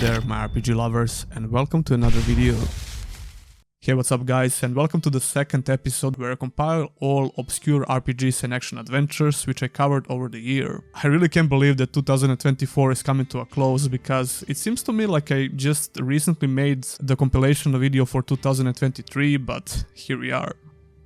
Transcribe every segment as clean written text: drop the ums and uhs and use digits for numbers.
there my RPG lovers, and welcome to another video. Hey, what's up guys, and welcome to the second episode where I compile all obscure RPGs and action adventures which I covered over the year. I really can't believe that 2024 is coming to a close, because it seems to me like I just recently made the compilation video for 2023, but here we are.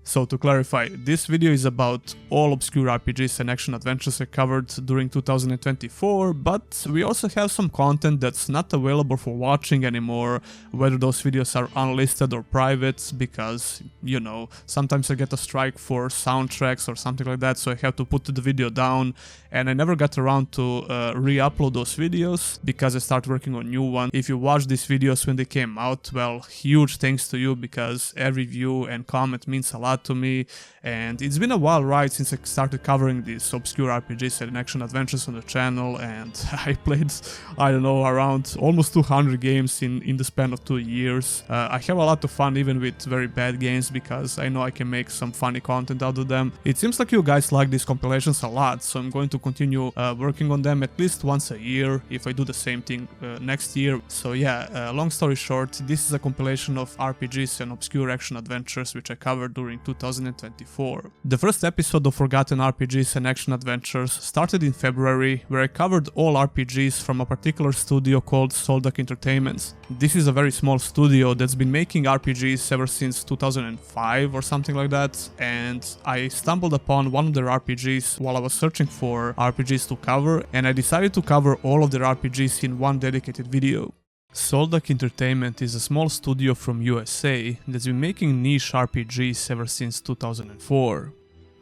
So to clarify, this video is about all obscure RPGs and action adventures I covered during 2024, but we also have some content that's not available for watching anymore, whether those videos are unlisted or private, because, you know, sometimes I get a strike for soundtracks or something like that, so I have to put the video down, and I never got around to re-upload those videos, because I started working on new ones. If you watched these videos when they came out, well, huge thanks to you, because every view and comment means a lot to me, and it's been a while ride since I started covering these obscure RPGs and action adventures on the channel, and I played, I don't know, around almost 200 games in the span of 2 years. I have a lot of fun even with very bad games, because I know I can make some funny content out of them. It seems like you guys like these compilations a lot, so I'm going to continue working on them at least once a year, if I do the same thing next year. So yeah, long story short, this is a compilation of RPGs and obscure action adventures which I covered during 2024. The first episode of Forgotten RPGs and Action Adventures started in February, where I covered all RPGs from a particular studio called Soldak Entertainment. This is a very small studio that's been making RPGs ever since 2005 or something like that, and I stumbled upon one of their RPGs while I was searching for RPGs to cover, and I decided to cover all of their RPGs in one dedicated video. Soldak Entertainment is a small studio from USA that's been making niche RPGs ever since 2004.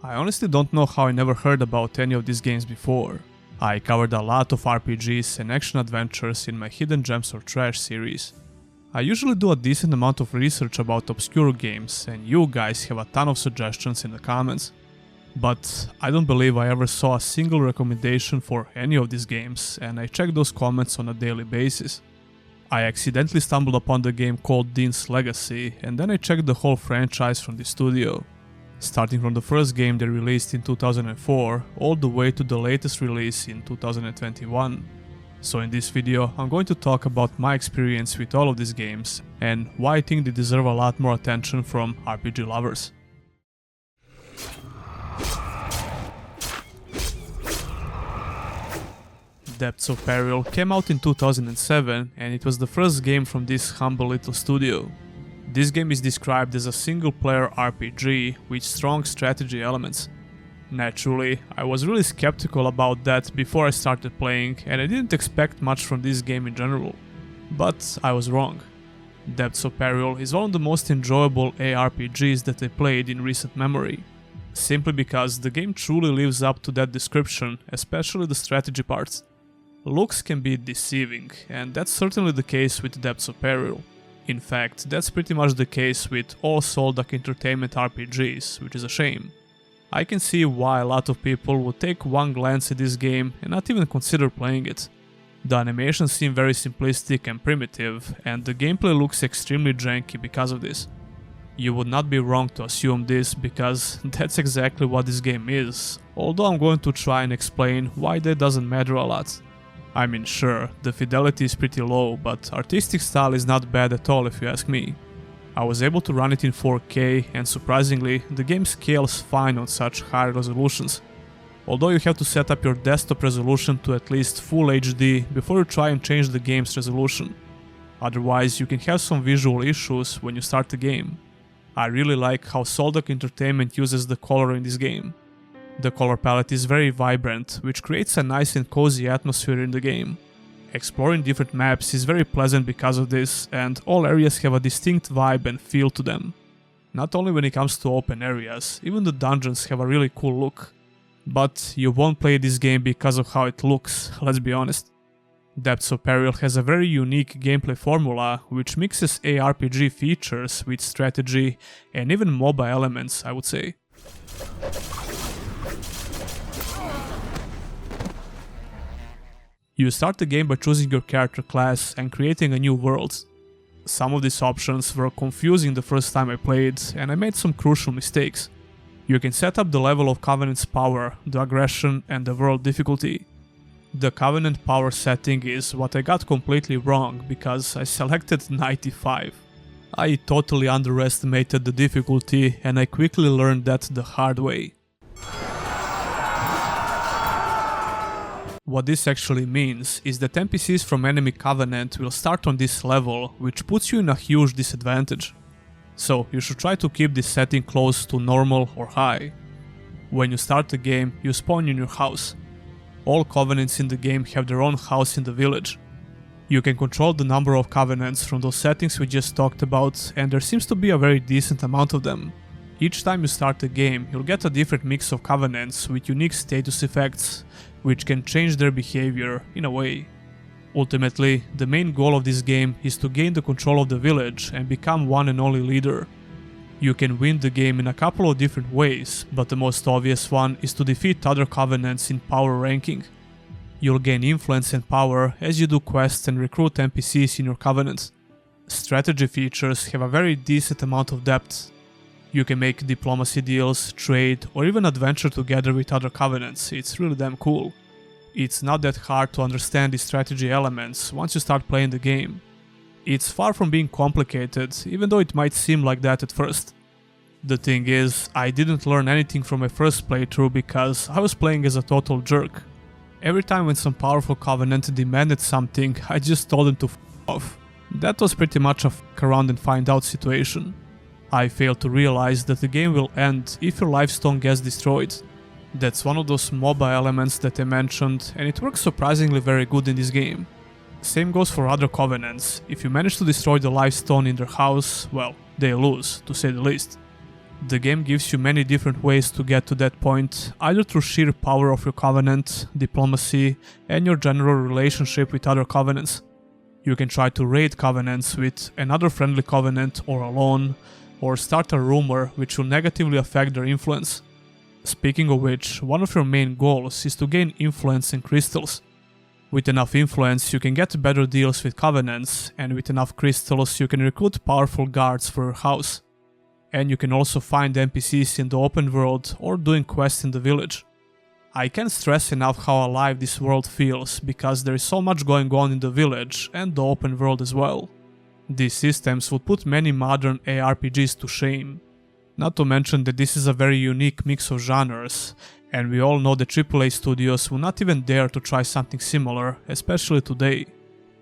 I honestly don't know how I never heard about any of these games before. I covered a lot of RPGs and action adventures in my Hidden Gems or Trash series. I usually do a decent amount of research about obscure games, and you guys have a ton of suggestions in the comments. But I don't believe I ever saw a single recommendation for any of these games, and I check those comments on a daily basis. I accidentally stumbled upon the game called Dean's Legacy, and then I checked the whole franchise from the studio. Starting from the first game they released in 2004, all the way to the latest release in 2021. So in this video, I'm going to talk about my experience with all of these games, and why I think they deserve a lot more attention from RPG lovers. Depths of Peril came out in 2007, and it was the first game from this humble little studio. This game is described as a single-player RPG with strong strategy elements. Naturally, I was really skeptical about that before I started playing, and I didn't expect much from this game in general. But I was wrong. Depths of Peril is one of the most enjoyable ARPGs that I played in recent memory. Simply because the game truly lives up to that description, especially the strategy parts. Looks can be deceiving, and that's certainly the case with Depths of Peril. In fact, that's pretty much the case with all Soldak Entertainment RPGs, which is a shame. I can see why a lot of people would take one glance at this game and not even consider playing it. The animations seem very simplistic and primitive, and the gameplay looks extremely janky because of this. You would not be wrong to assume this, because that's exactly what this game is, although I'm going to try and explain why that doesn't matter a lot. I mean, sure, the fidelity is pretty low, but artistic style is not bad at all if you ask me. I was able to run it in 4K, and surprisingly, the game scales fine on such high resolutions. Although you have to set up your desktop resolution to at least Full HD before you try and change the game's resolution. Otherwise, you can have some visual issues when you start the game. I really like how Soldak Entertainment uses the color in this game. The color palette is very vibrant, which creates a nice and cozy atmosphere in the game. Exploring different maps is very pleasant because of this, and all areas have a distinct vibe and feel to them. Not only when it comes to open areas, even the dungeons have a really cool look. But you won't play this game because of how it looks, let's be honest. Depths of Peril has a very unique gameplay formula, which mixes ARPG features with strategy and even MOBA elements, I would say. You start the game by choosing your character class and creating a new world. Some of these options were confusing the first time I played, and I made some crucial mistakes. You can set up the level of Covenant's power, the aggression, and the world difficulty. The Covenant power setting is what I got completely wrong because I selected 95. I totally underestimated the difficulty and I quickly learned that the hard way. What this actually means is that NPCs from enemy Covenant will start on this level, which puts you in a huge disadvantage. So you should try to keep this setting close to normal or high. When you start the game, you spawn in your house. All Covenants in the game have their own house in the village. You can control the number of Covenants from those settings we just talked about, and there seems to be a very decent amount of them. Each time you start the game, you'll get a different mix of Covenants with unique status effects, which can change their behavior in a way. Ultimately, the main goal of this game is to gain the control of the village and become one and only leader. You can win the game in a couple of different ways, but the most obvious one is to defeat other Covenants in power ranking. You'll gain influence and power as you do quests and recruit NPCs in your Covenant. Strategy features have a very decent amount of depth. You can make diplomacy deals, trade, or even adventure together with other Covenants. It's really damn cool. It's not that hard to understand the strategy elements once you start playing the game. It's far from being complicated, even though it might seem like that at first. The thing is, I didn't learn anything from my first playthrough because I was playing as a total jerk. Every time when some powerful Covenant demanded something, I just told them to f*** off. That was pretty much a f*** around and find out situation. I failed to realize that the game will end if your lifestone gets destroyed. That's one of those MOBA elements that I mentioned, and it works surprisingly very good in this game. Same goes for other Covenants. If you manage to destroy the lifestone in their house, well, they lose, to say the least. The game gives you many different ways to get to that point, either through sheer power of your Covenant, diplomacy, and your general relationship with other Covenants. You can try to raid Covenants with another friendly Covenant or alone, or start a rumor which will negatively affect their influence. Speaking of which, one of your main goals is to gain influence and crystals. With enough influence you can get better deals with Covenants, and with enough crystals you can recruit powerful guards for your house. And you can also find NPCs in the open world or doing quests in the village. I can't stress enough how alive this world feels, because there is so much going on in the village and the open world as well. These systems would put many modern ARPGs to shame. Not to mention that this is a very unique mix of genres, and we all know that AAA studios will not even dare to try something similar, especially today.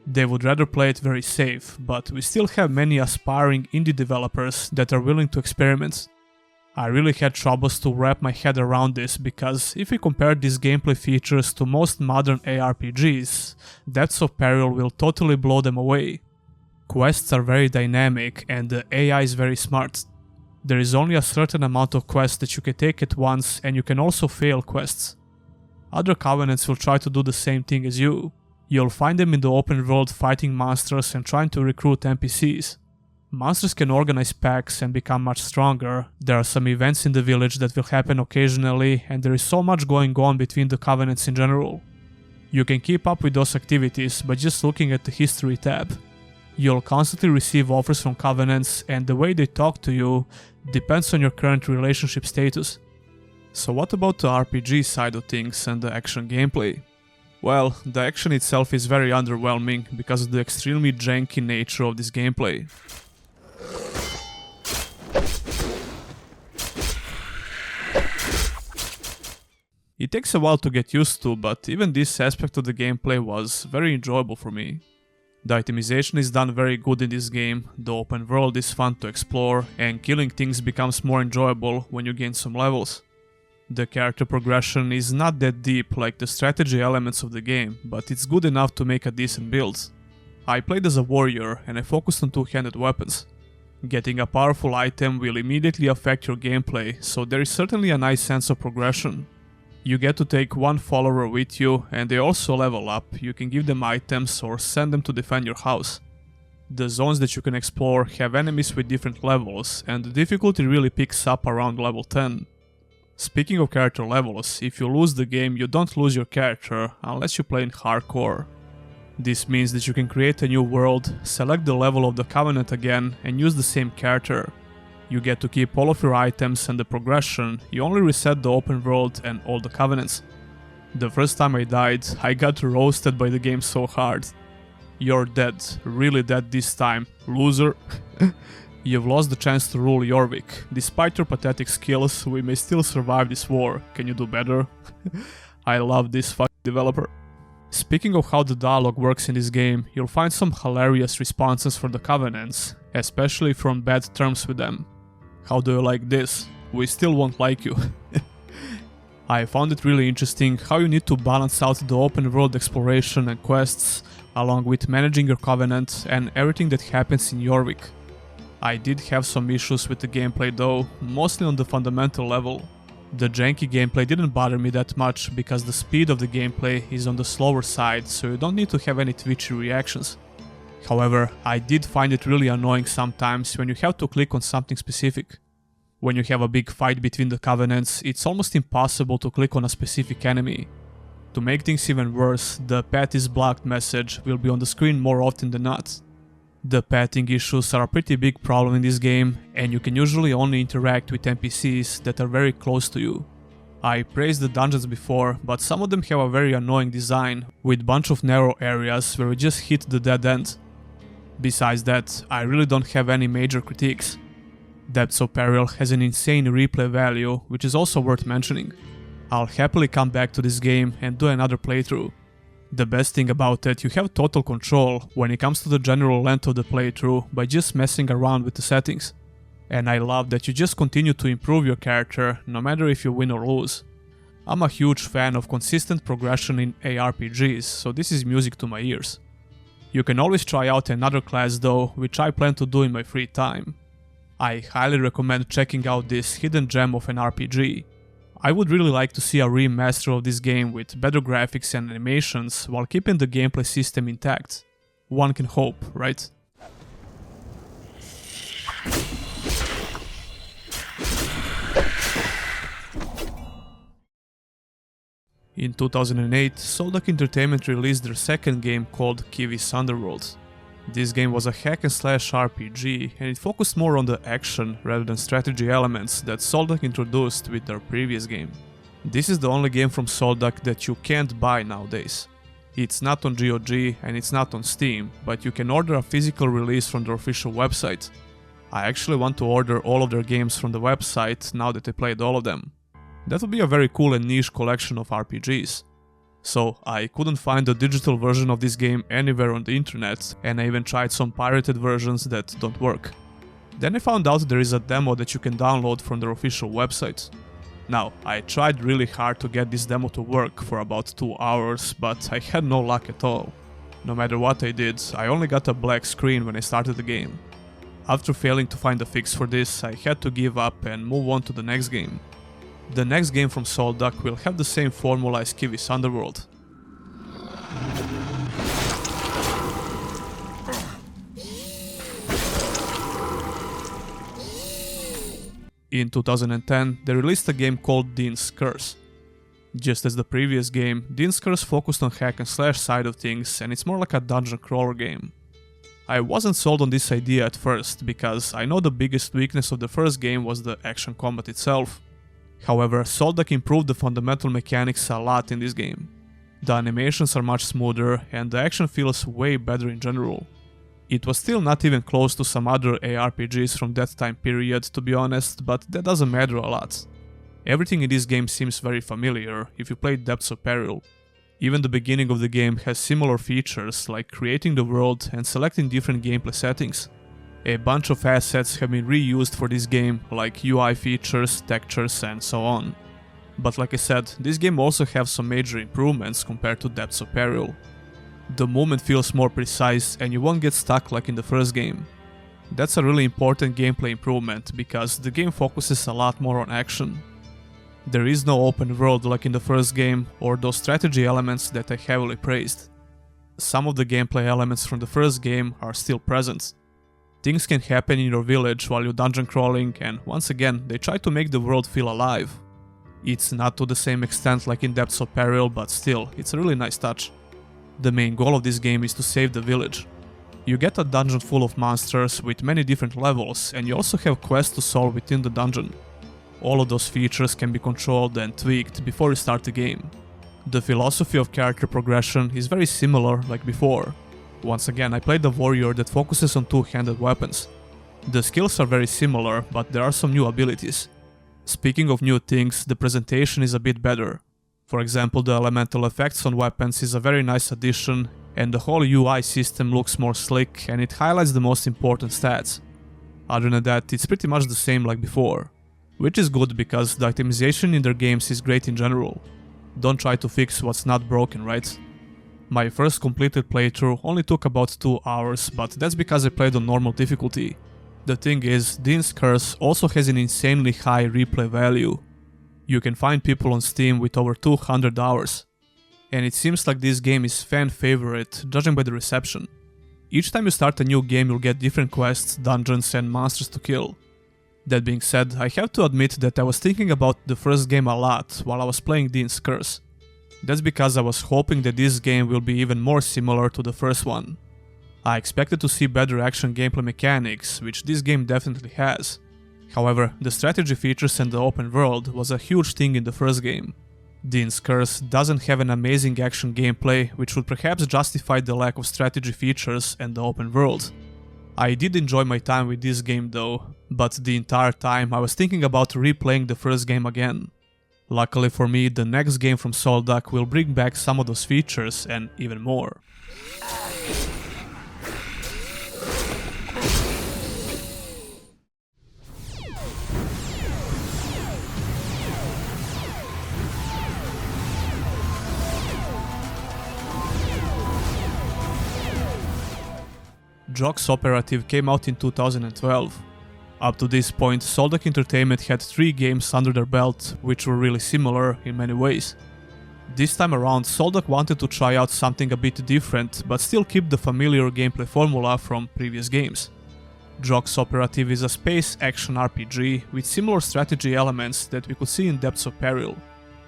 They would rather play it very safe, but we still have many aspiring indie developers that are willing to experiment. I really had troubles to wrap my head around this, because if we compare these gameplay features to most modern ARPGs, Depths of Peril will totally blow them away. Quests are very dynamic and the AI is very smart. There is only a certain amount of quests that you can take at once, and you can also fail quests. Other Covenants will try to do the same thing as you. You'll find them in the open world fighting monsters and trying to recruit NPCs. Monsters can organize packs and become much stronger. There are some events in the village that will happen occasionally, and there is so much going on between the Covenants in general. You can keep up with those activities by just looking at the history tab. You'll constantly receive offers from Covenants, and the way they talk to you depends on your current relationship status. So what about the RPG side of things and the action gameplay? Well, the action itself is very underwhelming because of the extremely janky nature of this gameplay. It takes a while to get used to, but even this aspect of the gameplay was very enjoyable for me. The itemization is done very good in this game, the open world is fun to explore, and killing things becomes more enjoyable when you gain some levels. The character progression is not that deep like the strategy elements of the game, but it's good enough to make a decent build. I played as a warrior and I focused on two-handed weapons. Getting a powerful item will immediately affect your gameplay, so there is certainly a nice sense of progression. You get to take one follower with you, and they also level up. You can give them items or send them to defend your house. The zones that you can explore have enemies with different levels, and the difficulty really picks up around level 10. Speaking of character levels, if you lose the game, you don't lose your character unless you play in hardcore. This means that you can create a new world, select the level of the Covenant again, and use the same character. You get to keep all of your items and the progression, you only reset the open world and all the Covenants. The first time I died, I got roasted by the game so hard. You're dead, really dead this time, loser. You've lost the chance to rule Jorvik. Despite your pathetic skills, we may still survive this war. Can you do better? I love this fucking developer. Speaking of how the dialogue works in this game, you'll find some hilarious responses for the Covenants, especially if you're on bad terms with them. How do you like this? We still won't like you. I found it really interesting how you need to balance out the open world exploration and quests, along with managing your Covenant and everything that happens in Jorvik. I did have some issues with the gameplay though, mostly on the fundamental level. The janky gameplay didn't bother me that much because the speed of the gameplay is on the slower side, so you don't need to have any twitchy reactions. However, I did find it really annoying sometimes when you have to click on something specific. When you have a big fight between the Covenants, it's almost impossible to click on a specific enemy. To make things even worse, the path is blocked message will be on the screen more often than not. The pathing issues are a pretty big problem in this game, and you can usually only interact with NPCs that are very close to you. I praised the dungeons before, but some of them have a very annoying design, with bunch of narrow areas where you just hit the dead end. Besides that, I really don't have any major critiques. Depths of Peril has an insane replay value, which is also worth mentioning. I'll happily come back to this game and do another playthrough. The best thing about it, you have total control when it comes to the general length of the playthrough by just messing around with the settings. And I love that you just continue to improve your character no matter if you win or lose. I'm a huge fan of consistent progression in ARPGs, so this is music to my ears. You can always try out another class though, which I plan to do in my free time. I highly recommend checking out this hidden gem of an RPG. I would really like to see a remaster of this game with better graphics and animations while keeping the gameplay system intact. One can hope, right? In 2008, Soldak Entertainment released their second game called Kiwi's Underworld. This game was a hack-and-slash RPG, and it focused more on the action rather than strategy elements that Soldak introduced with their previous game. This is the only game from Soldak that you can't buy nowadays. It's not on GOG and it's not on Steam, but you can order a physical release from their official website. I actually want to order all of their games from the website now that I played all of them. That would be a very cool and niche collection of RPGs. So I couldn't find the digital version of this game anywhere on the internet, and I even tried some pirated versions that don't work. Then I found out there is a demo that you can download from their official website. Now, I tried really hard to get this demo to work for about 2 hours, but I had no luck at all. No matter what I did, I only got a black screen when I started the game. After failing to find a fix for this, I had to give up and move on to the next game. The next game from Soldak will have the same formula as Kiwi's Underworld. In 2010, they released a game called Dean's Curse. Just as the previous game, Dean's Curse focused on hack and slash side of things, and it's more like a dungeon crawler game. I wasn't sold on this idea at first, because I know the biggest weakness of the first game was the action combat itself. However, Soldak improved the fundamental mechanics a lot in this game. The animations are much smoother and the action feels way better in general. It was still not even close to some other ARPGs from that time period, to be honest, but that doesn't matter a lot. Everything in this game seems very familiar if you played Depths of Peril. Even the beginning of the game has similar features like creating the world and selecting different gameplay settings. A bunch of assets have been reused for this game, like UI features, textures and so on. But like I said, this game also has some major improvements compared to Depths of Peril. The movement feels more precise and you won't get stuck like in the first game. That's a really important gameplay improvement, because the game focuses a lot more on action. There is no open world like in the first game, or those strategy elements that I heavily praised. Some of the gameplay elements from the first game are still present. Things can happen in your village while you're dungeon crawling, and once again, they try to make the world feel alive. It's not to the same extent like in Depths of Peril, but still, it's a really nice touch. The main goal of this game is to save the village. You get a dungeon full of monsters with many different levels, and you also have quests to solve within the dungeon. All of those features can be controlled and tweaked before you start the game. The philosophy of character progression is very similar like before. Once again, I played a warrior that focuses on two-handed weapons. The skills are very similar, but there are some new abilities. Speaking of new things, the presentation is a bit better. For example, the elemental effects on weapons is a very nice addition, and the whole UI system looks more slick and it highlights the most important stats. Other than that, it's pretty much the same like before. Which is good because the itemization in their games is great in general. Don't try to fix what's not broken, right? My first completed playthrough only took about 2 hours, but that's because I played on normal difficulty. The thing is, Dean's Curse also has an insanely high replay value. You can find people on Steam with over 200 hours. And it seems like this game is fan favorite, judging by the reception. Each time you start a new game you'll get different quests, dungeons and monsters to kill. That being said, I have to admit that I was thinking about the first game a lot while I was playing Dean's Curse. That's because I was hoping that this game will be even more similar to the first one. I expected to see better action gameplay mechanics, which this game definitely has. However, the strategy features and the open world was a huge thing in the first game. Dean's Curse doesn't have an amazing action gameplay, which would perhaps justify the lack of strategy features and the open world. I did enjoy my time with this game though, but the entire time I was thinking about replaying the first game again. Luckily for me, the next game from Soldak will bring back some of those features and even more. Drox Operative came out in 2012. Up to this point, Soldak Entertainment had 3 games under their belt, which were really similar in many ways. This time around, Soldak wanted to try out something a bit different, but still keep the familiar gameplay formula from previous games. Drox Operative is a space action RPG with similar strategy elements that we could see in Depths of Peril.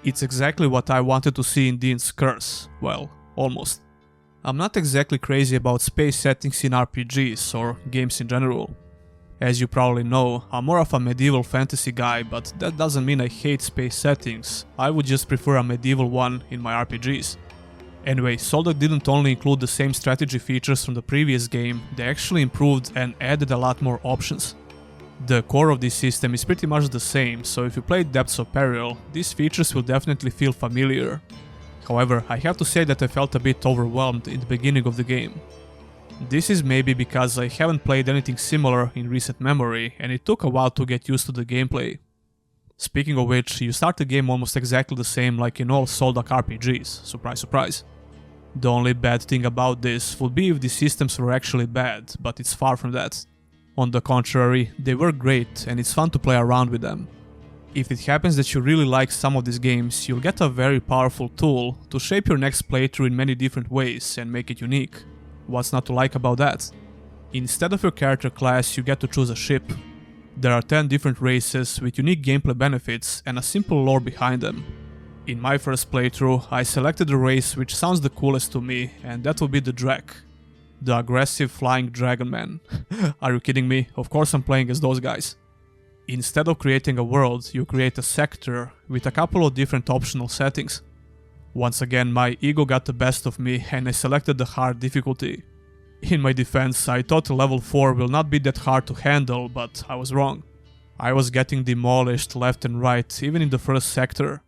It's exactly what I wanted to see in Dean's Curse, well, almost. I'm not exactly crazy about space settings in RPGs or games in general. As you probably know, I'm more of a medieval fantasy guy, but that doesn't mean I hate space settings. I would just prefer a medieval one in my RPGs. Anyway, Soldak didn't only include the same strategy features from the previous game, they actually improved and added a lot more options. The core of this system is pretty much the same, so if you played Depths of Peril, these features will definitely feel familiar. However, I have to say that I felt a bit overwhelmed in the beginning of the game. This is maybe because I haven't played anything similar in recent memory and it took a while to get used to the gameplay. Speaking of which, you start the game almost exactly the same like in all Soldak RPGs, surprise surprise. The only bad thing about this would be if the systems were actually bad, but it's far from that. On the contrary, they were great and it's fun to play around with them. If it happens that you really like some of these games, you'll get a very powerful tool to shape your next playthrough in many different ways and make it unique. What's not to like about that? Instead of your character class, you get to choose a ship. There are 10 different races with unique gameplay benefits and a simple lore behind them. In my first playthrough, I selected the race which sounds the coolest to me, and that would be the Drek. The aggressive flying dragon man. Are you kidding me? Of course I'm playing as those guys. Instead of creating a world, you create a sector with a couple of different optional settings. Once again, my ego got the best of me and I selected the hard difficulty. In my defense, I thought level 4 will not be that hard to handle, but I was wrong. I was getting demolished left and right, even in the first sector.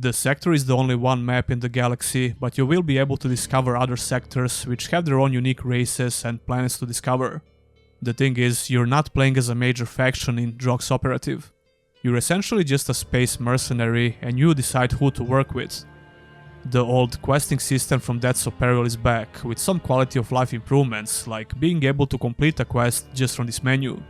The sector is the only one map in the galaxy, but you will be able to discover other sectors which have their own unique races and planets to discover. The thing is, you're not playing as a major faction in Drox Operative. You're essentially just a space mercenary and you decide who to work with. The old questing system from Depths of Peril is back, with some quality of life improvements, like being able to complete a quest just from this menu.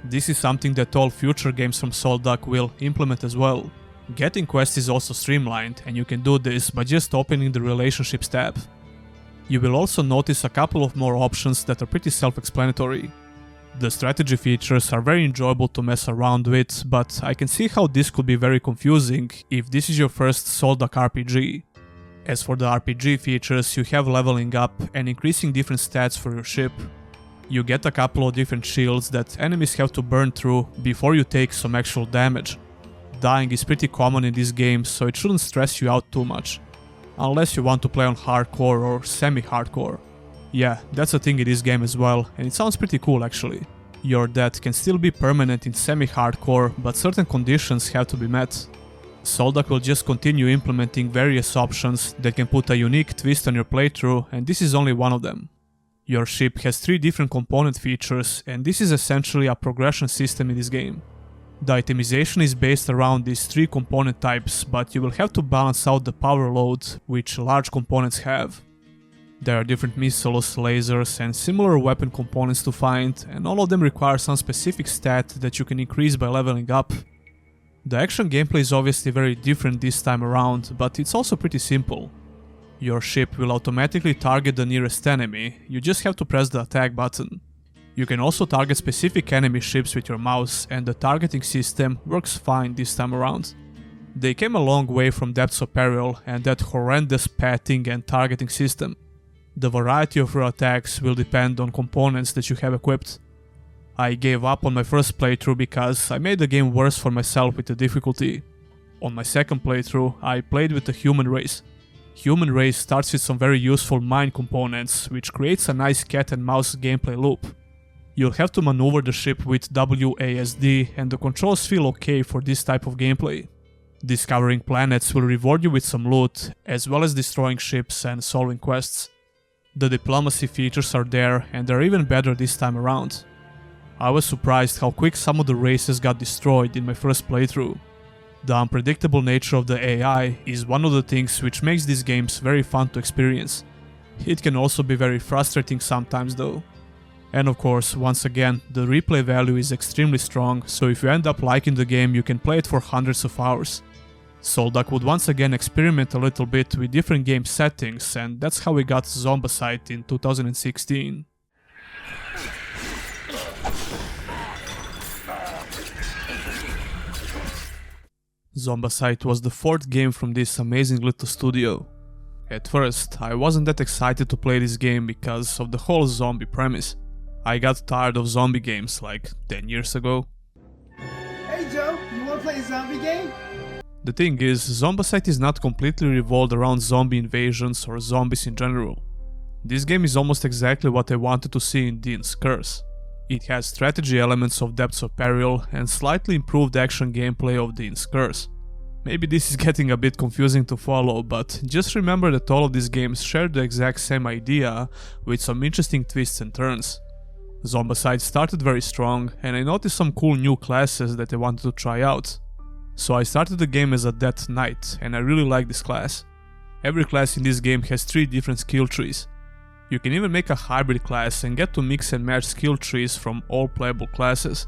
This is something that all future games from Soldak will implement as well. Getting quests is also streamlined, and you can do this by just opening the Relationships tab. You will also notice a couple of more options that are pretty self-explanatory. The strategy features are very enjoyable to mess around with, but I can see how this could be very confusing if this is your first Soldak RPG. As for the RPG features, you have leveling up and increasing different stats for your ship. You get a couple of different shields that enemies have to burn through before you take some actual damage. Dying is pretty common in this game, so it shouldn't stress you out too much. Unless you want to play on hardcore or semi-hardcore. Yeah, that's a thing in this game as well, and it sounds pretty cool actually. Your death can still be permanent in semi-hardcore, but certain conditions have to be met. Soldak will just continue implementing various options that can put a unique twist on your playthrough, and this is only one of them. Your ship has 3 different component features, and this is essentially a progression system in this game. The itemization is based around these 3 component types, but you will have to balance out the power load which large components have. There are different missiles, lasers and similar weapon components to find, and all of them require some specific stat that you can increase by leveling up. The action gameplay is obviously very different this time around, but it's also pretty simple. Your ship will automatically target the nearest enemy, you just have to press the attack button. You can also target specific enemy ships with your mouse, and the targeting system works fine this time around. They came a long way from Depths of Peril and that horrendous pathing and targeting system. The variety of your attacks will depend on components that you have equipped. I gave up on my first playthrough because I made the game worse for myself with the difficulty. On my second playthrough, I played with the human race. Human race starts with some very useful mine components, which creates a nice cat and mouse gameplay loop. You'll have to maneuver the ship with WASD, and the controls feel okay for this type of gameplay. Discovering planets will reward you with some loot, as well as destroying ships and solving quests. The diplomacy features are there, and they're even better this time around. I was surprised how quick some of the races got destroyed in my first playthrough. The unpredictable nature of the AI is one of the things which makes these games very fun to experience. It can also be very frustrating sometimes though. And of course, once again, the replay value is extremely strong, so if you end up liking the game, you can play it for hundreds of hours. Soldak would once again experiment a little bit with different game settings, and that's how we got Zombasite in 2016. Zombasite was the 4th game from this amazing little studio. At first, I wasn't that excited to play this game because of the whole zombie premise. I got tired of zombie games like 10 years ago. Hey Joe, you wanna play a zombie game? The thing is, Zombasite is not completely revolved around zombie invasions or zombies in general. This game is almost exactly what I wanted to see in Dean's Curse. It has strategy elements of Depths of Peril and slightly improved action gameplay of Dean's Curse. Maybe this is getting a bit confusing to follow, but just remember that all of these games share the exact same idea with some interesting twists and turns. Zombasite started very strong, and I noticed some cool new classes that I wanted to try out. So I started the game as a Death Knight, and I really like this class. Every class in this game has 3 different skill trees. You can even make a hybrid class and get to mix and match skill trees from all playable classes.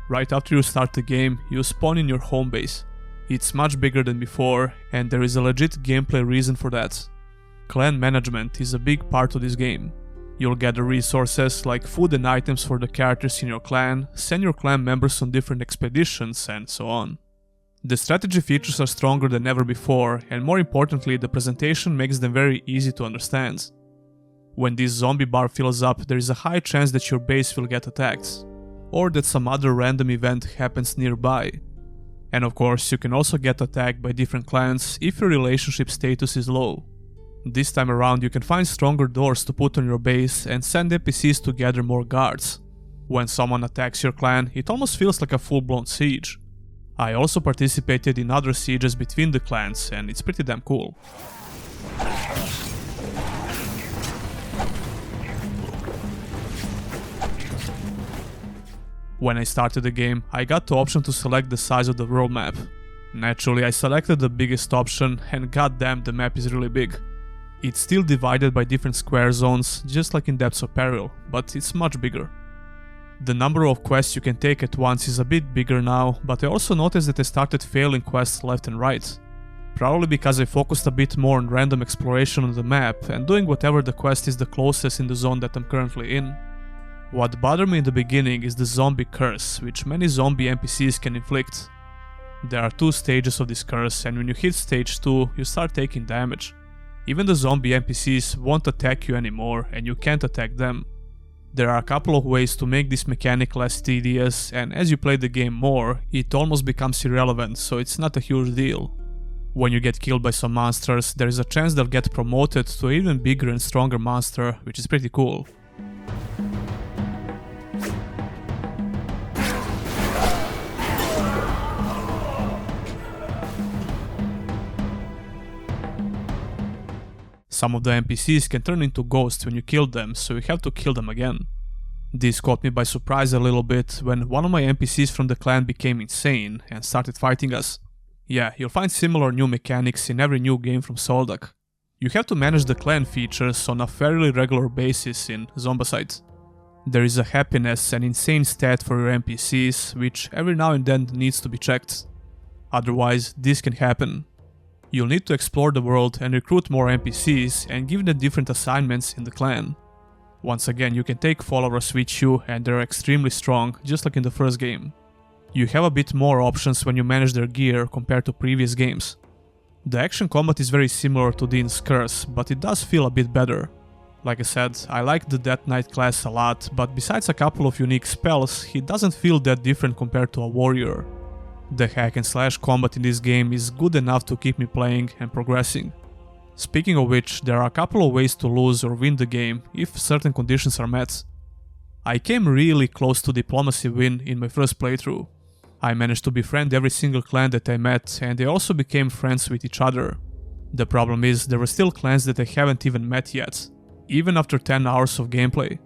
Right after you start the game, you spawn in your home base. It's much bigger than before, and there is a legit gameplay reason for that. Clan management is a big part of this game. You'll gather resources like food and items for the characters in your clan, send your clan members on different expeditions, and so on. The strategy features are stronger than ever before, and more importantly, the presentation makes them very easy to understand. When this zombie bar fills up, there is a high chance that your base will get attacked, or that some other random event happens nearby. And of course, you can also get attacked by different clans if your relationship status is low. This time around, you can find stronger doors to put on your base and send NPCs to gather more guards. When someone attacks your clan, it almost feels like a full-blown siege. I also participated in other sieges between the clans, and it's pretty damn cool. When I started the game, I got the option to select the size of the world map. Naturally, I selected the biggest option, and goddamn, the map is really big. It's still divided by different square zones, just like in Depths of Peril, but it's much bigger. The number of quests you can take at once is a bit bigger now, but I also noticed that I started failing quests left and right. Probably because I focused a bit more on random exploration on the map and doing whatever the quest is the closest in the zone that I'm currently in. What bothered me in the beginning is the zombie curse, which many zombie NPCs can inflict. There are 2 stages of this curse, and when you hit stage 2, you start taking damage. Even the zombie NPCs won't attack you anymore and you can't attack them. There are a couple of ways to make this mechanic less tedious, and as you play the game more, it almost becomes irrelevant, so it's not a huge deal. When you get killed by some monsters, there is a chance they'll get promoted to an even bigger and stronger monster, which is pretty cool. Some of the NPCs can turn into ghosts when you kill them, so you have to kill them again. This caught me by surprise a little bit when one of my NPCs from the clan became insane and started fighting us. Yeah, you'll find similar new mechanics in every new game from Soldak. You have to manage the clan features on a fairly regular basis in Zombasite. There is a happiness and insane stat for your NPCs, which every now and then needs to be checked. Otherwise, this can happen. You'll need to explore the world and recruit more NPCs and give them different assignments in the clan. Once again, you can take followers with you and they're extremely strong, just like in the first game. You have a bit more options when you manage their gear compared to previous games. The action combat is very similar to Dean's Curse, but it does feel a bit better. Like I said, I like the Death Knight class a lot, but besides a couple of unique spells, he doesn't feel that different compared to a warrior. The hack and slash combat in this game is good enough to keep me playing and progressing. Speaking of which, there are a couple of ways to lose or win the game if certain conditions are met. I came really close to diplomacy win in my first playthrough. I managed to befriend every single clan that I met, and they also became friends with each other. The problem is, there were still clans that I haven't even met yet, even after 10 hours of gameplay.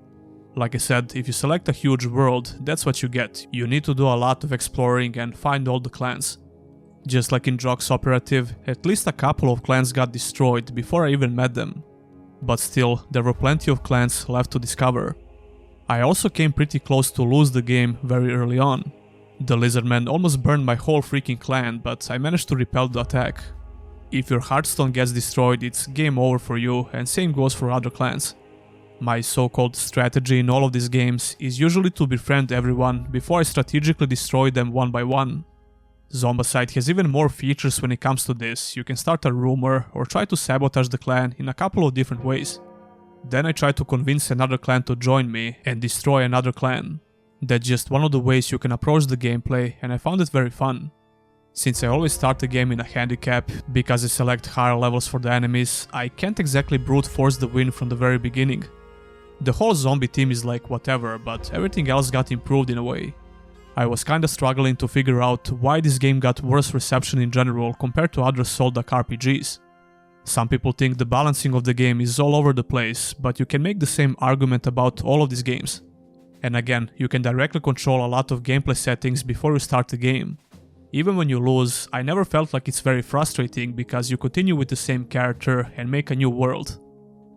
Like I said, if you select a huge world, that's what you get. You need to do a lot of exploring and find all the clans. Just like in Drox Operative, at least a couple of clans got destroyed before I even met them. But still, there were plenty of clans left to discover. I also came pretty close to lose the game very early on. The Lizardman almost burned my whole freaking clan, but I managed to repel the attack. If your Hearthstone gets destroyed, it's game over for you, and same goes for other clans. My so-called strategy in all of these games is usually to befriend everyone before I strategically destroy them one by one. Zombasite has even more features when it comes to this. You can start a rumor or try to sabotage the clan in a couple of different ways. Then I try to convince another clan to join me and destroy another clan. That's just one of the ways you can approach the gameplay, and I found it very fun. Since I always start the game in a handicap, because I select higher levels for the enemies, I can't exactly brute force the win from the very beginning. The whole zombie team is like whatever, but everything else got improved in a way. I was kinda struggling to figure out why this game got worse reception in general compared to other Soldak RPGs. Some people think the balancing of the game is all over the place, but you can make the same argument about all of these games. And again, you can directly control a lot of gameplay settings before you start the game. Even when you lose, I never felt like it's very frustrating because you continue with the same character and make a new world.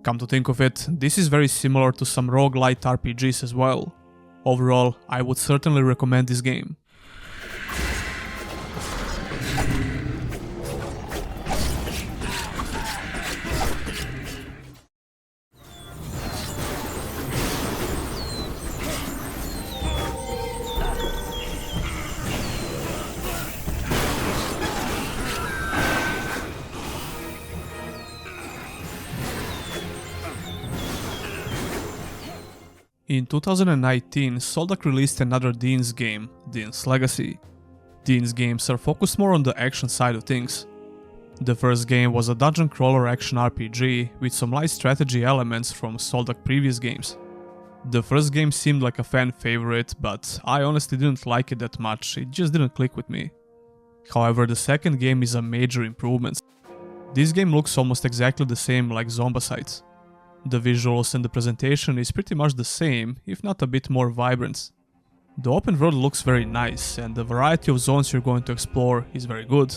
Come to think of it, this is very similar to some roguelite RPGs as well. Overall, I would certainly recommend this game. In 2019, Soldak released another Dean's game, Dean's Legacy. Dean's games are focused more on the action side of things. The first game was a dungeon crawler action RPG with some light strategy elements from Soldak previous games. The first game seemed like a fan favorite, but I honestly didn't like it that much, it just didn't click with me. However, the second game is a major improvement. This game looks almost exactly the same like Zombasite. The visuals and the presentation is pretty much the same, if not a bit more vibrant. The open world looks very nice, and the variety of zones you're going to explore is very good.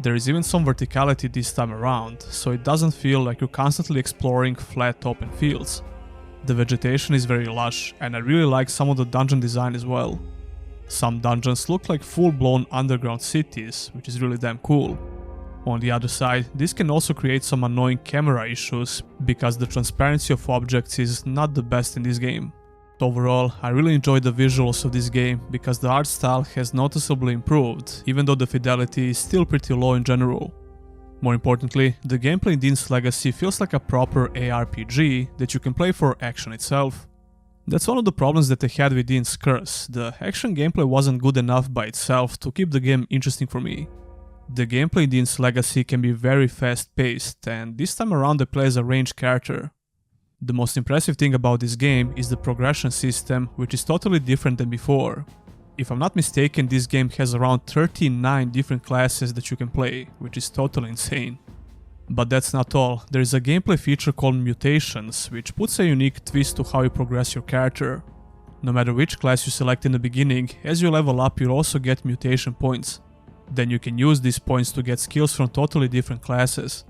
There is even some verticality this time around, so it doesn't feel like you're constantly exploring flat open fields. The vegetation is very lush, and I really like some of the dungeon design as well. Some dungeons look like full-blown underground cities, which is really damn cool. On the other side, this can also create some annoying camera issues, because the transparency of objects is not the best in this game. Overall, I really enjoyed the visuals of this game, because the art style has noticeably improved, even though the fidelity is still pretty low in general. More importantly, the gameplay in Dean's Legacy feels like a proper ARPG that you can play for action itself. That's one of the problems that I had with Dean's Curse. The action gameplay wasn't good enough by itself to keep the game interesting for me. The gameplay in Dean's Legacy can be very fast-paced, and this time around I play as a ranged character. The most impressive thing about this game is the progression system, which is totally different than before. If I'm not mistaken, this game has around 39 different classes that you can play, which is totally insane. But that's not all. There is a gameplay feature called Mutations, which puts a unique twist to how you progress your character. No matter which class you select in the beginning, as you level up you'll also get mutation points. Then you can use these points to get skills from totally different classes.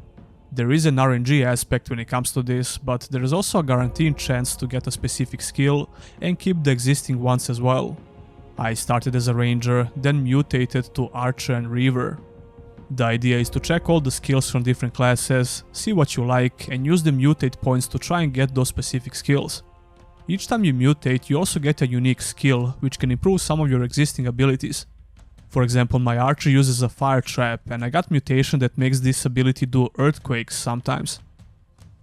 There is an RNG aspect when it comes to this, but there is also a guaranteed chance to get a specific skill and keep the existing ones as well. I started as a ranger, then mutated to archer and reaver. The idea is to check all the skills from different classes, see what you like, and use the mutate points to try and get those specific skills. Each time you mutate, you also get a unique skill, which can improve some of your existing abilities. For example, my archer uses a fire trap, and I got mutation that makes this ability do earthquakes sometimes.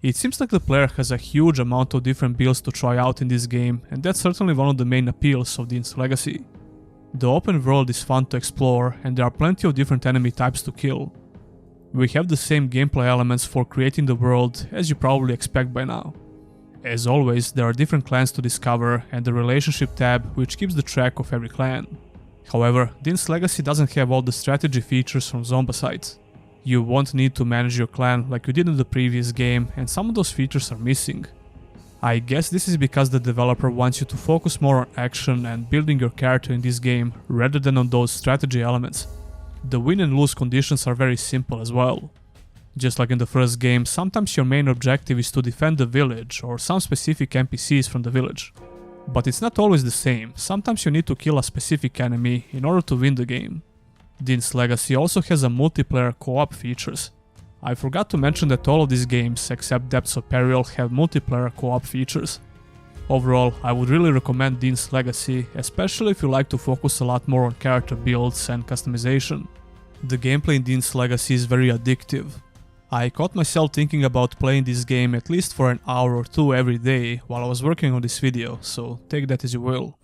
It seems like the player has a huge amount of different builds to try out in this game, and that's certainly one of the main appeals of Dean's Legacy. The open world is fun to explore, and there are plenty of different enemy types to kill. We have the same gameplay elements for creating the world as you probably expect by now. As always, there are different clans to discover, and the relationship tab which keeps the track of every clan. However, Dean's Legacy doesn't have all the strategy features from Zombasite. You won't need to manage your clan like you did in the previous game, and some of those features are missing. I guess this is because the developer wants you to focus more on action and building your character in this game rather than on those strategy elements. The win and lose conditions are very simple as well. Just like in the first game, sometimes your main objective is to defend the village or some specific NPCs from the village. But it's not always the same, sometimes you need to kill a specific enemy in order to win the game. Dean's Legacy also has a multiplayer co-op features. I forgot to mention that all of these games, except Depths of Peril, have multiplayer co-op features. Overall, I would really recommend Dean's Legacy, especially if you like to focus a lot more on character builds and customization. The gameplay in Dean's Legacy is very addictive. I caught myself thinking about playing this game at least for an hour or two every day while I was working on this video, so take that as you will.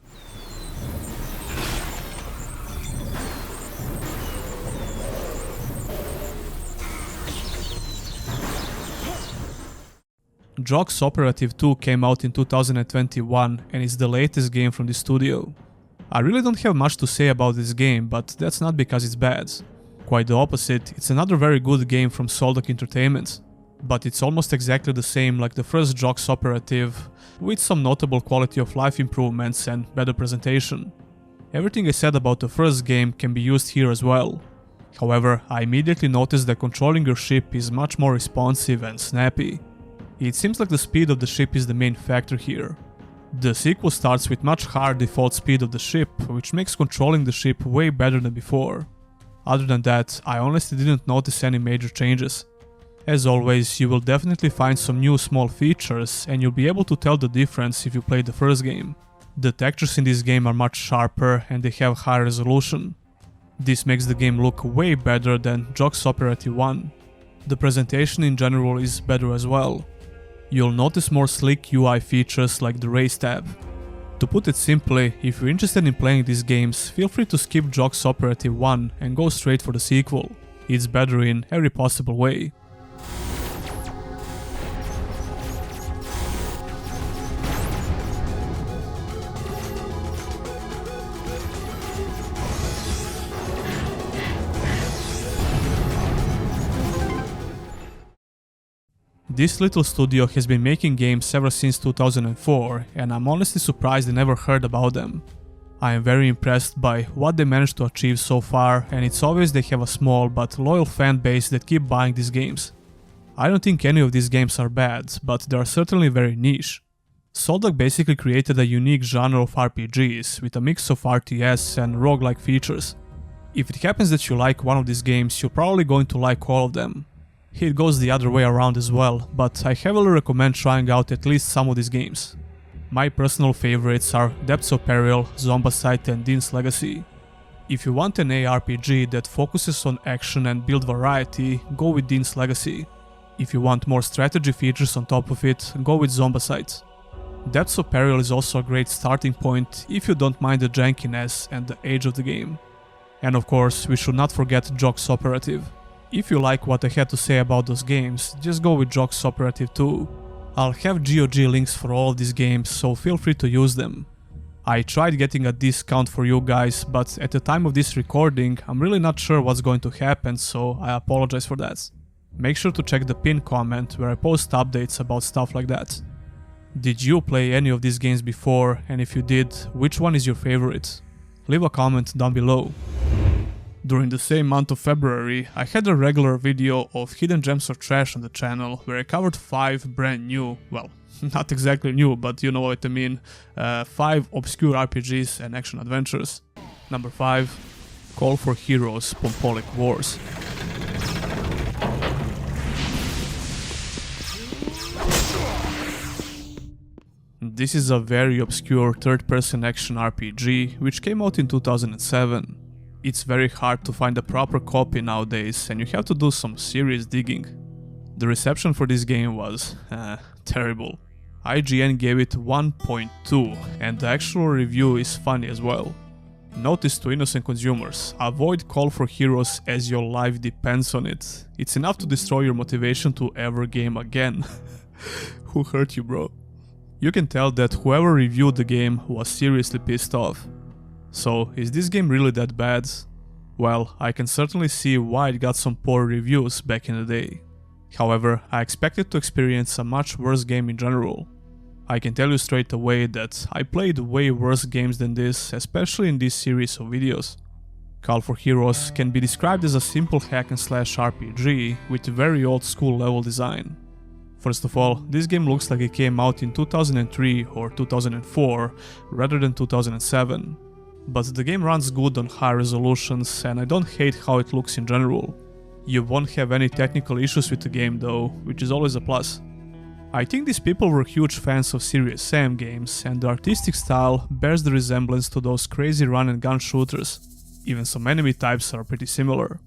Drox Operative 2 came out in 2021 and is the latest game from the studio. I really don't have much to say about this game, but that's not because it's bad. Quite the opposite, it's another very good game from Soldak Entertainment. But it's almost exactly the same like the first Drox Operative, with some notable quality of life improvements and better presentation. Everything I said about the first game can be used here as well. However, I immediately noticed that controlling your ship is much more responsive and snappy. It seems like the speed of the ship is the main factor here. The sequel starts with much higher default speed of the ship, which makes controlling the ship way better than before. Other than that, I honestly didn't notice any major changes. As always, you will definitely find some new small features, and you'll be able to tell the difference if you played the first game. The textures in this game are much sharper and they have high resolution. This makes the game look way better than Drox Operative 1. The presentation in general is better as well. You'll notice more sleek UI features like the race tab. To put it simply, if you're interested in playing these games, feel free to skip Drox Operative 1 and go straight for the sequel. It's better in every possible way. This little studio has been making games ever since 2004, and I'm honestly surprised I never heard about them. I am very impressed by what they managed to achieve so far, and it's obvious they have a small but loyal fan base that keep buying these games. I don't think any of these games are bad, but they are certainly very niche. Soldak basically created a unique genre of RPGs with a mix of RTS and roguelike features. If it happens that you like one of these games, you're probably going to like all of them. It goes the other way around as well, but I heavily recommend trying out at least some of these games. My personal favorites are Depths of Peril, Zombasite and Dean's Legacy. If you want an ARPG that focuses on action and build variety, go with Dean's Legacy. If you want more strategy features on top of it, go with Zombasite. Depths of Peril is also a great starting point if you don't mind the jankiness and the age of the game. And of course, we should not forget Drox Operative. If you like what I had to say about those games, just go with Drox Operative too. I'll have GOG links for all of these games, so feel free to use them. I tried getting a discount for you guys, but at the time of this recording, I'm really not sure what's going to happen, so I apologize for that. Make sure to check the pinned comment where I post updates about stuff like that. Did you play any of these games before, and if you did, which one is your favorite? Leave a comment down below. During the same month of February, I had a regular video of Hidden Gems or Trash on the channel where I covered 5 brand new, well, not exactly new, but you know what I mean, 5 obscure RPGs and action adventures. Number 5, Call for Heroes Pompolic Wars. This is a very obscure third-person action RPG which came out in 2007. It's very hard to find a proper copy nowadays and you have to do some serious digging. The reception for this game was terrible. IGN gave it 1.2 and the actual review is funny as well. Notice to innocent consumers, avoid Call for Heroes as your life depends on it. It's enough to destroy your motivation to ever game again. Who hurt you, bro? You can tell that whoever reviewed the game was seriously pissed off. So, is this game really that bad? Well, I can certainly see why it got some poor reviews back in the day. However, I expected to experience a much worse game in general. I can tell you straight away that I played way worse games than this, especially in this series of videos. Call for Heroes can be described as a simple hack and slash RPG with very old school level design. First of all, this game looks like it came out in 2003 or 2004 rather than 2007. But the game runs good on high resolutions and I don't hate how it looks in general. You won't have any technical issues with the game though, which is always a plus. I think these people were huge fans of Serious Sam games and the artistic style bears the resemblance to those crazy run and gun shooters. Even some enemy types are pretty similar.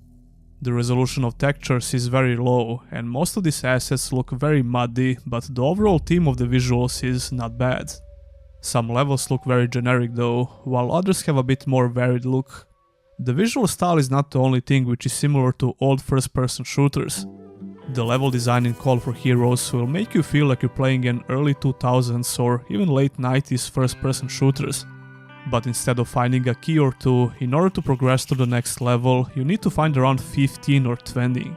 The resolution of textures is very low and most of these assets look very muddy, but the overall theme of the visuals is not bad. Some levels look very generic though, while others have a bit more varied look. The visual style is not the only thing which is similar to old first-person shooters. The level design in Call for Heroes will make you feel like you're playing an early 2000s or even late 90s first-person shooters. But instead of finding a key or two, in order to progress to the next level, you need to find around 15 or 20.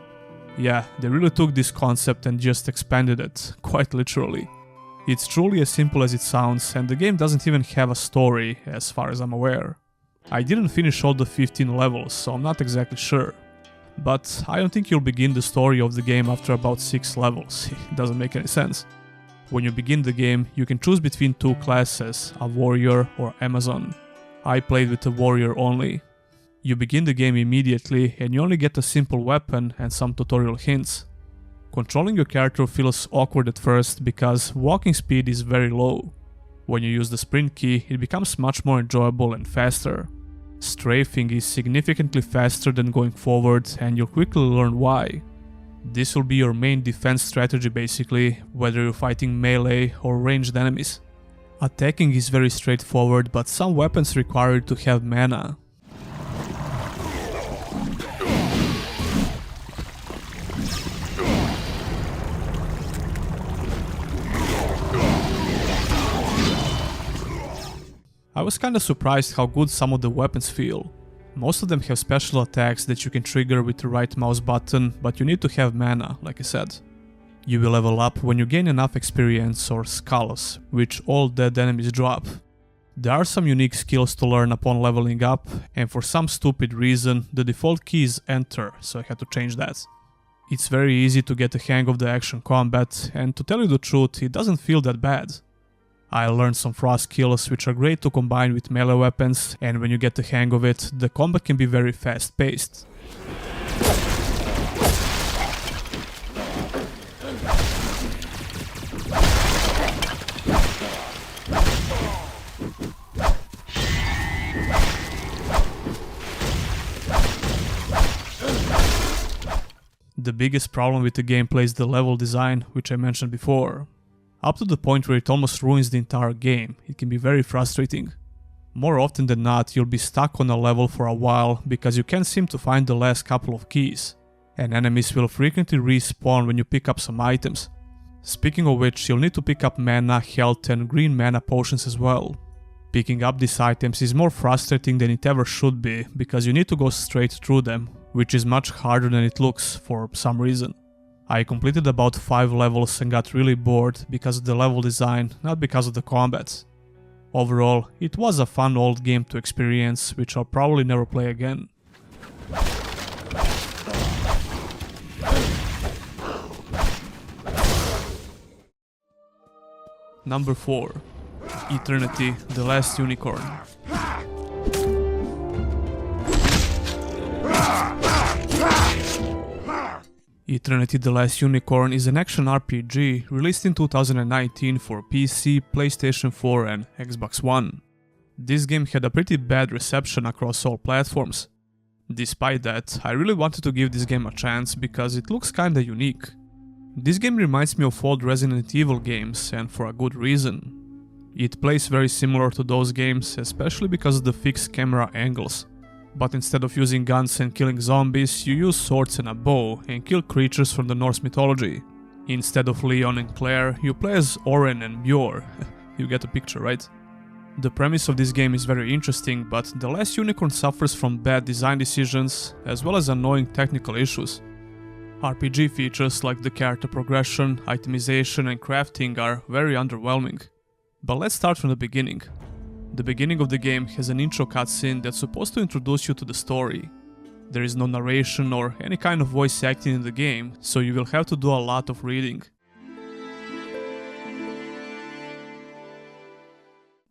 Yeah, they really took this concept and just expanded it, quite literally. It's truly as simple as it sounds, and the game doesn't even have a story, as far as I'm aware. I didn't finish all the 15 levels, so I'm not exactly sure. But I don't think you'll begin the story of the game after about 6 levels, it doesn't make any sense. When you begin the game, you can choose between 2 classes, a warrior or Amazon. I played with the warrior only. You begin the game immediately and you only get a simple weapon and some tutorial hints. Controlling your character feels awkward at first because walking speed is very low. When you use the sprint key, it becomes much more enjoyable and faster. Strafing is significantly faster than going forward and you'll quickly learn why. This will be your main defense strategy basically, whether you're fighting melee or ranged enemies. Attacking is very straightforward, but some weapons require you to have mana. I was kinda surprised how good some of the weapons feel. Most of them have special attacks that you can trigger with the right mouse button, but you need to have mana, like I said. You will level up when you gain enough experience or skulls, which all dead enemies drop. There are some unique skills to learn upon leveling up, and for some stupid reason the default key is enter, so I had to change that. It's very easy to get a hang of the action combat, and to tell you the truth, it doesn't feel that bad. I learned some frost skills which are great to combine with melee weapons, and when you get the hang of it, the combat can be very fast paced. The biggest problem with the gameplay is the level design, which I mentioned before. Up to the point where it almost ruins the entire game, it can be very frustrating. More often than not, you'll be stuck on a level for a while because you can't seem to find the last couple of keys, and enemies will frequently respawn when you pick up some items. Speaking of which, you'll need to pick up mana, health and green mana potions as well. Picking up these items is more frustrating than it ever should be because you need to go straight through them, which is much harder than it looks for some reason. I completed about 5 levels and got really bored because of the level design, not because of the combat. Overall, it was a fun old game to experience, which I'll probably never play again. Number 4. Eternity: The Last Unicorn. Eternity: The Last Unicorn is an action RPG released in 2019 for PC, PlayStation 4 and Xbox One. This game had a pretty bad reception across all platforms. Despite that, I really wanted to give this game a chance because it looks kinda unique. This game reminds me of old Resident Evil games, and for a good reason. It plays very similar to those games, especially because of the fixed camera angles. But instead of using guns and killing zombies, you use swords and a bow and kill creatures from the Norse mythology. Instead of Leon and Claire, you play as Oren and Bjor. You get the picture, right? The premise of this game is very interesting, but The Last Unicorn suffers from bad design decisions, as well as annoying technical issues. RPG features like the character progression, itemization and crafting are very underwhelming. But let's start from the beginning. The beginning of the game has an intro cutscene that's supposed to introduce you to the story. There is no narration or any kind of voice acting in the game, so you will have to do a lot of reading.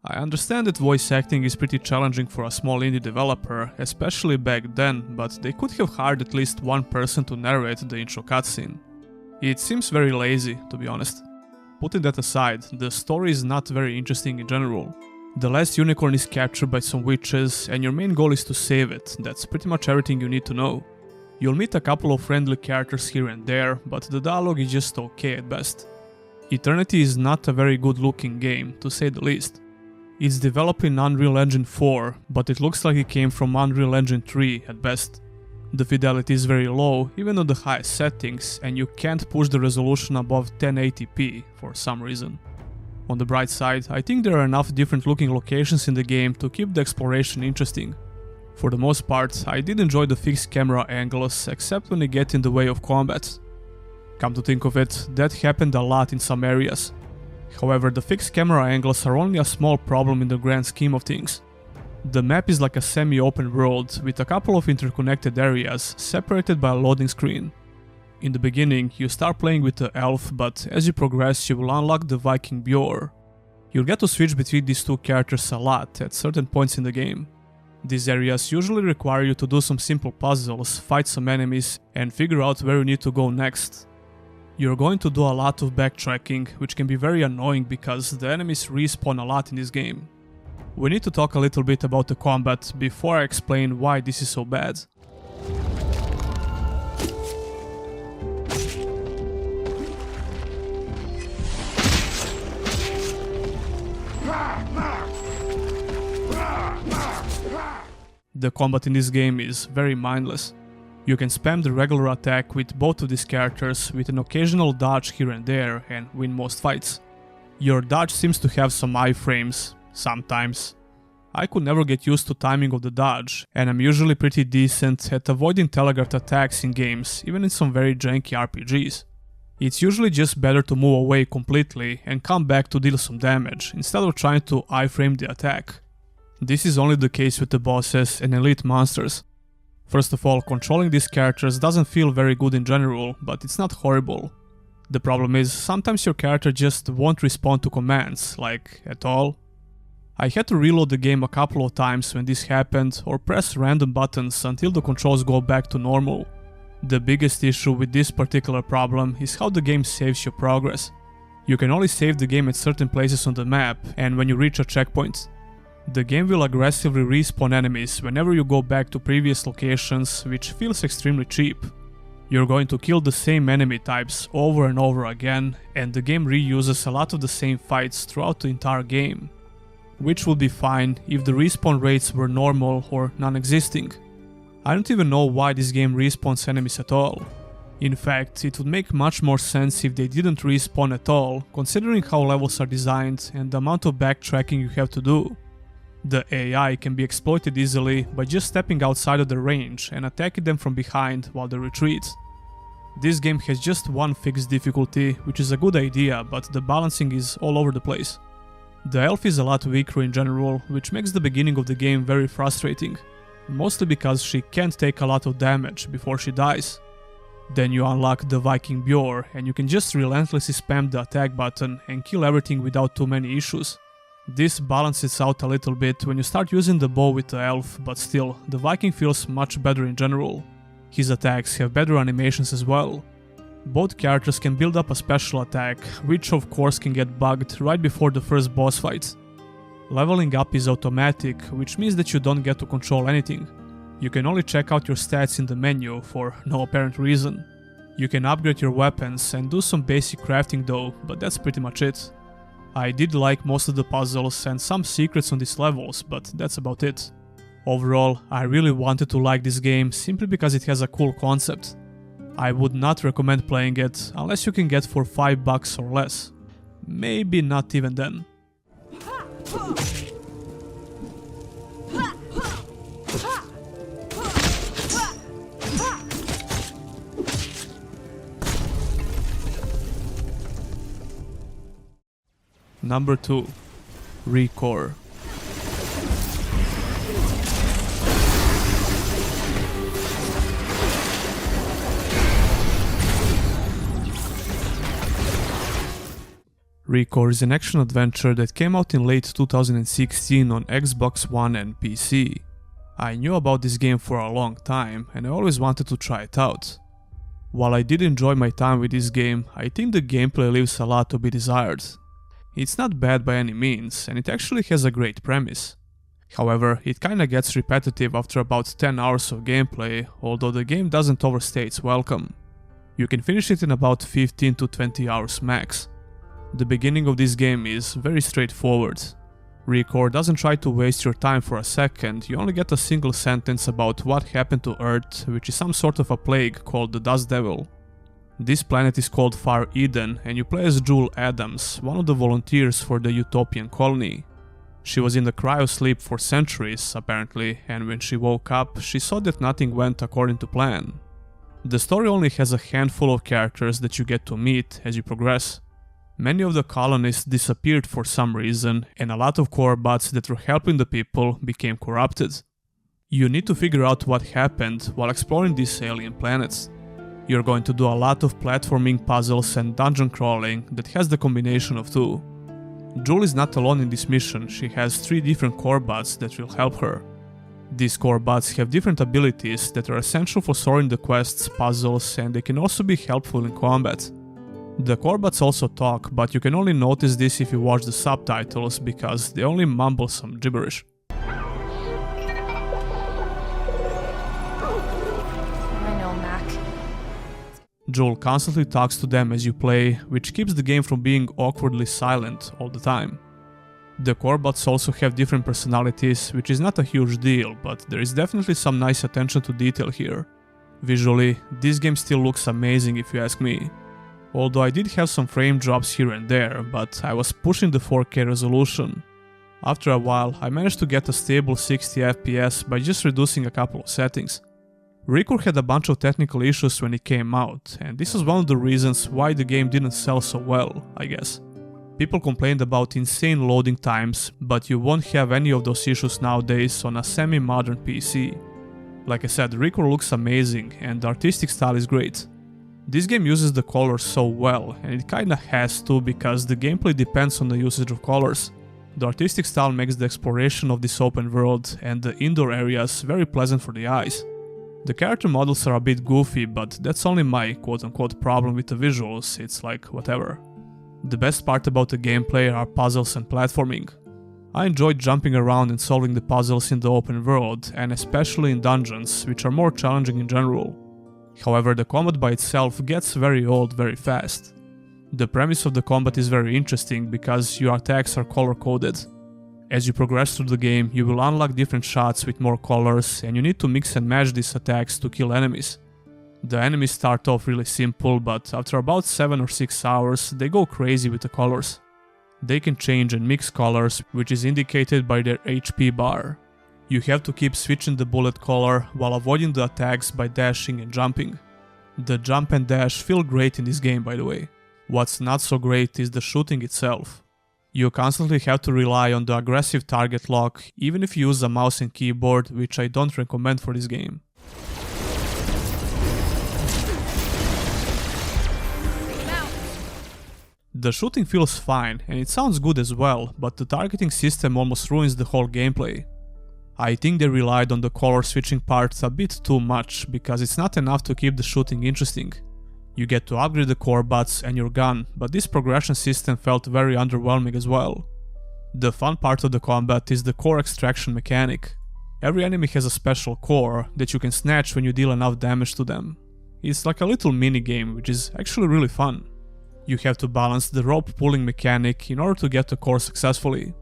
I understand that voice acting is pretty challenging for a small indie developer, especially back then, but they could have hired at least one person to narrate the intro cutscene. It seems very lazy, to be honest. Putting that aside, the story is not very interesting in general. The last unicorn is captured by some witches, and your main goal is to save it. That's pretty much everything you need to know. You'll meet a couple of friendly characters here and there, but the dialogue is just okay at best. Eternity is not a very good looking game, to say the least. It's developed in Unreal Engine 4, but it looks like it came from Unreal Engine 3 at best. The fidelity is very low, even on the highest settings, and you can't push the resolution above 1080p for some reason. On the bright side, I think there are enough different looking locations in the game to keep the exploration interesting. For the most part, I did enjoy the fixed camera angles, except when they get in the way of combat. Come to think of it, that happened a lot in some areas. However, the fixed camera angles are only a small problem in the grand scheme of things. The map is like a semi-open world with a couple of interconnected areas separated by a loading screen. In the beginning, you start playing with the elf, but as you progress you will unlock the Viking Bjor. You'll get to switch between these two characters a lot at certain points in the game. These areas usually require you to do some simple puzzles, fight some enemies, and figure out where you need to go next. You're going to do a lot of backtracking, which can be very annoying because the enemies respawn a lot in this game. We need to talk a little bit about the combat before I explain why this is so bad. The combat in this game is very mindless. You can spam the regular attack with both of these characters with an occasional dodge here and there and win most fights. Your dodge seems to have some iframes, sometimes. I could never get used to timing of the dodge, and I'm usually pretty decent at avoiding telegraphed attacks in games, even in some very janky RPGs. It's usually just better to move away completely and come back to deal some damage, instead of trying to iframe the attack. This is only the case with the bosses and elite monsters. First of all, controlling these characters doesn't feel very good in general, but it's not horrible. The problem is, sometimes your character just won't respond to commands, like, at all. I had to reload the game a couple of times when this happened, or press random buttons until the controls go back to normal. The biggest issue with this particular problem is how the game saves your progress. You can only save the game at certain places on the map, and when you reach a checkpoint. The game will aggressively respawn enemies whenever you go back to previous locations, which feels extremely cheap. You're going to kill the same enemy types over and over again, and the game reuses a lot of the same fights throughout the entire game, which would be fine if the respawn rates were normal or non-existing. I don't even know why this game respawns enemies at all. In fact, it would make much more sense if they didn't respawn at all, considering how levels are designed and the amount of backtracking you have to do. The AI can be exploited easily by just stepping outside of the range and attacking them from behind while they retreat. This game has just one fixed difficulty, which is a good idea, but the balancing is all over the place. The elf is a lot weaker in general, which makes the beginning of the game very frustrating, mostly because she can't take a lot of damage before she dies. Then you unlock the Viking Björn and you can just relentlessly spam the attack button and kill everything without too many issues. This balances out a little bit when you start using the bow with the elf, but still, the Viking feels much better in general. His attacks have better animations as well. Both characters can build up a special attack, which of course can get bugged right before the first boss fight. Leveling up is automatic, which means that you don't get to control anything. You can only check out your stats in the menu for no apparent reason. You can upgrade your weapons and do some basic crafting though, but that's pretty much it. I did like most of the puzzles and some secrets on these levels, but that's about it. Overall, I really wanted to like this game simply because it has a cool concept. I would not recommend playing it unless you can get for $5 or less. Maybe not even then. Number 2. ReCore. ReCore is an action-adventure that came out in late 2016 on Xbox One and PC. I knew about this game for a long time and I always wanted to try it out. While I did enjoy my time with this game, I think the gameplay leaves a lot to be desired. It's not bad by any means and it actually has a great premise. However, it kinda gets repetitive after about 10 hours of gameplay, although the game doesn't overstay its welcome. You can finish it in about 15 to 20 hours max. The beginning of this game is very straightforward. ReCore doesn't try to waste your time for a second, you only get a single sentence about what happened to Earth, which is some sort of a plague called the Dust Devil. This planet is called Far Eden and you play as Jewel Adams, one of the volunteers for the Utopian colony. She was in the cryosleep for centuries, apparently, and when she woke up, she saw that nothing went according to plan. The story only has a handful of characters that you get to meet as you progress. Many of the colonists disappeared for some reason, and a lot of core bots that were helping the people became corrupted. You need to figure out what happened while exploring these alien planets. You're going to do a lot of platforming puzzles and dungeon crawling that has the combination of two. Jewel is not alone in this mission, she has 3 different core bots that will help her. These core bots have different abilities that are essential for solving the quests, puzzles, and they can also be helpful in combat. The core bots also talk, but you can only notice this if you watch the subtitles because they only mumble some gibberish. I know, Mac. Jewel constantly talks to them as you play, which keeps the game from being awkwardly silent all the time. The core bots also have different personalities, which is not a huge deal, but there is definitely some nice attention to detail here. Visually, this game still looks amazing if you ask me. Although I did have some frame drops here and there, but I was pushing the 4K resolution. After a while, I managed to get a stable 60 FPS by just reducing a couple of settings. ReCore had a bunch of technical issues when it came out, and this was one of the reasons why the game didn't sell so well, I guess. People complained about insane loading times, but you won't have any of those issues nowadays on a semi-modern PC. Like I said, ReCore looks amazing and the artistic style is great. This game uses the colors so well, and it kinda has to because the gameplay depends on the usage of colors. The artistic style makes the exploration of this open world and the indoor areas very pleasant for the eyes. The character models are a bit goofy, but that's only my quote-unquote problem with the visuals, it's like whatever. The best part about the gameplay are puzzles and platforming. I enjoyed jumping around and solving the puzzles in the open world, and especially in dungeons, which are more challenging in general. However, the combat by itself gets very old very fast. The premise of the combat is very interesting because your attacks are color-coded. As you progress through the game, you will unlock different shots with more colors, and you need to mix and match these attacks to kill enemies. The enemies start off really simple, but after about 7 or 6 hours, they go crazy with the colors. They can change and mix colors, which is indicated by their HP bar. You have to keep switching the bullet color while avoiding the attacks by dashing and jumping. The jump and dash feel great in this game, by the way. What's not so great is the shooting itself. You constantly have to rely on the aggressive target lock, even if you use a mouse and keyboard, which I don't recommend for this game. The shooting feels fine, and it sounds good as well, but the targeting system almost ruins the whole gameplay. I think they relied on the color switching parts a bit too much, because it's not enough to keep the shooting interesting. You get to upgrade the core buts and your gun, but this progression system felt very underwhelming as well. The fun part of the combat is the core extraction mechanic. Every enemy has a special core that you can snatch when you deal enough damage to them. It's like a little mini game, which is actually really fun. You have to balance the rope pulling mechanic in order to get the core successfully.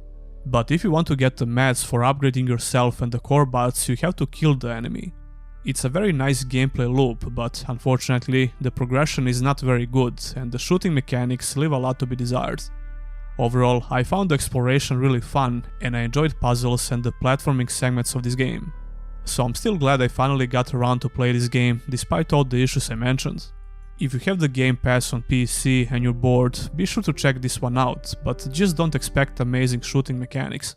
But if you want to get the mats for upgrading yourself and the core buts, you have to kill the enemy. It's a very nice gameplay loop, but unfortunately the progression is not very good and the shooting mechanics leave a lot to be desired. Overall, I found the exploration really fun and I enjoyed puzzles and the platforming segments of this game. So I'm still glad I finally got around to play this game despite all the issues I mentioned. If you have the Game Pass on PC and you're bored, be sure to check this one out, but just don't expect amazing shooting mechanics.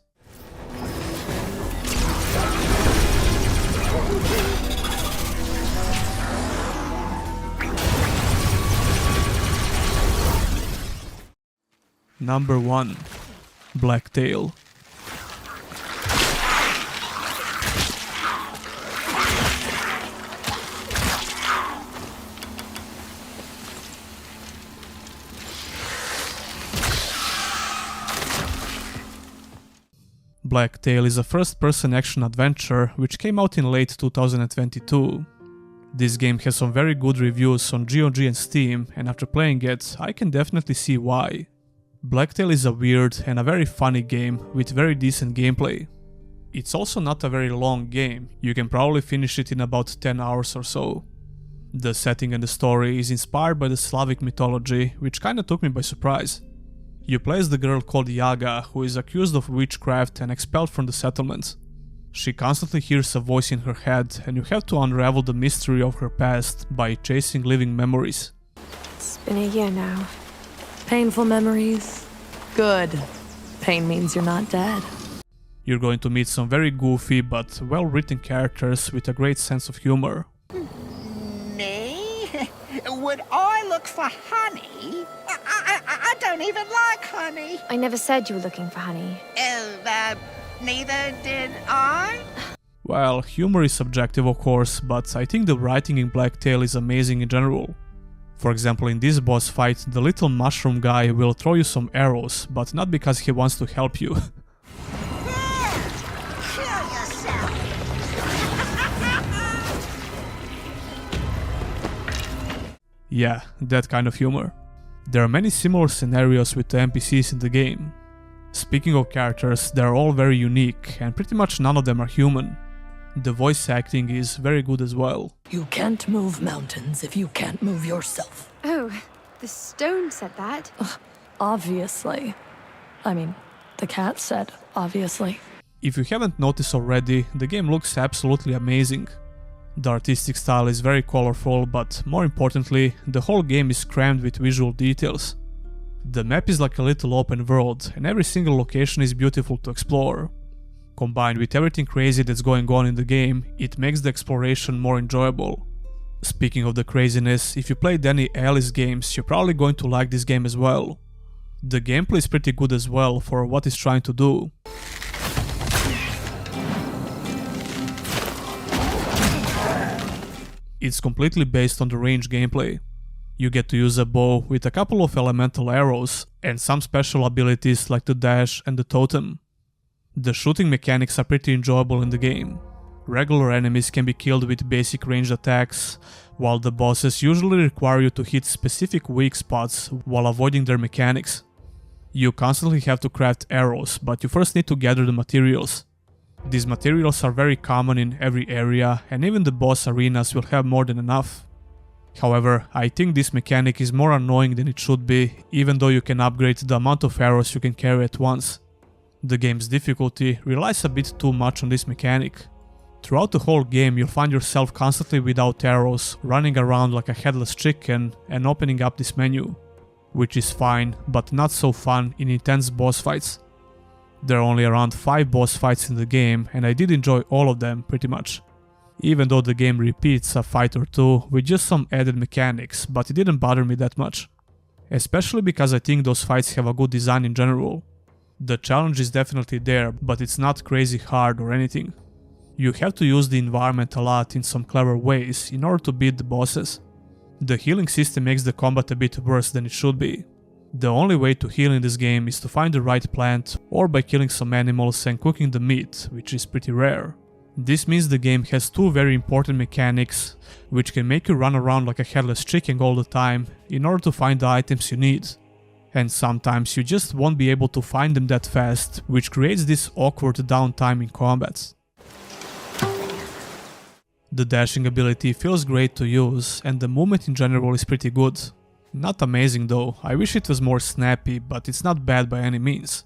Number 1. Blacktail. Blacktail is a first-person action adventure which came out in late 2022. This game has some very good reviews on GOG and Steam, and after playing it, I can definitely see why. Blacktail is a weird and a very funny game with very decent gameplay. It's also not a very long game, you can probably finish it in about 10 hours or so. The setting and the story is inspired by the Slavic mythology, which kinda took me by surprise. You play as the girl called Yaga, who is accused of witchcraft and expelled from the settlement. She constantly hears a voice in her head, and you have to unravel the mystery of her past by chasing living memories. It's been a year now. Painful memories. Good. Pain means you're not dead. You're going to meet some very goofy but well-written characters with a great sense of humor. Me? Would I look for honey? I don't even like honey. I never said you were looking for honey. Neither did I. Well, humor is subjective of course, but I think the writing in Blacktail is amazing in general. For example, in this boss fight, the little mushroom guy will throw you some arrows, but not because he wants to help you. Kill yourself. Yeah, that kind of humor. There are many similar scenarios with the NPCs in the game. Speaking of characters, they are all very unique, and pretty much none of them are human. The voice acting is very good as well. You can't move mountains if you can't move yourself. Oh, the stone said that. Obviously. I mean, the cat said, obviously. If you haven't noticed already, the game looks absolutely amazing. The artistic style is very colorful, but more importantly, the whole game is crammed with visual details. The map is like a little open world, and every single location is beautiful to explore. Combined with everything crazy that's going on in the game, it makes the exploration more enjoyable. Speaking of the craziness, if you played any Alice games, you're probably going to like this game as well. The gameplay is pretty good as well for what it's trying to do. It's completely based on the range gameplay. You get to use a bow with a couple of elemental arrows and some special abilities like the dash and the totem. The shooting mechanics are pretty enjoyable in the game. Regular enemies can be killed with basic ranged attacks, while the bosses usually require you to hit specific weak spots while avoiding their mechanics. You constantly have to craft arrows, but you first need to gather the materials. These materials are very common in every area, and even the boss arenas will have more than enough. However, I think this mechanic is more annoying than it should be, even though you can upgrade the amount of arrows you can carry at once. The game's difficulty relies a bit too much on this mechanic. Throughout the whole game you'll find yourself constantly without arrows, running around like a headless chicken and opening up this menu, which is fine, but not so fun in intense boss fights. There are only around 5 boss fights in the game, and I did enjoy all of them pretty much. Even though the game repeats a fight or two with just some added mechanics, but it didn't bother me that much. Especially because I think those fights have a good design in general. The challenge is definitely there, but it's not crazy hard or anything. You have to use the environment a lot in some clever ways in order to beat the bosses. The healing system makes the combat a bit worse than it should be. The only way to heal in this game is to find the right plant or by killing some animals and cooking the meat, which is pretty rare. This means the game has 2 very important mechanics, which can make you run around like a headless chicken all the time in order to find the items you need. And sometimes you just won't be able to find them that fast, which creates this awkward downtime in combat. The dashing ability feels great to use, and the movement in general is pretty good. Not amazing though, I wish it was more snappy, but it's not bad by any means.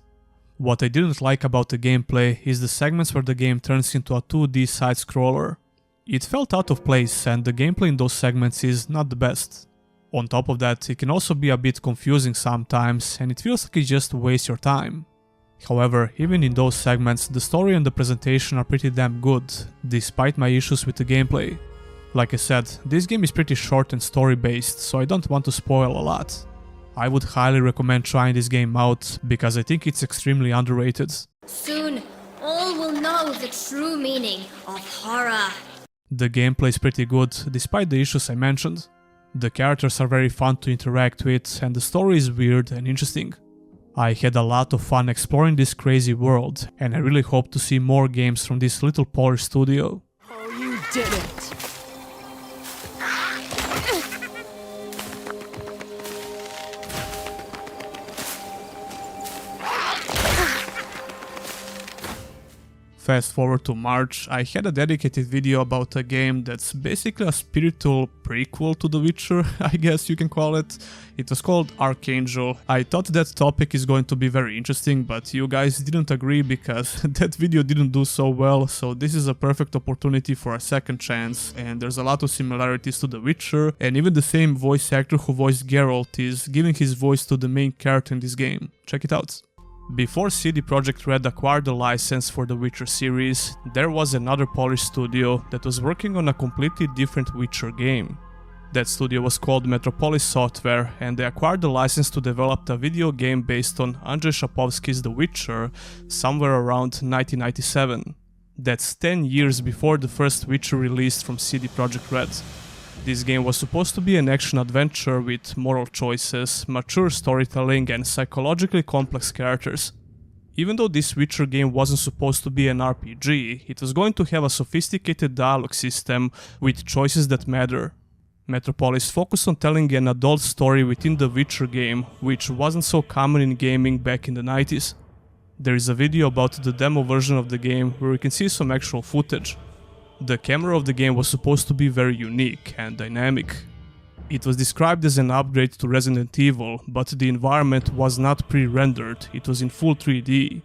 What I didn't like about the gameplay is the segments where the game turns into a 2D side-scroller. It felt out of place, and the gameplay in those segments is not the best. On top of that, it can also be a bit confusing sometimes, and it feels like it just wastes your time. However, even in those segments, the story and the presentation are pretty damn good, despite my issues with the gameplay. Like I said, this game is pretty short and story-based, so I don't want to spoil a lot. I would highly recommend trying this game out, because I think it's extremely underrated. Soon, all will know the true meaning of horror. The gameplay is pretty good, despite the issues I mentioned. The characters are very fun to interact with, and the story is weird and interesting. I had a lot of fun exploring this crazy world, and I really hope to see more games from this little Polish studio. Oh, you did it! Fast forward to March, I had a dedicated video about a game that's basically a spiritual prequel to The Witcher, I guess you can call it. It was called Archangel. I thought that topic is going to be very interesting, but you guys didn't agree because that video didn't do so well, so this is a perfect opportunity for a second chance, and there's a lot of similarities to The Witcher, and even the same voice actor who voiced Geralt is giving his voice to the main character in this game. Check it out. Before CD Projekt Red acquired the license for the Witcher series, there was another Polish studio that was working on a completely different Witcher game. That studio was called Metropolis Software, and they acquired the license to develop a video game based on Andrzej Sapkowski's The Witcher somewhere around 1997. That's 10 years before the first Witcher released from CD Projekt Red. This game was supposed to be an action-adventure with moral choices, mature storytelling and psychologically complex characters. Even though this Witcher game wasn't supposed to be an RPG, it was going to have a sophisticated dialogue system with choices that matter. Metropolis focused on telling an adult story within the Witcher game, which wasn't so common in gaming back in the 90s. There is a video about the demo version of the game where you can see some actual footage. The camera of the game was supposed to be very unique and dynamic. It was described as an upgrade to Resident Evil, but the environment was not pre-rendered, it was in full 3D.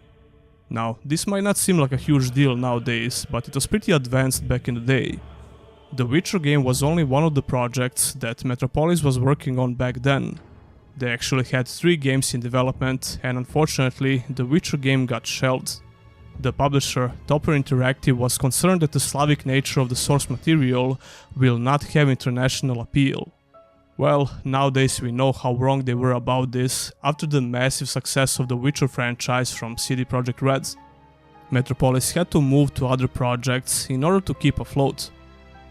Now, this might not seem like a huge deal nowadays, but it was pretty advanced back in the day. The Witcher game was only one of the projects that Metropolis was working on back then. They actually had 3 games in development, and unfortunately, the Witcher game got shelved. The publisher, Topper Interactive, was concerned that the Slavic nature of the source material will not have international appeal. Well, nowadays we know how wrong they were about this after the massive success of the Witcher franchise from CD Projekt Red. Metropolis had to move to other projects in order to keep afloat.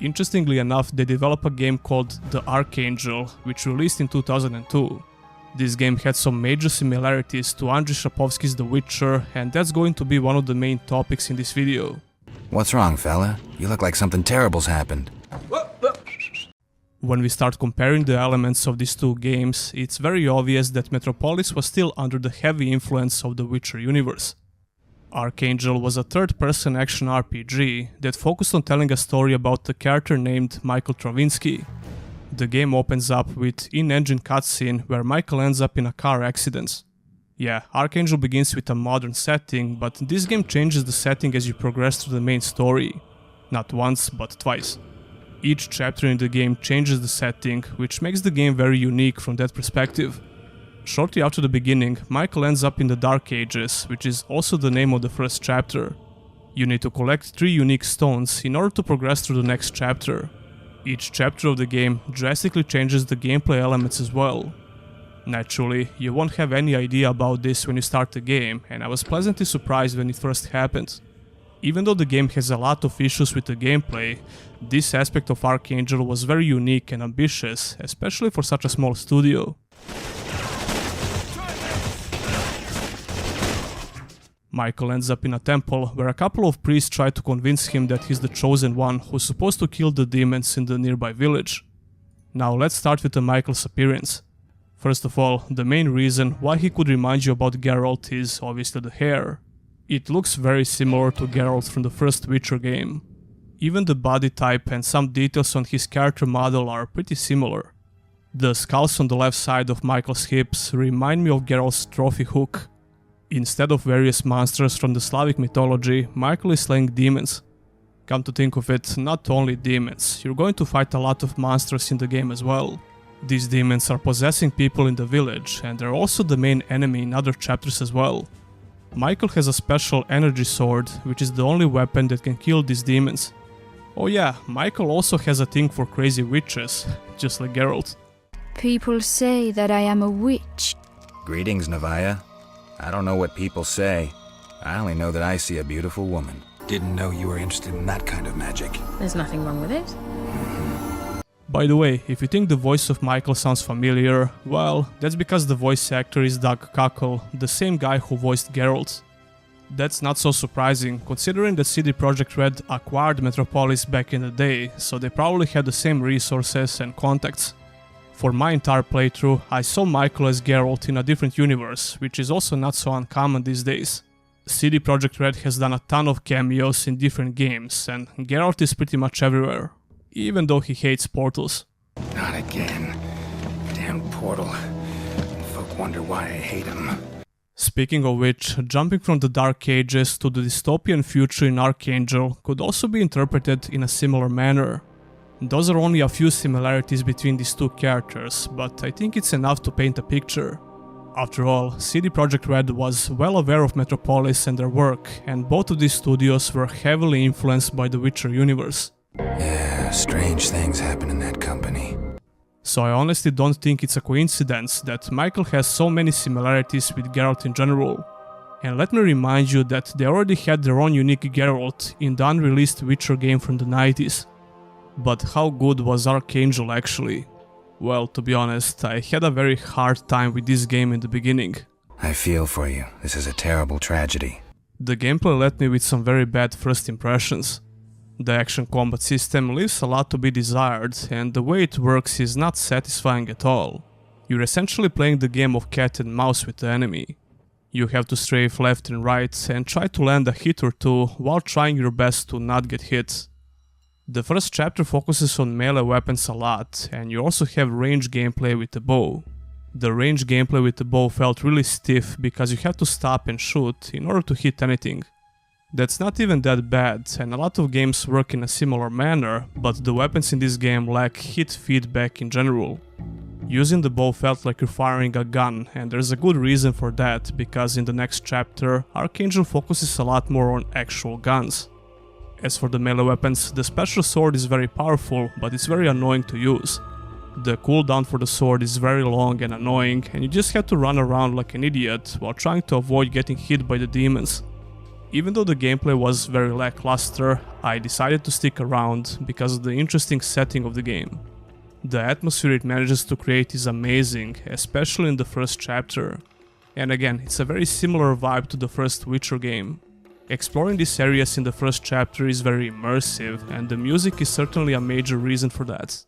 Interestingly enough, they developed a game called The Archangel, which released in 2002. This game had some major similarities to Andrzej Sapkowski's The Witcher, and that's going to be one of the main topics in this video. What's wrong, fella? You look like something terrible's happened. When we start comparing the elements of these two games, it's very obvious that Metropolis was still under the heavy influence of the Witcher universe. Archangel was a third-person action RPG that focused on telling a story about a character named Michael Travinsky. The game opens up with in-engine cutscene where Michael ends up in a car accident. Yeah, Archangel begins with a modern setting, but this game changes the setting as you progress through the main story. Not once, but twice. Each chapter in the game changes the setting, which makes the game very unique from that perspective. Shortly after the beginning, Michael ends up in the Dark Ages, which is also the name of the first chapter. You need to collect 3 unique stones in order to progress through the next chapter. Each chapter of the game drastically changes the gameplay elements as well. Naturally, you won't have any idea about this when you start the game, and I was pleasantly surprised when it first happened. Even though the game has a lot of issues with the gameplay, this aspect of Archangel was very unique and ambitious, especially for such a small studio. Michael ends up in a temple where a couple of priests try to convince him that he's the chosen one who's supposed to kill the demons in the nearby village. Now let's start with Michael's appearance. First of all, the main reason why he could remind you about Geralt is obviously the hair. It looks very similar to Geralt from the first Witcher game. Even the body type and some details on his character model are pretty similar. The skulls on the left side of Michael's hips remind me of Geralt's trophy hook. Instead of various monsters from the Slavic mythology, Michael is slaying demons. Come to think of it, not only demons, you're going to fight a lot of monsters in the game as well. These demons are possessing people in the village, and they're also the main enemy in other chapters as well. Michael has a special energy sword, which is the only weapon that can kill these demons. Oh yeah, Michael also has a thing for crazy witches, just like Geralt. People say that I am a witch. Greetings, Nevaeh. I don't know what people say. I only know that I see a beautiful woman. Didn't know you were interested in that kind of magic. There's nothing wrong with it. By the way, if you think the voice of Michael sounds familiar, well, that's because the voice actor is Doug Cockle, the same guy who voiced Geralt. That's not so surprising, considering that CD Projekt Red acquired Metropolis back in the day, so they probably had the same resources and contacts. For my entire playthrough, I saw Michael as Geralt in a different universe, which is also not so uncommon these days. CD Projekt Red has done a ton of cameos in different games, and Geralt is pretty much everywhere. Even though he hates portals. Not again. Damn portal. Folk wonder why I hate him. Speaking of which, jumping from the Dark Ages to the dystopian future in Archangel could also be interpreted in a similar manner. Those are only a few similarities between these two characters, but I think it's enough to paint a picture. After all, CD Projekt Red was well aware of Metropolis and their work, and both of these studios were heavily influenced by the Witcher universe. Yeah, strange things happen in that company. So I honestly don't think it's a coincidence that Michael has so many similarities with Geralt in general. And let me remind you that they already had their own unique Geralt in the unreleased Witcher game from the 90s. But how good was Archangel actually? Well, to be honest, I had a very hard time with this game in the beginning. I feel for you. This is a terrible tragedy. The gameplay left me with some very bad first impressions. The action combat system leaves a lot to be desired, and the way it works is not satisfying at all. You're essentially playing the game of cat and mouse with the enemy. You have to strafe left and right and try to land a hit or two while trying your best to not get hit. The first chapter focuses on melee weapons a lot, and you also have range gameplay with the bow. The range gameplay with the bow felt really stiff because you have to stop and shoot in order to hit anything. That's not even that bad, and a lot of games work in a similar manner, but the weapons in this game lack hit feedback in general. Using the bow felt like you're firing a gun, and there's a good reason for that, because in the next chapter, Archangel focuses a lot more on actual guns. As for the melee weapons, the special sword is very powerful, but it's very annoying to use. The cooldown for the sword is very long and annoying, and you just have to run around like an idiot while trying to avoid getting hit by the demons. Even though the gameplay was very lackluster, I decided to stick around because of the interesting setting of the game. The atmosphere it manages to create is amazing, especially in the first chapter. And again, it's a very similar vibe to the first Witcher game. Exploring these areas in the first chapter is very immersive, and the music is certainly a major reason for that.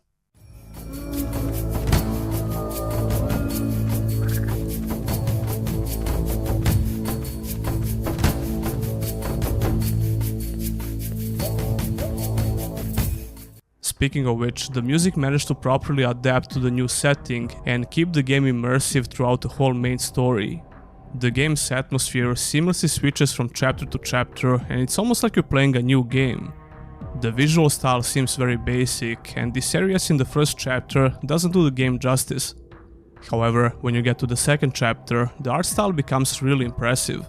Speaking of which, the music managed to properly adapt to the new setting and keep the game immersive throughout the whole main story. The game's atmosphere seamlessly switches from chapter to chapter, and it's almost like you're playing a new game. The visual style seems very basic, and this areas in the first chapter doesn't do the game justice. However, when you get to the second chapter, the art style becomes really impressive.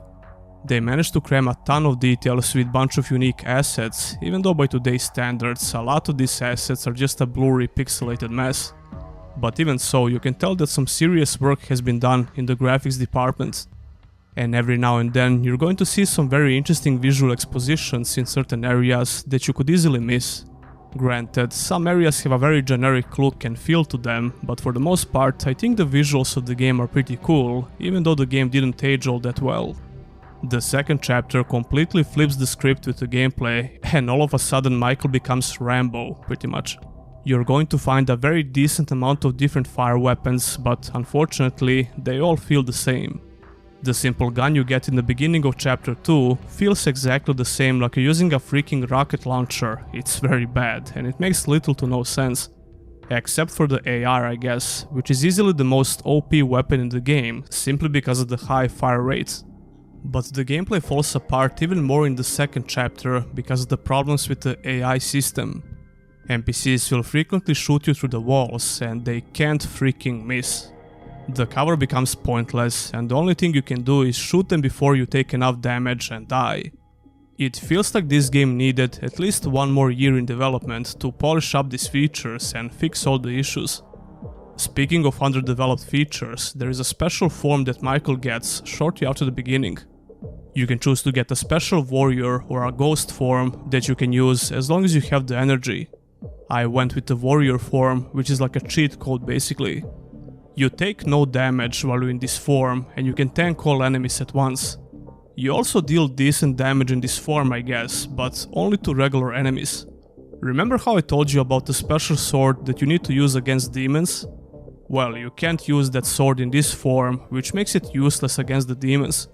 They managed to cram a ton of details with a bunch of unique assets, even though by today's standards a lot of these assets are just a blurry pixelated mess. But even so, you can tell that some serious work has been done in the graphics department. And every now and then you're going to see some very interesting visual expositions in certain areas that you could easily miss. Granted, some areas have a very generic look and feel to them, but for the most part I think the visuals of the game are pretty cool, even though the game didn't age all that well. The second chapter completely flips the script with the gameplay, and all of a sudden Michael becomes Rambo, pretty much. You're going to find a very decent amount of different fire weapons, but unfortunately they all feel the same. The simple gun you get in the beginning of chapter 2 feels exactly the same like you're using a freaking rocket launcher. It's very bad, and it makes little to no sense. Except for the AR, I guess, which is easily the most OP weapon in the game, simply because of the high fire rates. But the gameplay falls apart even more in the second chapter because of the problems with the AI system. NPCs will frequently shoot you through the walls, and they can't freaking miss. The cover becomes pointless, and the only thing you can do is shoot them before you take enough damage and die. It feels like this game needed at least one more year in development to polish up these features and fix all the issues. Speaking of underdeveloped features, there is a special form that Michael gets shortly after the beginning. You can choose to get a special warrior or a ghost form that you can use as long as you have the energy. I went with the warrior form, which is like a cheat code basically. You take no damage while you're in this form, and you can tank all enemies at once. You also deal decent damage in this form, I guess, but only to regular enemies. Remember how I told you about the special sword that you need to use against demons? Well, you can't use that sword in this form, which makes it useless against the demons.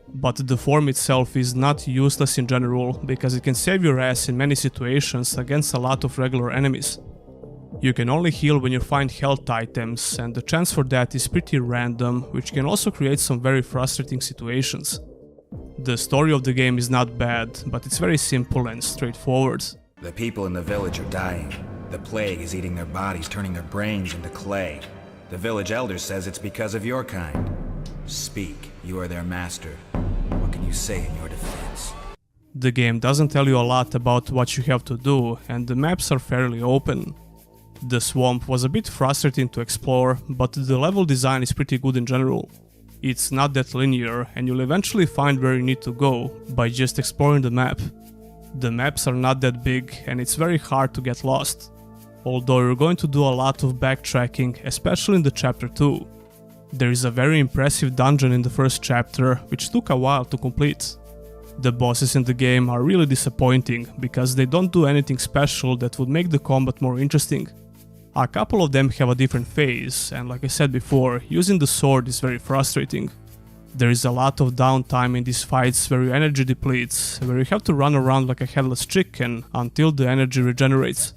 But the form itself is not useless in general, because it can save your ass in many situations against a lot of regular enemies. You can only heal when you find health items, and the chance for that is pretty random, which can also create some very frustrating situations. The story of the game is not bad, but it's very simple and straightforward. The people in the village are dying. The plague is eating their bodies, turning their brains into clay. The village elder says it's because of your kind. Speak, you are their master. What can you say in your defense? The game doesn't tell you a lot about what you have to do, and the maps are fairly open. The swamp was a bit frustrating to explore, but the level design is pretty good in general. It's not that linear, and you'll eventually find where you need to go by just exploring the map. The maps are not that big, and it's very hard to get lost. Although you're going to do a lot of backtracking, especially in the chapter 2. There is a very impressive dungeon in the first chapter, which took a while to complete. The bosses in the game are really disappointing, because they don't do anything special that would make the combat more interesting. A couple of them have a different phase, and like I said before, using the sword is very frustrating. There is a lot of downtime in these fights where your energy depletes, where you have to run around like a headless chicken until the energy regenerates.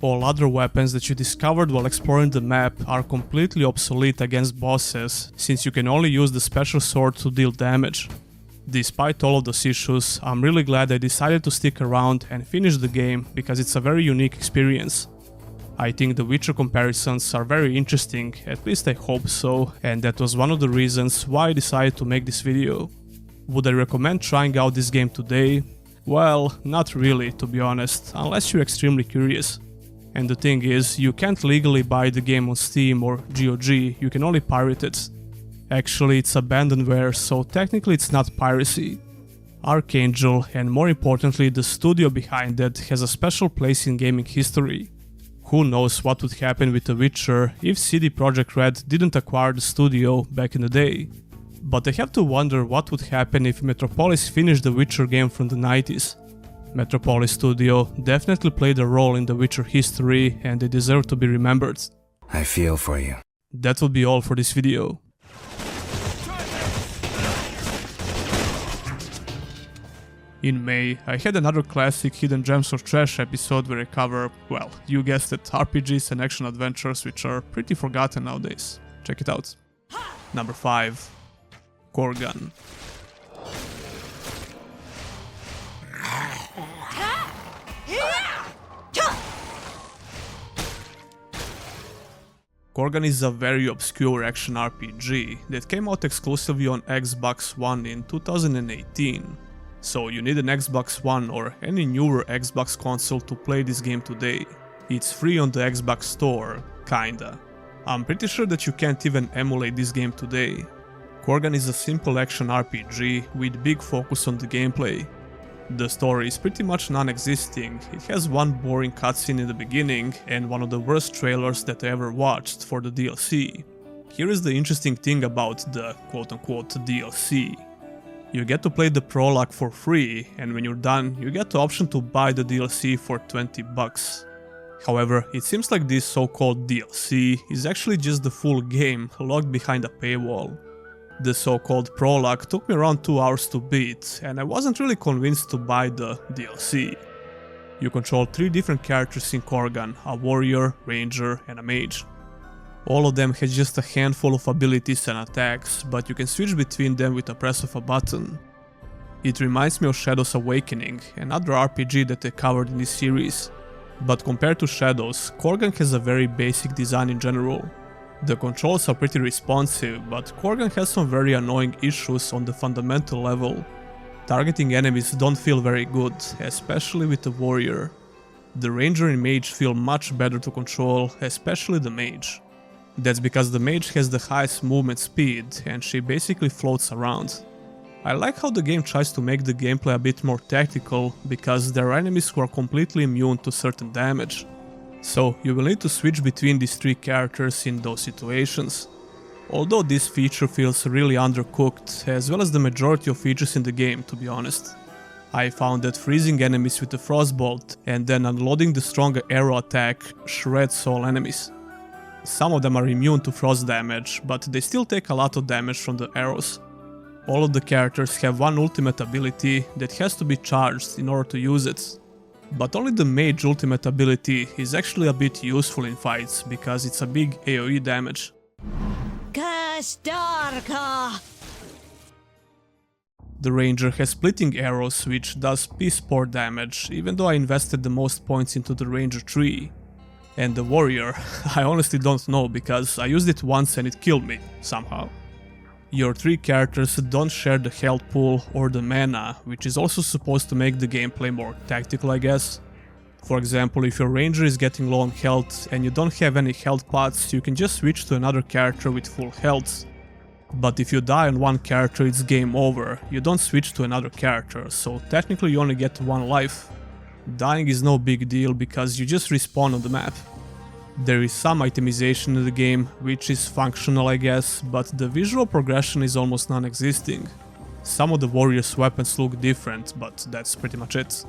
All other weapons that you discovered while exploring the map are completely obsolete against bosses, since you can only use the special sword to deal damage. Despite all of those issues, I'm really glad I decided to stick around and finish the game because it's a very unique experience. I think the Witcher comparisons are very interesting, at least I hope so, and that was one of the reasons why I decided to make this video. Would I recommend trying out this game today? Well, not really, to be honest, unless you're extremely curious. And the thing is, you can't legally buy the game on Steam or GOG, you can only pirate it. Actually, it's abandonware, so technically it's not piracy. Archangel, and more importantly the studio behind it, has a special place in gaming history. Who knows what would happen with The Witcher if CD Projekt Red didn't acquire the studio back in the day. But I have to wonder what would happen if Metropolis finished the Witcher game from the 90s. Metropolis Studio definitely played a role in the Witcher history, and they deserve to be remembered. I feel for you. That would be all for this video. Got In May, I had another classic Hidden Gems or Trash episode where I cover, well, you guessed it, RPGs and action adventures which are pretty forgotten nowadays. Check it out. Number 5. Korgan. Korgan is a very obscure action RPG that came out exclusively on Xbox One in 2018. So you need an Xbox One or any newer Xbox console to play this game today. It's free on the Xbox Store, kinda. I'm pretty sure that you can't even emulate this game today. Korgan is a simple action RPG with big focus on the gameplay. The story is pretty much non-existing, it has one boring cutscene in the beginning and one of the worst trailers that I ever watched for the DLC. Here is the interesting thing about the quote-unquote DLC. You get to play the prologue for free, and when you're done, you get the option to buy the DLC for $20. However, it seems like this so-called DLC is actually just the full game locked behind a paywall. The so-called prologue took me around 2 hours to beat, and I wasn't really convinced to buy the DLC. You control 3 different characters in Korgan, a warrior, ranger, and a mage. All of them has just a handful of abilities and attacks, but you can switch between them with a press of a button. It reminds me of Shadows Awakening, another RPG that I covered in this series. But compared to Shadows, Korgan has a very basic design in general. The controls are pretty responsive, but Korgan has some very annoying issues on the fundamental level. Targeting enemies don't feel very good, especially with the warrior. The ranger and mage feel much better to control, especially the mage. That's because the mage has the highest movement speed and she basically floats around. I like how the game tries to make the gameplay a bit more tactical because there are enemies who are completely immune to certain damage. So you will need to switch between these 3 characters in those situations. Although this feature feels really undercooked, as well as the majority of features in the game, to be honest. I found that freezing enemies with the frostbolt and then unloading the stronger arrow attack shreds all enemies. Some of them are immune to frost damage, but they still take a lot of damage from the arrows. All of the characters have one ultimate ability that has to be charged in order to use it. But only the mage ultimate ability is actually a bit useful in fights, because it's a big AoE damage. The ranger has splitting arrows which does piss-poor damage, even though I invested the most points into the ranger tree. And the warrior, I honestly don't know because I used it once and it killed me, somehow. Your 3 characters don't share the health pool or the mana, which is also supposed to make the gameplay more tactical, I guess. For example, if your ranger is getting low on health and you don't have any health pots, you can just switch to another character with full health. But if you die on one character, it's game over, you don't switch to another character, so technically you only get 1 life. Dying is no big deal because you just respawn on the map. There is some itemization in the game, which is functional I guess, but the visual progression is almost non-existing. Some of the warriors' weapons look different, but that's pretty much it.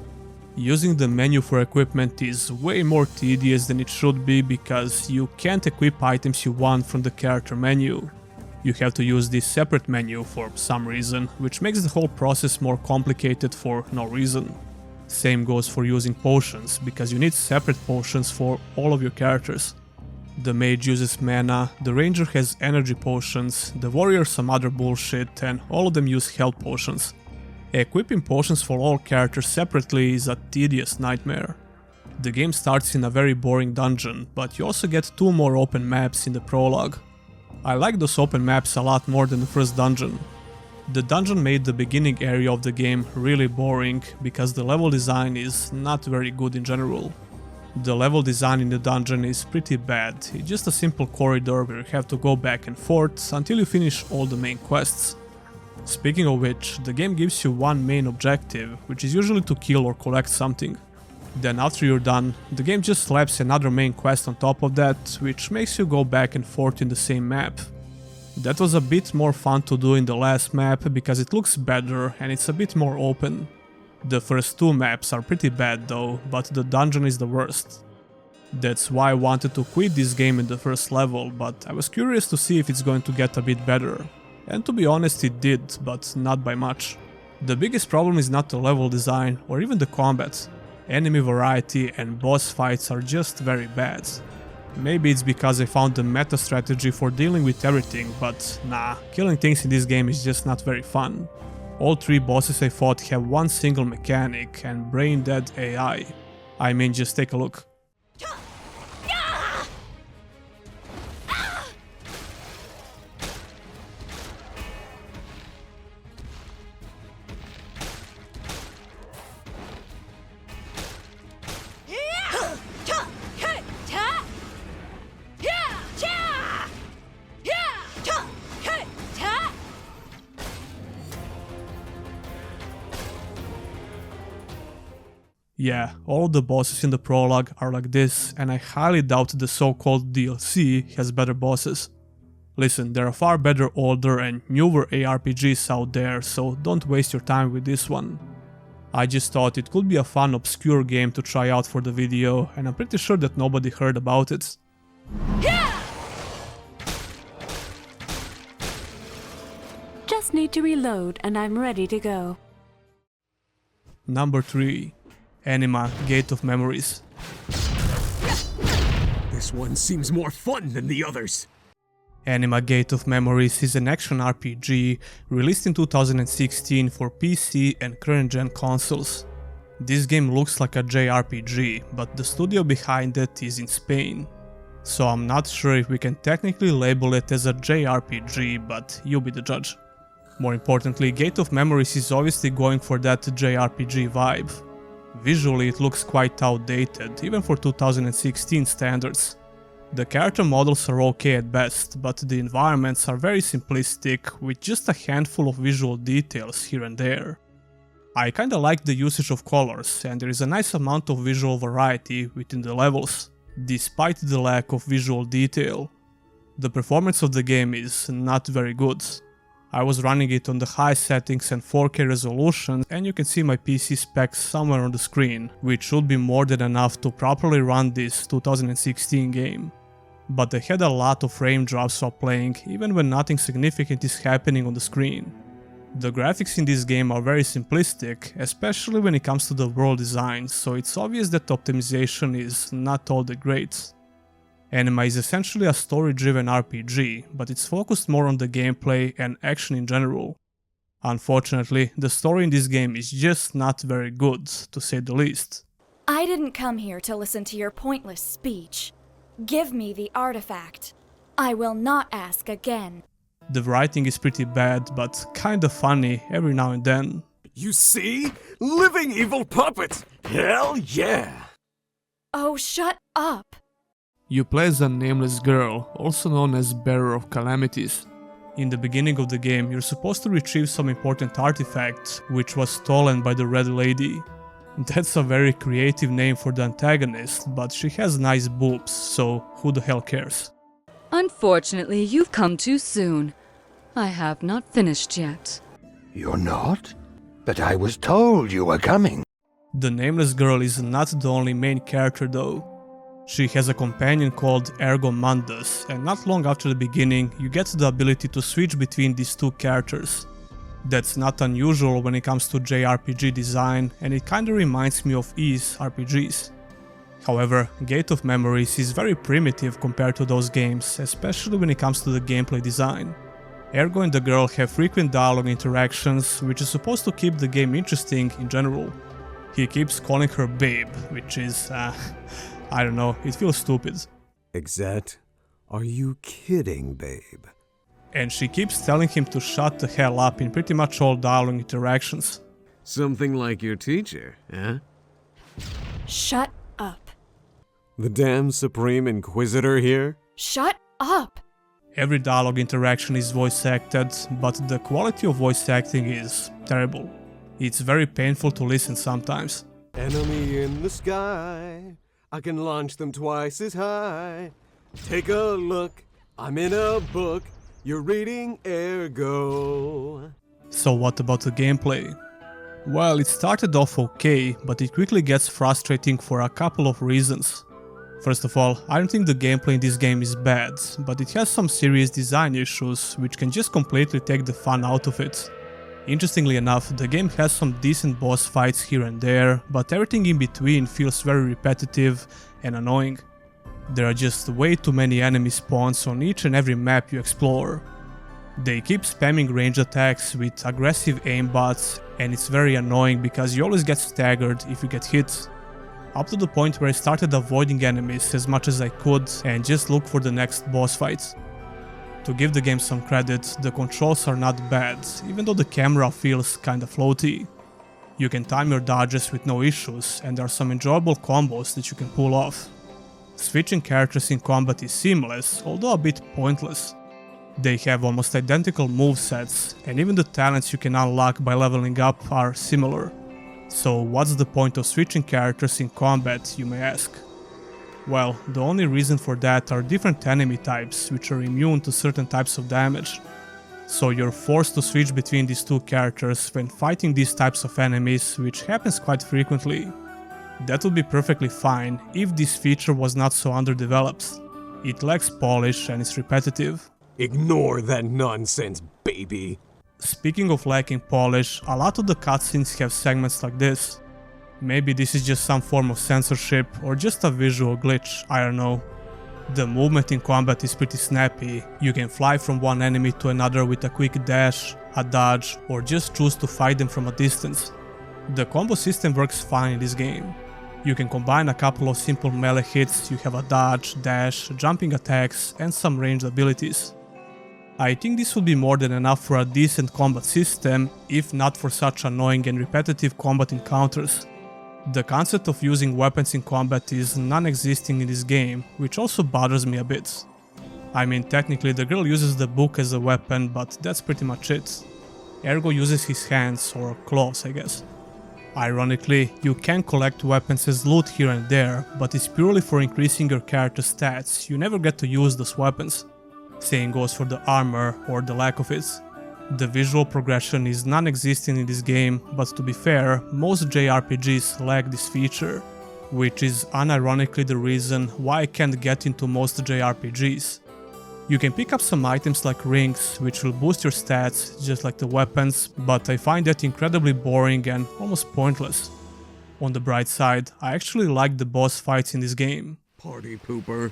Using the menu for equipment is way more tedious than it should be because you can't equip items you want from the character menu. You have to use this separate menu for some reason, which makes the whole process more complicated for no reason. Same goes for using potions, because you need separate potions for all of your characters. The mage uses mana, the ranger has energy potions, the warrior some other bullshit, and all of them use health potions. Equipping potions for all characters separately is a tedious nightmare. The game starts in a very boring dungeon, but you also get 2 more open maps in the prologue. I like those open maps a lot more than the first dungeon. The dungeon made the beginning area of the game really boring because the level design is not very good in general. The level design in the dungeon is pretty bad, it's just a simple corridor where you have to go back and forth until you finish all the main quests. Speaking of which, the game gives you one main objective, which is usually to kill or collect something. Then after you're done, the game just slaps another main quest on top of that, which makes you go back and forth in the same map. That was a bit more fun to do in the last map because it looks better and it's a bit more open. The first 2 maps are pretty bad though, but the dungeon is the worst. That's why I wanted to quit this game in the first level, but I was curious to see if it's going to get a bit better. And to be honest, it did, but not by much. The biggest problem is not the level design or even the combat. Enemy variety and boss fights are just very bad. Maybe it's because I found the meta strategy for dealing with everything, but nah, killing things in this game is just not very fun. All 3 bosses I fought have one single mechanic and brain dead AI. I mean, just take a look. Yeah, all the bosses in the prologue are like this, and I highly doubt the so-called DLC has better bosses. Listen, there are far better older and newer ARPGs out there, so don't waste your time with this one. I just thought it could be a fun obscure game to try out for the video, and I'm pretty sure that nobody heard about it. Just need to reload and I'm ready to go. Number 3. Anima Gate of Memories. This one seems more fun than the others. Anima Gate of Memories is an action RPG released in 2016 for PC and current-gen consoles. This game looks like a JRPG, but the studio behind it is in Spain. So I'm not sure if we can technically label it as a JRPG, but you be the judge. More importantly, Gate of Memories is obviously going for that JRPG vibe. Visually it looks quite outdated, even for 2016 standards. The character models are okay at best, but the environments are very simplistic, with just a handful of visual details here and there. I kinda like the usage of colors, and there is a nice amount of visual variety within the levels, despite the lack of visual detail. The performance of the game is not very good. I was running it on the high settings and 4K resolution, and you can see my PC specs somewhere on the screen, which should be more than enough to properly run this 2016 game. But I had a lot of frame drops while playing, even when nothing significant is happening on the screen. The graphics in this game are very simplistic, especially when it comes to the world design, so it's obvious that optimization is not all that great. Anima is essentially a story-driven RPG, but it's focused more on the gameplay and action in general. Unfortunately, the story in this game is just not very good, to say the least. I didn't come here to listen to your pointless speech. Give me the artifact. I will not ask again. The writing is pretty bad, but kinda funny every now and then. You see? Living evil puppets! Hell yeah! Oh, shut up! You play as a nameless girl, also known as Bearer of Calamities. In the beginning of the game, you're supposed to retrieve some important artifact, which was stolen by the Red Lady. That's a very creative name for the antagonist, but she has nice boobs, so who the hell cares? Unfortunately, you've come too soon. I have not finished yet. You're not? But I was told you were coming. The nameless girl is not the only main character though. She has a companion called Ergo Mundus, and not long after the beginning you get the ability to switch between these two characters. That's not unusual when it comes to JRPG design, and it kinda reminds me of TES RPGs. However, Gate of Memories is very primitive compared to those games, especially when it comes to the gameplay design. Ergo and the girl have frequent dialogue interactions, which is supposed to keep the game interesting in general. He keeps calling her babe, which is, I don't know, it feels stupid. Exet, are you kidding, babe? And she keeps telling him to shut the hell up in pretty much all dialogue interactions. Something like your teacher, eh? Shut up. The damn Supreme Inquisitor here? Shut up! Every dialogue interaction is voice acted, but the quality of voice acting is terrible. It's very painful to listen sometimes. Enemy in the sky, I can launch them twice as high. Take a look, I'm in a book, you're reading Ergo. So what about the gameplay? Well, it started off okay, but it quickly gets frustrating for a couple of reasons. First of all, I don't think the gameplay in this game is bad, but it has some serious design issues which can just completely take the fun out of it. Interestingly enough, the game has some decent boss fights here and there, but everything in between feels very repetitive and annoying. There are just way too many enemy spawns on each and every map you explore. They keep spamming range attacks with aggressive aimbots, and it's very annoying because you always get staggered if you get hit. Up to the point where I started avoiding enemies as much as I could and just look for the next boss fight. To give the game some credit, the controls are not bad, even though the camera feels kinda floaty. You can time your dodges with no issues, and there are some enjoyable combos that you can pull off. Switching characters in combat is seamless, although a bit pointless. They have almost identical movesets, and even the talents you can unlock by leveling up are similar. So what's the point of switching characters in combat, you may ask? Well, the only reason for that are different enemy types, which are immune to certain types of damage. So you're forced to switch between these two characters when fighting these types of enemies, which happens quite frequently. That would be perfectly fine if this feature was not so underdeveloped. It lacks polish and is repetitive. Ignore that nonsense, baby. Speaking of lacking polish, a lot of the cutscenes have segments like this. Maybe this is just some form of censorship or just a visual glitch, I don't know. The movement in combat is pretty snappy. You can fly from one enemy to another with a quick dash, a dodge, or just choose to fight them from a distance. The combo system works fine in this game. You can combine a couple of simple melee hits, you have a dodge, dash, jumping attacks, and some ranged abilities. I think this would be more than enough for a decent combat system, if not for such annoying and repetitive combat encounters. The concept of using weapons in combat is non-existing in this game, which also bothers me a bit. I mean, technically the girl uses the book as a weapon, but that's pretty much it. Ergo uses his hands, or claws I guess. Ironically, you can collect weapons as loot here and there, but it's purely for increasing your character's stats, you never get to use those weapons. Same goes for the armor, or the lack of it. The visual progression is non-existent in this game, but to be fair, most JRPGs lack this feature, which is unironically the reason why I can't get into most JRPGs. You can pick up some items like rings, which will boost your stats just like the weapons, but I find that incredibly boring and almost pointless. On the bright side, I actually like the boss fights in this game. Party pooper.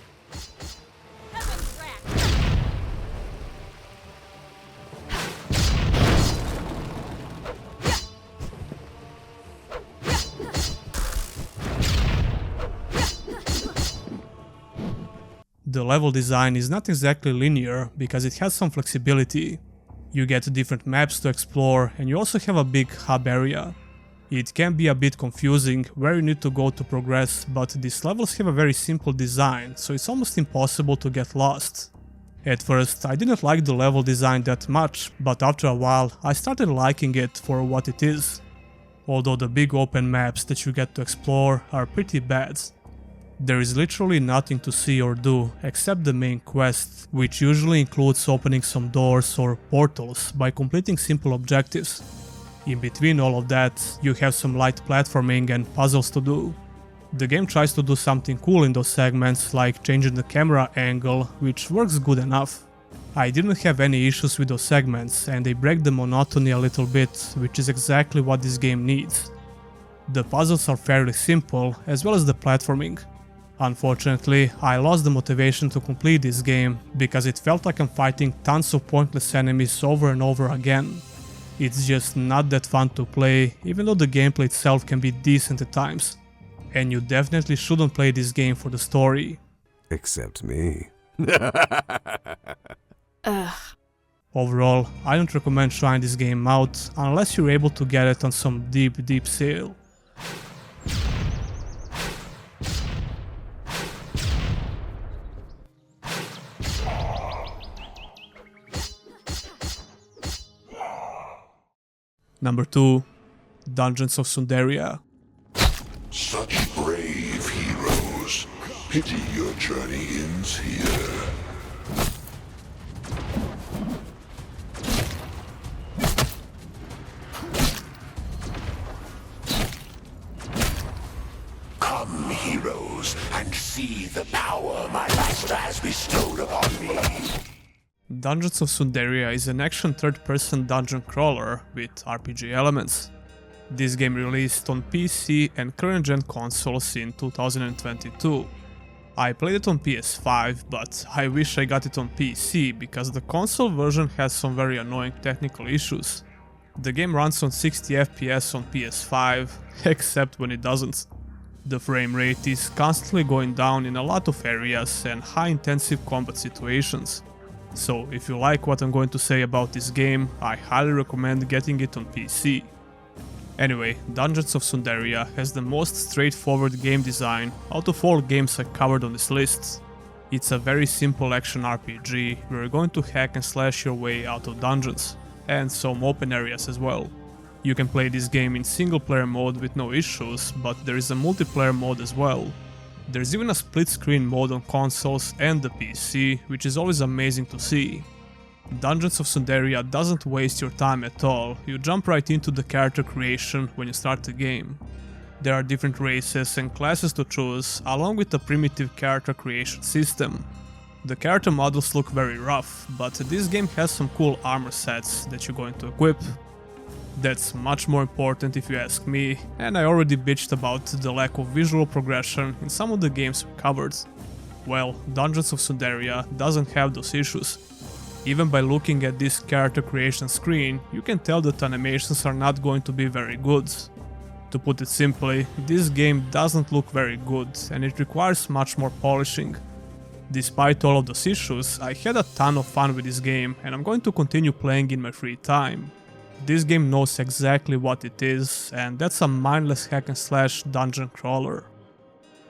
The level design is not exactly linear because it has some flexibility. You get different maps to explore and you also have a big hub area. It can be a bit confusing where you need to go to progress, but these levels have a very simple design, so it's almost impossible to get lost. At first I didn't like the level design that much, but after a while I started liking it for what it is. Although the big open maps that you get to explore are pretty bad. There is literally nothing to see or do except the main quest, which usually includes opening some doors or portals by completing simple objectives. In between all of that, you have some light platforming and puzzles to do. The game tries to do something cool in those segments, like changing the camera angle, which works good enough. I didn't have any issues with those segments, and they break the monotony a little bit, which is exactly what this game needs. The puzzles are fairly simple, as well as the platforming. Unfortunately, I lost the motivation to complete this game, because it felt like I'm fighting tons of pointless enemies over and over again. It's just not that fun to play, even though the gameplay itself can be decent at times. And you definitely shouldn't play this game for the story. Except me. Overall, I don't recommend trying this game out unless you're able to get it on some deep sale. Number 2. Dungeons of Sundaria. Such brave heroes. Pity your journey ends here. Come, heroes, and see the power my master has bestowed upon me. Dungeons of Sundaria is an action third-person dungeon crawler with RPG elements. This game released on PC and current-gen consoles in 2022. I played it on PS5, but I wish I got it on PC because the console version has some very annoying technical issues. The game runs on 60 FPS on PS5, except when it doesn't. The frame rate is constantly going down in a lot of areas and high-intensive combat situations. So if you like what I'm going to say about this game, I highly recommend getting it on PC. Anyway, Dungeons of Sundaria has the most straightforward game design out of all games I covered on this list. It's a very simple action RPG where you're going to hack and slash your way out of dungeons, and some open areas as well. You can play this game in single player mode with no issues, but there is a multiplayer mode as well. There's even a split screen mode on consoles and the PC, which is always amazing to see. Dungeons of Sundaria doesn't waste your time at all, you jump right into the character creation when you start the game. There are different races and classes to choose, along with a primitive character creation system. The character models look very rough, but this game has some cool armor sets that you're going to equip. That's much more important if you ask me, and I already bitched about the lack of visual progression in some of the games we covered. Well, Dungeons of Sundaria doesn't have those issues. Even by looking at this character creation screen, you can tell that animations are not going to be very good. To put it simply, this game doesn't look very good and it requires much more polishing. Despite all of those issues, I had a ton of fun with this game and I'm going to continue playing in my free time. This game knows exactly what it is, and that's a mindless hack and slash dungeon crawler.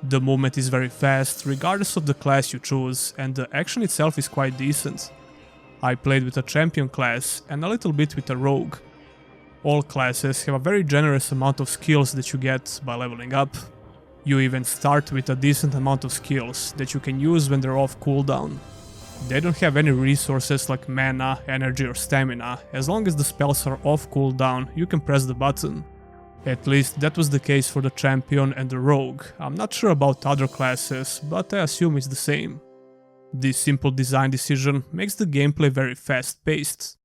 The movement is very fast, regardless of the class you choose, and the action itself is quite decent. I played with a champion class and a little bit with a rogue. All classes have a very generous amount of skills that you get by leveling up. You even start with a decent amount of skills that you can use when they're off cooldown. They don't have any resources like mana, energy or stamina. As long as the spells are off cooldown, you can press the button. At least that was the case for the champion and the rogue. I'm not sure about other classes, but I assume it's the same. This simple design decision makes the gameplay very fast-paced.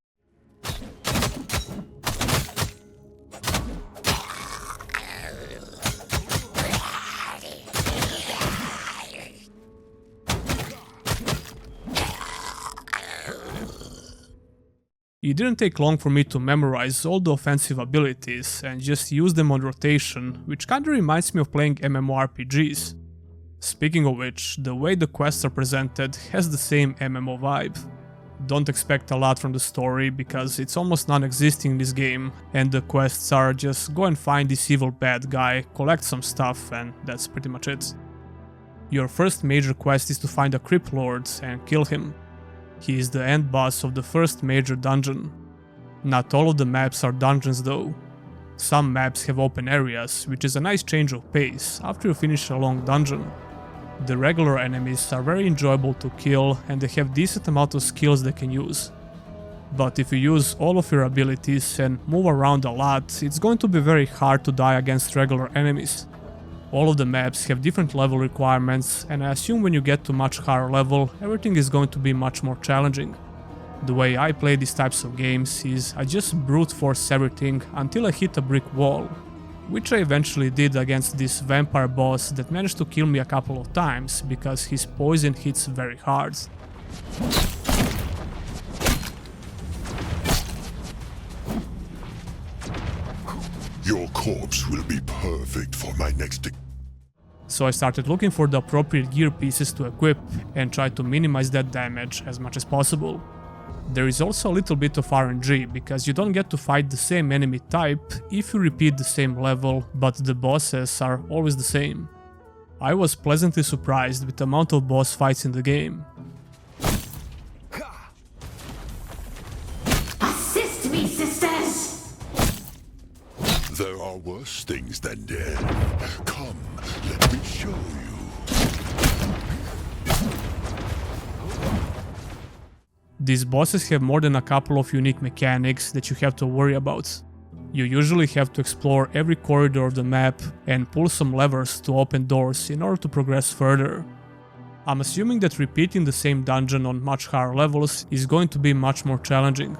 It didn't take long for me to memorize all the offensive abilities and just use them on rotation, which kinda reminds me of playing MMORPGs. Speaking of which, the way the quests are presented has the same MMO vibe. Don't expect a lot from the story because it's almost non-existing in this game, and the quests are just go and find this evil bad guy, collect some stuff, and that's pretty much it. Your first major quest is to find a Crypt Lord and kill him. He is the end boss of the first major dungeon. Not all of the maps are dungeons though. Some maps have open areas, which is a nice change of pace after you finish a long dungeon. The regular enemies are very enjoyable to kill and they have decent amount of skills they can use. But if you use all of your abilities and move around a lot, it's going to be very hard to die against regular enemies. All of the maps have different level requirements, and I assume when you get to much higher level, everything is going to be much more challenging. The way I play these types of games is I just brute force everything until I hit a brick wall, which I eventually did against this vampire boss that managed to kill me a couple of times because his poison hits very hard. Your corpse will be perfect for my next... So I started looking for the appropriate gear pieces to equip and tried to minimize that damage as much as possible. There is also a little bit of RNG because you don't get to fight the same enemy type if you repeat the same level, but the bosses are always the same. I was pleasantly surprised with the amount of boss fights in the game. Assist me, sisters! There are worse things than death. Come, let me show you. These bosses have more than a couple of unique mechanics that you have to worry about. You usually have to explore every corridor of the map and pull some levers to open doors in order to progress further. I'm assuming that repeating the same dungeon on much higher levels is going to be much more challenging.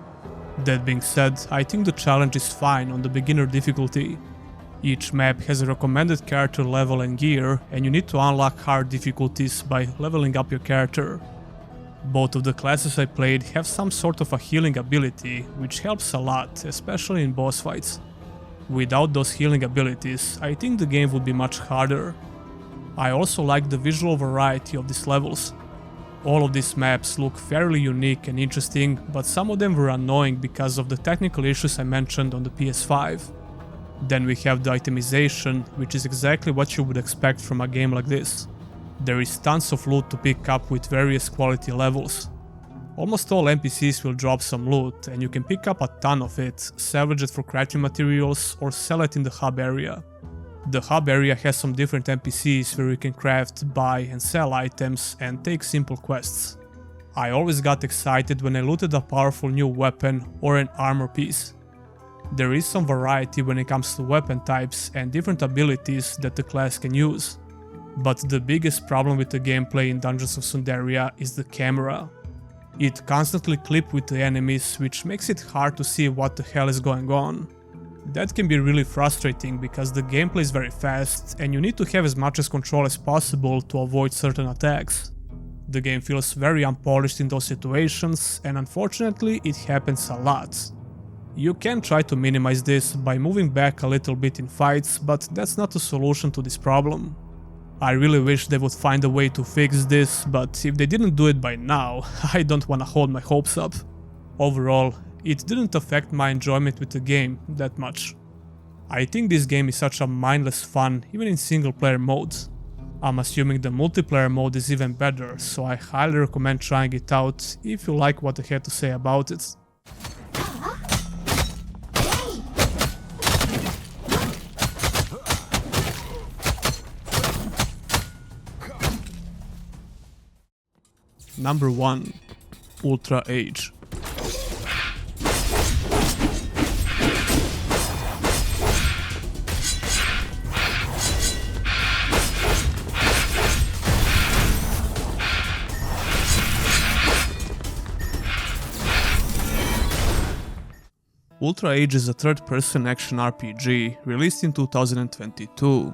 That being said, I think the challenge is fine on the beginner difficulty. Each map has a recommended character level and gear, and you need to unlock hard difficulties by leveling up your character. Both of the classes I played have some sort of a healing ability, which helps a lot, especially in boss fights. Without those healing abilities, I think the game would be much harder. I also like the visual variety of these levels. All of these maps look fairly unique and interesting, but some of them were annoying because of the technical issues I mentioned on the PS5. Then we have the itemization, which is exactly what you would expect from a game like this. There is tons of loot to pick up with various quality levels. Almost all NPCs will drop some loot, and you can pick up a ton of it, salvage it for crafting materials, or sell it in the hub area. The hub area has some different NPCs where you can craft, buy and sell items and take simple quests. I always got excited when I looted a powerful new weapon or an armor piece. There is some variety when it comes to weapon types and different abilities that the class can use. But the biggest problem with the gameplay in Dungeons of Sundaria is the camera. It constantly clips with the enemies, which makes it hard to see what the hell is going on. That can be really frustrating because the gameplay is very fast and you need to have as much control as possible to avoid certain attacks. The game feels very unpolished in those situations, and unfortunately it happens a lot. You can try to minimize this by moving back a little bit in fights, but that's not a solution to this problem. I really wish they would find a way to fix this, but if they didn't do it by now, I don't wanna hold my hopes up. Overall, it didn't affect my enjoyment with the game that much. I think this game is such a mindless fun even in single player modes. I'm assuming the multiplayer mode is even better, so I highly recommend trying it out if you like what I had to say about it. Number 1. Ultra Age. Ultra Age is a third-person action RPG released in 2022.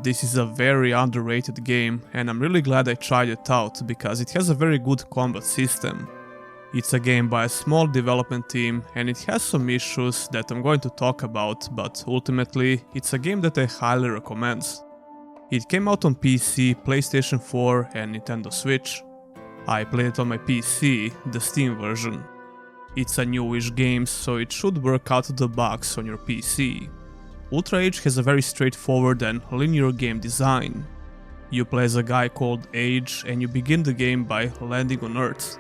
This is a very underrated game, and I'm really glad I tried it out because it has a very good combat system. It's a game by a small development team and it has some issues that I'm going to talk about, but ultimately it's a game that I highly recommend. It came out on PC, PlayStation 4 and Nintendo Switch. I played it on my PC, the Steam version. It's a newish game, so it should work out of the box on your PC. Ultra Age has a very straightforward and linear game design. You play as a guy called Age and you begin the game by landing on Earth.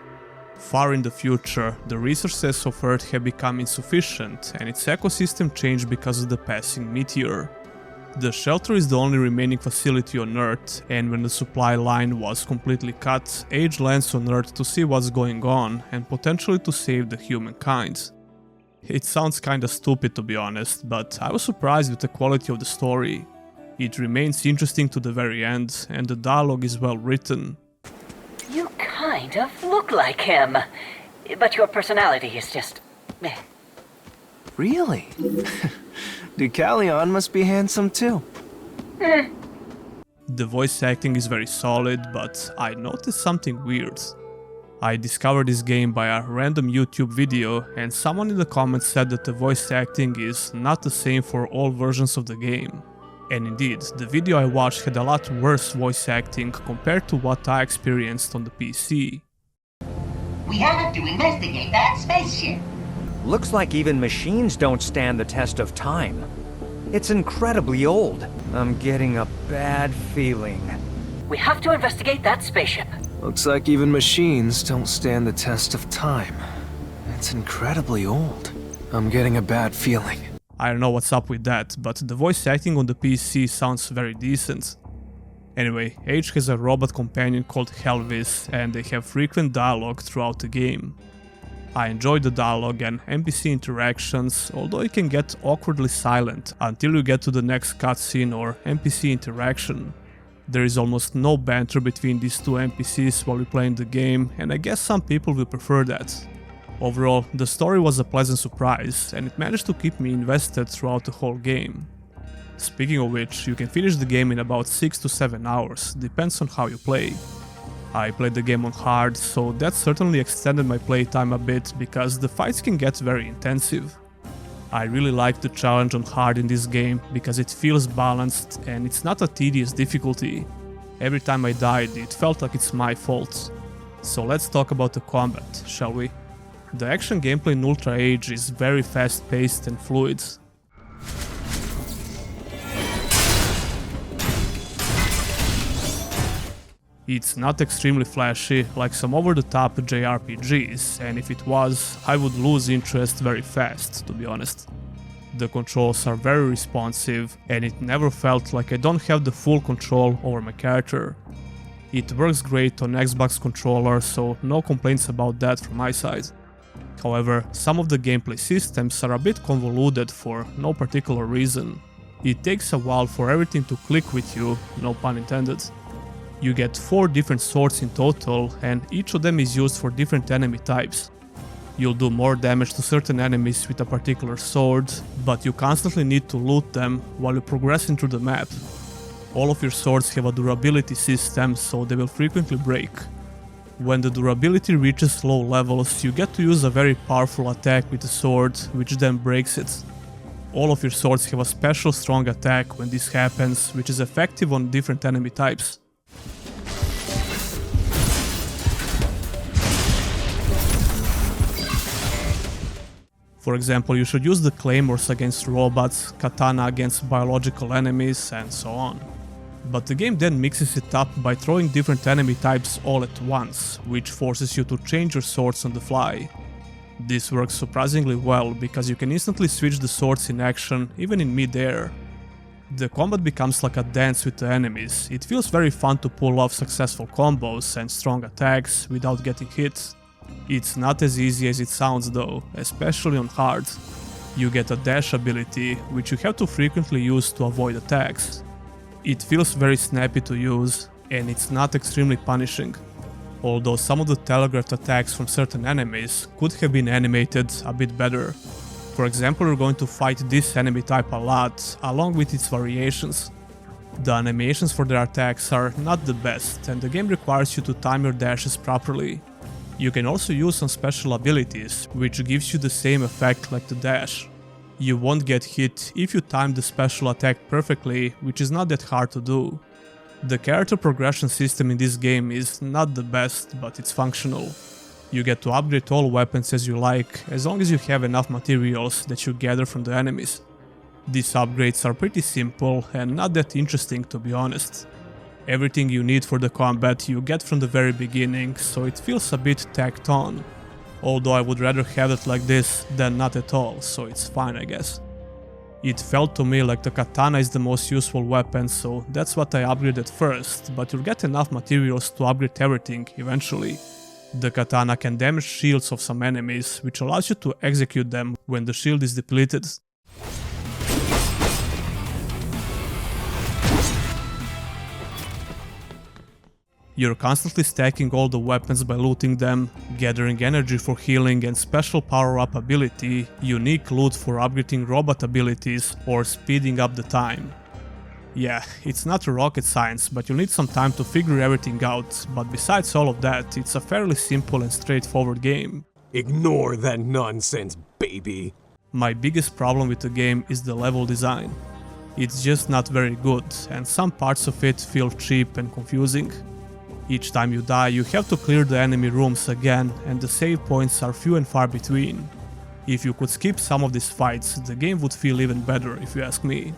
Far in the future, the resources of Earth have become insufficient and its ecosystem changed because of the passing meteor. The shelter is the only remaining facility on Earth, and when the supply line was completely cut, Age lands on Earth to see what's going on and potentially to save the humankind. It sounds kinda stupid to be honest, but I was surprised with the quality of the story. It remains interesting to the very end, and the dialogue is well written. You kind of look like him, but your personality is just meh. Really? Deucalion must be handsome too. The voice acting is very solid, but I noticed something weird. I discovered this game by a random YouTube video, and someone in the comments said that the voice acting is not the same for all versions of the game. And indeed, the video I watched had a lot worse voice acting compared to what I experienced on the PC. We have to investigate that spaceship. Looks like even machines don't stand the test of time. It's incredibly old. I'm getting a bad feeling. We have to investigate that spaceship. Looks like even machines don't stand the test of time. It's incredibly old. I'm getting a bad feeling. I don't know what's up with that, but the voice acting on the PC sounds very decent. Anyway, Age has a robot companion called Helvis, and they have frequent dialogue throughout the game. I enjoyed the dialogue and NPC interactions, although it can get awkwardly silent until you get to the next cutscene or NPC interaction. There is almost no banter between these two NPCs while you're playing the game, and I guess some people will prefer that. Overall, the story was a pleasant surprise, and it managed to keep me invested throughout the whole game. Speaking of which, you can finish the game in about 6 to 7 hours, depends on how you play. I played the game on hard, so that certainly extended my playtime a bit because the fights can get very intensive. I really like the challenge on hard in this game because it feels balanced and it's not a tedious difficulty. Every time I died, it felt like it's my fault. So let's talk about the combat, shall we? The action gameplay in Ultra Age is very fast-paced and fluid. It's not extremely flashy like some over-the-top JRPGs, and if it was, I would lose interest very fast, to be honest. The controls are very responsive, and it never felt like I don't have the full control over my character. It works great on Xbox controller, so no complaints about that from my side. However, some of the gameplay systems are a bit convoluted for no particular reason. It takes a while for everything to click with you, no pun intended. You get 4 different swords in total, and each of them is used for different enemy types. You'll do more damage to certain enemies with a particular sword, but you constantly need to loot them while you progress through the map. All of your swords have a durability system, so they will frequently break. When the durability reaches low levels, you get to use a very powerful attack with the sword, which then breaks it. All of your swords have a special strong attack when this happens, which is effective on different enemy types. For example, you should use the claymores against robots, katana against biological enemies, and so on. But the game then mixes it up by throwing different enemy types all at once, which forces you to change your swords on the fly. This works surprisingly well because you can instantly switch the swords in action even in mid-air. The combat becomes like a dance with the enemies. It feels very fun to pull off successful combos and strong attacks without getting hit. It's not as easy as it sounds though, especially on hard. You get a dash ability, which you have to frequently use to avoid attacks. It feels very snappy to use, and it's not extremely punishing. Although some of the telegraphed attacks from certain enemies could have been animated a bit better. For example, you're going to fight this enemy type a lot, along with its variations. The animations for their attacks are not the best, and the game requires you to time your dashes properly. You can also use some special abilities, which gives you the same effect like the dash. You won't get hit if you time the special attack perfectly, which is not that hard to do. The character progression system in this game is not the best, but it's functional. You get to upgrade all weapons as you like, as long as you have enough materials that you gather from the enemies. These upgrades are pretty simple and not that interesting, to be honest. Everything you need for the combat you get from the very beginning, so it feels a bit tacked on. Although I would rather have it like this than not at all, so it's fine I guess. It felt to me like the katana is the most useful weapon, so that's what I upgraded first, but you'll get enough materials to upgrade everything eventually. The katana can damage shields of some enemies, which allows you to execute them when the shield is depleted. You're constantly stacking all the weapons by looting them, gathering energy for healing and special power-up ability, unique loot for upgrading robot abilities or speeding up the time. Yeah, it's not rocket science, but you'll need some time to figure everything out, but besides all of that, it's a fairly simple and straightforward game. Ignore that nonsense, baby. My biggest problem with the game is the level design. It's just not very good, and some parts of it feel cheap and confusing. Each time you die, you have to clear the enemy rooms again, and the save points are few and far between. If you could skip some of these fights, the game would feel even better, if you ask me.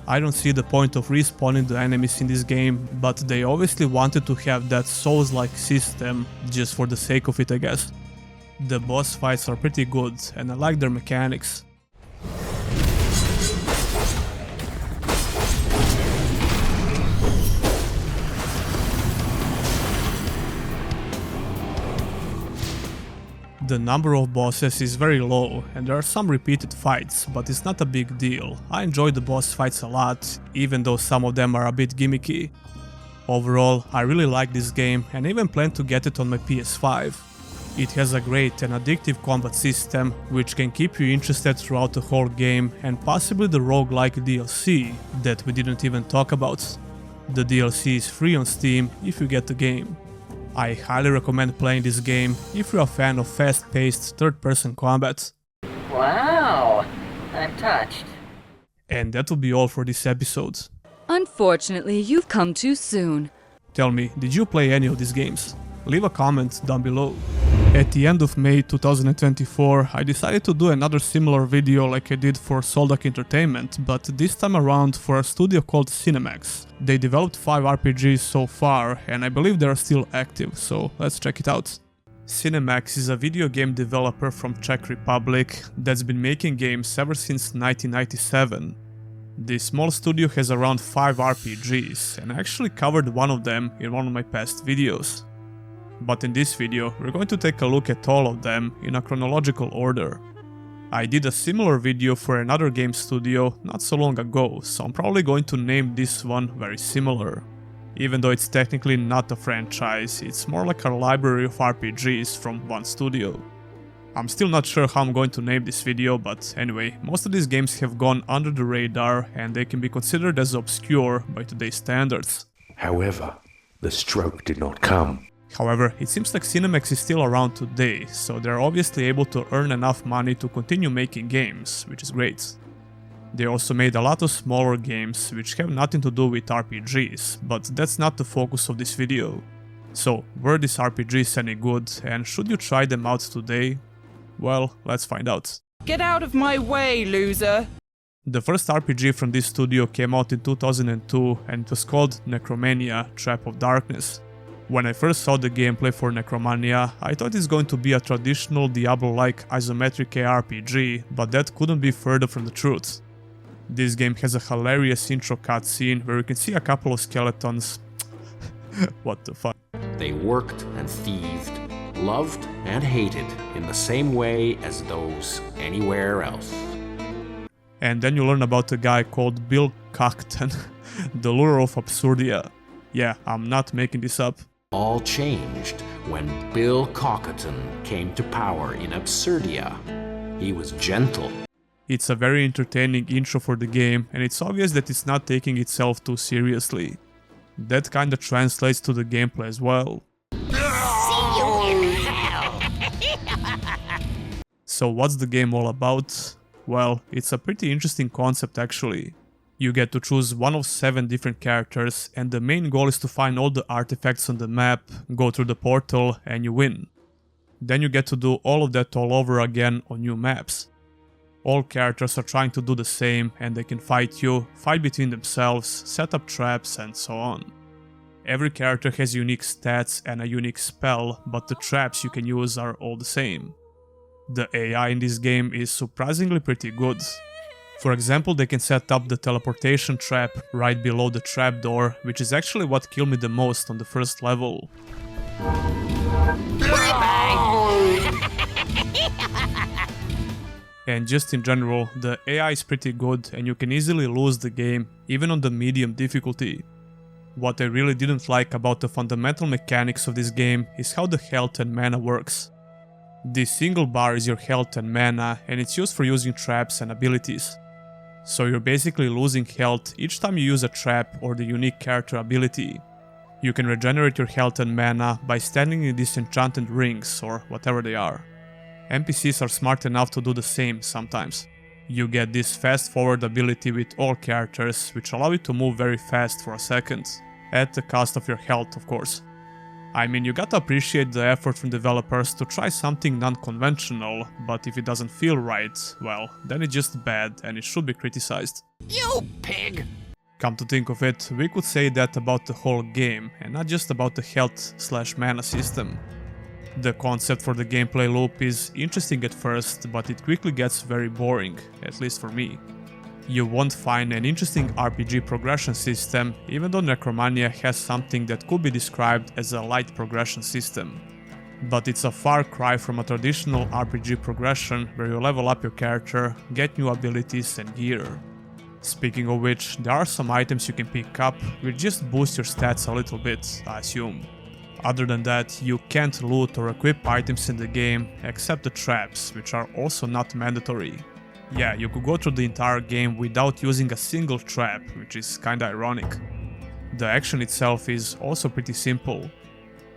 I don't see the point of respawning the enemies in this game, but they obviously wanted to have that Souls-like system, just for the sake of it I guess. The boss fights are pretty good, and I like their mechanics. The number of bosses is very low, and there are some repeated fights, but it's not a big deal. I enjoy the boss fights a lot, even though some of them are a bit gimmicky. Overall, I really like this game and even plan to get it on my PS5. It has a great and addictive combat system, which can keep you interested throughout the whole game, and possibly the roguelike DLC that we didn't even talk about. The DLC is free on Steam if you get the game. I highly recommend playing this game if you're a fan of fast-paced third-person combat. Wow, I'm touched. And that will be all for this episode. Unfortunately, you've come too soon. Tell me, did you play any of these games? Leave a comment down below. At the end of May 2024, I decided to do another similar video like I did for Soldak Entertainment, but this time around for a studio called Cinemax. They developed 5 RPGs so far, and I believe they are still active, so let's check it out. Cinemax is a video game developer from Czech Republic that's been making games ever since 1997. This small studio has around 5 RPGs, and I actually covered one of them in one of my past videos. But in this video, we're going to take a look at all of them in a chronological order. I did a similar video for another game studio not so long ago, so I'm probably going to name this one very similar. Even though it's technically not a franchise, it's more like a library of RPGs from one studio. I'm still not sure how I'm going to name this video, but anyway, most of these games have gone under the radar and they can be considered as obscure by today's standards. However, the stroke did not come. However, it seems like Cinemax is still around today, so they're obviously able to earn enough money to continue making games, which is great. They also made a lot of smaller games, which have nothing to do with RPGs, but that's not the focus of this video. So, were these RPGs any good, and should you try them out today? Well, let's find out. Get out of my way, loser! The first RPG from this studio came out in 2002, and it was called Necromania: Trap of Darkness. When I first saw the gameplay for Necromania, I thought it's going to be a traditional Diablo-like isometric ARPG, but that couldn't be further from the truth. This game has a hilarious intro cutscene where you can see a couple of skeletons. What the fuck? They worked and thieved, loved and hated in the same way as those anywhere else. And then you learn about a guy called Bill Cockton, the lure of Absurdia. Yeah, I'm not making this up. All changed when Bill Cockton came to power in Absurdia. He was gentle. It's a very entertaining intro for the game, and it's obvious that it's not taking itself too seriously. That kinda translates to the gameplay as well. See you in hell! So what's the game all about? Well, it's a pretty interesting concept actually. You get to choose one of 7 different characters, and the main goal is to find all the artifacts on the map, go through the portal, and you win. Then you get to do all of that all over again on new maps. All characters are trying to do the same, and they can fight you, fight between themselves, set up traps, and so on. Every character has unique stats and a unique spell, but the traps you can use are all the same. The AI in this game is surprisingly pretty good. For example, they can set up the teleportation trap right below the trapdoor, which is actually what killed me the most on the first level. And just in general, the AI is pretty good and you can easily lose the game, even on the medium difficulty. What I really didn't like about the fundamental mechanics of this game is how the health and mana works. This single bar is your health and mana, and it's used for using traps and abilities. So you're basically losing health each time you use a trap or the unique character ability. You can regenerate your health and mana by standing in these enchanted rings or whatever they are. NPCs are smart enough to do the same sometimes. You get this fast forward ability with all characters, which allow you to move very fast for a second, at the cost of your health of course. I mean, you gotta appreciate the effort from developers to try something non-conventional, but if it doesn't feel right, well, then it's just bad and it should be criticized. You pig! Come to think of it, we could say that about the whole game, and not just about the health/mana system. The concept for the gameplay loop is interesting at first, but it quickly gets very boring, at least for me. You won't find an interesting RPG progression system, even though Necromania has something that could be described as a light progression system. But it's a far cry from a traditional RPG progression where you level up your character, get new abilities and gear. Speaking of which, there are some items you can pick up which just boost your stats a little bit, I assume. Other than that, you can't loot or equip items in the game except the traps, which are also not mandatory. Yeah, you could go through the entire game without using a single trap, which is kinda ironic. The action itself is also pretty simple.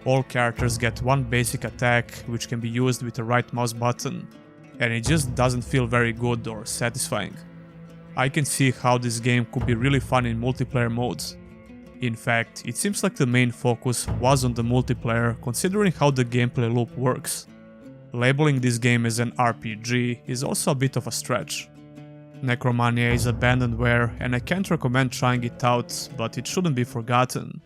All characters get one basic attack which can be used with the right mouse button, and it just doesn't feel very good or satisfying. I can see how this game could be really fun in multiplayer modes. In fact, it seems like the main focus was on the multiplayer considering how the gameplay loop works. Labeling this game as an RPG is also a bit of a stretch. Necromania is abandonware and I can't recommend trying it out, but it shouldn't be forgotten.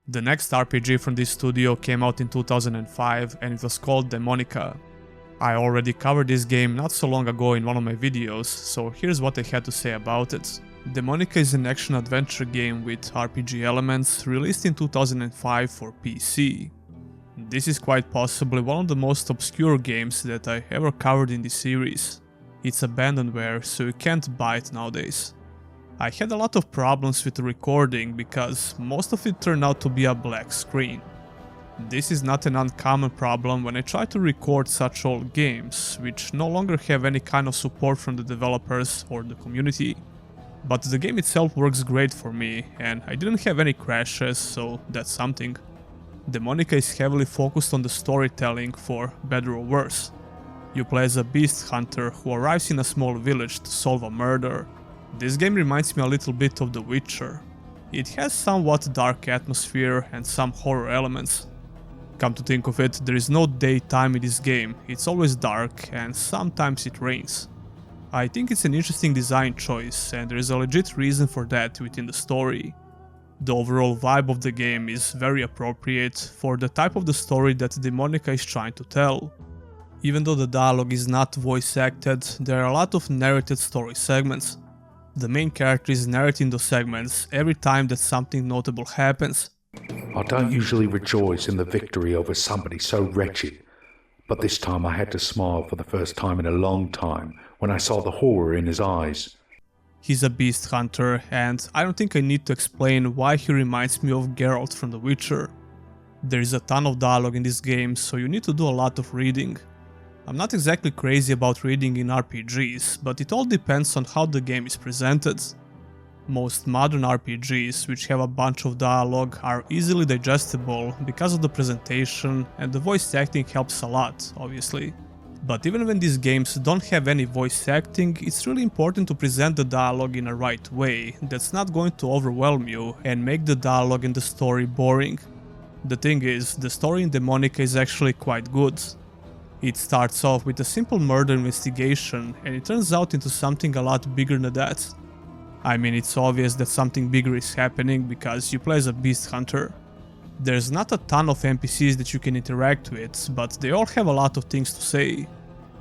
The next RPG from this studio came out in 2005 and it was called Daemonica. I already covered this game not so long ago in one of my videos, so here's what I had to say about it. Daemonica is an action-adventure game with RPG elements released in 2005 for PC. This is quite possibly one of the most obscure games that I ever covered in this series. It's abandonware, so you can't buy it nowadays. I had a lot of problems with the recording because most of it turned out to be a black screen. This is not an uncommon problem when I try to record such old games, which no longer have any kind of support from the developers or the community. But the game itself works great for me, and I didn't have any crashes, so that's something. Daemonica is heavily focused on the storytelling, for better or worse. You play as a beast hunter who arrives in a small village to solve a murder. This game reminds me a little bit of The Witcher. It has somewhat dark atmosphere and some horror elements. Come to think of it, there is no daytime in this game, it's always dark and sometimes it rains. I think it's an interesting design choice and there is a legit reason for that within the story. The overall vibe of the game is very appropriate for the type of the story that Daemonica is trying to tell. Even though the dialogue is not voice acted, there are a lot of narrated story segments. The main character is narrating those segments every time that something notable happens. I don't usually rejoice in the victory over somebody so wretched, but this time I had to smile for the first time in a long time when I saw the horror in his eyes. He's a beast hunter, and I don't think I need to explain why he reminds me of Geralt from The Witcher. There is a ton of dialogue in this game, so you need to do a lot of reading. I'm not exactly crazy about reading in RPGs, but it all depends on how the game is presented. Most modern RPGs, which have a bunch of dialogue, are easily digestible because of the presentation, and the voice acting helps a lot, obviously. But even when these games don't have any voice acting, it's really important to present the dialogue in a right way that's not going to overwhelm you and make the dialogue and the story boring. The thing is, the story in Daemonica is actually quite good. It starts off with a simple murder investigation and it turns out into something a lot bigger than that. I mean, it's obvious that something bigger is happening because you play as a beast hunter. There's not a ton of NPCs that you can interact with, but they all have a lot of things to say.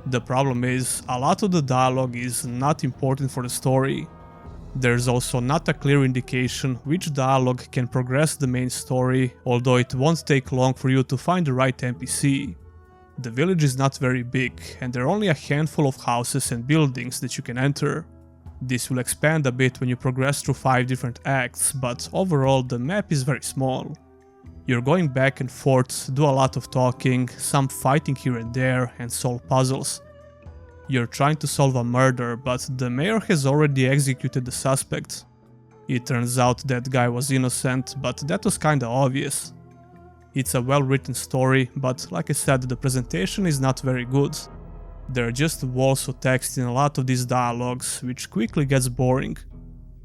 The problem is, a lot of the dialogue is not important for the story. There's also not a clear indication which dialogue can progress the main story, although it won't take long for you to find the right NPC. The village is not very big, and there are only a handful of houses and buildings that you can enter. This will expand a bit when you progress through 5 different acts, but overall the map is very small. You're going back and forth, do a lot of talking, some fighting here and there, and solve puzzles. You're trying to solve a murder, but the mayor has already executed the suspect. It turns out that guy was innocent, but that was kinda obvious. It's a well-written story, but like I said, the presentation is not very good. There are just walls of text in a lot of these dialogues, which quickly gets boring.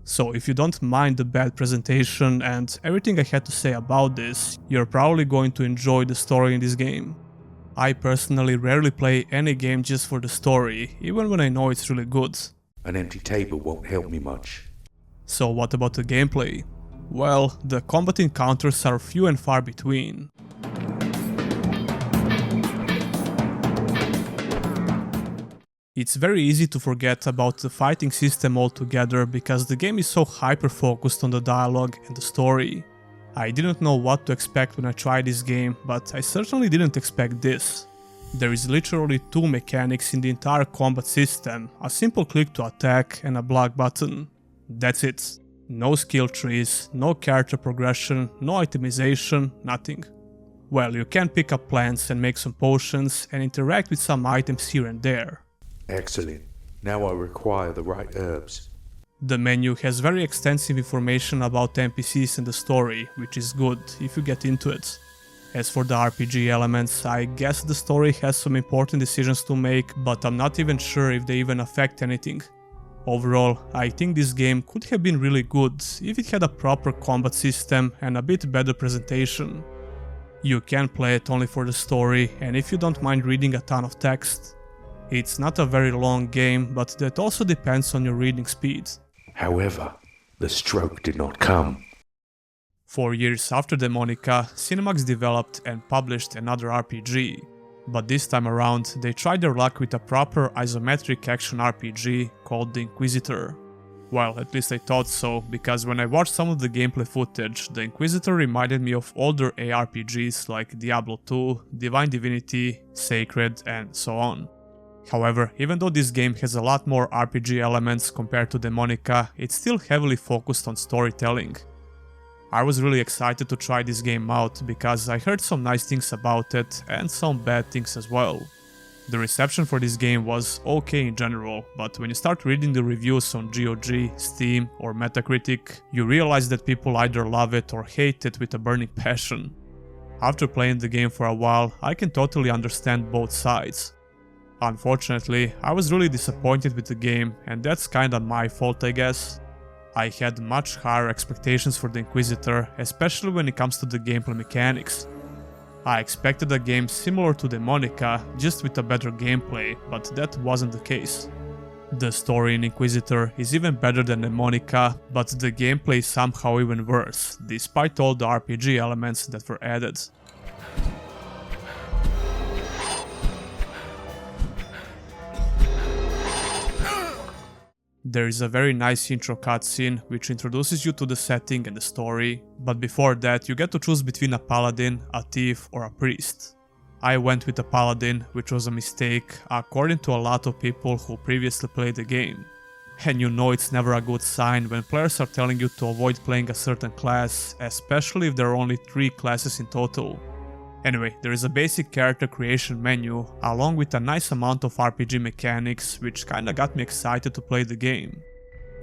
So if you don't mind the bad presentation and everything I had to say about this, you're probably going to enjoy the story in this game. I personally rarely play any game just for the story, even when I know it's really good. An empty table won't help me much. So what about the gameplay? Well, the combat encounters are few and far between. It's very easy to forget about the fighting system altogether because the game is so hyper-focused on the dialogue and the story. I didn't know what to expect when I tried this game, but I certainly didn't expect this. There is literally 2 mechanics in the entire combat system, a simple click to attack and a block button. That's it. No skill trees, no character progression, no itemization, nothing. Well, you can pick up plants and make some potions and interact with some items here and there. Excellent. Now I require the right herbs. The menu has very extensive information about NPCs and the story, which is good if you get into it. As for the RPG elements, I guess the story has some important decisions to make, but I'm not even sure if they even affect anything. Overall, I think this game could have been really good if it had a proper combat system and a bit better presentation. You can play it only for the story, and if you don't mind reading a ton of text. It's not a very long game, but that also depends on your reading speed. However, the stroke did not come. 4 years after Daemonica, Cinemax developed and published another RPG. But this time around, they tried their luck with a proper isometric action RPG called the Inquisitor. Well, at least I thought so, because when I watched some of the gameplay footage, the Inquisitor reminded me of older ARPGs like Diablo 2, Divine Divinity, Sacred, and so on. However, even though this game has a lot more RPG elements compared to Daemonica, it's still heavily focused on storytelling. I was really excited to try this game out because I heard some nice things about it and some bad things as well. The reception for this game was okay in general, but when you start reading the reviews on GOG, Steam or Metacritic, you realize that people either love it or hate it with a burning passion. After playing the game for a while, I can totally understand both sides. Unfortunately, I was really disappointed with the game, and that's kinda my fault, I guess. I had much higher expectations for the Inquisitor, especially when it comes to the gameplay mechanics. I expected a game similar to Daemonica, just with a better gameplay, but that wasn't the case. The story in Inquisitor is even better than Daemonica, but the gameplay is somehow even worse, despite all the RPG elements that were added. There is a very nice intro cutscene which introduces you to the setting and the story, but before that you get to choose between a paladin, a thief or a priest. I went with a paladin, which was a mistake according to a lot of people who previously played the game. And you know it's never a good sign when players are telling you to avoid playing a certain class, especially if there are only 3 classes in total. Anyway, there is a basic character creation menu, along with a nice amount of RPG mechanics, which kinda got me excited to play the game.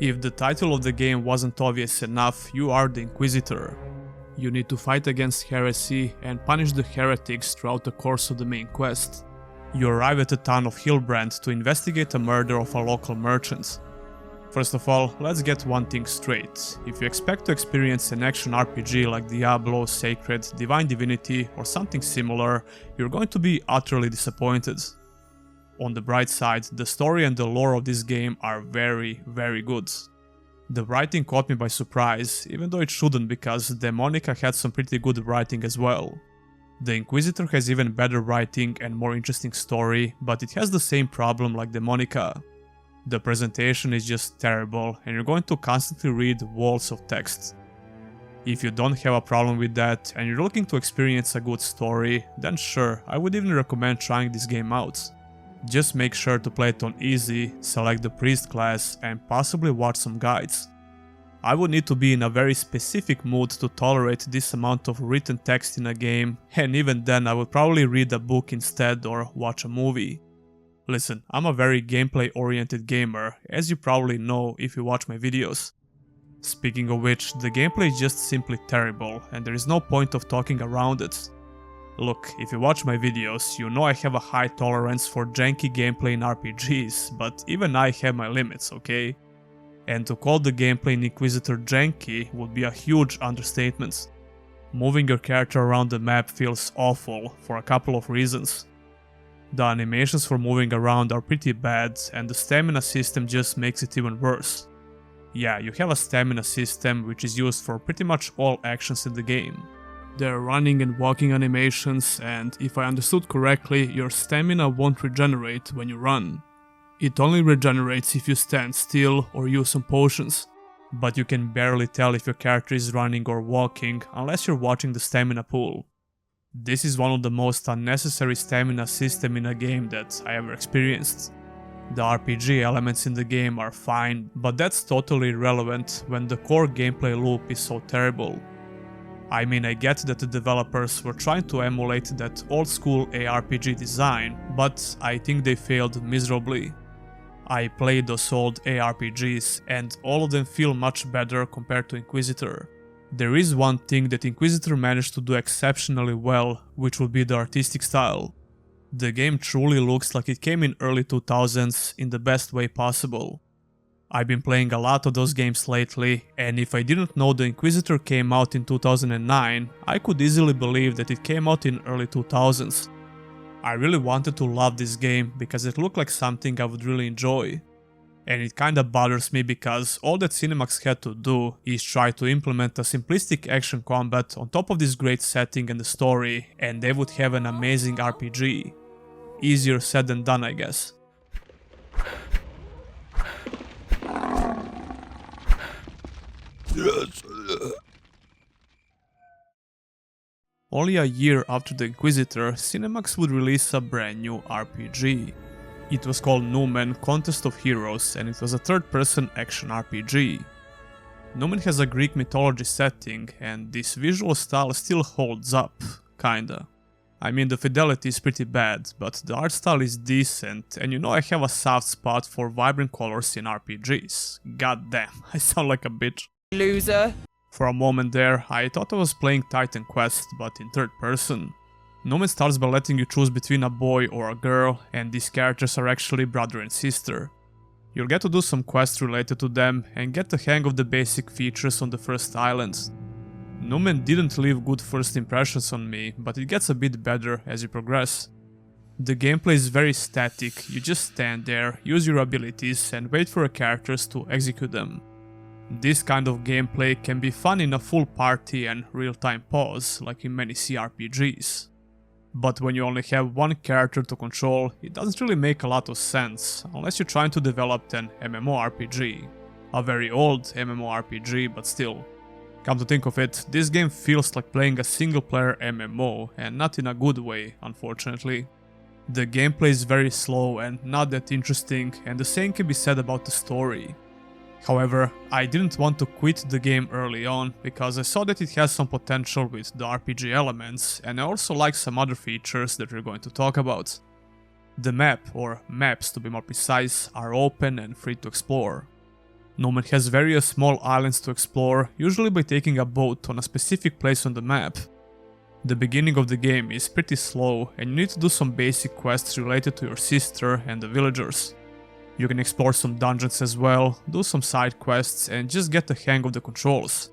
If the title of the game wasn't obvious enough, you are the Inquisitor. You need to fight against heresy and punish the heretics throughout the course of the main quest. You arrive at the town of Hillbrand to investigate the murder of a local merchant. First of all, let's get one thing straight. If you expect to experience an action RPG like Diablo, Sacred, Divine Divinity or something similar, you're going to be utterly disappointed. On the bright side, the story and the lore of this game are very, very good. The writing caught me by surprise, even though it shouldn't because Daemonica had some pretty good writing as well. The Inquisitor has even better writing and more interesting story, but it has the same problem like Daemonica. The presentation is just terrible and you're going to constantly read walls of text. If you don't have a problem with that and you're looking to experience a good story, then sure, I would even recommend trying this game out. Just make sure to play it on easy, select the priest class and possibly watch some guides. I would need to be in a very specific mood to tolerate this amount of written text in a game, and even then I would probably read a book instead or watch a movie. Listen, I'm a very gameplay-oriented gamer, as you probably know if you watch my videos. Speaking of which, the gameplay is just simply terrible, and there is no point of talking around it. Look, if you watch my videos, you know I have a high tolerance for janky gameplay in RPGs, but even I have my limits, okay? And to call the gameplay in Inquisitor janky would be a huge understatement. Moving your character around the map feels awful for a couple of reasons. The animations for moving around are pretty bad, and the stamina system just makes it even worse. Yeah, you have a stamina system which is used for pretty much all actions in the game. There are running and walking animations, and if I understood correctly, your stamina won't regenerate when you run. It only regenerates if you stand still or use some potions. but you can barely tell if your character is running or walking unless you're watching the stamina pool. This is one of the most unnecessary stamina system in a game that I ever experienced. The RPG elements in the game are fine, but that's totally irrelevant when the core gameplay loop is so terrible. I mean, I get that the developers were trying to emulate that old school ARPG design, but I think they failed miserably. I played those old ARPGs and all of them feel much better compared to Inquisitor. There is one thing that Inquisitor managed to do exceptionally well, which would be the artistic style. The game truly looks like it came in early 2000s in the best way possible. I've been playing a lot of those games lately, and if I didn't know the Inquisitor came out in 2009, I could easily believe that it came out in early 2000s. I really wanted to love this game because it looked like something I would really enjoy. And it kinda bothers me because all that Cinemax had to do is try to implement a simplistic action combat on top of this great setting and the story, and they would have an amazing RPG. Easier said than done, I guess. Yes. Only a year after the Inquisitor, Cinemax would release a brand new RPG. It was called Numen Contest of Heroes, and it was a third-person action RPG. Numen has a Greek mythology setting, and this visual style still holds up, kinda. I mean, the fidelity is pretty bad, but the art style is decent, and you know I have a soft spot for vibrant colors in RPGs. God damn, I sound like a bitch. Loser. For a moment there, I thought I was playing Titan Quest, but in third person. Numen starts by letting you choose between a boy or a girl, and these characters are actually brother and sister. You'll get to do some quests related to them, and get the hang of the basic features on the first islands. Numen didn't leave good first impressions on me, but it gets a bit better as you progress. The gameplay is very static, you just stand there, use your abilities, and wait for your characters to execute them. This kind of gameplay can be fun in a full party and real-time pause, like in many CRPGs. But when you only have one character to control, it doesn't really make a lot of sense, unless you're trying to develop an MMORPG. A very old MMORPG, but still. Come to think of it, this game feels like playing a single-player MMO, and not in a good way, unfortunately. The gameplay is very slow and not that interesting, and the same can be said about the story. However, I didn't want to quit the game early on, because I saw that it has some potential with the RPG elements, and I also like some other features that we're going to talk about. The map, or maps to be more precise, are open and free to explore. Numen has various small islands to explore, usually by taking a boat on a specific place on the map. The beginning of the game is pretty slow, and you need to do some basic quests related to your sister and the villagers. You can explore some dungeons as well, do some side quests, and just get the hang of the controls.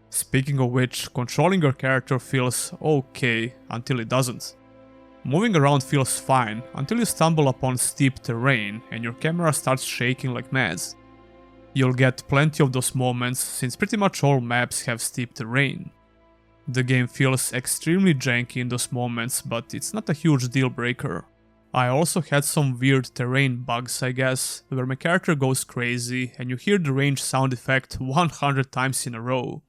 Speaking of which, controlling your character feels okay until it doesn't. Moving around feels fine until you stumble upon steep terrain and your camera starts shaking like mad. You'll get plenty of those moments since pretty much all maps have steep terrain. The game feels extremely janky in those moments, but it's not a huge deal breaker. I also had some weird terrain bugs, I guess, where my character goes crazy and you hear the range sound effect 100 times in a row.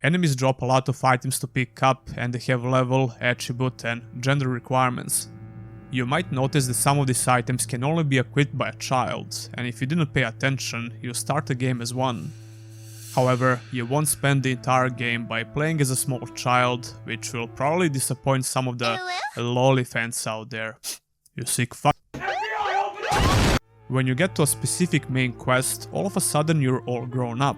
Enemies drop a lot of items to pick up, and they have level, attribute and gender requirements. You might notice that some of these items can only be equipped by a child, and if you didn't pay attention, you start the game as one. However, you won't spend the entire game by playing as a small child, which will probably disappoint some of the lolly fans out there. You sick fuck. When you get to a specific main quest, all of a sudden you're all grown up.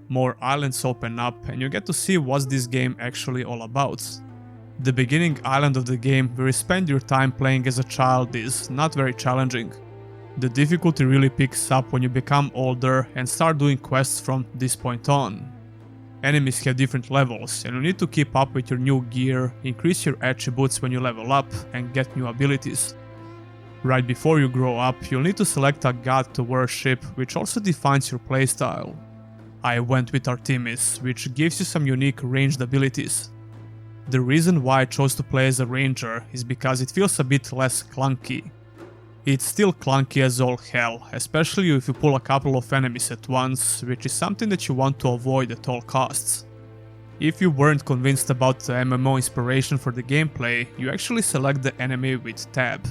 More islands open up, and you get to see what's this game actually all about. The beginning island of the game, where you spend your time playing as a child, is not very challenging. The difficulty really picks up when you become older and start doing quests from this point on. Enemies have different levels, and you need to keep up with your new gear, increase your attributes when you level up, and get new abilities. Right before you grow up, you'll need to select a god to worship, which also defines your playstyle. I went with Artemis, which gives you some unique ranged abilities. The reason why I chose to play as a ranger is because it feels a bit less clunky. It's still clunky as all hell, especially if you pull a couple of enemies at once, which is something that you want to avoid at all costs. If you weren't convinced about the MMO inspiration for the gameplay, you actually select the enemy with tab.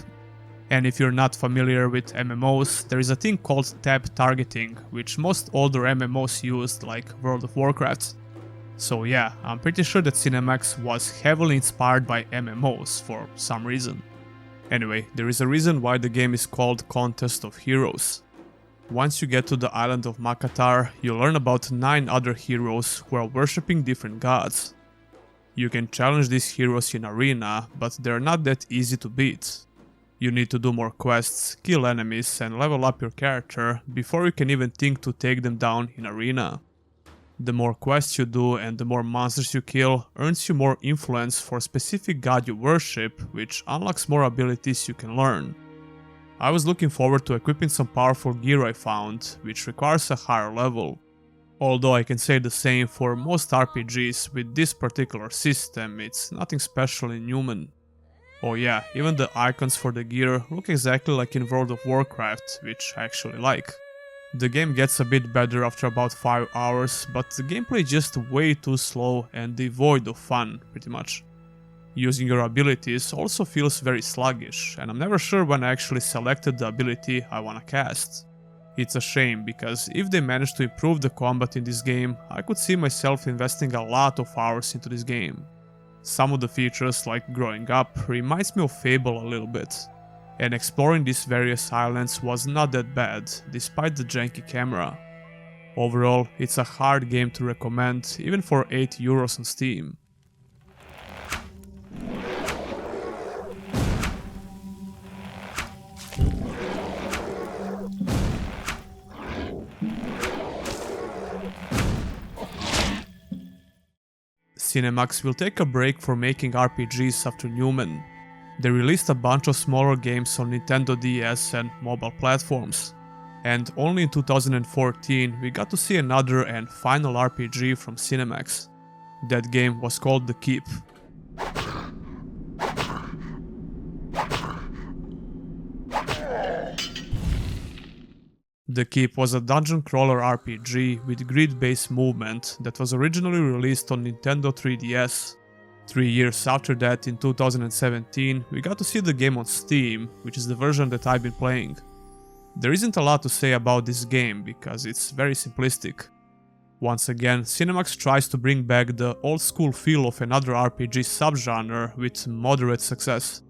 And if you're not familiar with MMOs, there is a thing called tab targeting, which most older MMOs used, like World of Warcraft. So yeah, I'm pretty sure that Cinemax was heavily inspired by MMOs for some reason. Anyway, there is a reason why the game is called Contest of Heroes. Once you get to the island of Makatar, you learn about 9 other heroes who are worshipping different gods. You can challenge these heroes in arena, but they're not that easy to beat. You need to do more quests, kill enemies and level up your character before you can even think to take them down in arena. The more quests you do and the more monsters you kill earns you more influence for a specific god you worship, which unlocks more abilities you can learn. I was looking forward to equipping some powerful gear I found, which requires a higher level. Although I can say the same for most RPGs with this particular system, it's nothing special in Numen. Oh yeah, even the icons for the gear look exactly like in World of Warcraft, which I actually like. The game gets a bit better after about 5 hours, but the gameplay is just way too slow and devoid of fun, pretty much. Using your abilities also feels very sluggish, and I'm never sure when I actually selected the ability I wanna cast. It's a shame, because if they managed to improve the combat in this game, I could see myself investing a lot of hours into this game. Some of the features, like growing up, reminds me of Fable a little bit. And exploring these various islands was not that bad, despite the janky camera. Overall, it's a hard game to recommend, even for €8 on Steam. Cinemax will take a break for making RPGs after Numen. They released a bunch of smaller games on Nintendo DS and mobile platforms. And only in 2014 we got to see another and final RPG from Cinemax. That game was called The Keep. The Keep was a dungeon crawler RPG with grid-based movement that was originally released on Nintendo 3DS. 3 years after that, in 2017, we got to see the game on Steam, which is the version that I've been playing. There isn't a lot to say about this game because it's very simplistic. Once again, Cinemax tries to bring back the old school feel of another RPG subgenre with moderate success.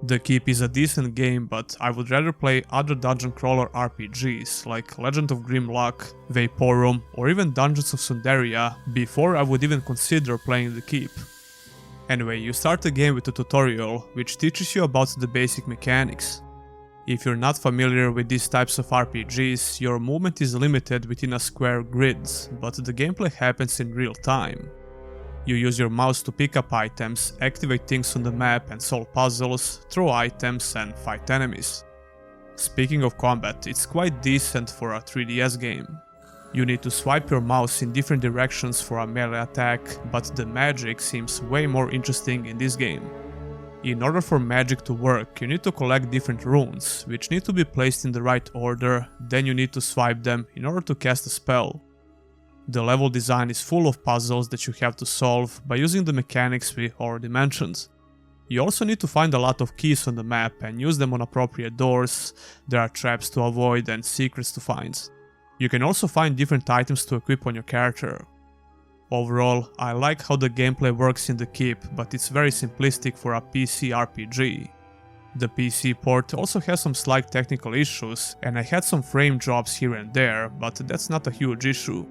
The Keep is a decent game, but I would rather play other dungeon crawler RPGs like Legend of Grimlock, Vaporum, or even Dungeons of Sundaria before I would even consider playing The Keep. Anyway, you start the game with a tutorial which teaches you about the basic mechanics. If you're not familiar with these types of RPGs, your movement is limited within a square grid, but the gameplay happens in real time. You use your mouse to pick up items, activate things on the map and solve puzzles, throw items and fight enemies. Speaking of combat, it's quite decent for a 3DS game. You need to swipe your mouse in different directions for a melee attack, but the magic seems way more interesting in this game. In order for magic to work, you need to collect different runes, which need to be placed in the right order, then you need to swipe them in order to cast a spell. The level design is full of puzzles that you have to solve by using the mechanics we already mentioned. You also need to find a lot of keys on the map and use them on appropriate doors, there are traps to avoid and secrets to find. You can also find different items to equip on your character. Overall, I like how the gameplay works in The Keep, but it's very simplistic for a PC RPG. The PC port also has some slight technical issues, and I had some frame drops here and there, but that's not a huge issue.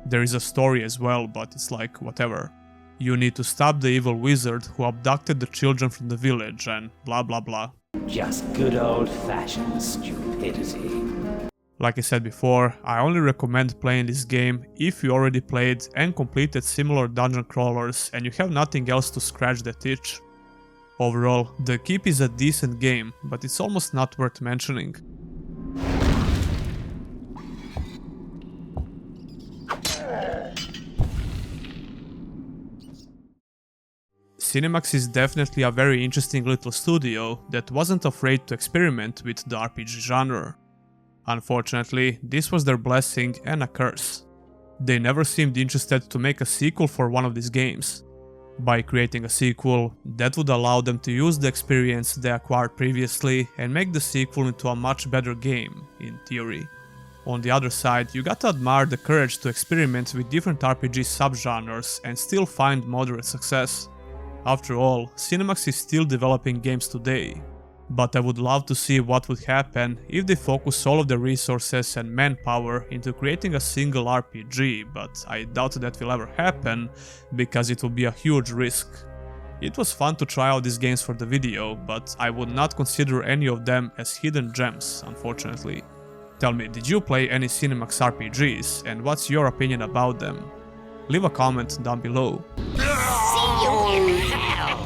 There is a story as well, but it's like whatever. You need to stop the evil wizard who abducted the children from the village and blah blah blah. Just good old-fashioned stupidity. Like I said before, I only recommend playing this game if you already played and completed similar dungeon crawlers and you have nothing else to scratch that itch. Overall, The Keep is a decent game, but it's almost not worth mentioning. Cinemax is definitely a very interesting little studio that wasn't afraid to experiment with the RPG genre. Unfortunately, this was their blessing and a curse. They never seemed interested to make a sequel for one of these games. By creating a sequel, that would allow them to use the experience they acquired previously and make the sequel into a much better game, in theory. On the other side, you gotta admire the courage to experiment with different RPG subgenres and still find moderate success. After all, Cinemax is still developing games today, but I would love to see what would happen if they focus all of their resources and manpower into creating a single RPG, but I doubt that will ever happen because it will be a huge risk. It was fun to try out these games for the video, but I would not consider any of them as hidden gems, unfortunately. Tell me, did you play any Cinemax RPGs, and what's your opinion about them? Leave a comment down below. See you in hell!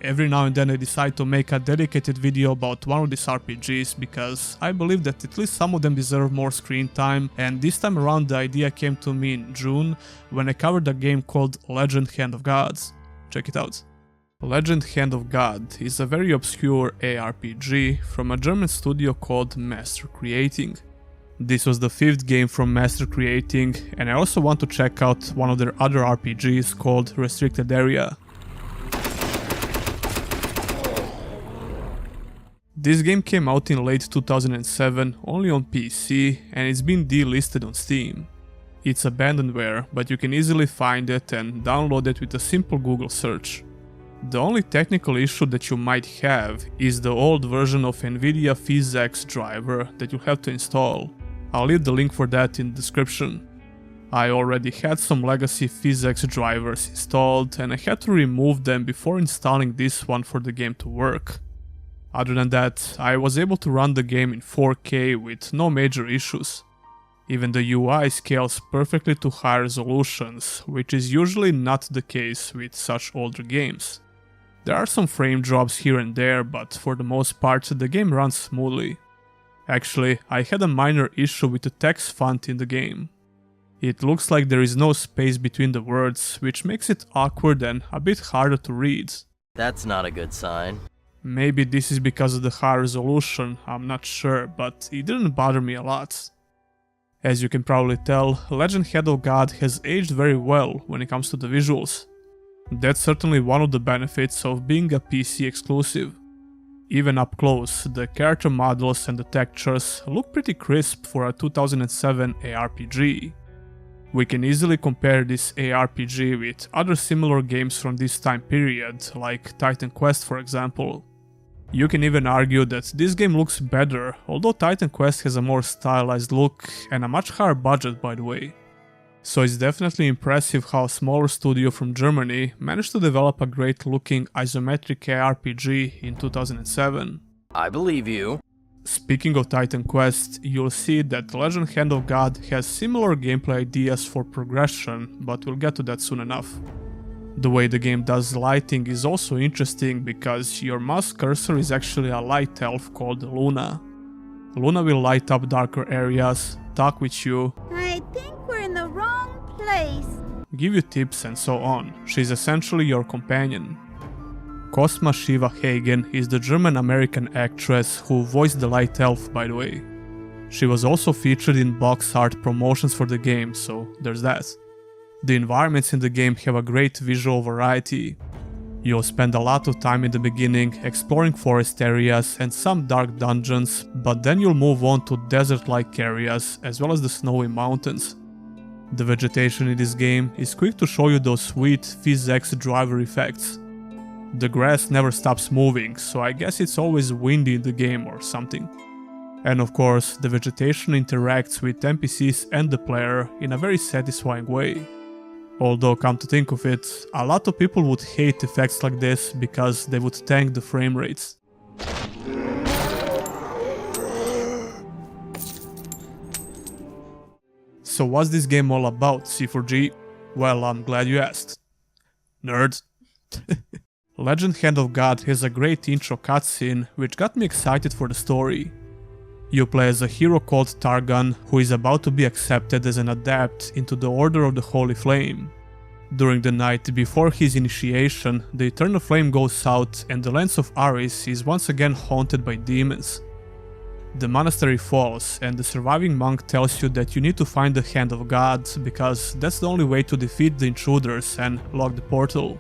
Every now and then I decide to make a dedicated video about one of these RPGs because I believe that at least some of them deserve more screen time, and this time around the idea came to me in June when I covered a game called Legend Hand of Gods. Check it out. Legend Hand of God is a very obscure ARPG from a German studio called Master Creating. This was the 5th game from Master Creating, and I also want to check out one of their other RPGs called Restricted Area. This game came out in late 2007 only on PC, and it's been delisted on Steam. It's abandonware, but you can easily find it and download it with a simple Google search. The only technical issue that you might have is the old version of NVIDIA PhysX driver that you have to install. I'll leave the link for that in the description. I already had some legacy PhysX drivers installed and I had to remove them before installing this one for the game to work. Other than that, I was able to run the game in 4K with no major issues. Even the UI scales perfectly to high resolutions, which is usually not the case with such older games. There are some frame drops here and there, but for the most part the game runs smoothly. Actually, I had a minor issue with the text font in the game. It looks like there is no space between the words, which makes it awkward and a bit harder to read. That's not a good sign. Maybe this is because of the high resolution, I'm not sure, but it didn't bother me a lot. As you can probably tell, Legend Hand of God has aged very well when it comes to the visuals. That's certainly one of the benefits of being a PC exclusive. Even up close, the character models and the textures look pretty crisp for a 2007 ARPG. We can easily compare this ARPG with other similar games from this time period, like Titan Quest for example. You can even argue that this game looks better, although Titan Quest has a more stylized look and a much higher budget, by the way. So it's definitely impressive how a smaller studio from Germany managed to develop a great looking isometric ARPG in 2007. I believe you. Speaking of Titan Quest, you'll see that Legend Hand of God has similar gameplay ideas for progression, but we'll get to that soon enough. The way the game does lighting is also interesting because your mouse cursor is actually a light elf called Aluna. Aluna will light up darker areas, talk with you, I think we're in the wrong place, give you tips and so on. She's essentially your companion. Cosma Shiva Hagen is the German-American actress who voiced the Light Elf, by the way. She was also featured in box art promotions for the game, so there's that. The environments in the game have a great visual variety. You'll spend a lot of time in the beginning exploring forest areas and some dark dungeons, but then you'll move on to desert-like areas as well as the snowy mountains. The vegetation in this game is quick to show you those sweet PhysX driver effects. The grass never stops moving, so I guess it's always windy in the game or something. And of course, the vegetation interacts with NPCs and the player in a very satisfying way. Although, come to think of it, a lot of people would hate effects like this because they would tank the frame rates. So what's this game all about, C4G? Well, I'm glad you asked. Nerd. Legend Hand of God has a great intro cutscene which got me excited for the story. You play as a hero called Targan, who is about to be accepted as an adept into the Order of the Holy Flame. During the night before his initiation, the Eternal Flame goes out and the lands of Aris is once again haunted by demons. The monastery falls and the surviving monk tells you that you need to find the Hand of God because that's the only way to defeat the intruders and lock the portal.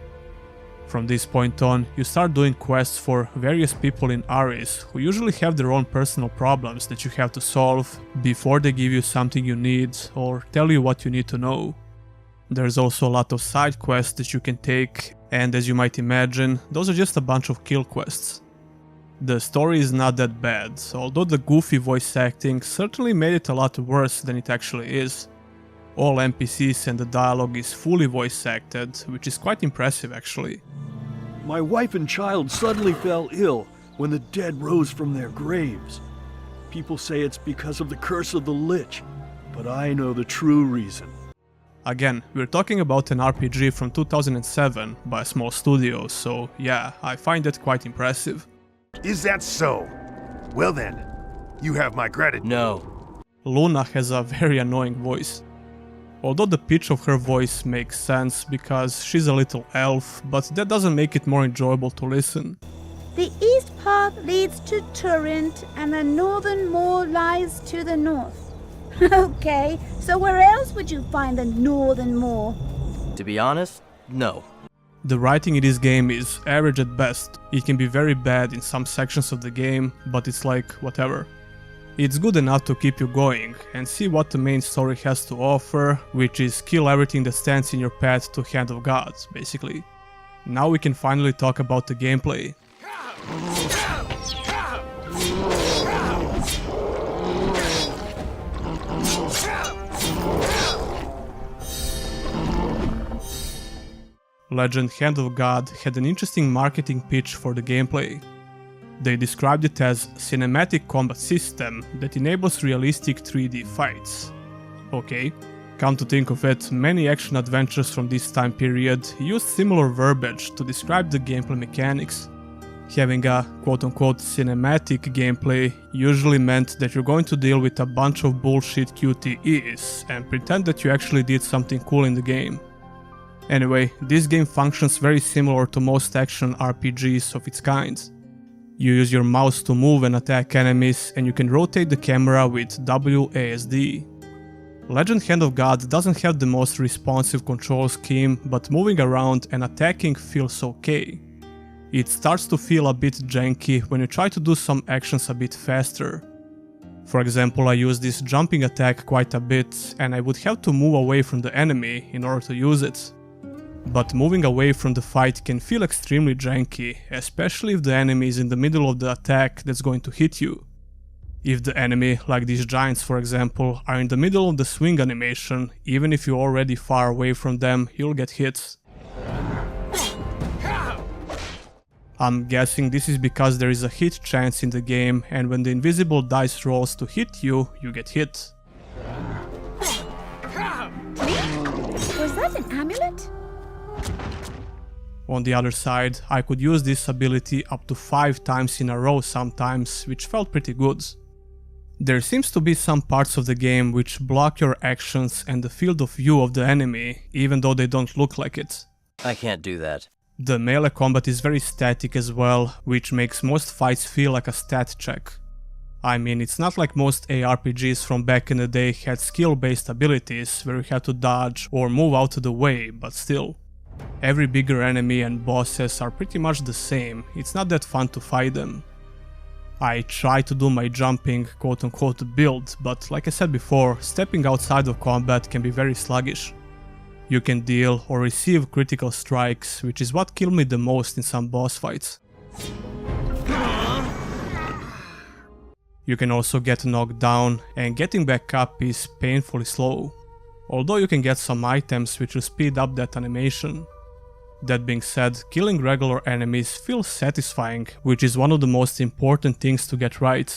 From this point on, you start doing quests for various people in Aris who usually have their own personal problems that you have to solve before they give you something you need or tell you what you need to know. There's also a lot of side quests that you can take, and as you might imagine, those are just a bunch of kill quests. The story is not that bad, although the goofy voice acting certainly made it a lot worse than it actually is. All NPCs and the dialogue is fully voice acted, which is quite impressive actually. My wife and child suddenly fell ill when the dead rose from their graves. People say it's because of the curse of the Lich, but I know the true reason. Again, we're talking about an RPG from 2007 by a small studio, so yeah, I find that quite impressive. Is that so? Well then, you have my gratitude. No. Luna has a very annoying voice. Although the pitch of her voice makes sense because she's a little elf, but that doesn't make it more enjoyable to listen. The east path leads to Turrent, and the northern moor lies to the north. Okay, so where else would you find the northern moor? To be honest, no. The writing in this game is average at best. It can be very bad in some sections of the game, but it's like whatever. It's good enough to keep you going and see what the main story has to offer, which is kill everything that stands in your path to Hand of God, basically. Now we can finally talk about the gameplay. Legend Hand of God had an interesting marketing pitch for the gameplay. They described it as cinematic combat system that enables realistic 3D fights. Okay, come to think of it, many action adventures from this time period used similar verbiage to describe the gameplay mechanics. Having a quote-unquote cinematic gameplay usually meant that you're going to deal with a bunch of bullshit QTEs and pretend that you actually did something cool in the game. Anyway, this game functions very similar to most action RPGs of its kind. You use your mouse to move and attack enemies, and you can rotate the camera with WASD. Legend Hand of God doesn't have the most responsive control scheme, but moving around and attacking feels okay. It starts to feel a bit janky when you try to do some actions a bit faster. For example, I use this jumping attack quite a bit, and I would have to move away from the enemy in order to use it. But moving away from the fight can feel extremely janky, especially if the enemy is in the middle of the attack that's going to hit you. If the enemy, like these giants for example, are in the middle of the swing animation, even if you're already far away from them, you'll get hit. I'm guessing this is because there is a hit chance in the game, and when the invisible dice rolls to hit you, you get hit. Was that an amulet? On the other side, I could use this ability up to 5 times in a row sometimes, which felt pretty good. There seems to be some parts of the game which block your actions and the field of view of the enemy, even though they don't look like it. I can't do that. The melee combat is very static as well, which makes most fights feel like a stat check. I mean, it's not like most ARPGs from back in the day had skill-based abilities where you had to dodge or move out of the way, but still. Every bigger enemy and bosses are pretty much the same, it's not that fun to fight them. I try to do my jumping quote-unquote build, but like I said before, stepping outside of combat can be very sluggish. You can deal or receive critical strikes, which is what killed me the most in some boss fights. You can also get knocked down, and getting back up is painfully slow. Although you can get some items which will speed up that animation. That being said, killing regular enemies feels satisfying, which is one of the most important things to get right.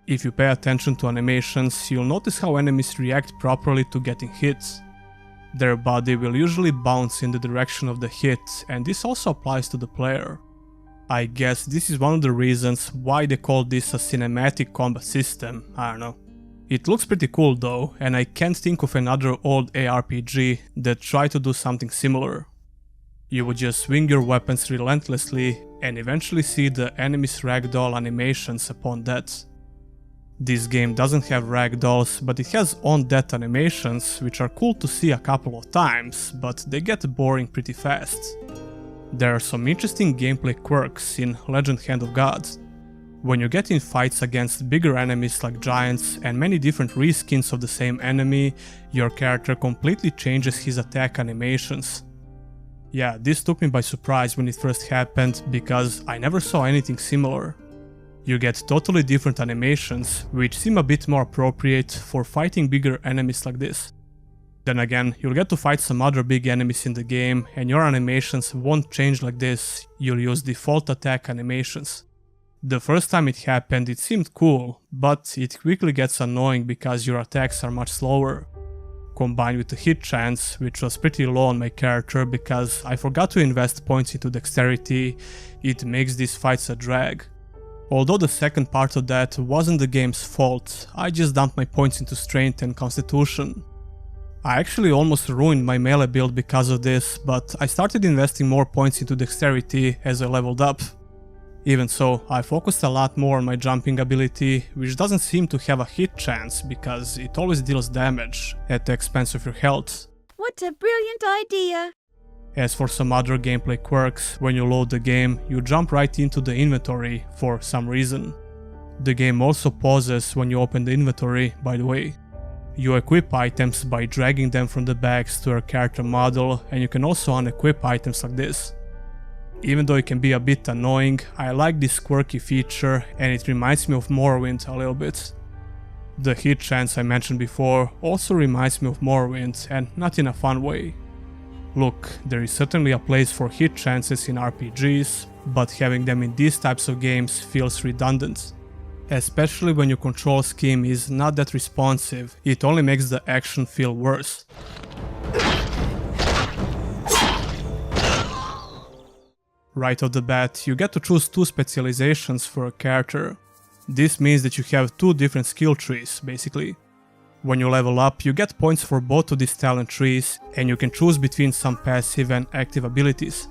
If you pay attention to animations, you'll notice how enemies react properly to getting hit. Their body will usually bounce in the direction of the hit, and this also applies to the player. I guess this is one of the reasons why they call this a cinematic combat system, I don't know. It looks pretty cool though, and I can't think of another old ARPG that tried to do something similar. You would just swing your weapons relentlessly and eventually see the enemy's ragdoll animations upon death. This game doesn't have ragdolls, but it has on-death animations, which are cool to see a couple of times, but they get boring pretty fast. There are some interesting gameplay quirks in Legend Hand of God. When you get in fights against bigger enemies like giants and many different reskins of the same enemy, your character completely changes his attack animations. Yeah, this took me by surprise when it first happened because I never saw anything similar. You get totally different animations, which seem a bit more appropriate for fighting bigger enemies like this. Then again, you'll get to fight some other big enemies in the game and your animations won't change like this, you'll use default attack animations. The first time it happened it seemed cool, but it quickly gets annoying because your attacks are much slower. Combined with the hit chance, which was pretty low on my character because I forgot to invest points into dexterity, it makes these fights a drag. Although the second part of that wasn't the game's fault, I just dumped my points into strength and constitution. I actually almost ruined my melee build because of this, but I started investing more points into dexterity as I leveled up. Even so, I focused a lot more on my jumping ability, which doesn't seem to have a hit chance because it always deals damage at the expense of your health. What a brilliant idea! As for some other gameplay quirks, when you load the game, you jump right into the inventory for some reason. The game also pauses when you open the inventory, by the way. You equip items by dragging them from the bags to your character model, and you can also unequip items like this. Even though it can be a bit annoying, I like this quirky feature and it reminds me of Morrowind a little bit. The hit chance I mentioned before also reminds me of Morrowind, and not in a fun way. Look, there is certainly a place for hit chances in RPGs, but having them in these types of games feels redundant. Especially when your control scheme is not that responsive, it only makes the action feel worse. Right off the bat, you get to choose 2 specializations for a character. This means that you have 2 different skill trees, basically. When you level up, you get points for both of these talent trees, and you can choose between some passive and active abilities.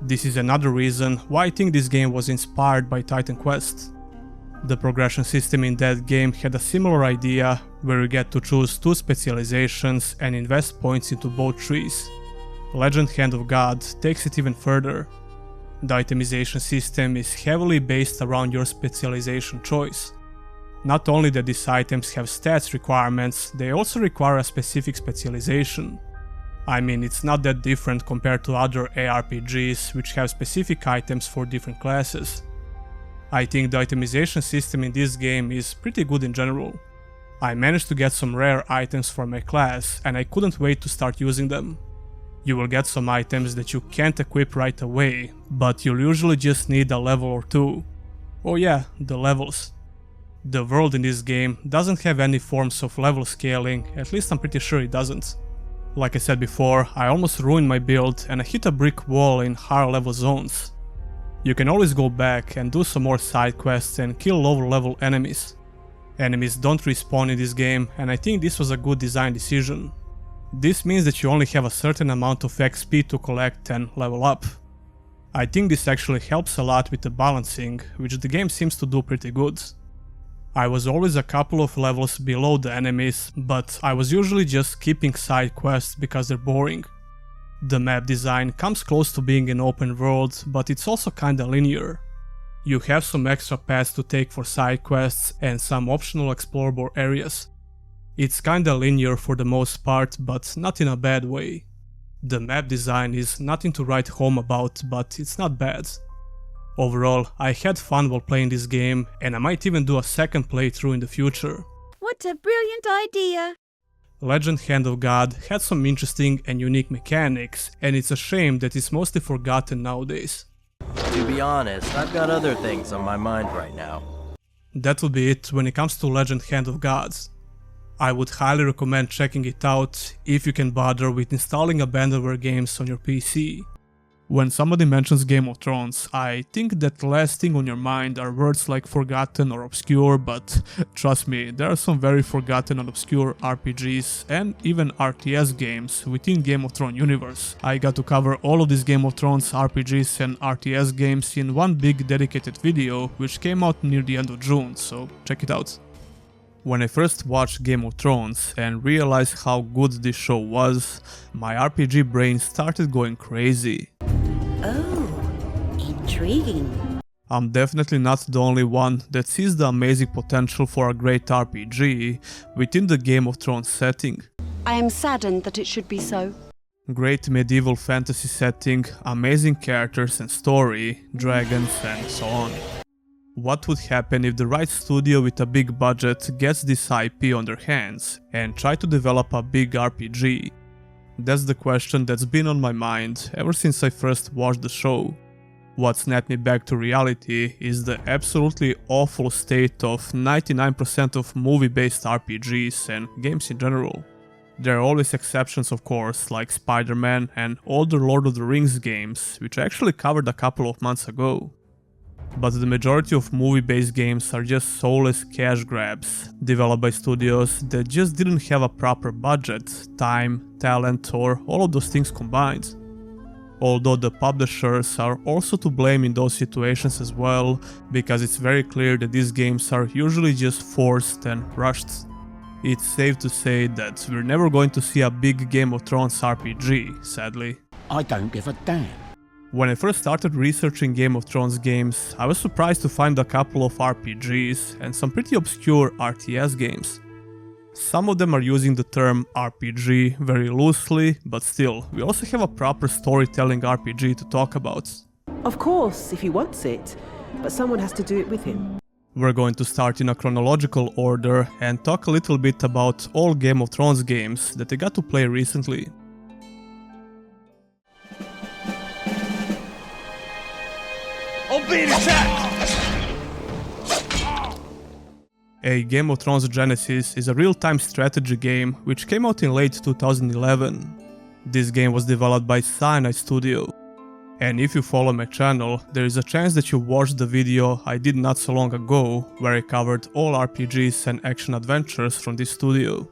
This is another reason why I think this game was inspired by Titan Quest. The progression system in that game had a similar idea, where you get to choose 2 specializations and invest points into both trees. Legend Hand of God takes it even further. The itemization system is heavily based around your specialization choice. Not only that these items have stats requirements, they also require a specific specialization. I mean, it's not that different compared to other ARPGs which have specific items for different classes. I think the itemization system in this game is pretty good in general. I managed to get some rare items for my class and I couldn't wait to start using them. You will get some items that you can't equip right away, but you'll usually just need a level or 2. Oh yeah, the levels. The world in this game doesn't have any forms of level scaling, at least I'm pretty sure it doesn't. Like I said before, I almost ruined my build and I hit a brick wall in higher level zones. You can always go back and do some more side quests and kill lower level enemies. Enemies don't respawn in this game and I think this was a good design decision. This means that you only have a certain amount of XP to collect and level up. I think this actually helps a lot with the balancing, which the game seems to do pretty good. I was always a couple of levels below the enemies, but I was usually just skipping side quests because they're boring. The map design comes close to being an open world, but it's also kinda linear. You have some extra paths to take for side quests and some optional explorable areas. It's kinda linear for the most part, but not in a bad way. The map design is nothing to write home about, but it's not bad. Overall, I had fun while playing this game, and I might even do a second playthrough in the future. What a brilliant idea! Legend Hand of God had some interesting and unique mechanics, and it's a shame that it's mostly forgotten nowadays. To be honest, I've got other things on my mind right now. That would be it when it comes to Legend Hand of Gods. I would highly recommend checking it out if you can bother with installing abandonware games on your PC. When somebody mentions Game of Thrones, I think that the last thing on your mind are words like forgotten or obscure, but trust me, there are some very forgotten and obscure RPGs and even RTS games within Game of Thrones universe. I got to cover all of these Game of Thrones RPGs and RTS games in one big dedicated video, which came out near the end of June, so check it out. When I first watched Game of Thrones and realized how good this show was, my RPG brain started going crazy. Oh, intriguing. I'm definitely not the only one that sees the amazing potential for a great RPG within the Game of Thrones setting. I am saddened that it should be so. Great medieval fantasy setting, amazing characters and story, dragons and so on. What would happen if the right studio with a big budget gets this IP on their hands and try to develop a big RPG? That's the question that's been on my mind ever since I first watched the show. What snapped me back to reality is the absolutely awful state of 99% of movie-based RPGs and games in general. There are always exceptions, of course, like Spider-Man and older Lord of the Rings games, which I actually covered a couple of months ago. But the majority of movie-based games are just soulless cash grabs, developed by studios that just didn't have a proper budget, time, talent, or all of those things combined. Although the publishers are also to blame in those situations as well, because it's very clear that these games are usually just forced and rushed. It's safe to say that we're never going to see a big Game of Thrones RPG, sadly. I don't give a damn. When I first started researching Game of Thrones games, I was surprised to find a couple of RPGs and some pretty obscure RTS games. Some of them are using the term RPG very loosely, but still, we also have a proper storytelling RPG to talk about. Of course, if he wants it, but someone has to do it with him. We're going to start in a chronological order and talk a little bit about all Game of Thrones games that I got to play recently. I'm being attacked! A Game of Thrones Genesis is a real-time strategy game which came out in late 2011. This game was developed by Cyanide Studio. And if you follow my channel, there is a chance that you watched the video I did not so long ago, where I covered all RPGs and action adventures from this studio.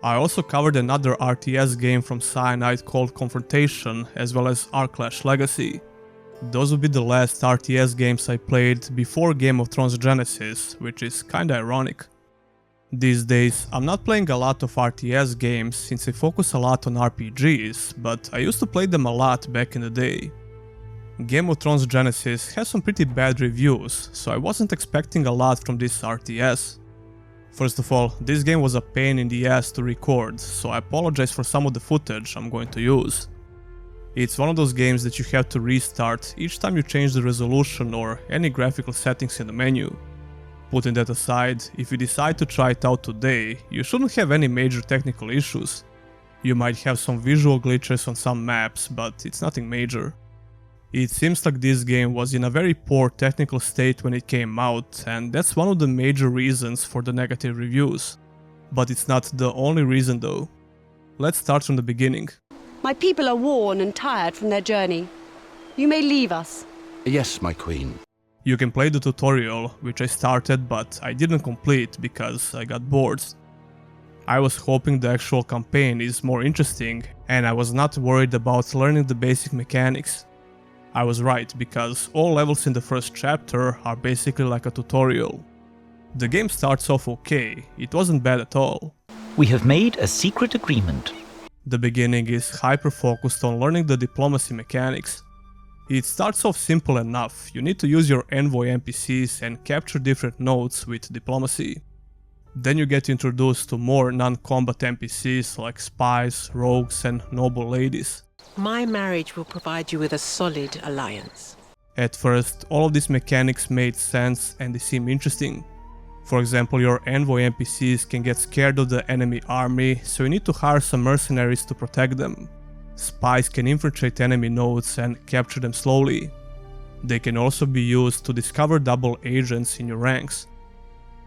I also covered another RTS game from Cyanide called Confrontation, as well as Arclash Legacy. Those would be the last RTS games I played before Game of Thrones Genesis, which is kinda ironic. These days, I'm not playing a lot of RTS games since I focus a lot on RPGs, but I used to play them a lot back in the day. Game of Thrones Genesis has some pretty bad reviews, so I wasn't expecting a lot from this RTS. First of all, this game was a pain in the ass to record, so I apologize for some of the footage I'm going to use. It's one of those games that you have to restart each time you change the resolution or any graphical settings in the menu. Putting that aside, if you decide to try it out today, you shouldn't have any major technical issues. You might have some visual glitches on some maps, but it's nothing major. It seems like this game was in a very poor technical state when it came out, and that's one of the major reasons for the negative reviews. But it's not the only reason though. Let's start from the beginning. My people are worn and tired from their journey. You may leave us. Yes, my queen. You can play the tutorial, which I started but I didn't complete because I got bored. I was hoping the actual campaign is more interesting, and I was not worried about learning the basic mechanics. I was right, because all levels in the first chapter are basically like a tutorial. The game starts off okay, it wasn't bad at all. We have made a secret agreement. The beginning is hyper-focused on learning the diplomacy mechanics. It starts off simple enough, you need to use your envoy NPCs and capture different nodes with diplomacy. Then you get introduced to more non-combat NPCs like spies, rogues and noble ladies. My marriage will provide you with a solid alliance. At first, all of these mechanics made sense and they seem interesting. For example, your envoy NPCs can get scared of the enemy army, so you need to hire some mercenaries to protect them. Spies can infiltrate enemy nodes and capture them slowly. They can also be used to discover double agents in your ranks.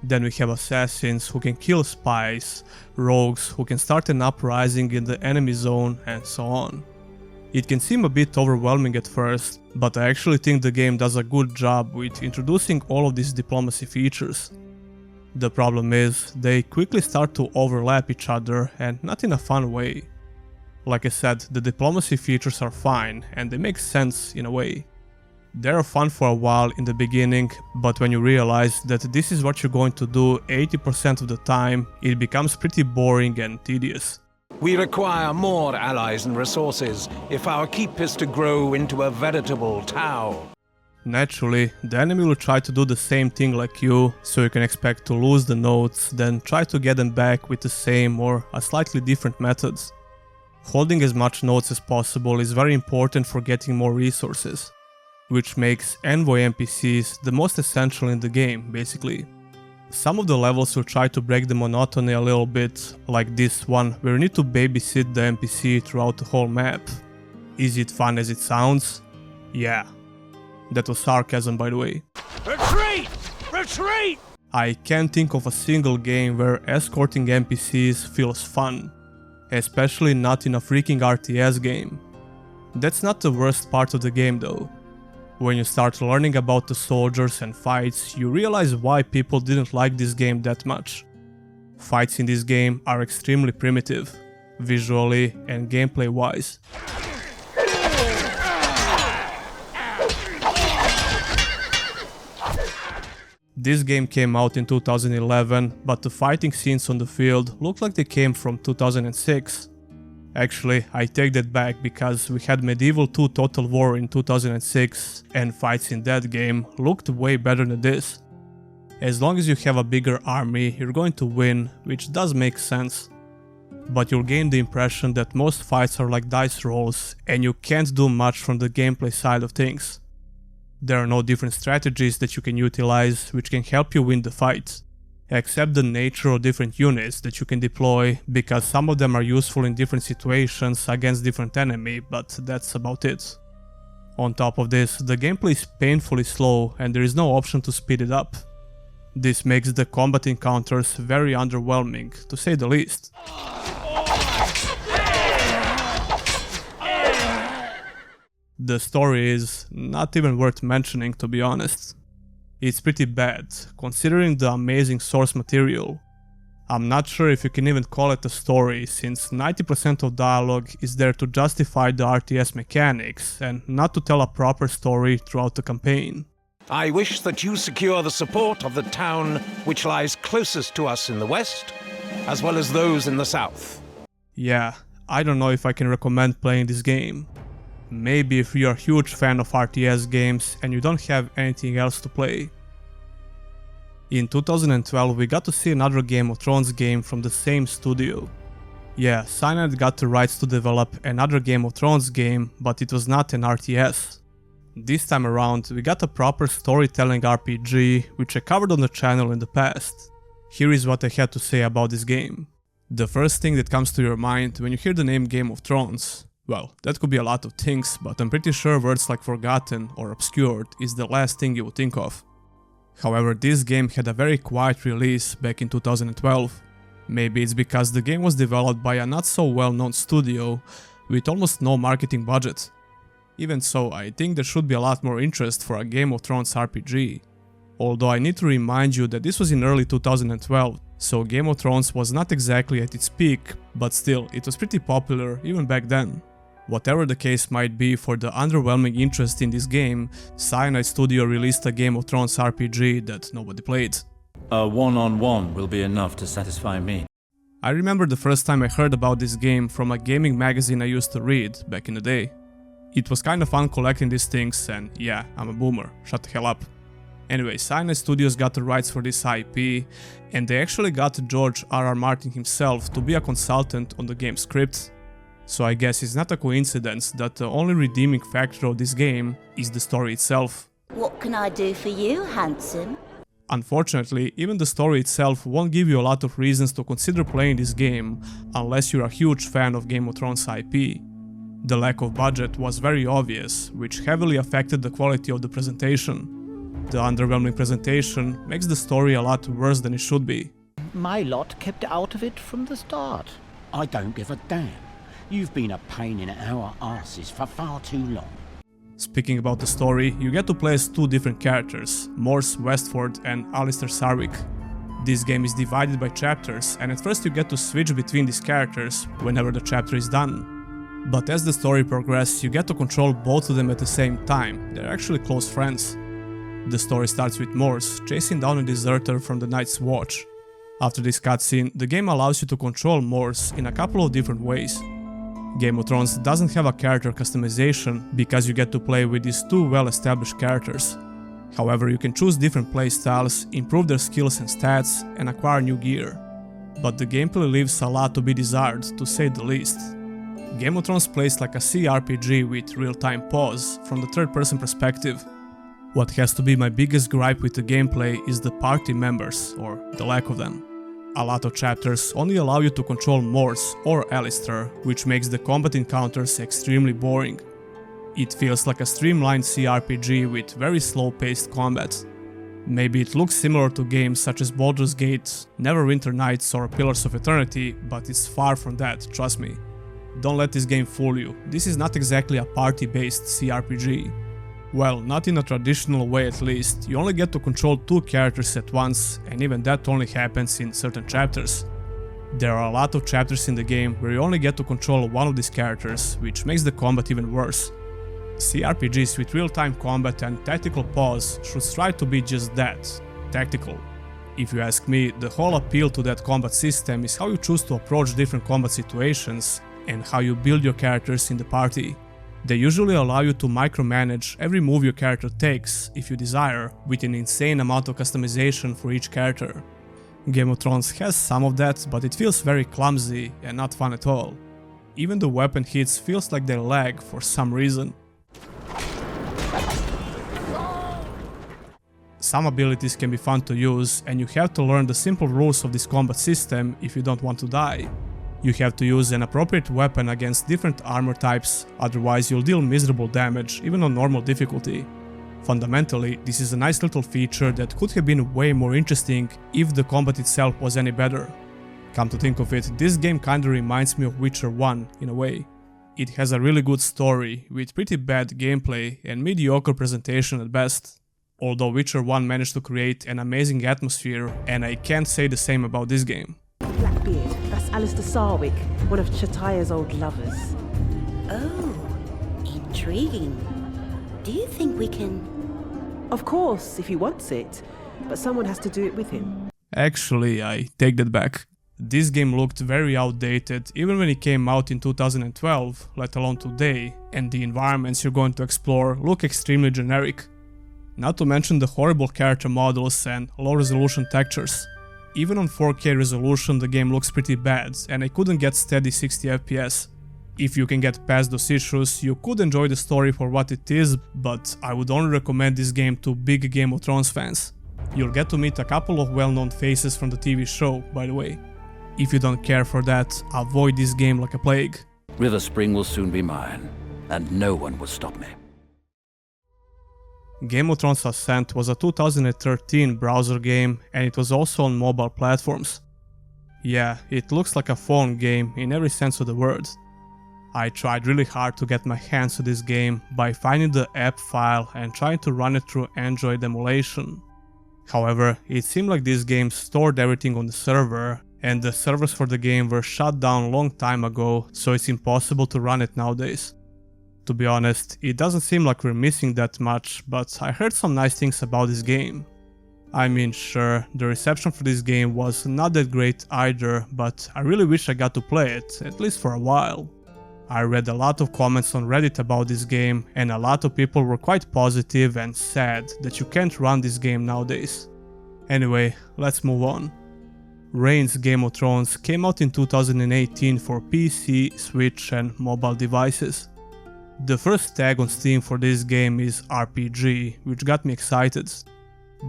Then we have assassins who can kill spies, rogues who can start an uprising in the enemy zone, and so on. It can seem a bit overwhelming at first, but I actually think the game does a good job with introducing all of these diplomacy features. The problem is, they quickly start to overlap each other, and not in a fun way. Like I said, the diplomacy features are fine, and they make sense in a way. They're fun for a while in the beginning, but when you realize that this is what you're going to do 80% of the time, it becomes pretty boring and tedious. We require more allies and resources if our keep is to grow into a veritable town. Naturally, the enemy will try to do the same thing like you, so you can expect to lose the nodes, then try to get them back with the same or a slightly different methods. Holding as much nodes as possible is very important for getting more resources, which makes envoy NPCs the most essential in the game, basically. Some of the levels will try to break the monotony a little bit, like this one, where you need to babysit the NPC throughout the whole map. Is it fun as it sounds? Yeah. That was sarcasm, by the way. Retreat! Retreat! I can't think of a single game where escorting NPCs feels fun. Especially not in a freaking RTS game. That's not the worst part of the game though. When you start learning about the soldiers and fights, you realize why people didn't like this game that much. Fights in this game are extremely primitive, visually and gameplay wise. This game came out in 2011, but the fighting scenes on the field look like they came from 2006. Actually, I take that back because we had Medieval 2 Total War in 2006 and fights in that game looked way better than this. As long as you have a bigger army, you're going to win, which does make sense. But you'll gain the impression that most fights are like dice rolls and you can't do much from the gameplay side of things. There are no different strategies that you can utilize which can help you win the fight. Except the nature of different units that you can deploy, because some of them are useful in different situations against different enemy, but that's about it. On top of this, the gameplay is painfully slow and there is no option to speed it up. This makes the combat encounters very underwhelming, to say the least. The story is not even worth mentioning, to be honest. It's pretty bad, considering the amazing source material. I'm not sure if you can even call it a story, since 90% of dialogue is there to justify the RTS mechanics, and not to tell a proper story throughout the campaign. I wish that you secure the support of the town which lies closest to us in the west, as well as those in the south. Yeah, I don't know if I can recommend playing this game. Maybe if you're a huge fan of RTS games and you don't have anything else to play. In 2012 we got to see another Game of Thrones game from the same studio. Yeah, Cyanide got the rights to develop another Game of Thrones game, but it was not an RTS. This time around we got a proper storytelling RPG, which I covered on the channel in the past. Here is what I had to say about this game. The first thing that comes to your mind when you hear the name Game of Thrones, well, that could be a lot of things, but I'm pretty sure words like forgotten or obscured is the last thing you would think of. However, this game had a very quiet release back in 2012. Maybe it's because the game was developed by a not so well-known studio with almost no marketing budget. Even so, I think there should be a lot more interest for a Game of Thrones RPG. Although I need to remind you that this was in early 2012, so Game of Thrones was not exactly at its peak, but still, it was pretty popular even back then. Whatever the case might be for the underwhelming interest in this game, Cyanide Studio released a Game of Thrones RPG that nobody played. A one-on-one will be enough to satisfy me. I remember the first time I heard about this game from a gaming magazine I used to read back in the day. It was kinda fun collecting these things and yeah, I'm a boomer, shut the hell up. Anyway, Cyanide Studios got the rights for this IP, and they actually got George R.R. Martin himself to be a consultant on the game's script. So I guess it's not a coincidence that the only redeeming factor of this game is the story itself. What can I do for you, handsome? Unfortunately, even the story itself won't give you a lot of reasons to consider playing this game unless you're a huge fan of Game of Thrones IP. The lack of budget was very obvious, which heavily affected the quality of the presentation. The underwhelming presentation makes the story a lot worse than it should be. My lot kept out of it from the start. I don't give a damn. You've been a pain in our asses for far too long. Speaking about the story, you get to play as two different characters, Morse Westford and Alistair Sarwick. This game is divided by chapters, and at first you get to switch between these characters whenever the chapter is done. But as the story progresses, you get to control both of them at the same time. They're actually close friends. The story starts with Morse chasing down a deserter from the Night's Watch. After this cutscene, the game allows you to control Morse in a couple of different ways. Game of Thrones doesn't have a character customization because you get to play with these two well-established characters. However, you can choose different playstyles, improve their skills and stats, and acquire new gear. But the gameplay leaves a lot to be desired, to say the least. Game of Thrones plays like a CRPG with real-time pause, from the third-person perspective. What has to be my biggest gripe with the gameplay is the party members, or the lack of them. A lot of chapters only allow you to control Morse or Alistair, which makes the combat encounters extremely boring. It feels like a streamlined CRPG with very slow-paced combat. Maybe it looks similar to games such as Baldur's Gate, Neverwinter Nights or Pillars of Eternity, but it's far from that, trust me. Don't let this game fool you, this is not exactly a party-based CRPG. Well, not in a traditional way at least, you only get to control two characters at once, and even that only happens in certain chapters. There are a lot of chapters in the game where you only get to control one of these characters, which makes the combat even worse. CRPGs with real-time combat and tactical pause should strive to be just that, tactical. If you ask me, the whole appeal to that combat system is how you choose to approach different combat situations and how you build your characters in the party. They usually allow you to micromanage every move your character takes, if you desire, with an insane amount of customization for each character. Game of Thrones has some of that, but it feels very clumsy and not fun at all. Even the weapon hits feels like they lag for some reason. Some abilities can be fun to use, and you have to learn the simple rules of this combat system if you don't want to die. You have to use an appropriate weapon against different armor types, otherwise you'll deal miserable damage even on normal difficulty. Fundamentally, this is a nice little feature that could have been way more interesting if the combat itself was any better. Come to think of it, this game kinda reminds me of Witcher 1 in a way. It has a really good story, with pretty bad gameplay and mediocre presentation at best. Although Witcher 1 managed to create an amazing atmosphere, and I can't say the same about this game. Blackbeard, that's Alistair Sarwick, one of Chataya's old lovers. Oh, intriguing. Do you think we can... Of course, if he wants it, but someone has to do it with him. Actually, I take that back. This game looked very outdated even when it came out in 2012, let alone today, and the environments you're going to explore look extremely generic. Not to mention the horrible character models and low resolution textures. Even on 4K resolution the game looks pretty bad, and I couldn't get steady 60 FPS. If you can get past those issues, you could enjoy the story for what it is, but I would only recommend this game to big Game of Thrones fans. You'll get to meet a couple of well-known faces from the TV show, by the way. If you don't care for that, avoid this game like a plague. River Spring will soon be mine, and no one will stop me. Game of Thrones Ascent was a 2013 browser game, and it was also on mobile platforms. Yeah, it looks like a phone game in every sense of the word. I tried really hard to get my hands to this game by finding the app file and trying to run it through Android emulation. However, it seemed like this game stored everything on the server, and the servers for the game were shut down a long time ago, so it's impossible to run it nowadays. To be honest, it doesn't seem like we're missing that much, but I heard some nice things about this game. I mean, sure, the reception for this game was not that great either, but I really wish I got to play it, at least for a while. I read a lot of comments on Reddit about this game, and a lot of people were quite positive and sad that you can't run this game nowadays. Anyway, let's move on. Reign's Game of Thrones came out in 2018 for PC, Switch and mobile devices. The first tag on Steam for this game is RPG, which got me excited.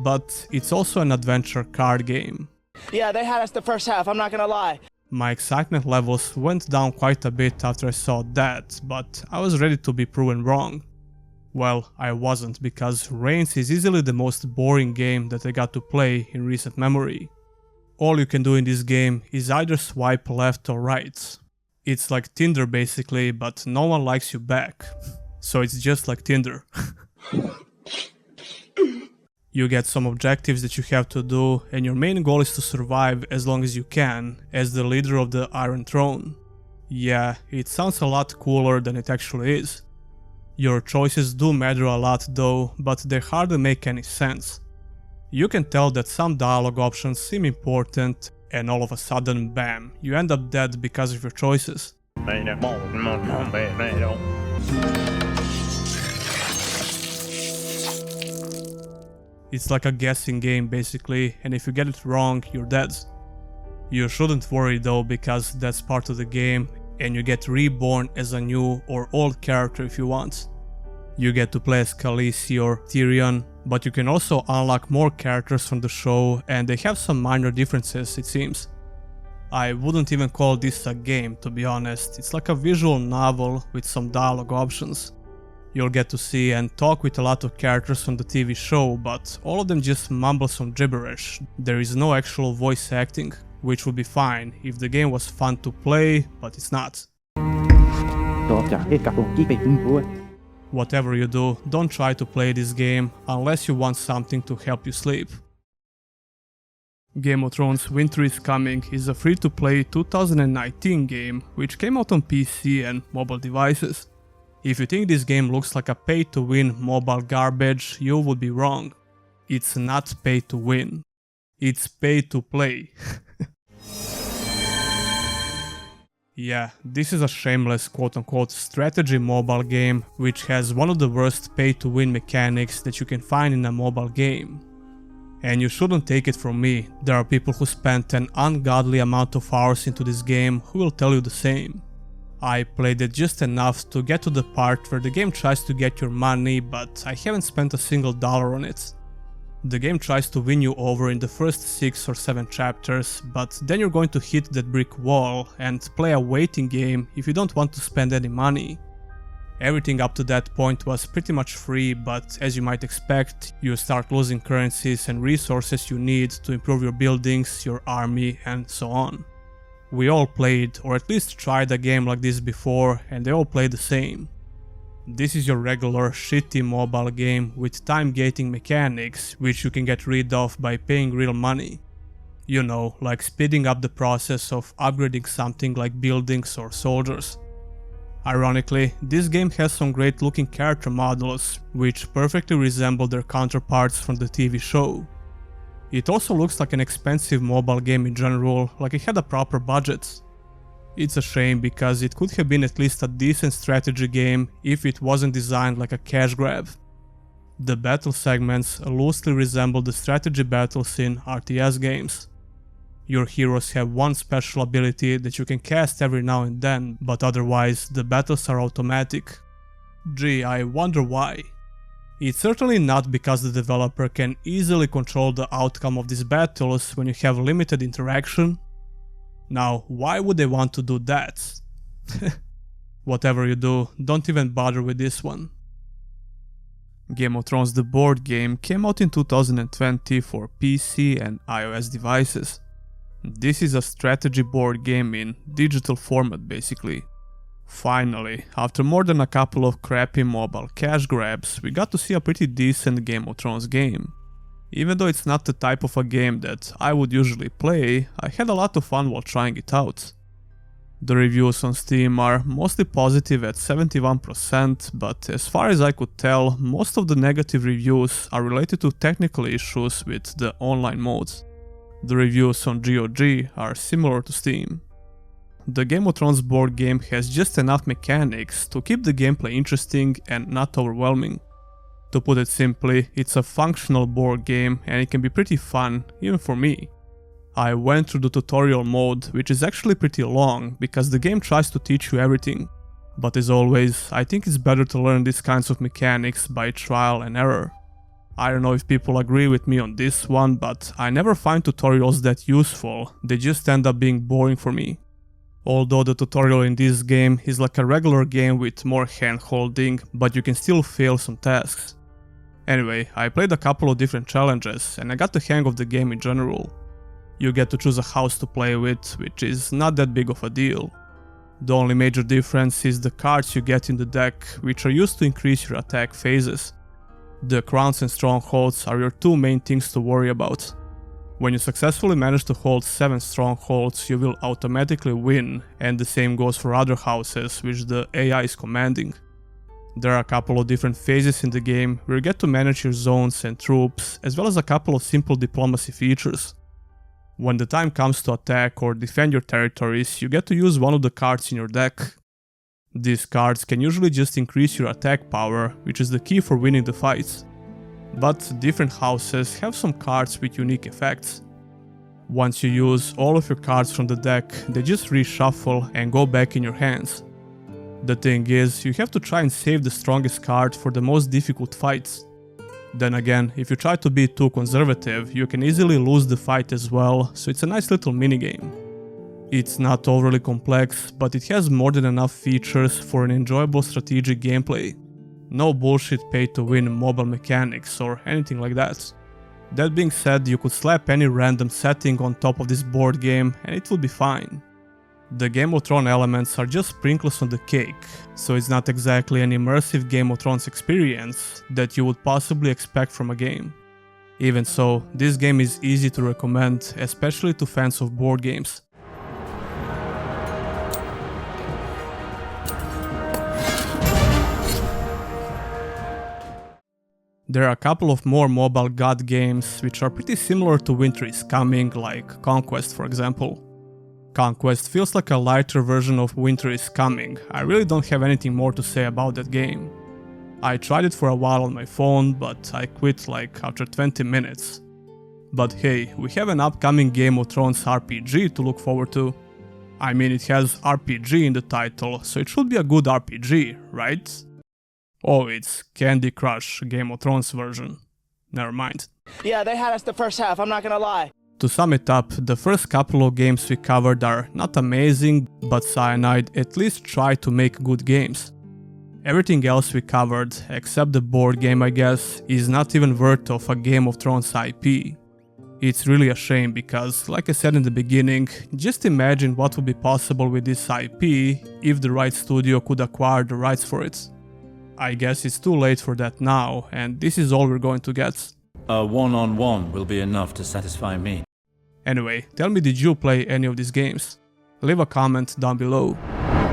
But it's also an adventure card game. Yeah, they had us the first half, I'm not gonna lie. My excitement levels went down quite a bit after I saw that, but I was ready to be proven wrong. Well, I wasn't, because Reigns is easily the most boring game that I got to play in recent memory. All you can do in this game is either swipe left or right. It's like Tinder basically, but no one likes you back. So it's just like Tinder. You get some objectives that you have to do, and your main goal is to survive as long as you can, as the leader of the Iron Throne. Yeah, it sounds a lot cooler than it actually is. Your choices do matter a lot though, but they hardly make any sense. You can tell that some dialogue options seem important, and all of a sudden, bam, you end up dead because of your choices. It's like a guessing game basically, and if you get it wrong, you're dead. You shouldn't worry though, because that's part of the game, and you get reborn as a new or old character if you want. You get to play as Khaleesi or Tyrion, but you can also unlock more characters from the show, and they have some minor differences it seems. I wouldn't even call this a game, to be honest. It's like a visual novel with some dialogue options. You'll get to see and talk with a lot of characters from the TV show, but all of them just mumble some gibberish. There is no actual voice acting, which would be fine if the game was fun to play, but it's not. Whatever you do, don't try to play this game unless you want something to help you sleep. Game of Thrones Winter is Coming is a free-to-play 2019 game which came out on PC and mobile devices. If you think this game looks like a pay-to-win mobile garbage, you would be wrong. It's not pay-to-win. It's pay-to-play. Yeah, this is a shameless quote-unquote strategy mobile game which has one of the worst pay-to-win mechanics that you can find in a mobile game. And you shouldn't take it from me, there are people who spent an ungodly amount of hours into this game who will tell you the same. I played it just enough to get to the part where the game tries to get your money, but I haven't spent a single dollar on it. The game tries to win you over in the first 6 or 7 chapters, but then you're going to hit that brick wall and play a waiting game if you don't want to spend any money. Everything up to that point was pretty much free, but as you might expect, you start losing currencies and resources you need to improve your buildings, your army, and so on. We all played, or at least tried a game like this before, and they all play the same. This is your regular shitty mobile game with time gating mechanics, which you can get rid of by paying real money. You know, like speeding up the process of upgrading something like buildings or soldiers. Ironically, this game has some great looking character models, which perfectly resemble their counterparts from the TV show. It also looks like an expensive mobile game in general, like it had a proper budget. It's a shame because it could have been at least a decent strategy game if it wasn't designed like a cash grab. The battle segments loosely resemble the strategy battles in RTS games. Your heroes have one special ability that you can cast every now and then, but otherwise the battles are automatic. Gee, I wonder why. It's certainly not because the developer can easily control the outcome of these battles when you have limited interaction. Now, why would they want to do that? Whatever you do, don't even bother with this one. Game of Thrones the board game came out in 2020 for PC and iOS devices. This is a strategy board game in digital format basically. Finally, after more than a couple of crappy mobile cash grabs, we got to see a pretty decent Game of Thrones game. Even though it's not the type of a game that I would usually play, I had a lot of fun while trying it out. The reviews on Steam are mostly positive at 71%, but as far as I could tell, most of the negative reviews are related to technical issues with the online modes. The reviews on GOG are similar to Steam. The Game of Thrones board game has just enough mechanics to keep the gameplay interesting and not overwhelming. To put it simply, it's a functional board game and it can be pretty fun, even for me. I went through the tutorial mode, which is actually pretty long because the game tries to teach you everything. But as always, I think it's better to learn these kinds of mechanics by trial and error. I don't know if people agree with me on this one, but I never find tutorials that useful, they just end up being boring for me. Although the tutorial in this game is like a regular game with more hand-holding, but you can still fail some tasks. Anyway, I played a couple of different challenges and I got the hang of the game in general. You get to choose a house to play with, which is not that big of a deal. The only major difference is the cards you get in the deck, which are used to increase your attack phases. The crowns and strongholds are your two main things to worry about. When you successfully manage to hold 7 strongholds, you will automatically win, and the same goes for other houses which the AI is commanding. There are a couple of different phases in the game where you get to manage your zones and troops, as well as a couple of simple diplomacy features. When the time comes to attack or defend your territories, you get to use one of the cards in your deck. These cards can usually just increase your attack power, which is the key for winning the fights. But different houses have some cards with unique effects. Once you use all of your cards from the deck, they just reshuffle and go back in your hands. The thing is, you have to try and save the strongest card for the most difficult fights. Then again, if you try to be too conservative, you can easily lose the fight as well, so it's a nice little minigame. It's not overly complex, but it has more than enough features for an enjoyable strategic gameplay. No bullshit pay-to-win mobile mechanics or anything like that. That being said, you could slap any random setting on top of this board game and it will be fine. The Game of Thrones elements are just sprinkles on the cake, so it's not exactly an immersive Game of Thrones experience that you would possibly expect from a game. Even so, this game is easy to recommend, especially to fans of board games. There are a couple of more mobile god games which are pretty similar to Winter is Coming, like Conquest for example. Conquest feels like a lighter version of Winter is Coming. I really don't have anything more to say about that game. I tried it for a while on my phone, but I quit like after 20 minutes. But hey, we have an upcoming Game of Thrones RPG to look forward to. I mean, it has RPG in the title, so it should be a good RPG, right? Oh, it's Candy Crush Game of Thrones version. Never mind. Yeah, they had us the first half, I'm not gonna lie. To sum it up, the first couple of games we covered are not amazing, but Cyanide at least tried to make good games. Everything else we covered, except the board game I guess, is not even worth of a Game of Thrones IP. It's really a shame because, like I said in the beginning, just imagine what would be possible with this IP if the right studio could acquire the rights for it. I guess it's too late for that now, and this is all we're going to get. A one-on-one will be enough to satisfy me. Anyway, tell me, did you play any of these games? Leave a comment down below.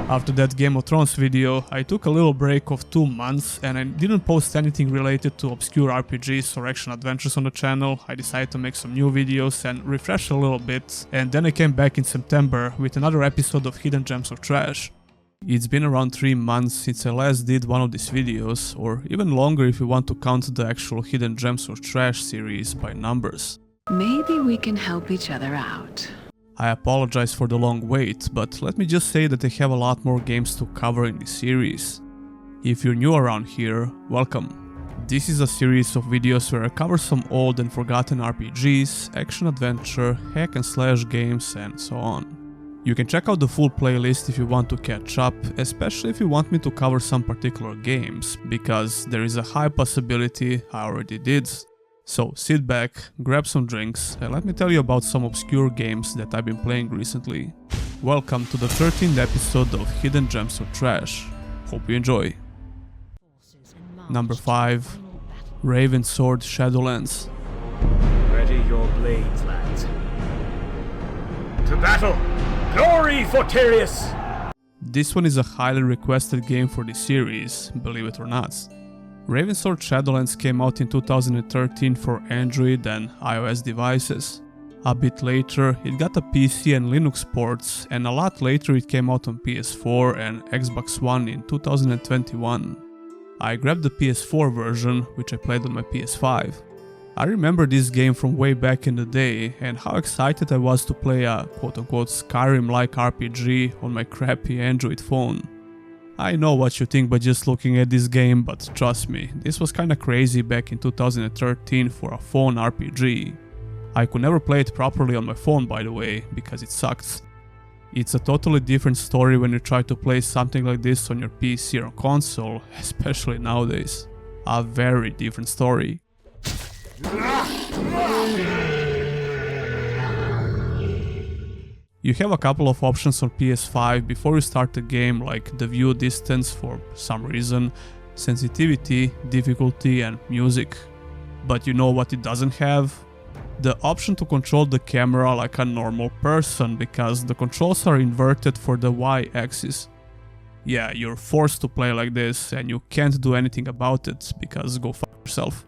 After that Game of Thrones video, I took a little break of 2 months and I didn't post anything related to obscure RPGs or action adventures on the channel. I decided to make some new videos and refresh a little bit, and then I came back in September with another episode of Hidden Gems of Trash. It's been around 3 months since I last did one of these videos, or even longer if you want to count the actual Hidden Gems of Trash series by numbers. Maybe we can help each other out. I apologize for the long wait, but let me just say that I have a lot more games to cover in this series. If you're new around here, welcome. This is a series of videos where I cover some old and forgotten RPGs, action adventure, hack and slash games, and so on. You can check out the full playlist if you want to catch up, especially if you want me to cover some particular games, because there is a high possibility I already did. So sit back, grab some drinks, and let me tell you about some obscure games that I've been playing recently. Welcome to the 13th episode of Hidden Gems of Trash. Hope you enjoy. Number 5. Ravensword Shadowlands. Ready your blades, lads. To battle! Glory for Tyrius! This one is a highly requested game for this series, believe it or not. Ravensword Shadowlands came out in 2013 for Android and iOS devices. A bit later, it got a PC and Linux ports, and a lot later it came out on PS4 and Xbox One in 2021. I grabbed the PS4 version, which I played on my PS5. I remember this game from way back in the day, and how excited I was to play a quote-unquote Skyrim-like RPG on my crappy Android phone. I know what you think by just looking at this game, but trust me, this was kinda crazy back in 2013 for a phone RPG. I could never play it properly on my phone, by the way, because it sucks. It's a totally different story when you try to play something like this on your PC or console, especially nowadays. A very different story. You have a couple of options on PS5 before you start the game, like the view distance for some reason, sensitivity, difficulty and music. But you know what it doesn't have? The option to control the camera like a normal person, because the controls are inverted for the Y-axis. Yeah, you're forced to play like this and you can't do anything about it, because go fuck yourself.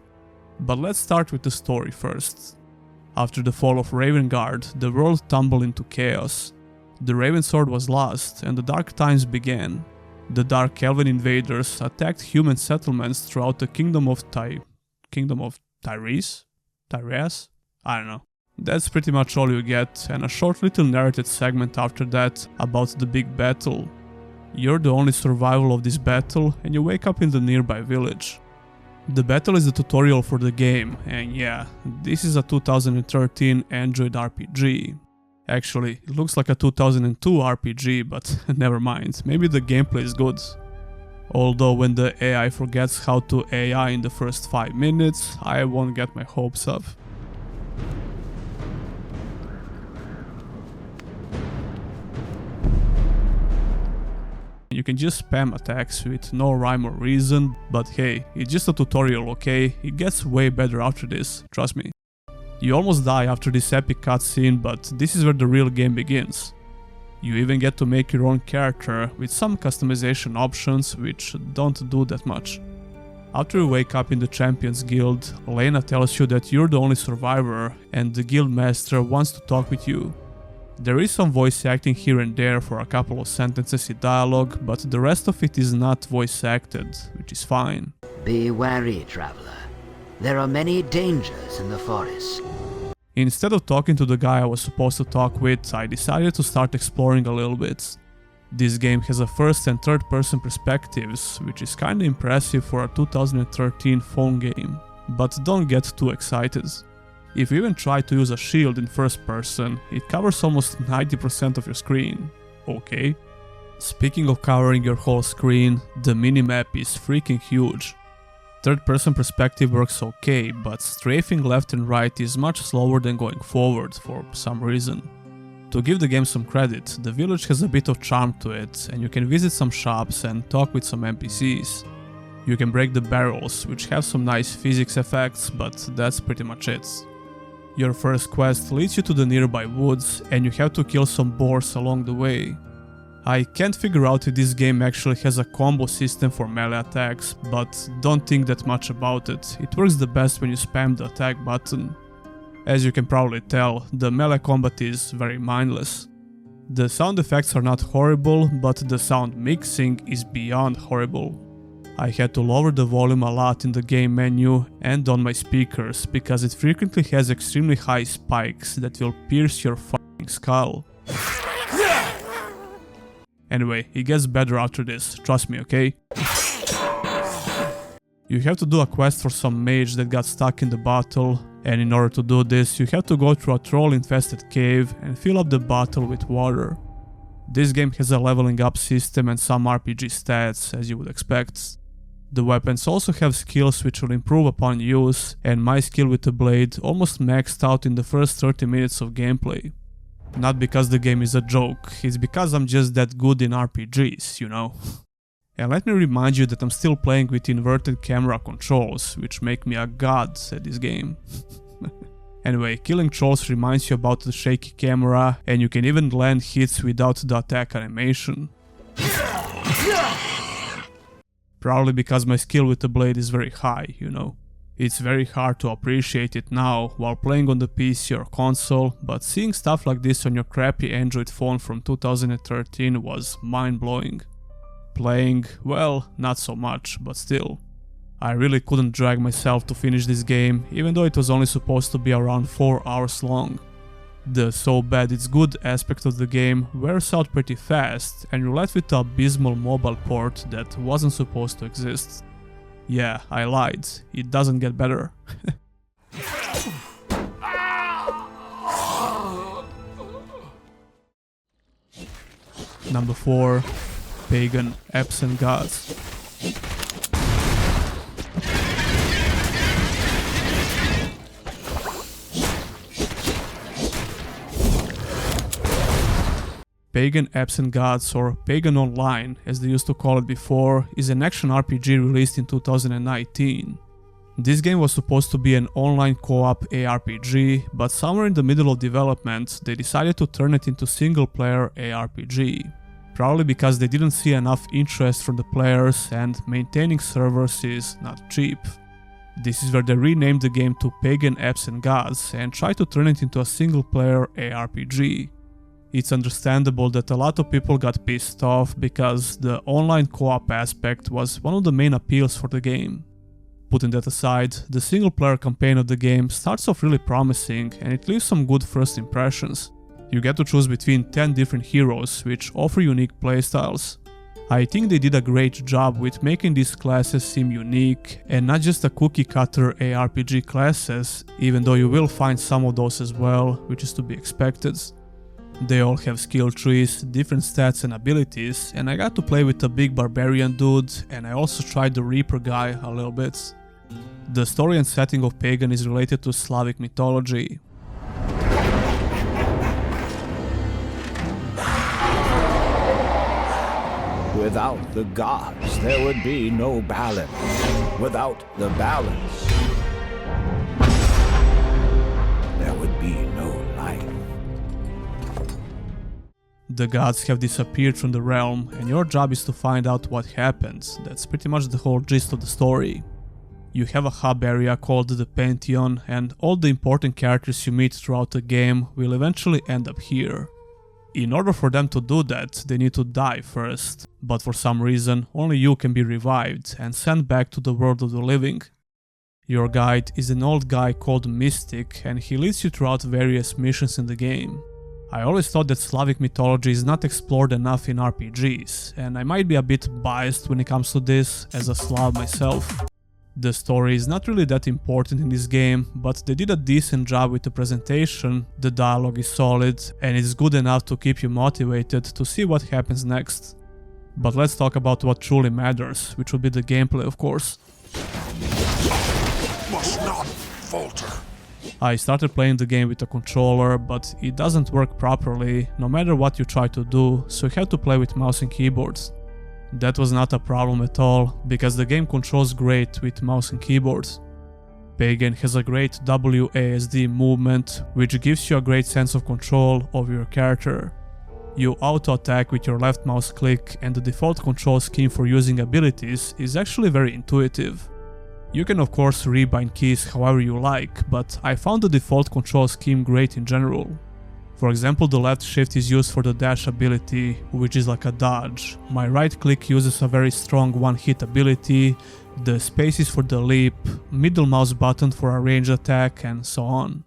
But let's start with the story first. After the fall of Ravengard, the world tumbled into chaos. The Ravensword was lost and the dark times began. The Dark Elven invaders attacked human settlements throughout the Kingdom of Tyrese? I don't know. That's pretty much all you get, and a short little narrated segment after that about the big battle. You're the only survivor of this battle and you wake up in the nearby village. The battle is the tutorial for the game, and yeah, this is a 2013 Android RPG. Actually, it looks like a 2002 RPG, but never mind, maybe the gameplay is good. Although when the AI forgets how to AI in the first 5 minutes, I won't get my hopes up. You can just spam attacks with no rhyme or reason, but hey, it's just a tutorial, okay? It gets way better after this, trust me. You almost die after this epic cutscene, but this is where the real game begins. You even get to make your own character with some customization options which don't do that much. After you wake up in the Champions Guild, Lena tells you that you're the only survivor and the guild master wants to talk with you. There is some voice acting here and there for a couple of sentences in dialogue, but the rest of it is not voice acted, which is fine. Be wary, traveler. There are many dangers in the forest. Instead of talking to the guy I was supposed to talk with, I decided to start exploring a little bit. This game has a first and third person perspectives, which is kinda impressive for a 2013 phone game. But don't get too excited. If you even try to use a shield in first person, it covers almost 90% of your screen. Okay. Speaking of covering your whole screen, the minimap is freaking huge. Third person perspective works okay, but strafing left and right is much slower than going forward for some reason. To give the game some credit, the village has a bit of charm to it, and you can visit some shops and talk with some NPCs. You can break the barrels, which have some nice physics effects, but that's pretty much it. Your first quest leads you to the nearby woods, and you have to kill some boars along the way. I can't figure out if this game actually has a combo system for melee attacks, but don't think that much about it. It works the best when you spam the attack button. As you can probably tell, the melee combat is very mindless. The sound effects are not horrible, but the sound mixing is beyond horrible. I had to lower the volume a lot in the game menu and on my speakers, because it frequently has extremely high spikes that will pierce your fucking skull. Anyway, it gets better after this, trust me, okay? You have to do a quest for some mage that got stuck in the bottle, and in order to do this you have to go through a troll-infested cave and fill up the bottle with water. This game has a leveling up system and some RPG stats, as you would expect. The weapons also have skills which will improve upon use, and my skill with the blade almost maxed out in the first 30 minutes of gameplay. Not because the game is a joke, it's because I'm just that good in RPGs, you know. And let me remind you that I'm still playing with inverted camera controls, which make me a god at this game. Anyway, killing trolls reminds you about the shaky camera, and you can even land hits without the attack animation. Probably because my skill with the blade is very high, you know. It's very hard to appreciate it now while playing on the PC or console, but seeing stuff like this on your crappy Android phone from 2013 was mind-blowing. Playing, well, not so much, but still. I really couldn't drag myself to finish this game, even though it was only supposed to be around 4 hours long. The so bad it's good aspect of the game wears out pretty fast, and you're left with the abysmal mobile port that wasn't supposed to exist. Yeah, I lied, it doesn't get better. Number 4. Pagan, Apps and Gods. Pagan Absent Gods, or Pagan Online as they used to call it before, is an action RPG released in 2019. This game was supposed to be an online co-op ARPG, but somewhere in the middle of development they decided to turn it into single-player ARPG. Probably because they didn't see enough interest from the players and maintaining servers is not cheap. This is where they renamed the game to Pagan Absent Gods and tried to turn it into a single-player ARPG. It's understandable that a lot of people got pissed off because the online co-op aspect was one of the main appeals for the game. Putting that aside, the single-player campaign of the game starts off really promising and it leaves some good first impressions. You get to choose between 10 different heroes, which offer unique playstyles. I think they did a great job with making these classes seem unique and not just a cookie-cutter ARPG classes, even though you will find some of those as well, which is to be expected. They all have skill trees, different stats and abilities, and I got to play with a big barbarian dude, and I also tried the Reaper guy a little bit. The story and setting of Pagan is related to Slavic mythology. Without the gods, there would be no balance. Without the balance, there would be no life. The gods have disappeared from the realm, and your job is to find out what happened. That's pretty much the whole gist of the story. You have a hub area called the Pantheon, and all the important characters you meet throughout the game will eventually end up here. In order for them to do that, they need to die first, but for some reason only you can be revived and sent back to the world of the living. Your guide is an old guy called Mystic, and he leads you throughout various missions in the game. I always thought that Slavic mythology is not explored enough in RPGs, and I might be a bit biased when it comes to this, as a Slav myself. The story is not really that important in this game, but they did a decent job with the presentation, the dialogue is solid, and it's good enough to keep you motivated to see what happens next. But let's talk about what truly matters, which will be the gameplay, of course. Must not falter. I started playing the game with a controller, but it doesn't work properly, no matter what you try to do, so you have to play with mouse and keyboards. That was not a problem at all, because the game controls great with mouse and keyboards. Pagan has a great WASD movement, which gives you a great sense of control over your character. You auto-attack with your left mouse click, and the default control scheme for using abilities is actually very intuitive. You can of course rebind keys however you like, but I found the default control scheme great in general. For example, the left shift is used for the dash ability, which is like a dodge. My right click uses a very strong one-hit ability, the space is for the leap, middle mouse button for a range attack, and so on.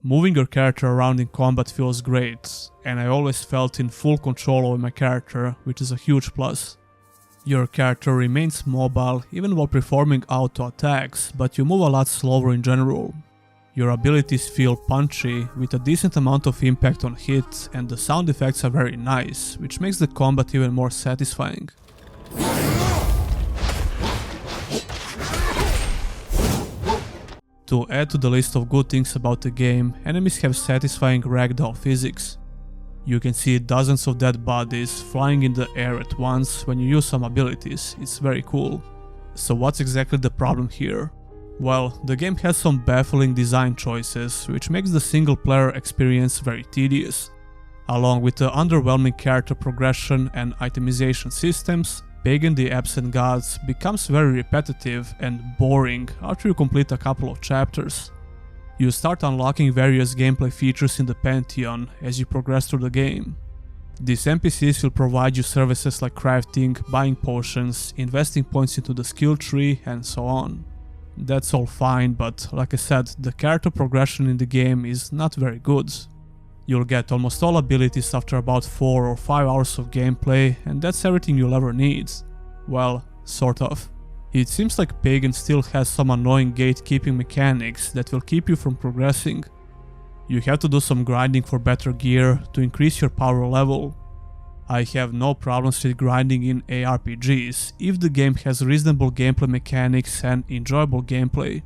Moving your character around in combat feels great, and I always felt in full control over my character, which is a huge plus. Your character remains mobile even while performing auto attacks, but you move a lot slower in general. Your abilities feel punchy, with a decent amount of impact on hits, and the sound effects are very nice, which makes the combat even more satisfying. To add to the list of good things about the game, enemies have satisfying ragdoll physics. You can see dozens of dead bodies flying in the air at once when you use some abilities, it's very cool. So what's exactly the problem here? Well, the game has some baffling design choices, which makes the single player experience very tedious. Along with the underwhelming character progression and itemization systems, Pagan the Absent Gods becomes very repetitive and boring after you complete a couple of chapters. You start unlocking various gameplay features in the Pantheon as you progress through the game. These NPCs will provide you services like crafting, buying potions, investing points into the skill tree, and so on. That's all fine, but like I said, the character progression in the game is not very good. You'll get almost all abilities after about 4 or 5 hours of gameplay, and that's everything you'll ever need. Well, sort of. It seems like Pagan still has some annoying gatekeeping mechanics that will keep you from progressing. You have to do some grinding for better gear to increase your power level. I have no problems with grinding in ARPGs if the game has reasonable gameplay mechanics and enjoyable gameplay.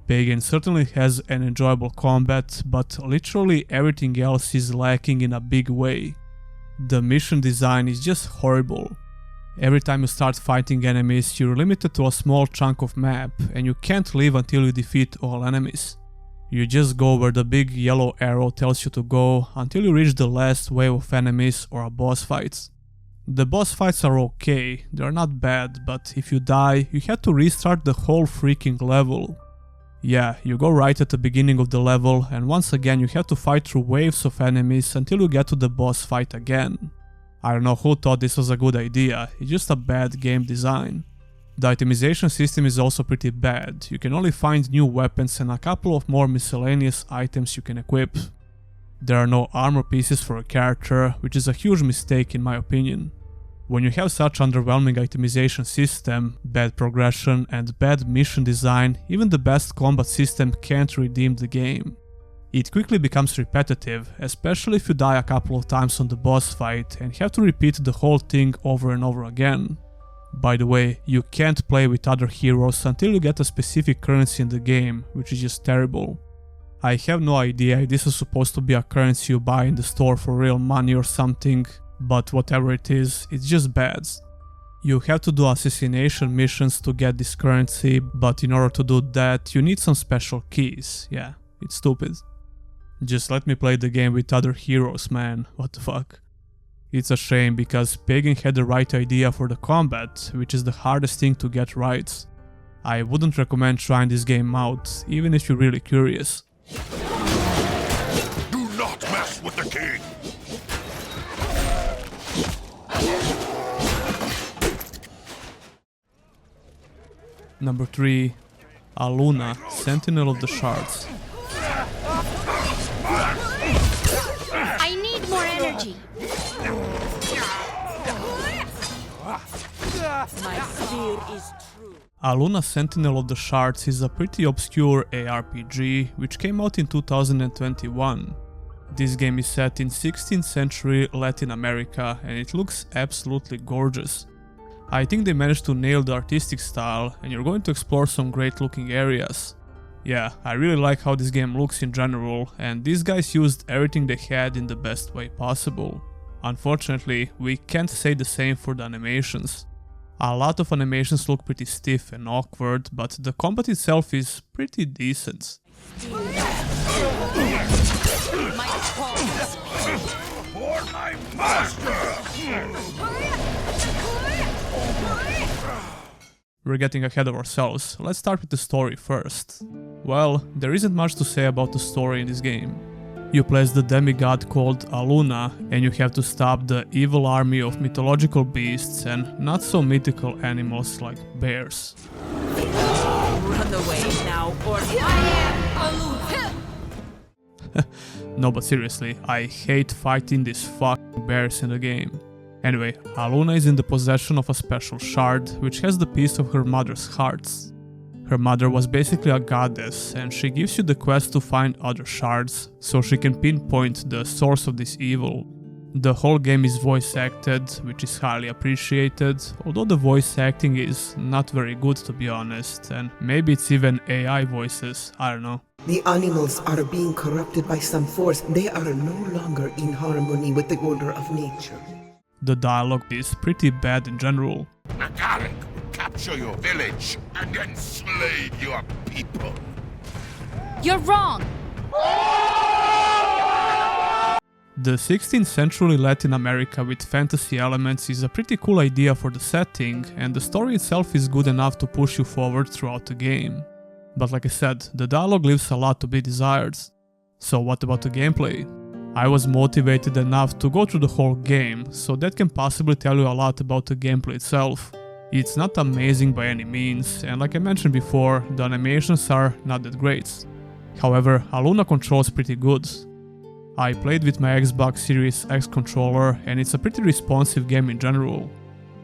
Pagan certainly has an enjoyable combat, but literally everything else is lacking in a big way. The mission design is just horrible. Every time you start fighting enemies, you're limited to a small chunk of map, and you can't leave until you defeat all enemies. You just go where the big yellow arrow tells you to go until you reach the last wave of enemies or a boss fight. The boss fights are okay, they're not bad, but if you die, you have to restart the whole freaking level. Yeah, you go right at the beginning of the level, and once again you have to fight through waves of enemies until you get to the boss fight again. I don't know who thought this was a good idea, it's just a bad game design. The itemization system is also pretty bad, you can only find new weapons and a couple of more miscellaneous items you can equip. There are no armor pieces for a character, which is a huge mistake in my opinion. When you have such underwhelming itemization system, bad progression and bad mission design, even the best combat system can't redeem the game. It quickly becomes repetitive, especially if you die a couple of times on the boss fight and have to repeat the whole thing over and over again. By the way, you can't play with other heroes until you get a specific currency in the game, which is just terrible. I have no idea if this is supposed to be a currency you buy in the store for real money or something, but whatever it is, it's just bad. You have to do assassination missions to get this currency, but in order to do that, you need some special keys. Yeah, it's stupid. Just let me play the game with other heroes, man, what the fuck. It's a shame because Pagan had the right idea for the combat, which is the hardest thing to get right. I wouldn't recommend trying this game out, even if you're really curious. Do not mess with the king! Number 3. Aluna, Sentinel of the Shards. I need more energy. My spear is true. Aluna Sentinel of the Shards is a pretty obscure ARPG which came out in 2021. This game is set in 16th century Latin America and it looks absolutely gorgeous. I think they managed to nail the artistic style and you're going to explore some great looking areas. Yeah, I really like how this game looks in general and these guys used everything they had in the best way possible. Unfortunately, we can't say the same for the animations. A lot of animations look pretty stiff and awkward, but the combat itself is pretty decent. For my master! We're getting ahead of ourselves, let's start with the story first. Well, there isn't much to say about the story in this game. You play as the demigod called Aluna and you have to stop the evil army of mythological beasts and not so mythical animals like bears. Run away now or I am Aluna! No, but seriously, I hate fighting these fucking bears in the game. Anyway, Aluna is in the possession of a special shard which has the piece of her mother's hearts. Her mother was basically a goddess and she gives you the quest to find other shards so she can pinpoint the source of this evil. The whole game is voice acted, which is highly appreciated, although the voice acting is not very good to be honest, and maybe it's even AI voices, I don't know. The animals are being corrupted by some force. They are no longer in harmony with the order of nature. The dialogue is pretty bad in general. Nagaric will capture your village and enslave your people. You're wrong! The 16th century Latin America with fantasy elements is a pretty cool idea for the setting, and the story itself is good enough to push you forward throughout the game. But like I said, the dialogue leaves a lot to be desired. So what about the gameplay? I was motivated enough to go through the whole game, so that can possibly tell you a lot about the gameplay itself. It's not amazing by any means, and like I mentioned before, the animations are not that great. However, Aluna controls pretty good. I played with my Xbox Series X controller and it's a pretty responsive game in general.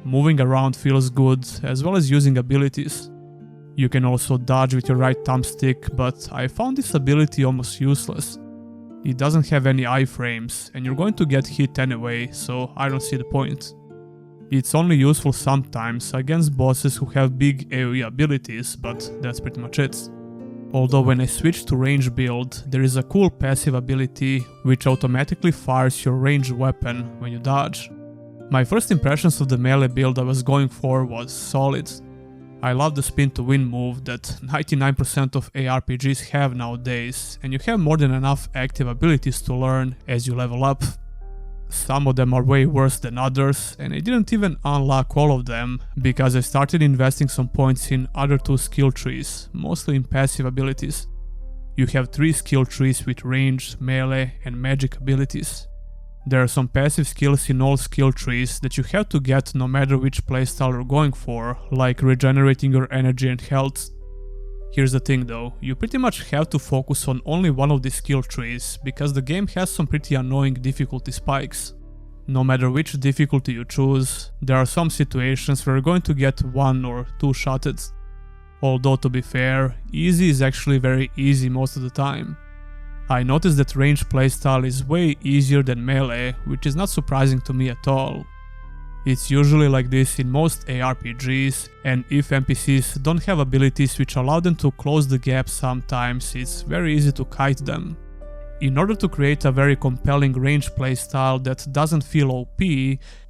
Moving around feels good, as well as using abilities. You can also dodge with your right thumbstick, but I found this ability almost useless. It doesn't have any iframes, and you're going to get hit anyway, so I don't see the point. It's only useful sometimes against bosses who have big AoE abilities, but that's pretty much it. Although when I switch to range build, there is a cool passive ability which automatically fires your ranged weapon when you dodge. My first impressions of the melee build I was going for was solid. I love the spin to win move that 99% of ARPGs have nowadays, and you have more than enough active abilities to learn as you level up. Some of them are way worse than others, and I didn't even unlock all of them because I started investing some points in other 2 skill trees, mostly in passive abilities. You have 3 skill trees with range, melee and magic abilities. There are some passive skills in all skill trees that you have to get no matter which playstyle you're going for, like regenerating your energy and health. Here's the thing though, you pretty much have to focus on only one of these skill trees, because the game has some pretty annoying difficulty spikes. No matter which difficulty you choose, there are some situations where you're going to get 1 or 2 shotted. Although to be fair, easy is actually very easy most of the time. I noticed that ranged playstyle is way easier than melee, which is not surprising to me at all. It's usually like this in most ARPGs, and if NPCs don't have abilities which allow them to close the gap sometimes, it's very easy to kite them. In order to create a very compelling ranged playstyle that doesn't feel OP,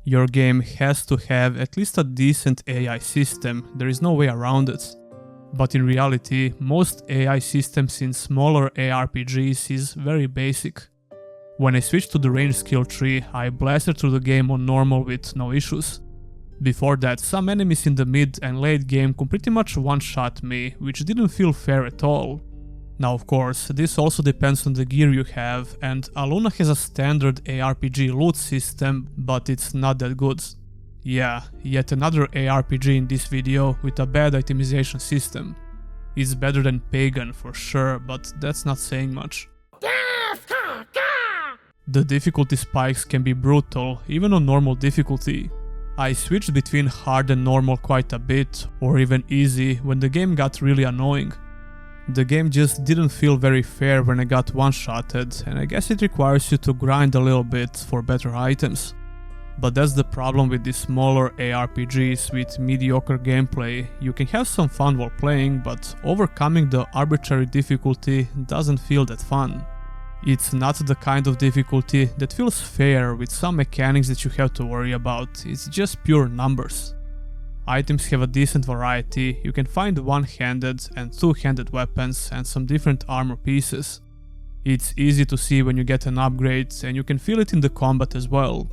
your game has to have at least a decent AI system, there is no way around it. But in reality, most AI systems in smaller ARPGs is very basic. When I switched to the range skill tree, I blasted through the game on normal with no issues. Before that, some enemies in the mid and late game could pretty much one-shot me, which didn't feel fair at all. Now of course, this also depends on the gear you have, and Aluna has a standard ARPG loot system, but it's not that good. Yeah, yet another ARPG in this video with a bad itemization system. It's better than Pagan for sure, but that's not saying much. The difficulty spikes can be brutal, even on normal difficulty. I switched between hard and normal quite a bit, or even easy, when the game got really annoying. The game just didn't feel very fair when I got one-shotted, and I guess it requires you to grind a little bit for better items. But that's the problem with these smaller ARPGs with mediocre gameplay. You can have some fun while playing, but overcoming the arbitrary difficulty doesn't feel that fun. It's not the kind of difficulty that feels fair with some mechanics that you have to worry about, it's just pure numbers. Items have a decent variety, you can find one-handed and two-handed weapons and some different armor pieces. It's easy to see when you get an upgrade, and you can feel it in the combat as well.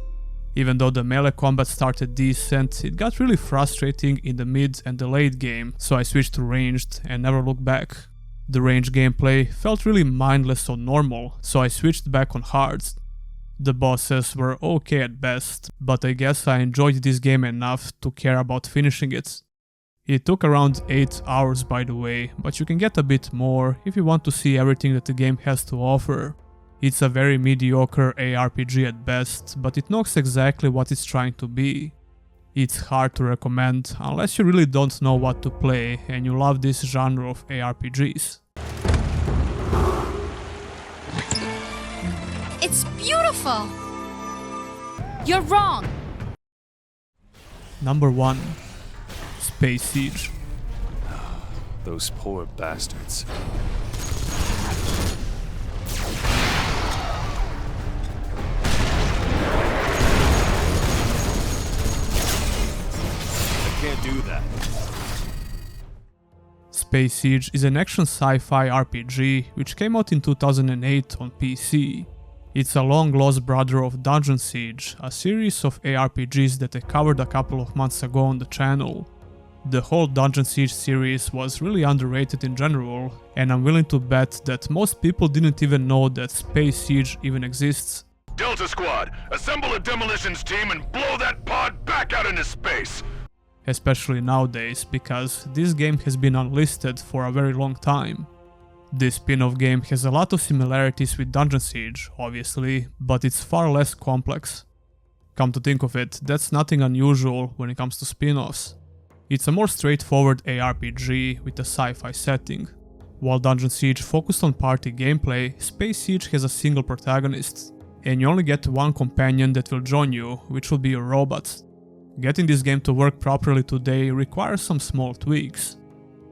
Even though the melee combat started decent, it got really frustrating in the mid and the late game, so I switched to ranged and never looked back. The ranged gameplay felt really mindless on normal, so I switched back on hards. The bosses were okay at best, but I guess I enjoyed this game enough to care about finishing it. It took around 8 hours by the way, but you can get a bit more if you want to see everything that the game has to offer. It's a very mediocre ARPG at best, but it knows exactly what it's trying to be. It's hard to recommend unless you really don't know what to play and you love this genre of ARPGs. It's beautiful! You're wrong! Number 1. Space Siege. Those poor bastards. Can't do that. Space Siege is an action sci-fi RPG which came out in 2008 on PC. It's a long-lost brother of Dungeon Siege, a series of ARPGs that I covered a couple of months ago on the channel. The whole Dungeon Siege series was really underrated in general, and I'm willing to bet that most people didn't even know that Space Siege even exists. Delta Squad, assemble a demolitions team and blow that pod back out into space! Especially nowadays, because this game has been unlisted for a very long time. This spin-off game has a lot of similarities with Dungeon Siege, obviously, but it's far less complex. Come to think of it, that's nothing unusual when it comes to spin-offs. It's a more straightforward ARPG with a sci-fi setting. While Dungeon Siege focused on party gameplay, Space Siege has a single protagonist, and you only get one companion that will join you, which will be a robot. Getting this game to work properly today requires some small tweaks.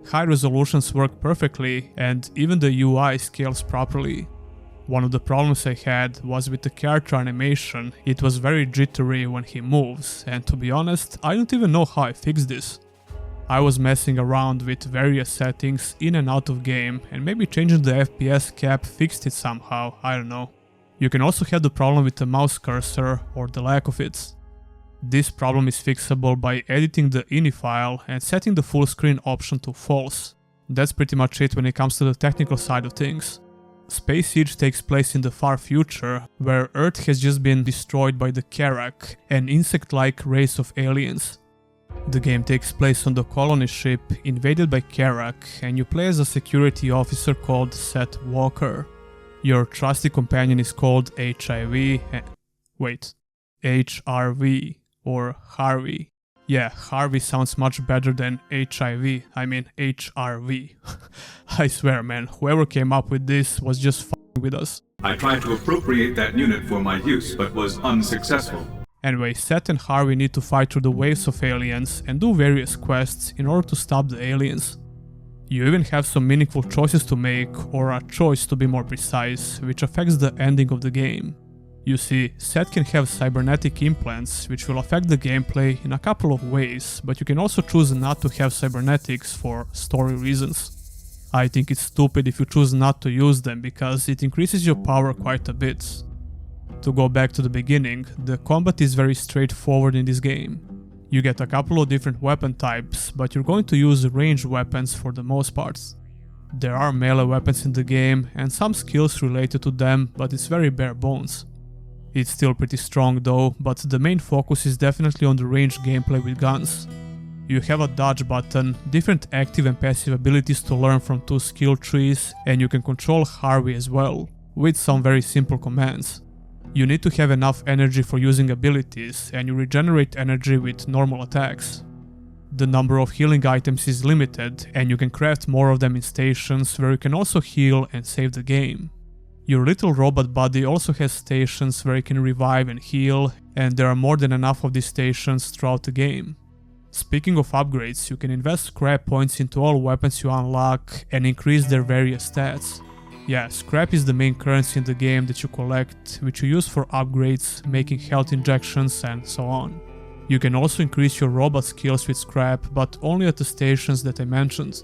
high resolutions work perfectly and even the UI scales properly. One of the problems I had was with the character animation. It was very jittery when he moves, and to be honest, I don't even know how I fixed this. I was messing around with various settings in and out of game, and maybe changing the FPS cap fixed it somehow, I don't know. You can also have the problem with the mouse cursor or the lack of it. This problem is fixable by editing the ini file and setting the full screen option to false. That's pretty much it when it comes to the technical side of things. Space Siege takes place in the far future, where Earth has just been destroyed by the Karak, an insect-like race of aliens. The game takes place on the colony ship invaded by Karak, and you play as a security officer called Seth Walker. Your trusty companion is called HRV, or Harvey. Yeah, Harvey sounds much better than HIV, I mean HRV. I swear man, whoever came up with this was just f***ing with us. I tried to appropriate that unit for my use, but was unsuccessful. Anyway, Seth and Harvey need to fight through the waves of aliens and do various quests in order to stop the aliens. You even have some meaningful choices to make, or a choice to be more precise, which affects the ending of the game. You see, Seth can have cybernetic implants, which will affect the gameplay in a couple of ways, but you can also choose not to have cybernetics for story reasons. I think it's stupid if you choose not to use them, because it increases your power quite a bit. To go back to the beginning, the combat is very straightforward in this game. You get a couple of different weapon types, but you're going to use ranged weapons for the most part. There are melee weapons in the game and some skills related to them, but it's very bare bones. It's still pretty strong though, but the main focus is definitely on the ranged gameplay with guns. You have a dodge button, different active and passive abilities to learn from 2 skill trees, and you can control Harvey as well, with some very simple commands. You need to have enough energy for using abilities, and you regenerate energy with normal attacks. The number of healing items is limited, and you can craft more of them in stations where you can also heal and save the game. Your little robot buddy also has stations where you can revive and heal, and there are more than enough of these stations throughout the game. Speaking of upgrades, you can invest scrap points into all weapons you unlock and increase their various stats. Yeah, scrap is the main currency in the game that you collect, which you use for upgrades, making health injections and so on. You can also increase your robot skills with scrap, but only at the stations that I mentioned.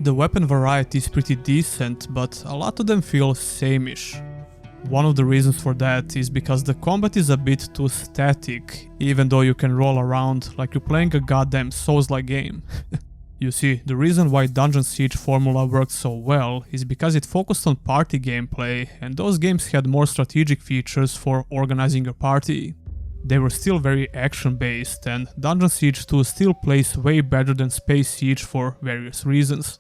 The weapon variety is pretty decent, but a lot of them feel sameish. One of the reasons for that is because the combat is a bit too static, even though you can roll around like you're playing a goddamn Souls-like game. You see, the reason why Dungeon Siege formula worked so well is because it focused on party gameplay, and those games had more strategic features for organizing your party. They were still very action-based, and Dungeon Siege 2 still plays way better than Space Siege for various reasons.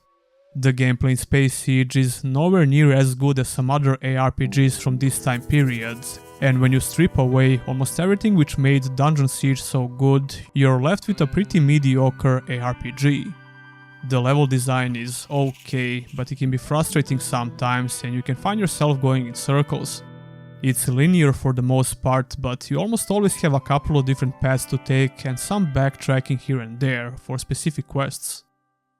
The gameplay in Space Siege is nowhere near as good as some other ARPGs from this time period, and when you strip away almost everything which made Dungeon Siege so good, you're left with a pretty mediocre ARPG. The level design is okay, but it can be frustrating sometimes and you can find yourself going in circles. It's linear for the most part, but you almost always have a couple of different paths to take and some backtracking here and there for specific quests.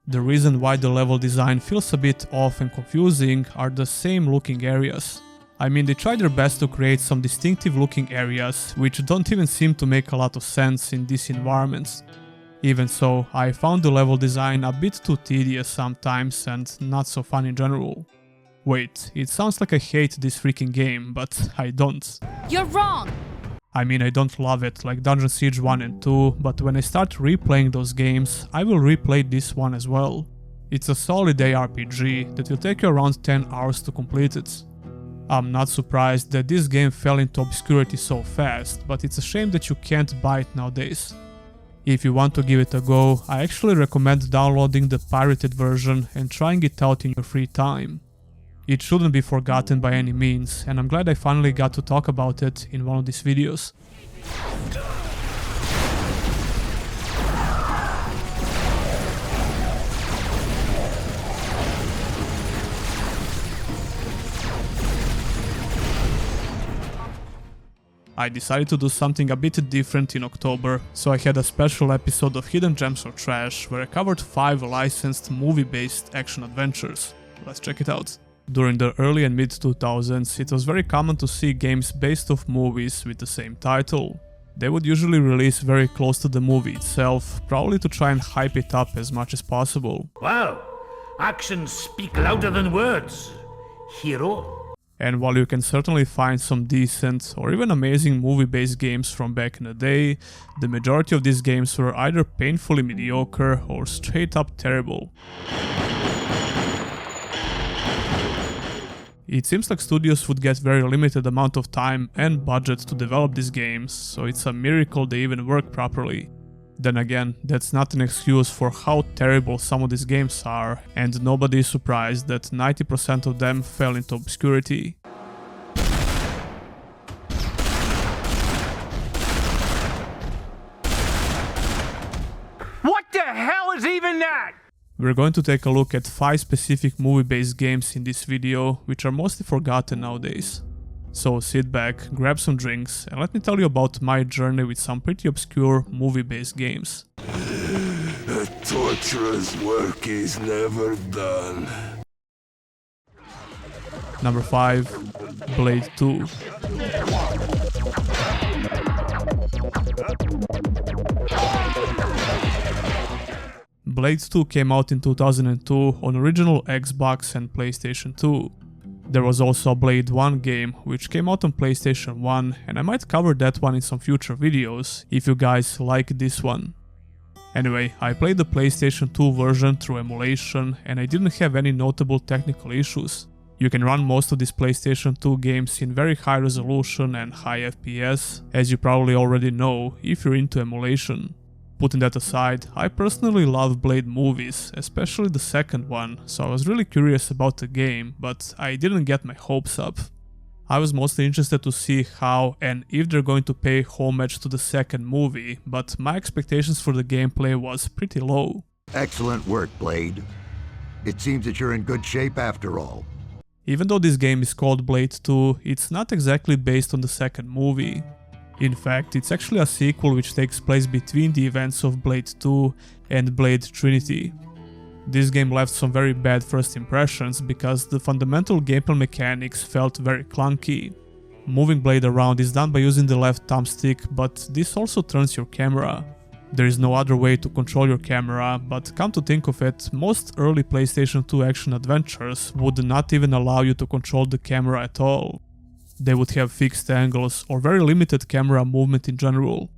The reason why the level design feels a bit off and confusing are the same looking areas. I mean, they try their best to create some distinctive looking areas, which don't even seem to make a lot of sense in these environments. Even so, I found the level design a bit too tedious sometimes and not so fun in general. Wait, it sounds like I hate this freaking game, but I don't. You're wrong! I mean, I don't love it like Dungeon Siege 1 and 2, but when I start replaying those games, I will replay this one as well. It's a solid ARPG that will take you around 10 hours to complete it. I'm not surprised that this game fell into obscurity so fast, but it's a shame that you can't buy it nowadays. If you want to give it a go, I actually recommend downloading the pirated version and trying it out in your free time. It shouldn't be forgotten by any means, and I'm glad I finally got to talk about it in one of these videos. I decided to do something a bit different in October, so I had a special episode of Hidden Gems or Trash where I covered 5 licensed movie-based action adventures. Let's check it out. During the early and mid-2000s, it was very common to see games based off movies with the same title. They would usually release very close to the movie itself, probably to try and hype it up as much as possible. Wow, actions speak louder than words, hero. And while you can certainly find some decent or even amazing movie-based games from back in the day, the majority of these games were either painfully mediocre or straight up terrible. It seems like studios would get very limited amount of time and budget to develop these games, so it's a miracle they even work properly. Then again, that's not an excuse for how terrible some of these games are, and nobody is surprised that 90% of them fell into obscurity. What the hell is even that? We're going to take a look at 5 specific movie-based games in this video, which are mostly forgotten nowadays. So sit back, grab some drinks, and let me tell you about my journey with some pretty obscure movie-based games. A torturous work is never done. Number 5. Blade 2. Blade 2 came out in 2002 on original Xbox and PlayStation 2. There was also a Blade 1 game, which came out on PlayStation 1, and I might cover that one in some future videos, if you guys like this one. Anyway, I played the PlayStation 2 version through emulation, and I didn't have any notable technical issues. You can run most of these PlayStation 2 games in very high resolution and high FPS, as you probably already know if you're into emulation. Putting that aside, I personally love Blade movies, especially the second one, so I was really curious about the game, but I didn't get my hopes up. I was mostly interested to see how and if they're going to pay homage to the second movie, but my expectations for the gameplay was pretty low. Excellent work, Blade. It seems that you're in good shape after all. Even though this game is called Blade 2, it's not exactly based on the second movie. In fact, it's actually a sequel which takes place between the events of Blade 2 and Blade Trinity. This game left some very bad first impressions because the fundamental gameplay mechanics felt very clunky. Moving Blade around is done by using the left thumbstick, but this also turns your camera. There is no other way to control your camera, but come to think of it, most early PlayStation 2 action adventures would not even allow you to control the camera at all. They would have fixed angles or very limited camera movement in general.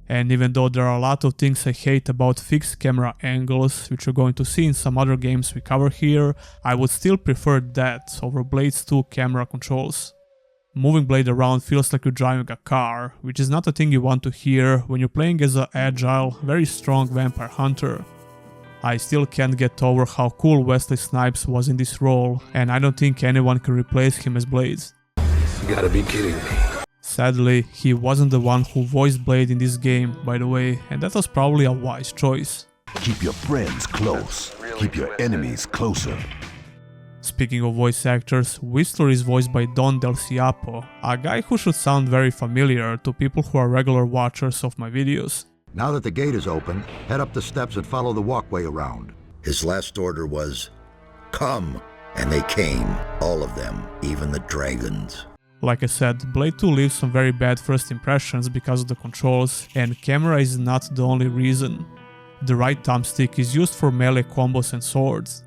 And even though there are a lot of things I hate about fixed camera angles, which you're going to see in some other games we cover here, I would still prefer that over Blade's 2 camera controls. Moving Blade around feels like you're driving a car, which is not a thing you want to hear when you're playing as an agile, very strong vampire hunter. I still can't get over how cool Wesley Snipes was in this role, and I don't think anyone can replace him as Blade. You gotta be kidding me. Sadly, he wasn't the one who voiced Blade in this game, by the way, and that was probably a wise choice. Keep your friends close. Keep your enemies closer. Speaking of voice actors, Whistler is voiced by Don Del Ciapo, a guy who should sound very familiar to people who are regular watchers of my videos. Now that the gate is open, head up the steps and follow the walkway around. His last order was, "Come." And they came, all of them, even the dragons. Like I said, Blade 2 leaves some very bad first impressions because of the controls, and camera is not the only reason. The right thumbstick is used for melee combos and swords.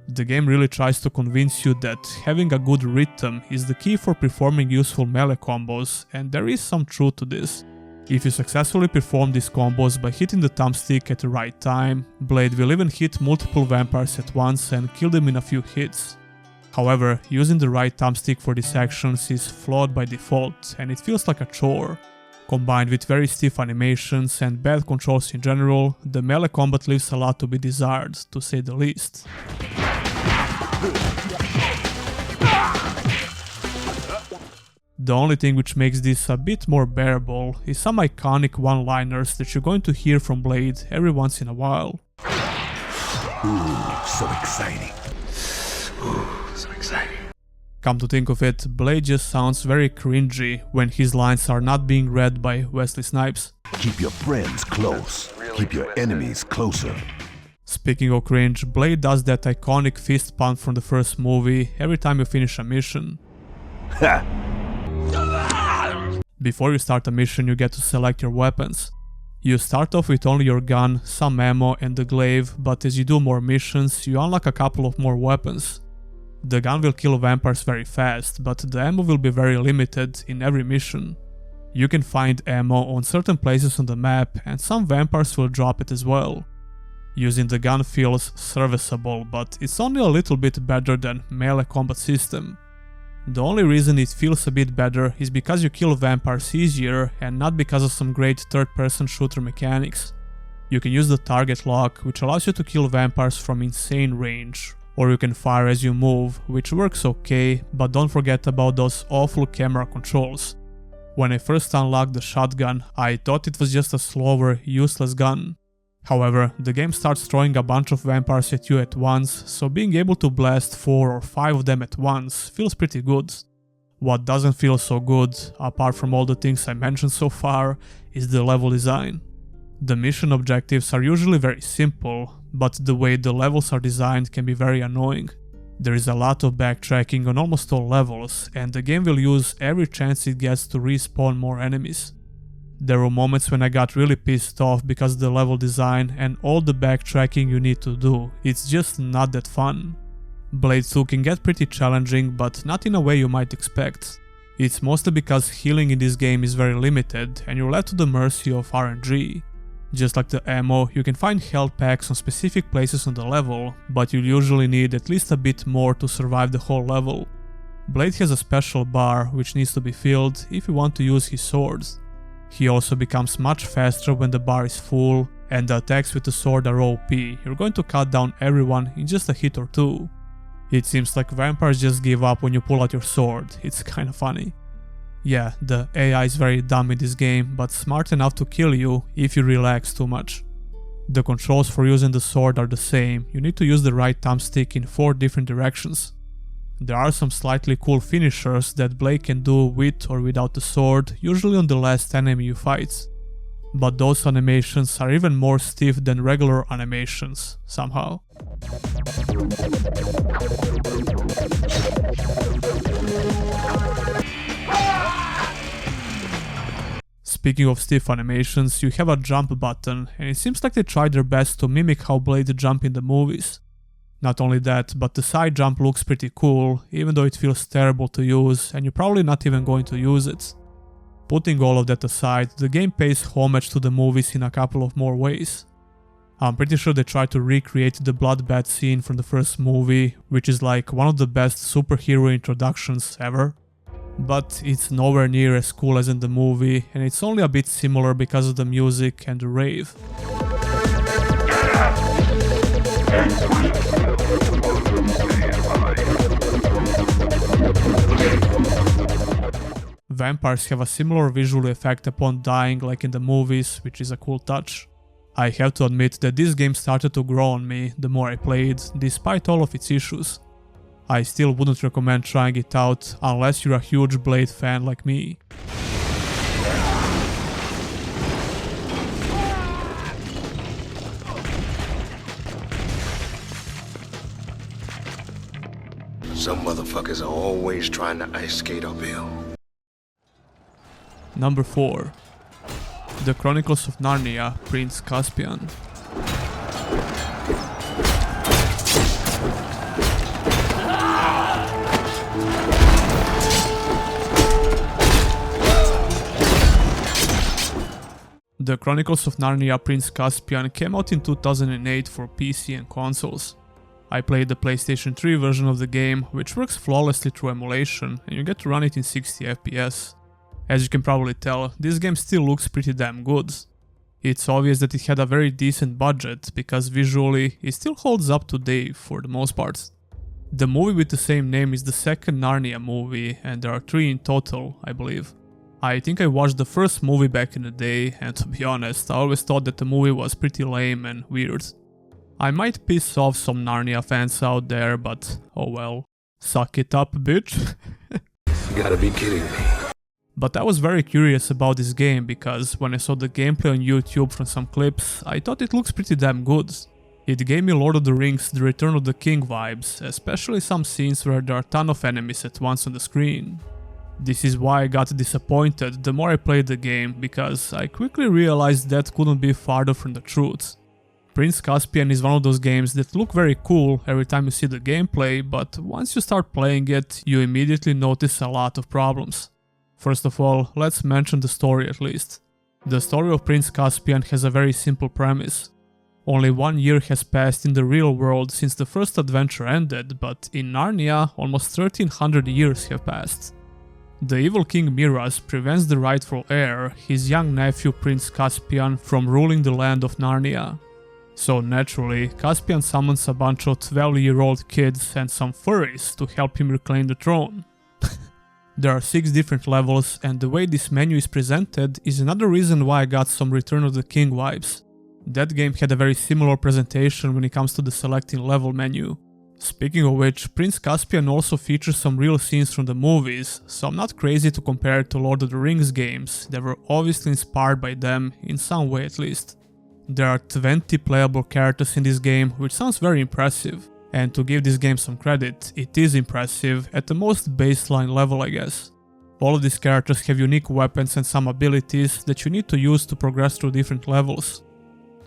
The game really tries to convince you that having a good rhythm is the key for performing useful melee combos, and there is some truth to this. If you successfully perform these combos by hitting the thumbstick at the right time, Blade will even hit multiple vampires at once and kill them in a few hits. However, using the right thumbstick for these actions is flawed by default, and it feels like a chore. Combined with very stiff animations and bad controls in general, the melee combat leaves a lot to be desired, to say the least. The only thing which makes this a bit more bearable is some iconic one-liners that you're going to hear from Blade every once in a while. Ooh, so exciting. Ooh, so exciting. Come to think of it, Blade just sounds very cringy when his lines are not being read by Wesley Snipes. Keep your friends close, keep your enemies closer. Speaking of cringe, Blade does that iconic fist pump from the first movie every time you finish a mission. Ha! Before you start a mission, you get to select your weapons. You start off with only your gun, some ammo and the glaive, but as you do more missions, you unlock a couple of more weapons. The gun will kill vampires very fast, but the ammo will be very limited in every mission. You can find ammo on certain places on the map, and some vampires will drop it as well. Using the gun feels serviceable, but it's only a little bit better than melee combat system. The only reason it feels a bit better is because you kill vampires easier and not because of some great third-person shooter mechanics. You can use the target lock, which allows you to kill vampires from insane range, or you can fire as you move, which works okay, but don't forget about those awful camera controls. When I first unlocked the shotgun, I thought it was just a slower, useless gun. However, the game starts throwing a bunch of vampires at you at once, so being able to blast 4 or 5 of them at once feels pretty good. What doesn't feel so good, apart from all the things I mentioned so far, is the level design. The mission objectives are usually very simple, but the way the levels are designed can be very annoying. There is a lot of backtracking on almost all levels, and the game will use every chance it gets to respawn more enemies. There were moments when I got really pissed off because of the level design and all the backtracking you need to do. It's just not that fun. Blade 2 can get pretty challenging, but not in a way you might expect. It's mostly because healing in this game is very limited and you're left to the mercy of RNG. Just like the ammo, you can find health packs on specific places on the level, but you'll usually need at least a bit more to survive the whole level. Blade has a special bar which needs to be filled if you want to use his swords. He also becomes much faster when the bar is full, and the attacks with the sword are OP. You're going to cut down everyone in just a hit or two. It seems like vampires just give up when you pull out your sword. It's kinda funny. Yeah, the AI is very dumb in this game, but smart enough to kill you if you relax too much. The controls for using the sword are the same. You need to use the right thumbstick in 4 different directions. There are some slightly cool finishers that Blade can do with or without the sword, usually on the last enemy you fight. But those animations are even more stiff than regular animations, somehow. Speaking of stiff animations, you have a jump button, and it seems like they tried their best to mimic how Blade jump in the movies. Not only that, but the side jump looks pretty cool, even though it feels terrible to use and you're probably not even going to use it. Putting all of that aside, the game pays homage to the movies in a couple of more ways. I'm pretty sure they tried to recreate the bloodbath scene from the first movie, which is like one of the best superhero introductions ever. But it's nowhere near as cool as in the movie, and it's only a bit similar because of the music and the rave. Vampires have a similar visual effect upon dying like in the movies, which is a cool touch. I have to admit that this game started to grow on me the more I played, despite all of its issues. I still wouldn't recommend trying it out unless you're a huge Blade fan like me. Some motherfuckers are always trying to ice skate uphill. Number 4. The Chronicles of Narnia, Prince Caspian. The Chronicles of Narnia Prince Caspian came out in 2008 for PC and consoles. I played the PlayStation 3 version of the game, which works flawlessly through emulation, and you get to run it in 60 FPS. As you can probably tell, this game still looks pretty damn good. It's obvious that it had a very decent budget, because visually it still holds up today for the most part. The movie with the same name is the second Narnia movie, and there are 3 in total, I believe. I think I watched the first movie back in the day, and to be honest, I always thought that the movie was pretty lame and weird. I might piss off some Narnia fans out there, but oh well. Suck it up, bitch. You gotta be kidding me. But I was very curious about this game because when I saw the gameplay on YouTube from some clips, I thought it looks pretty damn good. It gave me Lord of the Rings The Return of the King vibes, especially some scenes where there are a ton of enemies at once on the screen. This is why I got disappointed the more I played the game, because I quickly realized that couldn't be farther from the truth. Prince Caspian is one of those games that look very cool every time you see the gameplay, but once you start playing it, you immediately notice a lot of problems. First of all, let's mention the story at least. The story of Prince Caspian has a very simple premise. Only 1 year has passed in the real world since the first adventure ended, but in Narnia almost 1300 years have passed. The evil King Miraz prevents the rightful heir, his young nephew Prince Caspian, from ruling the land of Narnia. So naturally, Caspian summons a bunch of 12-year-old kids and some furries to help him reclaim the throne. There are 6 different levels, and the way this menu is presented is another reason why I got some Return of the King vibes. That game had a very similar presentation when it comes to the selecting level menu. Speaking of which, Prince Caspian also features some real scenes from the movies, so I'm not crazy to compare it to Lord of the Rings games, that were obviously inspired by them, in some way at least. There are 20 playable characters in this game, which sounds very impressive. And to give this game some credit, it is impressive at the most baseline level, I guess. All of these characters have unique weapons and some abilities that you need to use to progress through different levels.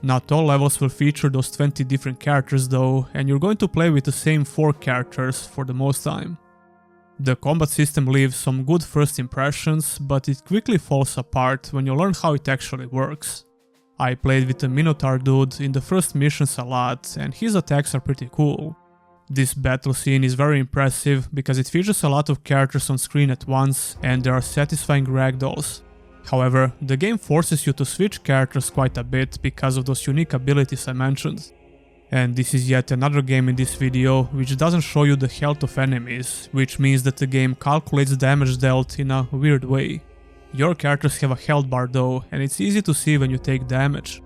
Not all levels will feature those 20 different characters though, and you're going to play with the same 4 characters for the most time. The combat system leaves some good first impressions, but it quickly falls apart when you learn how it actually works. I played with the Minotaur dude in the first missions a lot, and his attacks are pretty cool. This battle scene is very impressive because it features a lot of characters on screen at once, and there are satisfying ragdolls. However, the game forces you to switch characters quite a bit because of those unique abilities I mentioned. And this is yet another game in this video which doesn't show you the health of enemies, which means that the game calculates damage dealt in a weird way. Your characters have a health bar though, and it's easy to see when you take damage.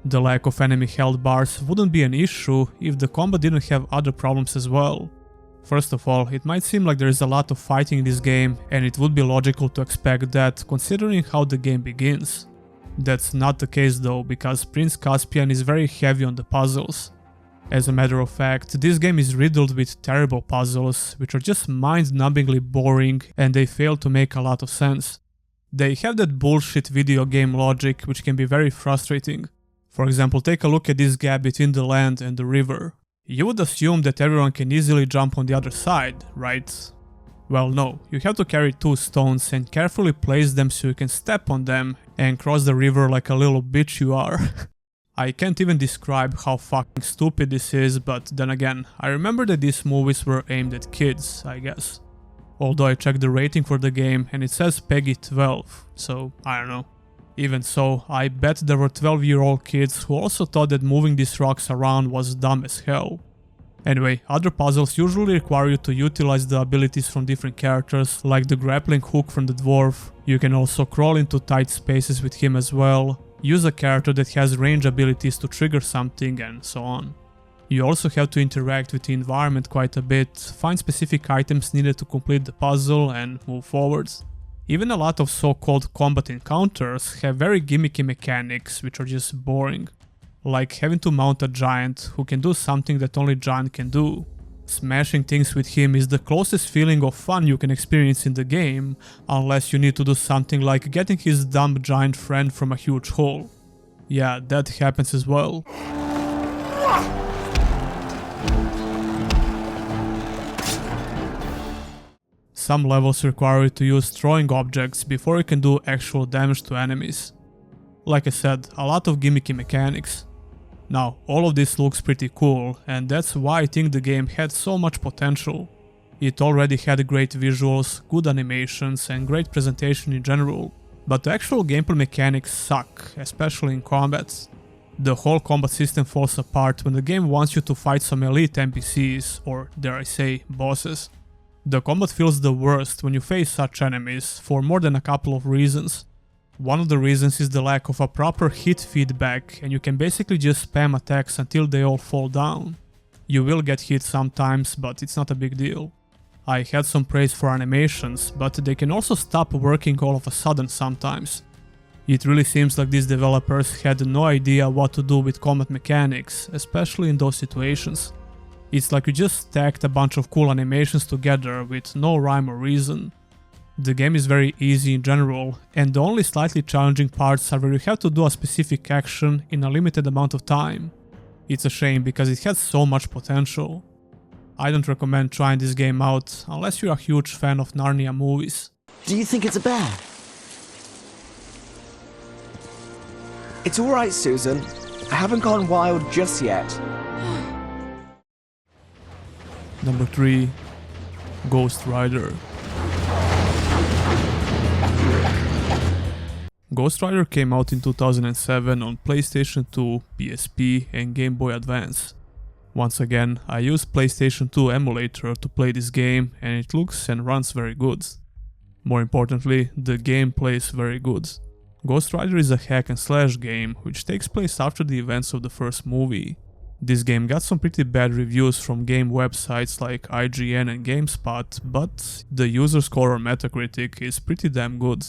The lack of enemy health bars wouldn't be an issue if the combat didn't have other problems as well. First of all, it might seem like there is a lot of fighting in this game, and it would be logical to expect that considering how the game begins. That's not the case though, because Prince Caspian is very heavy on the puzzles. As a matter of fact, this game is riddled with terrible puzzles, which are just mind-numbingly boring, and they fail to make a lot of sense. They have that bullshit video game logic which can be very frustrating. For example, take a look at this gap between the land and the river. You would assume that everyone can easily jump on the other side, right? Well no, you have to carry 2 stones and carefully place them so you can step on them and cross the river like a little bitch you are. I can't even describe how fucking stupid this is, but then again, I remember that these movies were aimed at kids, I guess. Although I checked the rating for the game and it says PEGI 12, so I don't know. Even so, I bet there were 12-year-old kids who also thought that moving these rocks around was dumb as hell. Anyway, other puzzles usually require you to utilize the abilities from different characters, like the grappling hook from the dwarf. You can also crawl into tight spaces with him as well, use a character that has range abilities to trigger something, and so on. You also have to interact with the environment quite a bit, find specific items needed to complete the puzzle, and move forwards. Even a lot of so-called combat encounters have very gimmicky mechanics which are just boring. Like having to mount a giant who can do something that only giant can do. Smashing things with him is the closest feeling of fun you can experience in the game, unless you need to do something like getting his dumb giant friend from a huge hole. Yeah, that happens as well. Some levels require you to use throwing objects before you can do actual damage to enemies. Like I said, a lot of gimmicky mechanics. Now, all of this looks pretty cool, and that's why I think the game had so much potential. It already had great visuals, good animations, and great presentation in general, but the actual gameplay mechanics suck, especially in combat. The whole combat system falls apart when the game wants you to fight some elite NPCs, or dare I say, bosses. The combat feels the worst when you face such enemies, for more than a couple of reasons. One of the reasons is the lack of a proper hit feedback, and you can basically just spam attacks until they all fall down. You will get hit sometimes, but it's not a big deal. I had some praise for animations, but they can also stop working all of a sudden sometimes. It really seems like these developers had no idea what to do with combat mechanics, especially in those situations. It's like you just stacked a bunch of cool animations together with no rhyme or reason. The game is very easy in general, and the only slightly challenging parts are where you have to do a specific action in a limited amount of time. It's a shame because it has so much potential. I don't recommend trying this game out unless you're a huge fan of Narnia movies. Do you think it's a bear? It's alright, Susan. I haven't gone wild just yet. Number 3. Ghost Rider. Ghost Rider came out in 2007 on PlayStation 2, PSP and Game Boy Advance. Once again, I used PlayStation 2 emulator to play this game and it looks and runs very good. More importantly, the gameplay is very good. Ghost Rider is a hack and slash game which takes place after the events of the first movie. This game got some pretty bad reviews from game websites like IGN and GameSpot, but the user score on Metacritic is pretty damn good.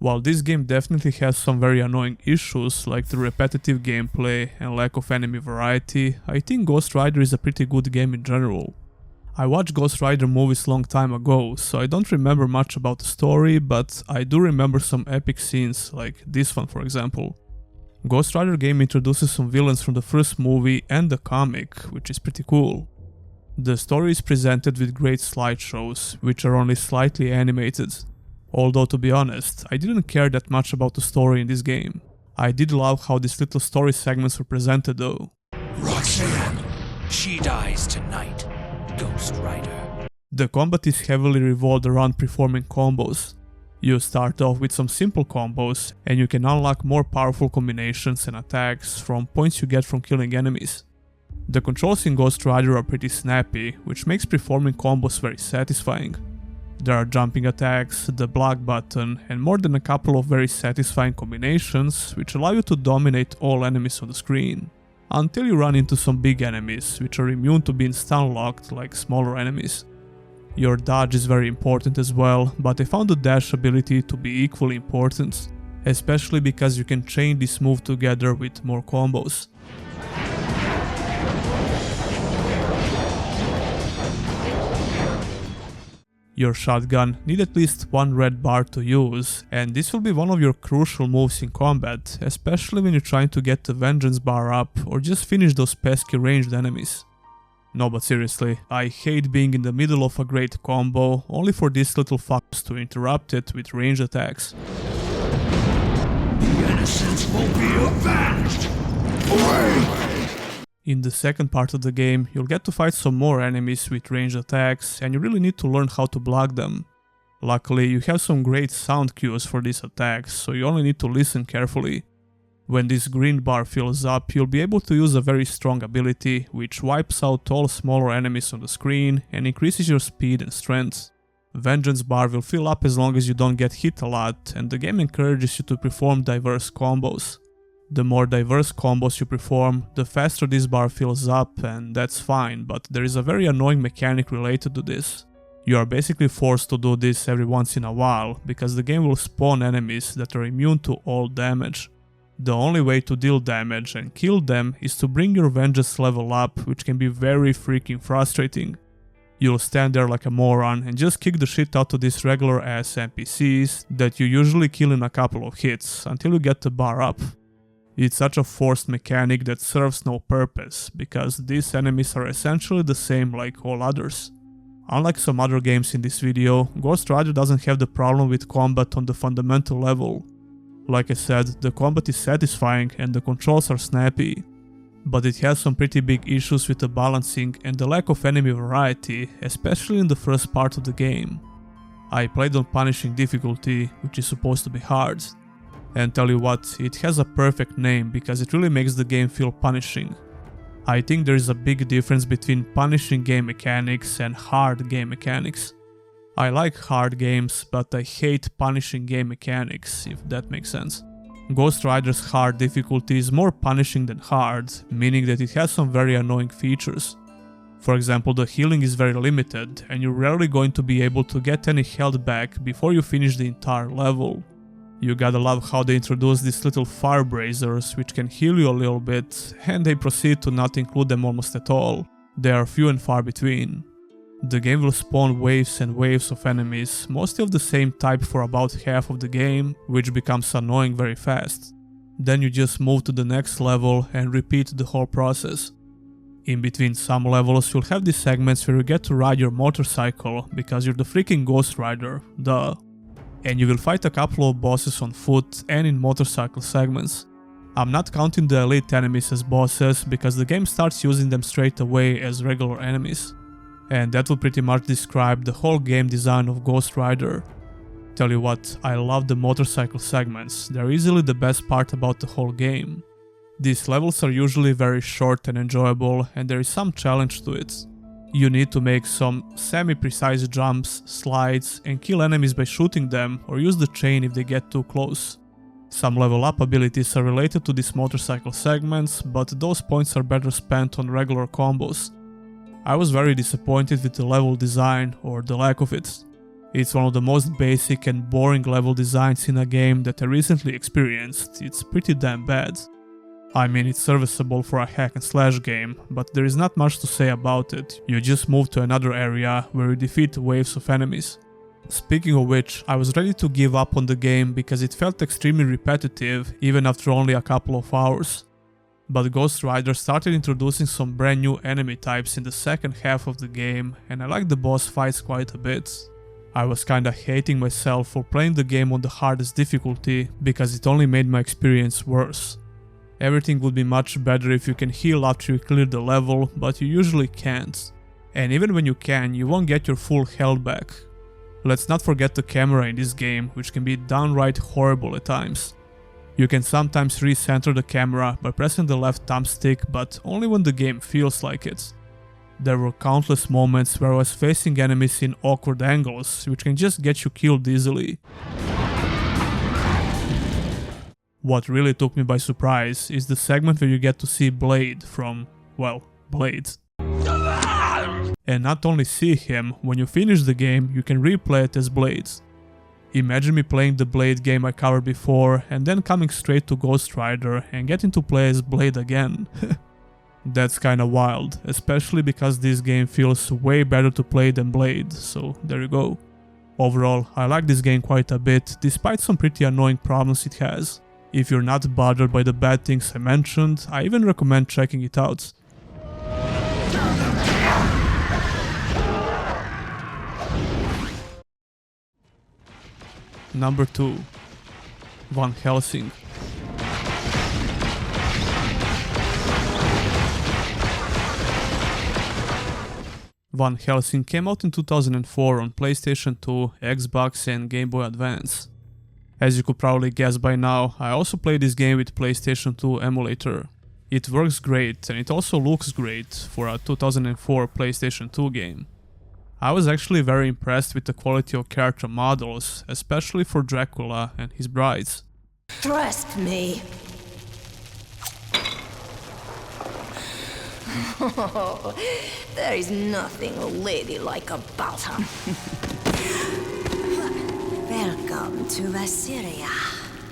While this game definitely has some very annoying issues like the repetitive gameplay and lack of enemy variety, I think Ghost Rider is a pretty good game in general. I watched Ghost Rider movies long time ago, so I don't remember much about the story, but I do remember some epic scenes like this one for example. Ghost Rider game introduces some villains from the first movie and the comic, which is pretty cool. The story is presented with great slideshows, which are only slightly animated. Although to be honest, I didn't care that much about the story in this game. I did love how these little story segments were presented though. Roxanne, she dies tonight, Ghost Rider. The combat is heavily revolved around performing combos. You start off with some simple combos and you can unlock more powerful combinations and attacks from points you get from killing enemies. The controls in Ghost Rider are pretty snappy, which makes performing combos very satisfying. There are jumping attacks, the block button, and more than a couple of very satisfying combinations which allow you to dominate all enemies on the screen. Until you run into some big enemies, which are immune to being stun locked like smaller enemies. Your dodge is very important as well, but I found the dash ability to be equally important, especially because you can chain this move together with more combos. Your shotgun need at least one red bar to use, and this will be one of your crucial moves in combat, especially when you're trying to get the vengeance bar up or just finish those pesky ranged enemies. No, but seriously, I hate being in the middle of a great combo only for these little fuckers to interrupt it with ranged attacks. The innocents will be avenged! Away! In the second part of the game, you'll get to fight some more enemies with ranged attacks and you really need to learn how to block them. Luckily, you have some great sound cues for these attacks, so you only need to listen carefully. When this green bar fills up, you'll be able to use a very strong ability which wipes out all smaller enemies on the screen and increases your speed and strength. Vengeance bar will fill up as long as you don't get hit a lot, and the game encourages you to perform diverse combos. The more diverse combos you perform, the faster this bar fills up, and that's fine, but there is a very annoying mechanic related to this. You are basically forced to do this every once in a while, because the game will spawn enemies that are immune to all damage. The only way to deal damage and kill them is to bring your vengeance level up, which can be very freaking frustrating. You'll stand there like a moron and just kick the shit out of these regular ass NPCs that you usually kill in a couple of hits, until you get the bar up. It's such a forced mechanic that serves no purpose, because these enemies are essentially the same like all others. Unlike some other games in this video, Ghost Rider doesn't have the problem with combat on the fundamental level. Like I said, the combat is satisfying and the controls are snappy. But it has some pretty big issues with the balancing and the lack of enemy variety, especially in the first part of the game. I played on punishing difficulty, which is supposed to be hard. And tell you what, it has a perfect name because it really makes the game feel punishing. I think there is a big difference between punishing game mechanics and hard game mechanics. I like hard games, but I hate punishing game mechanics, if that makes sense. Ghost Rider's hard difficulty is more punishing than hard, meaning that it has some very annoying features. For example, the healing is very limited, and you're rarely going to be able to get any health back before you finish the entire level. You gotta love how they introduce these little fire braziers, which can heal you a little bit, and they proceed to not include them almost at all. They are few and far between. The game will spawn waves and waves of enemies, mostly of the same type for about half of the game, which becomes annoying very fast. Then you just move to the next level and repeat the whole process. In between some levels you'll have these segments where you get to ride your motorcycle, because you're the freaking Ghost Rider, duh. And you will fight a couple of bosses on foot and in motorcycle segments. I'm not counting the elite enemies as bosses, because the game starts using them straight away as regular enemies. And that will pretty much describe the whole game design of Ghost Rider. Tell you what, I love the motorcycle segments, they're easily the best part about the whole game. These levels are usually very short and enjoyable, and there is some challenge to it. You need to make some semi-precise jumps, slides, and kill enemies by shooting them or use the chain if they get too close. Some level up abilities are related to these motorcycle segments, but those points are better spent on regular combos. I was very disappointed with the level design, or the lack of it. It's one of the most basic and boring level designs in a game that I recently experienced. It's pretty damn bad. I mean, it's serviceable for a hack and slash game, but there is not much to say about it. You just move to another area where you defeat waves of enemies. Speaking of which, I was ready to give up on the game because it felt extremely repetitive even after only a couple of hours. But Ghost Rider started introducing some brand new enemy types in the second half of the game, and I liked the boss fights quite a bit. I was kinda hating myself for playing the game on the hardest difficulty, because it only made my experience worse. Everything would be much better if you can heal after you clear the level, but you usually can't. And even when you can, you won't get your full health back. Let's not forget the camera in this game, which can be downright horrible at times. You can sometimes recenter the camera by pressing the left thumbstick, but only when the game feels like it. There were countless moments where I was facing enemies in awkward angles, which can just get you killed easily. What really took me by surprise is the segment where you get to see Blade from, well, Blade. And not only see him, when you finish the game, you can replay it as Blade. Imagine me playing the Blade game I covered before, and then coming straight to Ghost Rider and getting to play as Blade again. That's kinda wild, especially because this game feels way better to play than Blade, so there you go. Overall, I like this game quite a bit, despite some pretty annoying problems it has. If you're not bothered by the bad things I mentioned, I even recommend checking it out. Number 2. Van Helsing. Van Helsing came out in 2004 on PlayStation 2, Xbox and Game Boy Advance. As you could probably guess by now, I also played this game with PlayStation 2 emulator. It works great and it also looks great for a 2004 PlayStation 2 game. I was actually very impressed with the quality of character models, especially for Dracula and his brides. Trust me. There is nothing ladylike about her. Welcome to Assyria.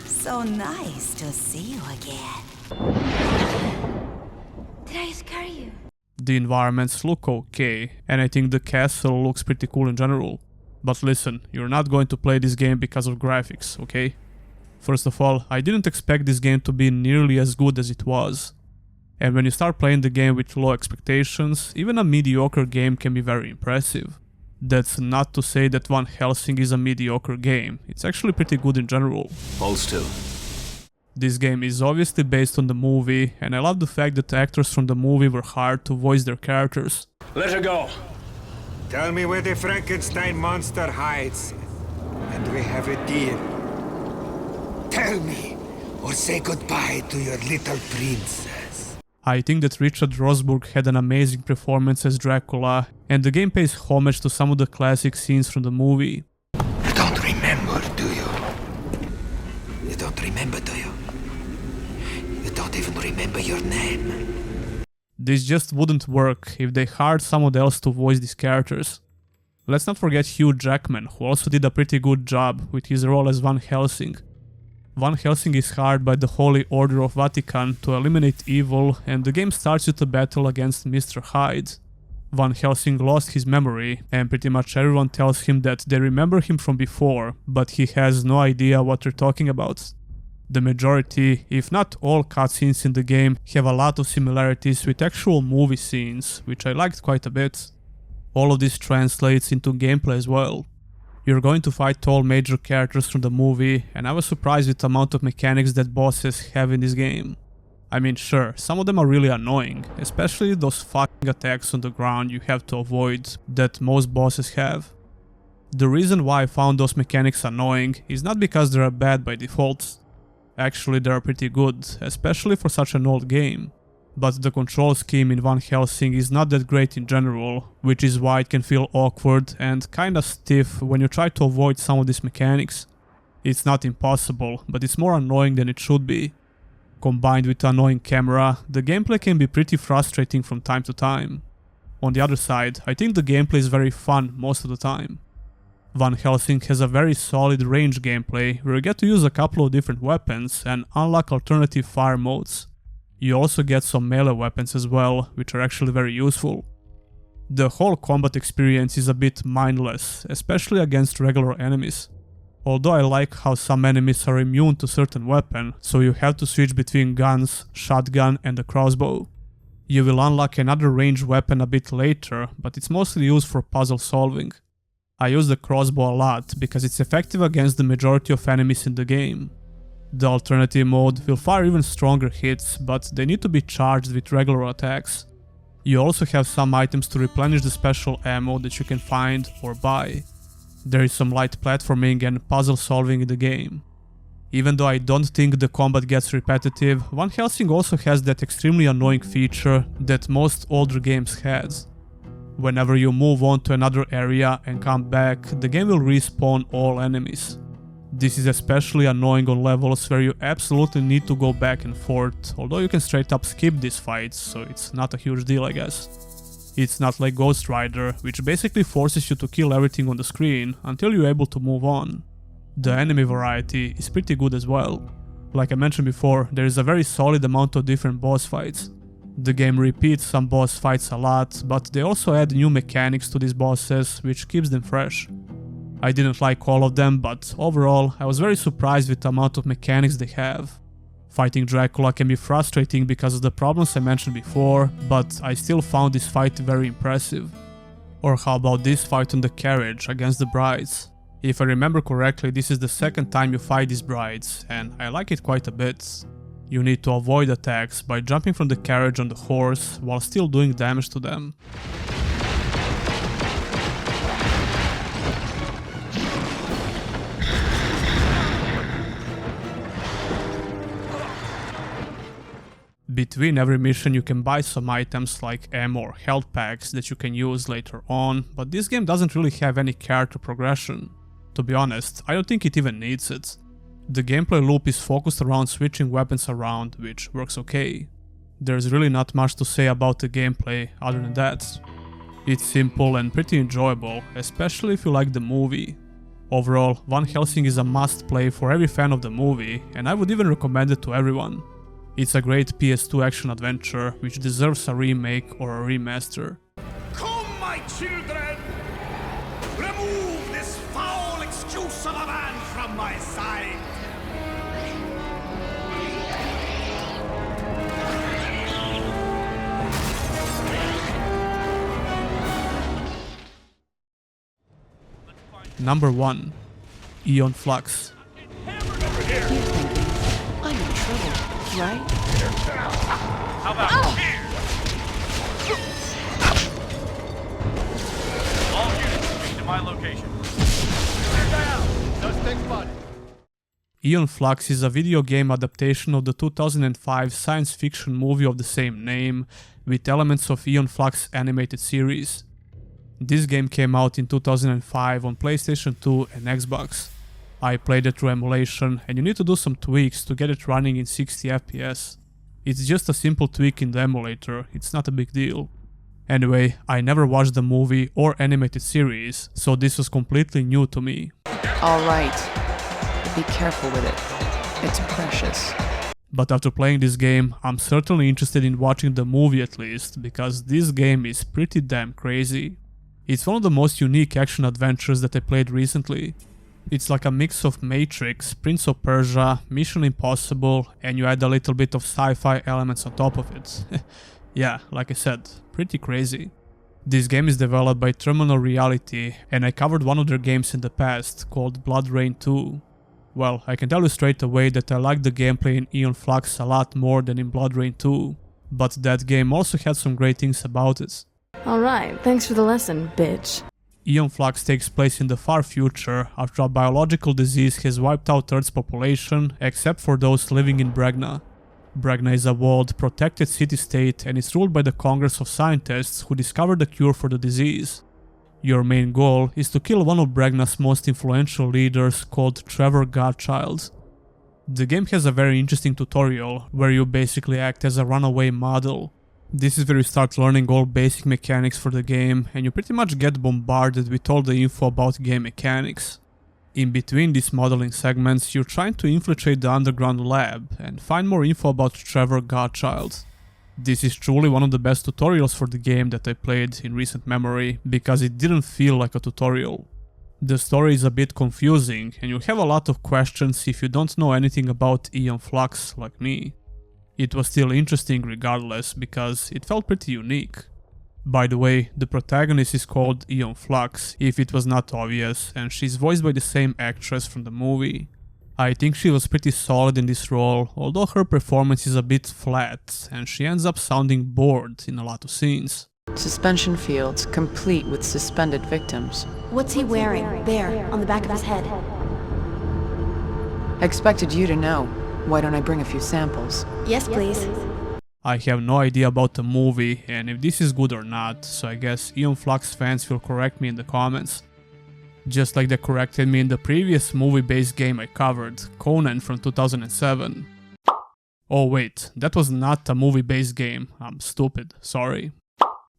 So nice to see you again. Did I scare you? The environments look okay, and I think the castle looks pretty cool in general. But listen, you're not going to play this game because of graphics, okay? First of all, I didn't expect this game to be nearly as good as it was. And when you start playing the game with low expectations, even a mediocre game can be very impressive. That's not to say that Van Helsing is a mediocre game, it's actually pretty good in general. Hold still. This game is obviously based on the movie, and I love the fact that actors from the movie were hired to voice their characters. Let her go! Tell me where the Frankenstein monster hides, and we have a deal. Tell me, or say goodbye to your little princess. I think that Richard Rosburg had an amazing performance as Dracula, and the game pays homage to some of the classic scenes from the movie. You don't remember, do you? You don't remember, do you? You don't even remember your name. This just wouldn't work if they hired someone else to voice these characters. Let's not forget Hugh Jackman, who also did a pretty good job with his role as Van Helsing. Van Helsing is hired by the Holy Order of Vatican to eliminate evil, and the game starts with a battle against Mr. Hyde. Van Helsing lost his memory, and pretty much everyone tells him that they remember him from before, but he has no idea what they're talking about. The majority, if not all cutscenes in the game, have a lot of similarities with actual movie scenes, which I liked quite a bit. All of this translates into gameplay as well. You're going to fight all major characters from the movie, and I was surprised with the amount of mechanics that bosses have in this game. I mean, sure, some of them are really annoying, especially those fucking attacks on the ground you have to avoid that most bosses have. The reason why I found those mechanics annoying is not because they are bad by default. Actually, they are pretty good, especially for such an old game. But the control scheme in Van Helsing is not that great in general, which is why it can feel awkward and kinda stiff when you try to avoid some of these mechanics. It's not impossible, but it's more annoying than it should be. Combined with the annoying camera, the gameplay can be pretty frustrating from time to time. On the other side, I think the gameplay is very fun most of the time. Van Helsing has a very solid range gameplay where you get to use a couple of different weapons and unlock alternative fire modes. You also get some melee weapons as well, which are actually very useful. The whole combat experience is a bit mindless, especially against regular enemies. Although I like how some enemies are immune to certain weapon, so you have to switch between guns, shotgun and the crossbow. You will unlock another ranged weapon a bit later, but it's mostly used for puzzle solving. I use the crossbow a lot because it's effective against the majority of enemies in the game. The alternative mode will fire even stronger hits, but they need to be charged with regular attacks. You also have some items to replenish the special ammo that you can find or buy. There is some light platforming and puzzle solving in the game. Even though I don't think the combat gets repetitive, Van Helsing also has that extremely annoying feature that most older games has. Whenever you move on to another area and come back, the game will respawn all enemies. This is especially annoying on levels where you absolutely need to go back and forth, although you can straight up skip these fights, so it's not a huge deal I guess. It's not like Ghost Rider, which basically forces you to kill everything on the screen until you're able to move on. The enemy variety is pretty good as well. Like I mentioned before, there is a very solid amount of different boss fights. The game repeats some boss fights a lot, but they also add new mechanics to these bosses, which keeps them fresh. I didn't like all of them, but overall I was very surprised with the amount of mechanics they have. Fighting Dracula can be frustrating because of the problems I mentioned before, but I still found this fight very impressive. Or how about this fight on the carriage against the brides? If I remember correctly, this is the second time you fight these brides, and I like it quite a bit. You need to avoid attacks by jumping from the carriage on the horse while still doing damage to them. Between every mission you can buy some items like ammo or health packs that you can use later on, but this game doesn't really have any character progression. To be honest, I don't think it even needs it. The gameplay loop is focused around switching weapons around, which works okay. There's really not much to say about the gameplay other than that. It's simple and pretty enjoyable, especially if you like the movie. Overall, Van Helsing is a must-play for every fan of the movie, and I would even recommend it to everyone. It's a great PS2 action adventure which deserves a remake or a remaster. Come, my children! Remove this foul excuse of a man from my side! Number 1. Aeon Flux. I'm in trouble, right? How about here? All units proceed to my location. Clear down. Suspect spotted. Aeon Flux is a video game adaptation of the 2005 science fiction movie of the same name, with elements of Aeon Flux animated series. This game came out in 2005 on PlayStation 2 and Xbox. I played it through emulation, and you need to do some tweaks to get it running in 60 FPS. It's just a simple tweak in the emulator, it's not a big deal. Anyway, I never watched the movie or animated series, so this was completely new to me. Alright, be careful with it. It's precious. But after playing this game, I'm certainly interested in watching the movie at least, because this game is pretty damn crazy. It's one of the most unique action adventures that I played recently. It's like a mix of Matrix, Prince of Persia, Mission Impossible, and you add a little bit of sci-fi elements on top of it. Yeah, like I said, pretty crazy. This game is developed by Terminal Reality, and I covered one of their games in the past, called Blood Rain 2. Well, I can tell you straight away that I like the gameplay in Aeon Flux a lot more than in Blood Rain 2, but that game also had some great things about it. Alright, thanks for the lesson, bitch. Aeon Flux takes place in the far future after a biological disease has wiped out Earth's population except for those living in Bregna. Bregna is a walled, protected city-state and is ruled by the Congress of Scientists who discovered the cure for the disease. Your main goal is to kill one of Bregna's most influential leaders called Trevor Godchild. The game has a very interesting tutorial where you basically act as a runaway model. This is where you start learning all basic mechanics for the game and you pretty much get bombarded with all the info about game mechanics. In between these modeling segments, you're trying to infiltrate the underground lab and find more info about Trevor Godchild. This is truly one of the best tutorials for the game that I played in recent memory, because it didn't feel like a tutorial. The story is a bit confusing and you have a lot of questions if you don't know anything about Aeon Flux like me. It was still interesting regardless, because it felt pretty unique. By the way, the protagonist is called Aeon Flux, if it was not obvious, and she's voiced by the same actress from the movie. I think she was pretty solid in this role, although her performance is a bit flat, and she ends up sounding bored in a lot of scenes. Suspension fields, complete with suspended victims. What's he wearing? There, on the back of his head. Expected you to know. Why don't I bring a few samples? Yes, please. I have no idea about the movie and if this is good or not, so I guess Aeon Flux fans will correct me in the comments. Just like they corrected me in the previous movie-based game I covered, Conan from 2007. Oh wait, that was not a movie-based game, I'm stupid, sorry.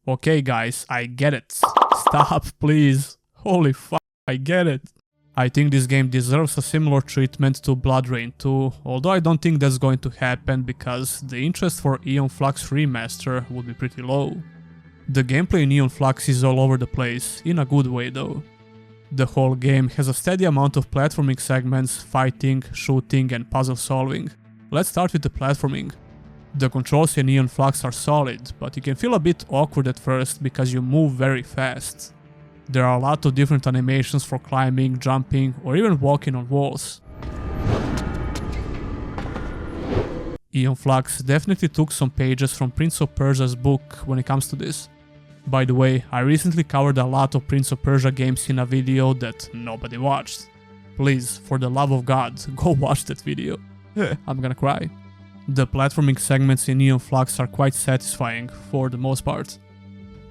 Okay guys, I get it. Stop, please. Holy fuck, I get it. I think this game deserves a similar treatment to Blood Rain 2, although I don't think that's going to happen because the interest for Aeon Flux Remaster would be pretty low. The gameplay in Aeon Flux is all over the place, in a good way though. The whole game has a steady amount of platforming segments, fighting, shooting and puzzle solving. Let's start with the platforming. The controls in Aeon Flux are solid, but you can feel a bit awkward at first because you move very fast. There are a lot of different animations for climbing, jumping, or even walking on walls. Aeon Flux definitely took some pages from Prince of Persia's book when it comes to this. By the way, I recently covered a lot of Prince of Persia games in a video that nobody watched. Please, for the love of God, go watch that video. I'm gonna cry. The platforming segments in Aeon Flux are quite satisfying, for the most part.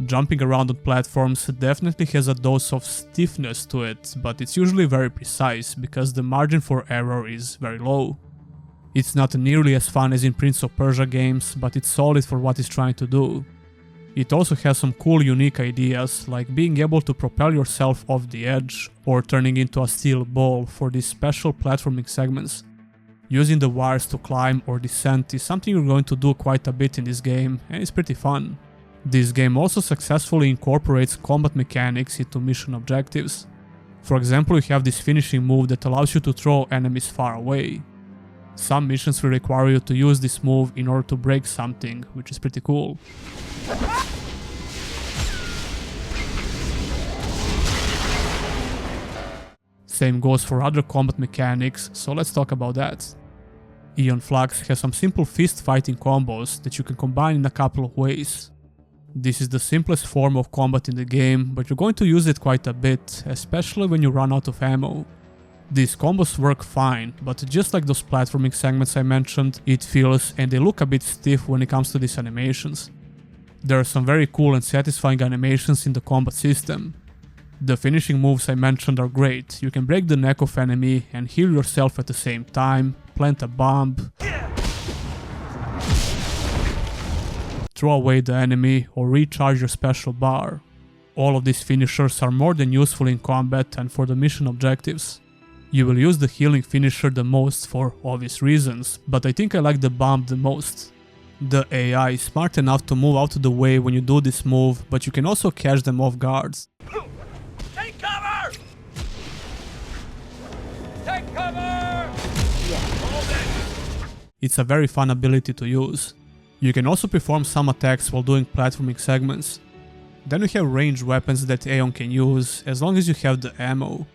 Jumping around on platforms definitely has a dose of stiffness to it, but it's usually very precise because the margin for error is very low. It's not nearly as fun as in Prince of Persia games, but it's solid for what it's trying to do. It also has some cool unique ideas, like being able to propel yourself off the edge or turning into a steel ball for these special platforming segments. Using the wires to climb or descend is something you're going to do quite a bit in this game, and it's pretty fun. This game also successfully incorporates combat mechanics into mission objectives. For example, you have this finishing move that allows you to throw enemies far away. Some missions will require you to use this move in order to break something, which is pretty cool. Same goes for other combat mechanics, so let's talk about that. Aeon Flux has some simple fist fighting combos that you can combine in a couple of ways. This is the simplest form of combat in the game, but you're going to use it quite a bit, especially when you run out of ammo. These combos work fine, but just like those platforming segments I mentioned, it feels and they look a bit stiff when it comes to these animations. There are some very cool and satisfying animations in the combat system. The finishing moves I mentioned are great. You can break the neck of enemy and heal yourself at the same time, plant a bomb, throw away the enemy, or recharge your special bar. All of these finishers are more than useful in combat and for the mission objectives. You will use the healing finisher the most for obvious reasons, but I think I like the bomb the most. The AI is smart enough to move out of the way when you do this move, but you can also catch them off guard. Take cover! Take cover! It's a very fun ability to use. You can also perform some attacks while doing platforming segments. Then we have ranged weapons that Aeon can use, as long as you have the ammo.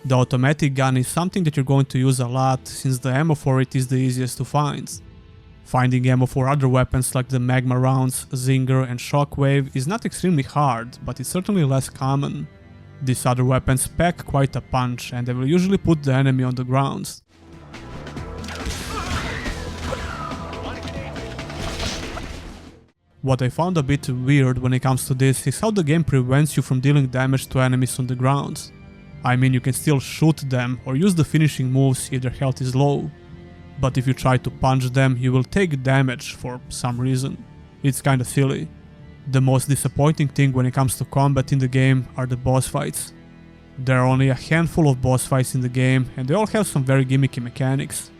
The automatic gun is something that you're going to use a lot, since the ammo for it is the easiest to find. Finding ammo for other weapons like the magma rounds, zinger and shockwave is not extremely hard, but it's certainly less common. These other weapons pack quite a punch, and they will usually put the enemy on the ground. What I found a bit weird when it comes to this is how the game prevents you from dealing damage to enemies on the ground. I mean, you can still shoot them or use the finishing moves if their health is low. But if you try to punch them, you will take damage for some reason. It's kinda silly. The most disappointing thing when it comes to combat in the game are the boss fights. There are only a handful of boss fights in the game, and they all have some very gimmicky mechanics.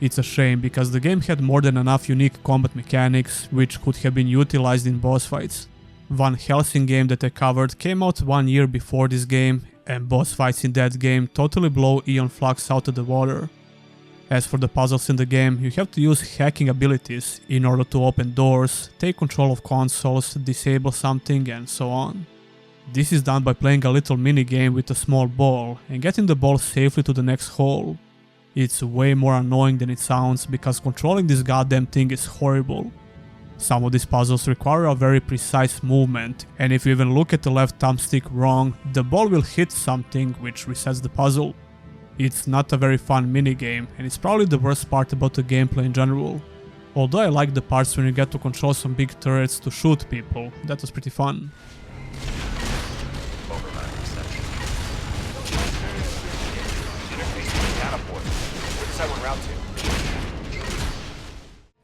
It's a shame, because the game had more than enough unique combat mechanics which could have been utilized in boss fights. One Helsing game that I covered came out 1 year before this game, and boss fights in that game totally blow Aeon Flux out of the water. As for the puzzles in the game, you have to use hacking abilities in order to open doors, take control of consoles, disable something, and so on. This is done by playing a little mini game with a small ball and getting the ball safely to the next hole. It's way more annoying than it sounds, because controlling this goddamn thing is horrible. Some of these puzzles require a very precise movement, and if you even look at the left thumbstick wrong, the ball will hit something which resets the puzzle. It's not a very fun minigame, and it's probably the worst part about the gameplay in general. Although I like the parts when you get to control some big turrets to shoot people, that was pretty fun.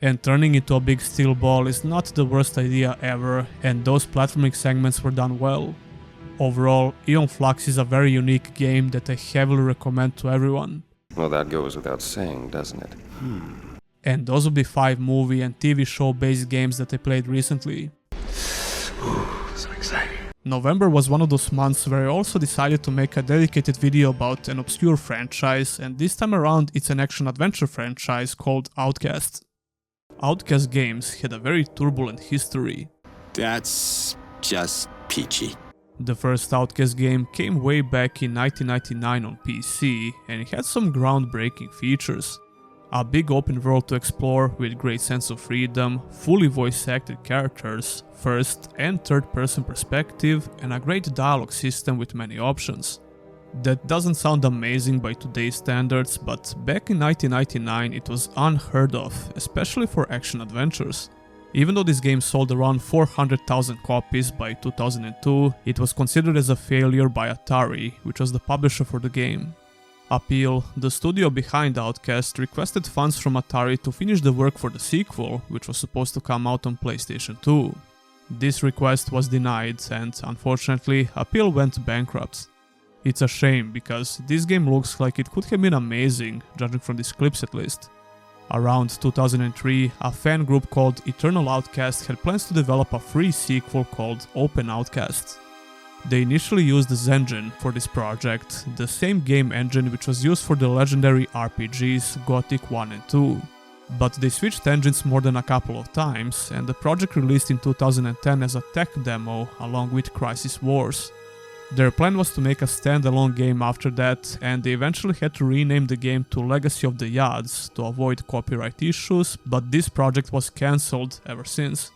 And turning into a big steel ball is not the worst idea ever, and those platforming segments were done well. Overall, Aeon Flux is a very unique game that I heavily recommend to everyone. Well, that goes without saying, doesn't it? And those will be 5 movie and TV show based games that I played recently. Ooh, so exciting. November was one of those months where I also decided to make a dedicated video about an obscure franchise, and this time around it's an action-adventure franchise called Outcast. Outcast games had a very turbulent history. That's just peachy. The first Outcast game came way back in 1999 on PC, and it had some groundbreaking features. A big open world to explore with great sense of freedom, fully voice-acted characters, first and third person perspective, and a great dialogue system with many options. That doesn't sound amazing by today's standards, but back in 1999 it was unheard of, especially for action adventures. Even though this game sold around 400,000 copies by 2002, it was considered as a failure by Atari, which was the publisher for the game. Appeal, the studio behind Outcast, requested funds from Atari to finish the work for the sequel, which was supposed to come out on PlayStation 2. This request was denied, and unfortunately, Appeal went bankrupt. It's a shame, because this game looks like it could have been amazing, judging from these clips at least. Around 2003, a fan group called Eternal Outcast had plans to develop a free sequel called Open Outcast. They initially used the Zengen for this project, the same game engine which was used for the legendary RPGs Gothic 1 and 2. But they switched engines more than a couple of times, and the project released in 2010 as a tech demo along with Crisis Wars. Their plan was to make a standalone game after that, and they eventually had to rename the game to Legacy of the Yads to avoid copyright issues, but this project was cancelled ever since.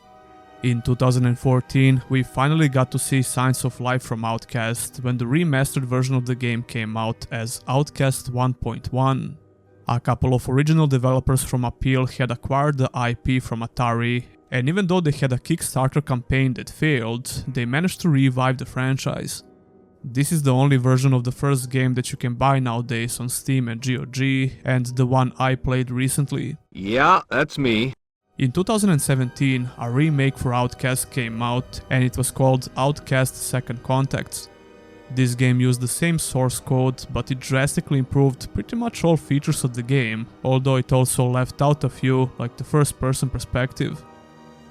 In 2014, we finally got to see signs of life from Outcast when the remastered version of the game came out as Outcast 1.1. A couple of original developers from Appeal had acquired the IP from Atari, and even though they had a Kickstarter campaign that failed, they managed to revive the franchise. This is the only version of the first game that you can buy nowadays on Steam and GOG, and the one I played recently. Yeah, that's me. In 2017, a remake for Outcast came out and it was called Outcast Second Contacts. This game used the same source code, but it drastically improved pretty much all features of the game, although it also left out a few, like the first-person perspective.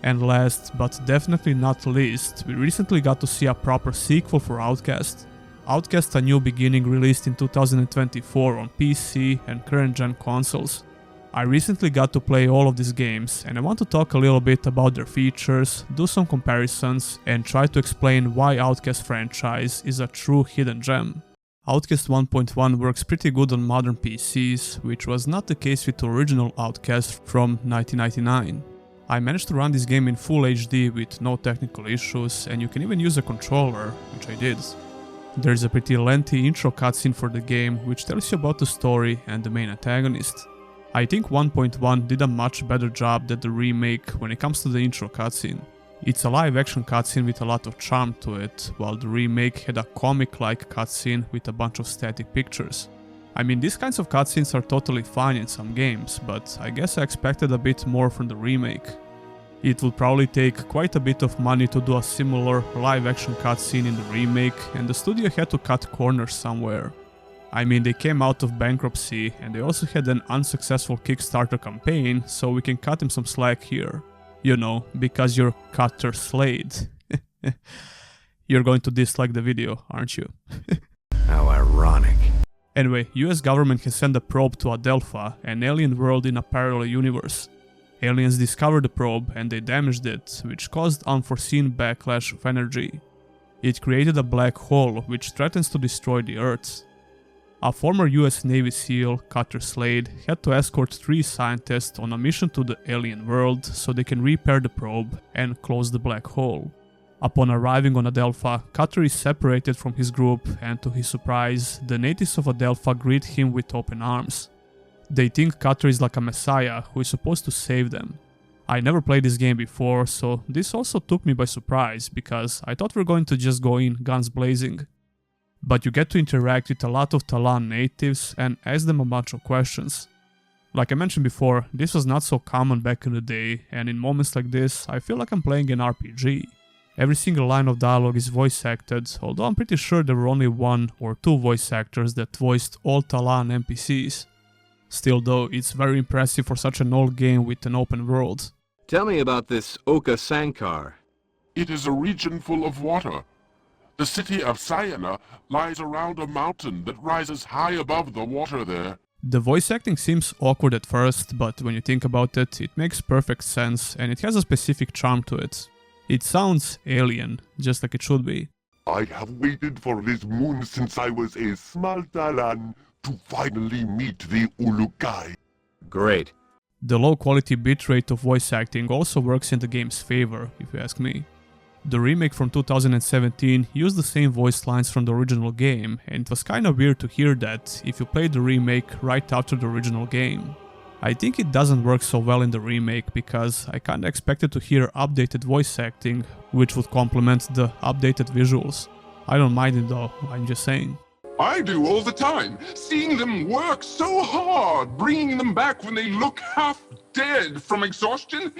And last, but definitely not least, we recently got to see a proper sequel for Outcast. Outcast A New Beginning released in 2024 on PC and current-gen consoles. I recently got to play all of these games, and I want to talk a little bit about their features, do some comparisons, and try to explain why Outcast Franchise is a true hidden gem. Outcast 1.1 works pretty good on modern PCs, which was not the case with the original Outcast from 1999. I managed to run this game in full HD with no technical issues, and you can even use a controller, which I did. There's a pretty lengthy intro cutscene for the game, which tells you about the story and the main antagonist. I think 1.1 did a much better job than the remake when it comes to the intro cutscene. It's a live action cutscene with a lot of charm to it, while the remake had a comic-like cutscene with a bunch of static pictures. I mean, these kinds of cutscenes are totally fine in some games, but I guess I expected a bit more from the remake. It would probably take quite a bit of money to do a similar live action cutscene in the remake, and the studio had to cut corners somewhere. I mean, they came out of bankruptcy and they also had an unsuccessful Kickstarter campaign, so we can cut them some slack here. You know, because you're Cutter Slade. You're going to dislike the video, aren't you? How ironic. Anyway, US government has sent a probe to Adelpha, an alien world in a parallel universe. Aliens discovered the probe and they damaged it, which caused unforeseen backlash of energy. It created a black hole which threatens to destroy the Earth. A former US Navy SEAL, Cutter Slade, had to escort 3 scientists on a mission to the alien world so they can repair the probe and close the black hole. Upon arriving on Adelpha, Cutter is separated from his group and to his surprise, the natives of Adelpha greet him with open arms. They think Cutter is like a messiah who is supposed to save them. I never played this game before, so this also took me by surprise because I thought we were going to just go in guns blazing. But you get to interact with a lot of Talan natives and ask them a bunch of questions. Like I mentioned before, this was not so common back in the day, and in moments like this, I feel like I'm playing an RPG. Every single line of dialogue is voice acted, although I'm pretty sure there were only 1 or 2 voice actors that voiced all Talan NPCs. Still though, it's very impressive for such an old game with an open world. Tell me about this Oka Sankar. It is a region full of water. The city of Sayana lies around a mountain that rises high above the water there. The voice acting seems awkward at first, but when you think about it, it makes perfect sense and it has a specific charm to it. It sounds alien, just like it should be. I have waited for this moon since I was a small Talan to finally meet the Ulukai. Great. The low quality bitrate of voice acting also works in the game's favor, if you ask me. The remake from 2017 used the same voice lines from the original game, and it was kinda weird to hear that if you played the remake right after the original game. I think it doesn't work so well in the remake because I kinda expected to hear updated voice acting, which would complement the updated visuals. I don't mind it though, I'm just saying. I do all the time, seeing them work so hard, bringing them back when they look half dead from exhaustion.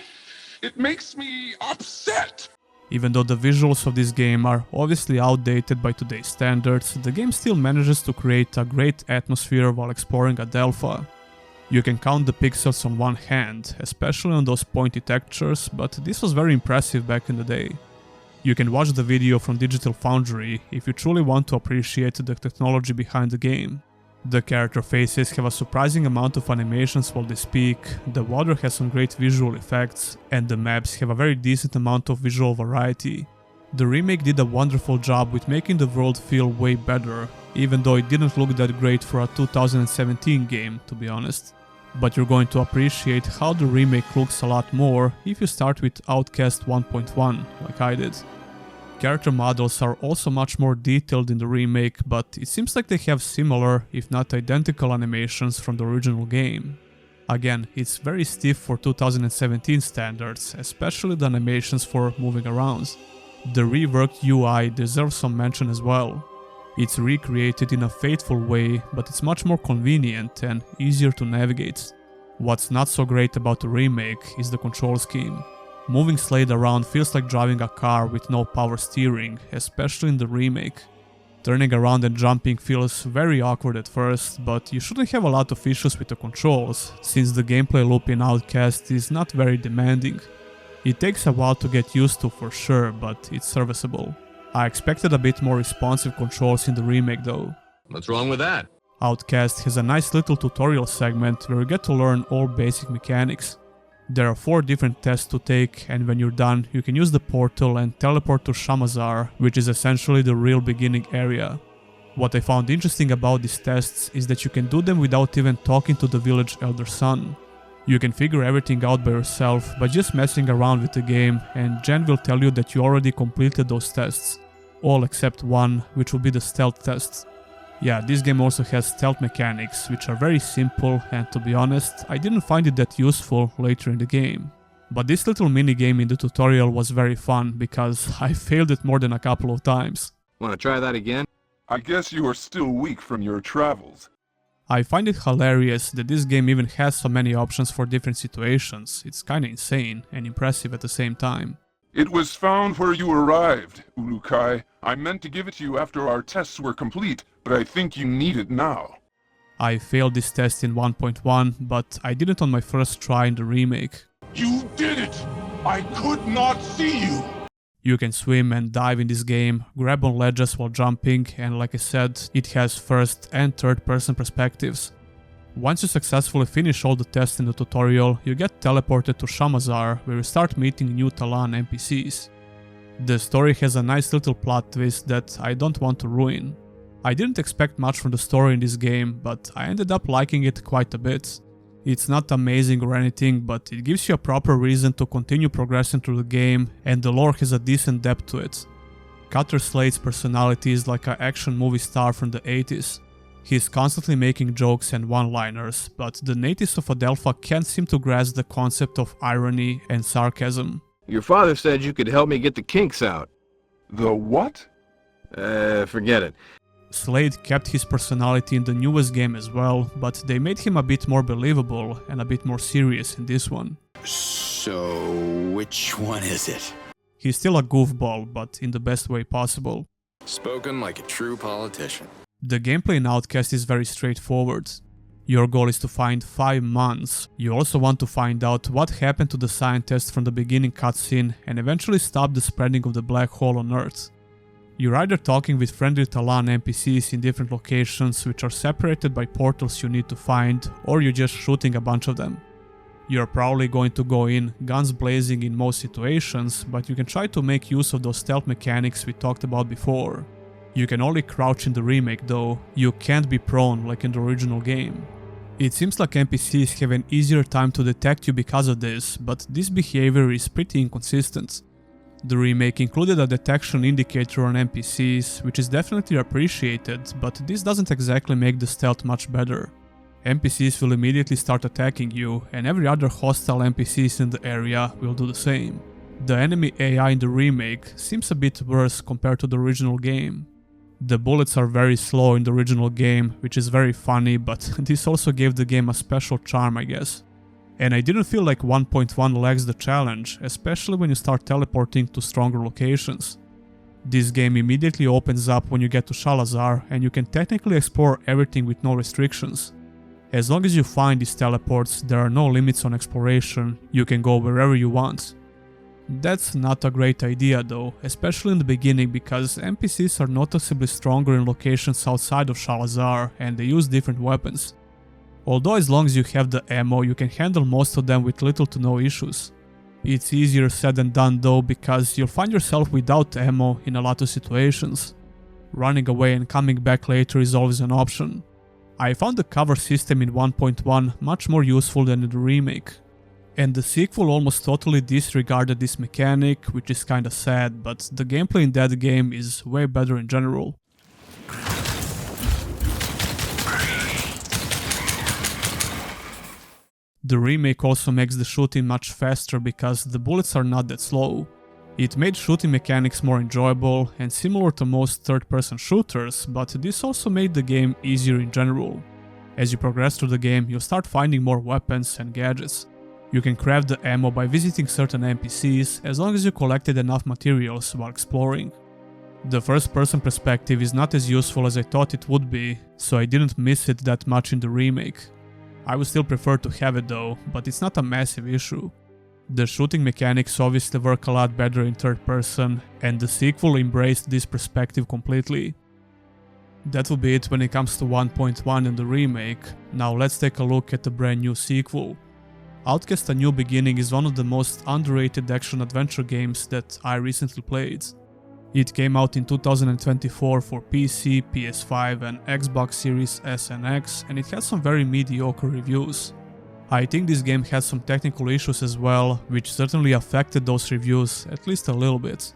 It makes me upset. Even though the visuals of this game are obviously outdated by today's standards, the game still manages to create a great atmosphere while exploring Adelpha. You can count the pixels on one hand, especially on those pointy textures, but this was very impressive back in the day. You can watch the video from Digital Foundry if you truly want to appreciate the technology behind the game. The character faces have a surprising amount of animations while they speak, the water has some great visual effects, and the maps have a very decent amount of visual variety. The remake did a wonderful job with making the world feel way better, even though it didn't look that great for a 2017 game, to be honest. But you're going to appreciate how the remake looks a lot more if you start with Outcast 1.1, like I did. Character models are also much more detailed in the remake, but it seems like they have similar, if not identical animations from the original game. Again, it's very stiff for 2017 standards, especially the animations for moving around. The reworked UI deserves some mention as well. It's recreated in a faithful way, but it's much more convenient and easier to navigate. What's not so great about the remake is the control scheme. Moving Slade around feels like driving a car with no power steering, especially in the remake. Turning around and jumping feels very awkward at first, but you shouldn't have a lot of issues with the controls, since the gameplay loop in Outcast is not very demanding. It takes a while to get used to for sure, but it's serviceable. I expected a bit more responsive controls in the remake though. What's wrong with that? Outcast has a nice little tutorial segment where you get to learn all basic mechanics. There are 4 different tests to take, and when you're done, you can use the portal and teleport to Shamazar, which is essentially the real beginning area. What I found interesting about these tests is that you can do them without even talking to the village elder son. You can figure everything out by yourself by just messing around with the game, and Jen will tell you that you already completed those tests. All except one, which will be the stealth test. Yeah, this game also has stealth mechanics, which are very simple, and to be honest, I didn't find it that useful later in the game. But this little minigame in the tutorial was very fun, because I failed it more than a couple of times. Wanna try that again? I guess you are still weak from your travels. I find it hilarious that this game even has so many options for different situations. It's kinda insane and impressive at the same time. It was found where you arrived, Ulukai. I meant to give it to you after our tests were complete, but I think you need it now. I failed this test in 1.1, but I did it on my first try in the remake. You did it! I could not see you! You can swim and dive in this game, grab on ledges while jumping, and like I said, it has first and third person perspectives. Once you successfully finish all the tests in the tutorial, you get teleported to Shamazar, where you start meeting new Talan NPCs. The story has a nice little plot twist that I don't want to ruin. I didn't expect much from the story in this game, but I ended up liking it quite a bit. It's not amazing or anything, but it gives you a proper reason to continue progressing through the game, and the lore has a decent depth to it. Cutter Slade's personality is like an action movie star from the 80s. He's constantly making jokes and one-liners, but the natives of Adelpha can't seem to grasp the concept of irony and sarcasm. Your father said you could help me get the kinks out. The what? Forget it. Slade kept his personality in the newest game as well, but they made him a bit more believable and a bit more serious in this one. So, which one is it? He's still a goofball, but in the best way possible. Spoken like a true politician. The gameplay in Outcast is very straightforward. Your goal is to find 5 months. You also want to find out what happened to the scientist from the beginning cutscene and eventually stop the spreading of the black hole on Earth. You're either talking with friendly Talan NPCs in different locations which are separated by portals you need to find, or you're just shooting a bunch of them. You're probably going to go in guns blazing in most situations, but you can try to make use of those stealth mechanics we talked about before. You can only crouch in the remake though, you can't be prone like in the original game. It seems like NPCs have an easier time to detect you because of this, but this behavior is pretty inconsistent. The remake included a detection indicator on NPCs, which is definitely appreciated, but this doesn't exactly make the stealth much better. NPCs will immediately start attacking you, and every other hostile NPCs in the area will do the same. The enemy AI in the remake seems a bit worse compared to the original game. The bullets are very slow in the original game, which is very funny, but this also gave the game a special charm, I guess. And I didn't feel like 1.1 lacks the challenge, especially when you start teleporting to stronger locations. This game immediately opens up when you get to Shalazar, and you can technically explore everything with no restrictions. As long as you find these teleports, there are no limits on exploration, you can go wherever you want. That's not a great idea though, especially in the beginning, because NPCs are noticeably stronger in locations outside of Shalazar and they use different weapons. Although as long as you have the ammo, you can handle most of them with little to no issues. It's easier said than done though, because you'll find yourself without ammo in a lot of situations. Running away and coming back later is always an option. I found the cover system in 1.1 much more useful than in the remake. And the sequel almost totally disregarded this mechanic, which is kinda sad, but the gameplay in that game is way better in general. The remake also makes the shooting much faster because the bullets are not that slow. It made shooting mechanics more enjoyable and similar to most third-person shooters, but this also made the game easier in general. As you progress through the game, you'll start finding more weapons and gadgets. You can craft the ammo by visiting certain NPCs as long as you collected enough materials while exploring. The first-person perspective is not as useful as I thought it would be, so I didn't miss it that much in the remake. I would still prefer to have it though, but it's not a massive issue. The shooting mechanics obviously work a lot better in third person, and the sequel embraced this perspective completely. That will be it when it comes to 1.1 and the remake. Now let's take a look at the brand new sequel. Outcast A New Beginning is one of the most underrated action-adventure games that I recently played. It came out in 2024 for PC, PS5 and Xbox Series S and X, and it had some very mediocre reviews. I think this game has some technical issues as well, which certainly affected those reviews at least a little bit.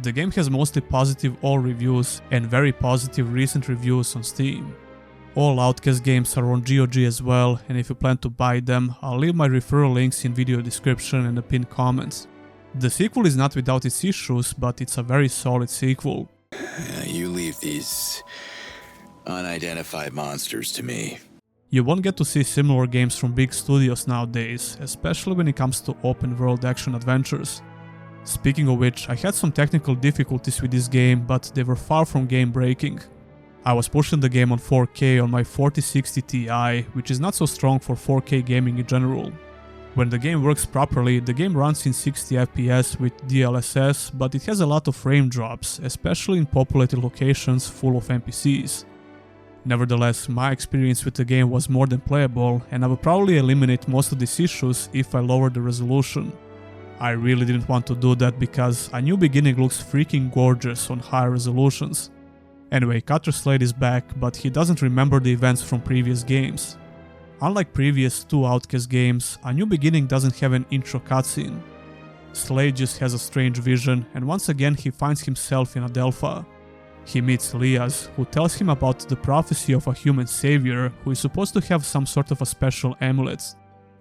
The game has mostly positive all reviews and very positive recent reviews on Steam. All Outcast games are on GOG as well, and if you plan to buy them, I'll leave my referral links in video description and the pinned comments. The sequel is not without its issues, but it's a very solid sequel. You leave these unidentified monsters to me. You won't get to see similar games from big studios nowadays, especially when it comes to open world action adventures. Speaking of which, I had some technical difficulties with this game, but they were far from game breaking. I was pushing the game on 4K on my 4060 Ti, which is not so strong for 4K gaming in general. When the game works properly, the game runs in 60 FPS with DLSS, but it has a lot of frame drops, especially in populated locations full of NPCs. Nevertheless, my experience with the game was more than playable, and I would probably eliminate most of these issues if I lowered the resolution. I really didn't want to do that because A New Beginning looks freaking gorgeous on higher resolutions. Anyway, Cutter Slade is back, but he doesn't remember the events from previous games. Unlike previous two Outcast games, A New Beginning doesn't have an intro cutscene. Slade just has a strange vision, and once again he finds himself in Adelpha. He meets Liaz, who tells him about the prophecy of a human savior who is supposed to have some sort of a special amulet.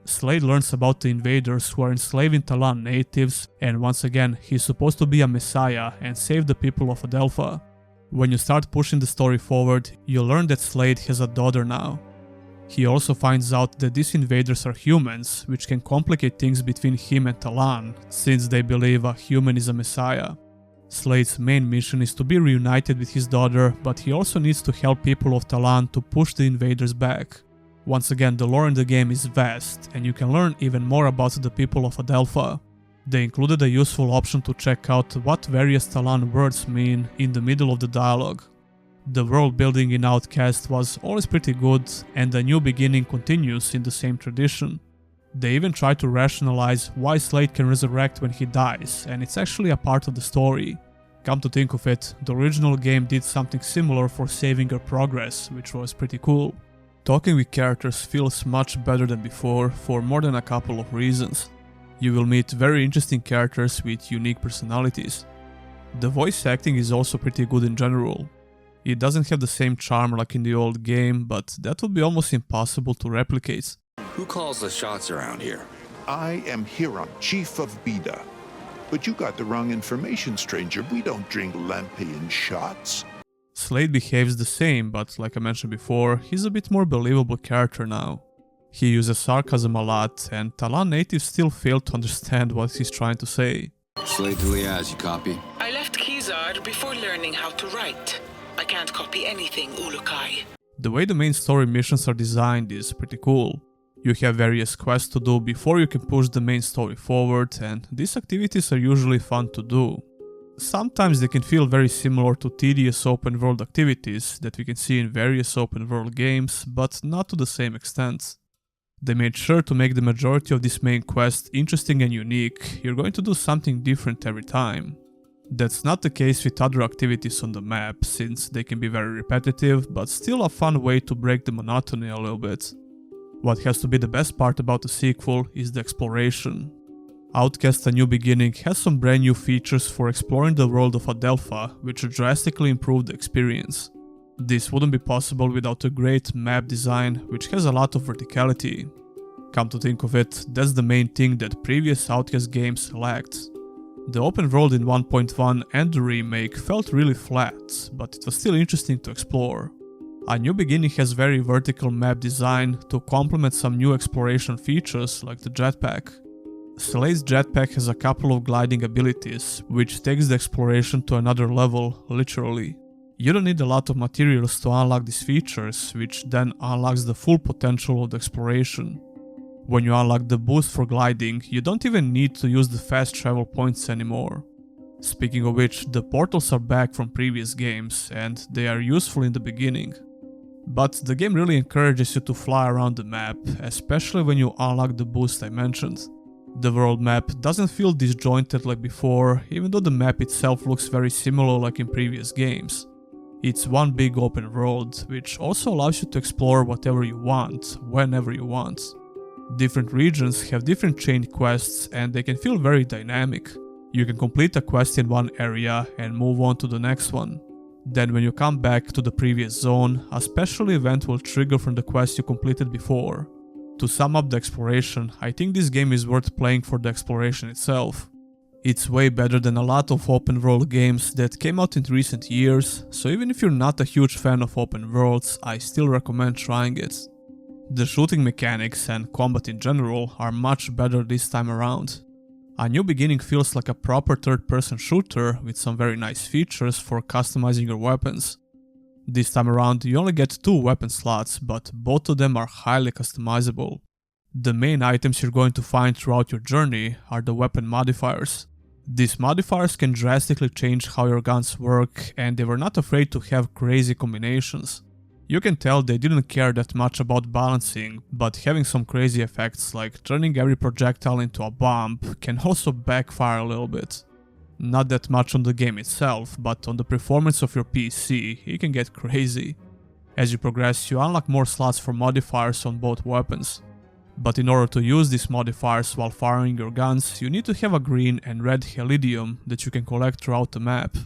Slade learns about the invaders who are enslaving Talan natives, and once again he's supposed to be a messiah and save the people of Adelpha. When you start pushing the story forward, you learn that Slade has a daughter now. He also finds out that these invaders are humans, which can complicate things between him and Talan, since they believe a human is a messiah. Slade's main mission is to be reunited with his daughter, but he also needs to help people of Talan to push the invaders back. Once again, the lore in the game is vast, and you can learn even more about the people of Adelpha. They included a useful option to check out what various Talan words mean in the middle of the dialogue. The world building in Outcast was always pretty good, and A New Beginning continues in the same tradition. They even try to rationalize why Slade can resurrect when he dies, and it's actually a part of the story. Come to think of it, the original game did something similar for saving your progress, which was pretty cool. Talking with characters feels much better than before for more than a couple of reasons. You will meet very interesting characters with unique personalities. The voice acting is also pretty good in general. It doesn't have the same charm like in the old game, but that would be almost impossible to replicate. Who calls the shots around here? I am Hiram, Chief of Bida. But you got the wrong information, stranger. We don't drink Lampion shots. Slade behaves the same, but like I mentioned before, he's a bit more believable character now. He uses sarcasm a lot, and Talan natives still fail to understand what he's trying to say. Slade to Liaz, you copy? I left Kizar before learning how to write. I can't copy anything, Ulukai. The way the main story missions are designed is pretty cool. You have various quests to do before you can push the main story forward, and these activities are usually fun to do. Sometimes they can feel very similar to tedious open world activities that we can see in various open world games, but not to the same extent. They made sure to make the majority of this main quest interesting and unique. You're going to do something different every time. That's not the case with other activities on the map, since they can be very repetitive, but still a fun way to break the monotony a little bit. What has to be the best part about the sequel is the exploration. Outcast A New Beginning has some brand new features for exploring the world of Adelpha, which drastically improve the experience. This wouldn't be possible without a great map design, which has a lot of verticality. Come to think of it, that's the main thing that previous Outcast games lacked. The open world in 1.1 and the remake felt really flat, but it was still interesting to explore. A New Beginning has very vertical map design to complement some new exploration features like the jetpack. Slade's jetpack has a couple of gliding abilities, which takes the exploration to another level, literally. You don't need a lot of materials to unlock these features, which then unlocks the full potential of the exploration. When you unlock the boost for gliding, you don't even need to use the fast travel points anymore. Speaking of which, the portals are back from previous games, and they are useful in the beginning. But the game really encourages you to fly around the map, especially when you unlock the boost I mentioned. The world map doesn't feel disjointed like before, even though the map itself looks very similar like in previous games. It's one big open world, which also allows you to explore whatever you want, whenever you want. Different regions have different chain quests and they can feel very dynamic. You can complete a quest in one area and move on to the next one. Then when you come back to the previous zone, a special event will trigger from the quest you completed before. To sum up the exploration, I think this game is worth playing for the exploration itself. It's way better than a lot of open world games that came out in recent years, so even if you're not a huge fan of open worlds, I still recommend trying it. The shooting mechanics and combat in general are much better this time around. A New Beginning feels like a proper third-person shooter with some very nice features for customizing your weapons. This time around you only get 2 weapon slots, but both of them are highly customizable. The main items you're going to find throughout your journey are the weapon modifiers. These modifiers can drastically change how your guns work, and they were not afraid to have crazy combinations. You can tell they didn't care that much about balancing, but having some crazy effects like turning every projectile into a bomb can also backfire a little bit. Not that much on the game itself, but on the performance of your PC, it can get crazy. As you progress, you unlock more slots for modifiers on both weapons. But in order to use these modifiers while firing your guns, you need to have a green and red Helidium that you can collect throughout the map.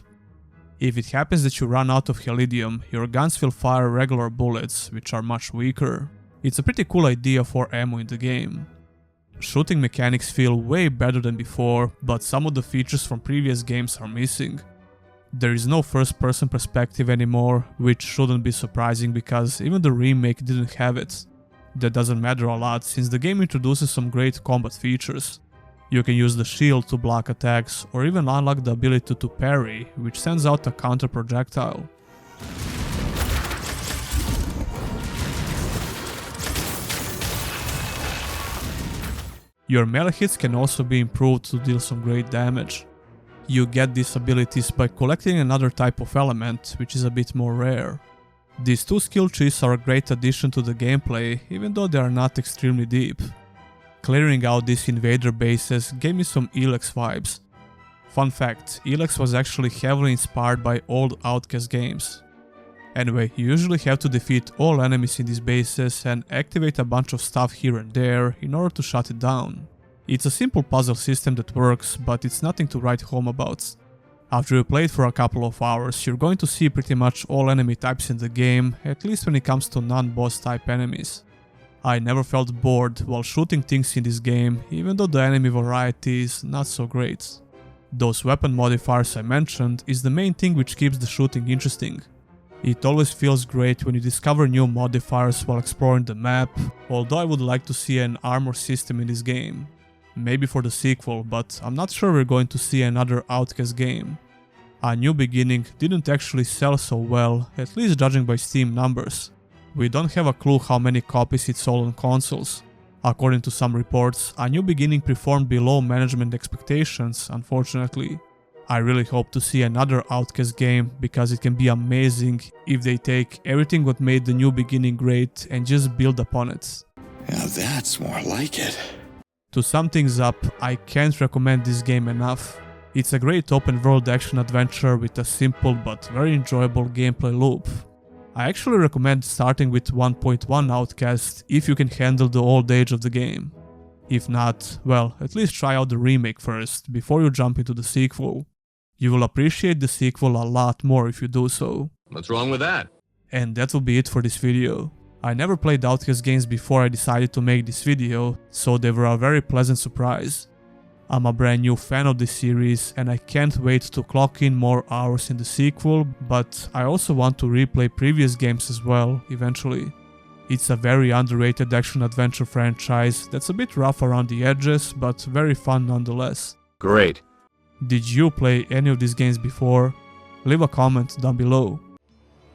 If it happens that you run out of Helidium, your guns will fire regular bullets, which are much weaker. It's a pretty cool idea for ammo in the game. Shooting mechanics feel way better than before, but some of the features from previous games are missing. There is no first-person perspective anymore, which shouldn't be surprising because even the remake didn't have it. That doesn't matter a lot since the game introduces some great combat features. You can use the shield to block attacks or even unlock the ability to parry, which sends out a counter projectile. Your melee hits can also be improved to deal some great damage. You get these abilities by collecting another type of element, which is a bit more rare. These 2 skill trees are a great addition to the gameplay, even though they are not extremely deep. Clearing out these invader bases gave me some Elex vibes. Fun fact, Elex was actually heavily inspired by old Outcast games. Anyway, you usually have to defeat all enemies in these bases and activate a bunch of stuff here and there in order to shut it down. It's a simple puzzle system that works, but it's nothing to write home about. After you play it for a couple of hours, you're going to see pretty much all enemy types in the game, at least when it comes to non-boss type enemies. I never felt bored while shooting things in this game, even though the enemy variety is not so great. Those weapon modifiers I mentioned is the main thing which keeps the shooting interesting. It always feels great when you discover new modifiers while exploring the map, although I would like to see an armor system in this game. Maybe for the sequel, but I'm not sure we're going to see another Outcast game. A New Beginning didn't actually sell so well, at least judging by Steam numbers. We don't have a clue how many copies it sold on consoles. According to some reports, A New Beginning performed below management expectations, unfortunately. I really hope to see another Outcast game because it can be amazing if they take everything what made The New Beginning great and just build upon it. Now that's more like it. To sum things up, I can't recommend this game enough. It's a great open world action adventure with a simple but very enjoyable gameplay loop. I actually recommend starting with 1.1 Outcast if you can handle the old age of the game. If not, well, at least try out the remake first before you jump into the sequel. You will appreciate the sequel a lot more if you do so. What's wrong with that? And that will be it for this video. I never played Outcast games before I decided to make this video, so they were a very pleasant surprise. I'm a brand new fan of this series and I can't wait to clock in more hours in the sequel, but I also want to replay previous games as well, eventually. It's a very underrated action-adventure franchise that's a bit rough around the edges, but very fun nonetheless. Great. Did you play any of these games before? Leave a comment down below.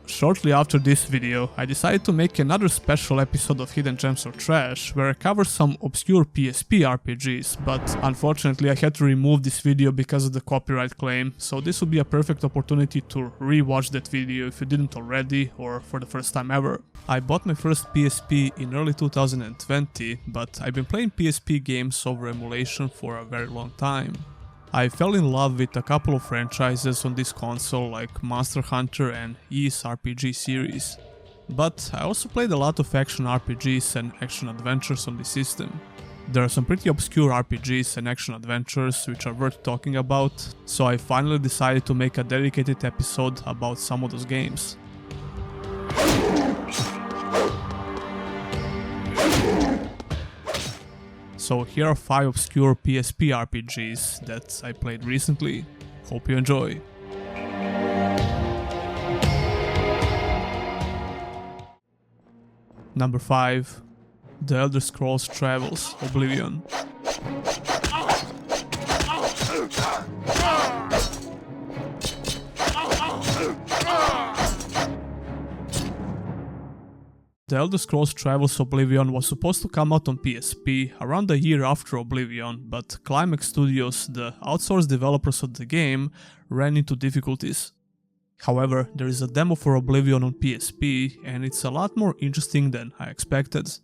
Shortly after this video, I decided to make another special episode of Hidden Gems or Trash, where I cover some obscure PSP RPGs, but unfortunately I had to remove this video because of the copyright claim, so this would be a perfect opportunity to re-watch that video if you didn't already, or for the first time ever. I bought my first PSP in early 2020, but I've been playing PSP games over emulation for a very long time. I fell in love with a couple of franchises on this console like Monster Hunter and TES RPG series. But I also played a lot of action RPGs and action adventures on this system. There are some pretty obscure RPGs and action adventures which are worth talking about, so I finally decided to make a dedicated episode about some of those games. So here are 5 obscure PSP RPGs that I played recently. Hope you enjoy. Number 5. The Elder Scrolls Travels: Oblivion. The Elder Scrolls Travels: Oblivion was supposed to come out on PSP around a year after Oblivion, but Climax Studios, the outsourced developers of the game, ran into difficulties. However, there is a demo for Oblivion on PSP, and it's a lot more interesting than I expected.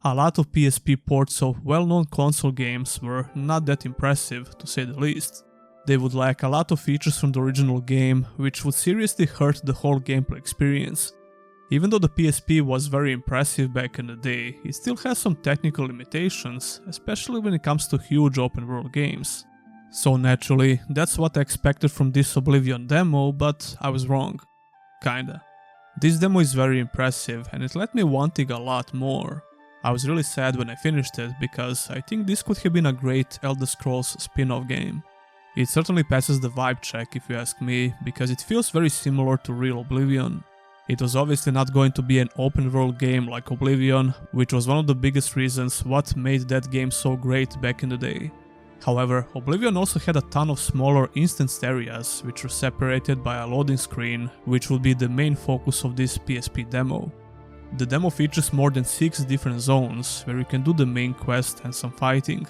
A lot of PSP ports of well-known console games were not that impressive, to say the least. They would lack a lot of features from the original game, which would seriously hurt the whole gameplay experience. Even though the PSP was very impressive back in the day, it still has some technical limitations, especially when it comes to huge open world games. So naturally, that's what I expected from this Oblivion demo, but I was wrong. Kinda. This demo is very impressive and it left me wanting a lot more. I was really sad when I finished it because I think this could have been a great Elder Scrolls spin-off game. It certainly passes the vibe check if you ask me, because it feels very similar to real Oblivion. It was obviously not going to be an open world game like Oblivion, which was one of the biggest reasons what made that game so great back in the day. However, Oblivion also had a ton of smaller instanced areas, which were separated by a loading screen, which would be the main focus of this PSP demo. The demo features more than 6 different zones, where you can do the main quest and some fighting.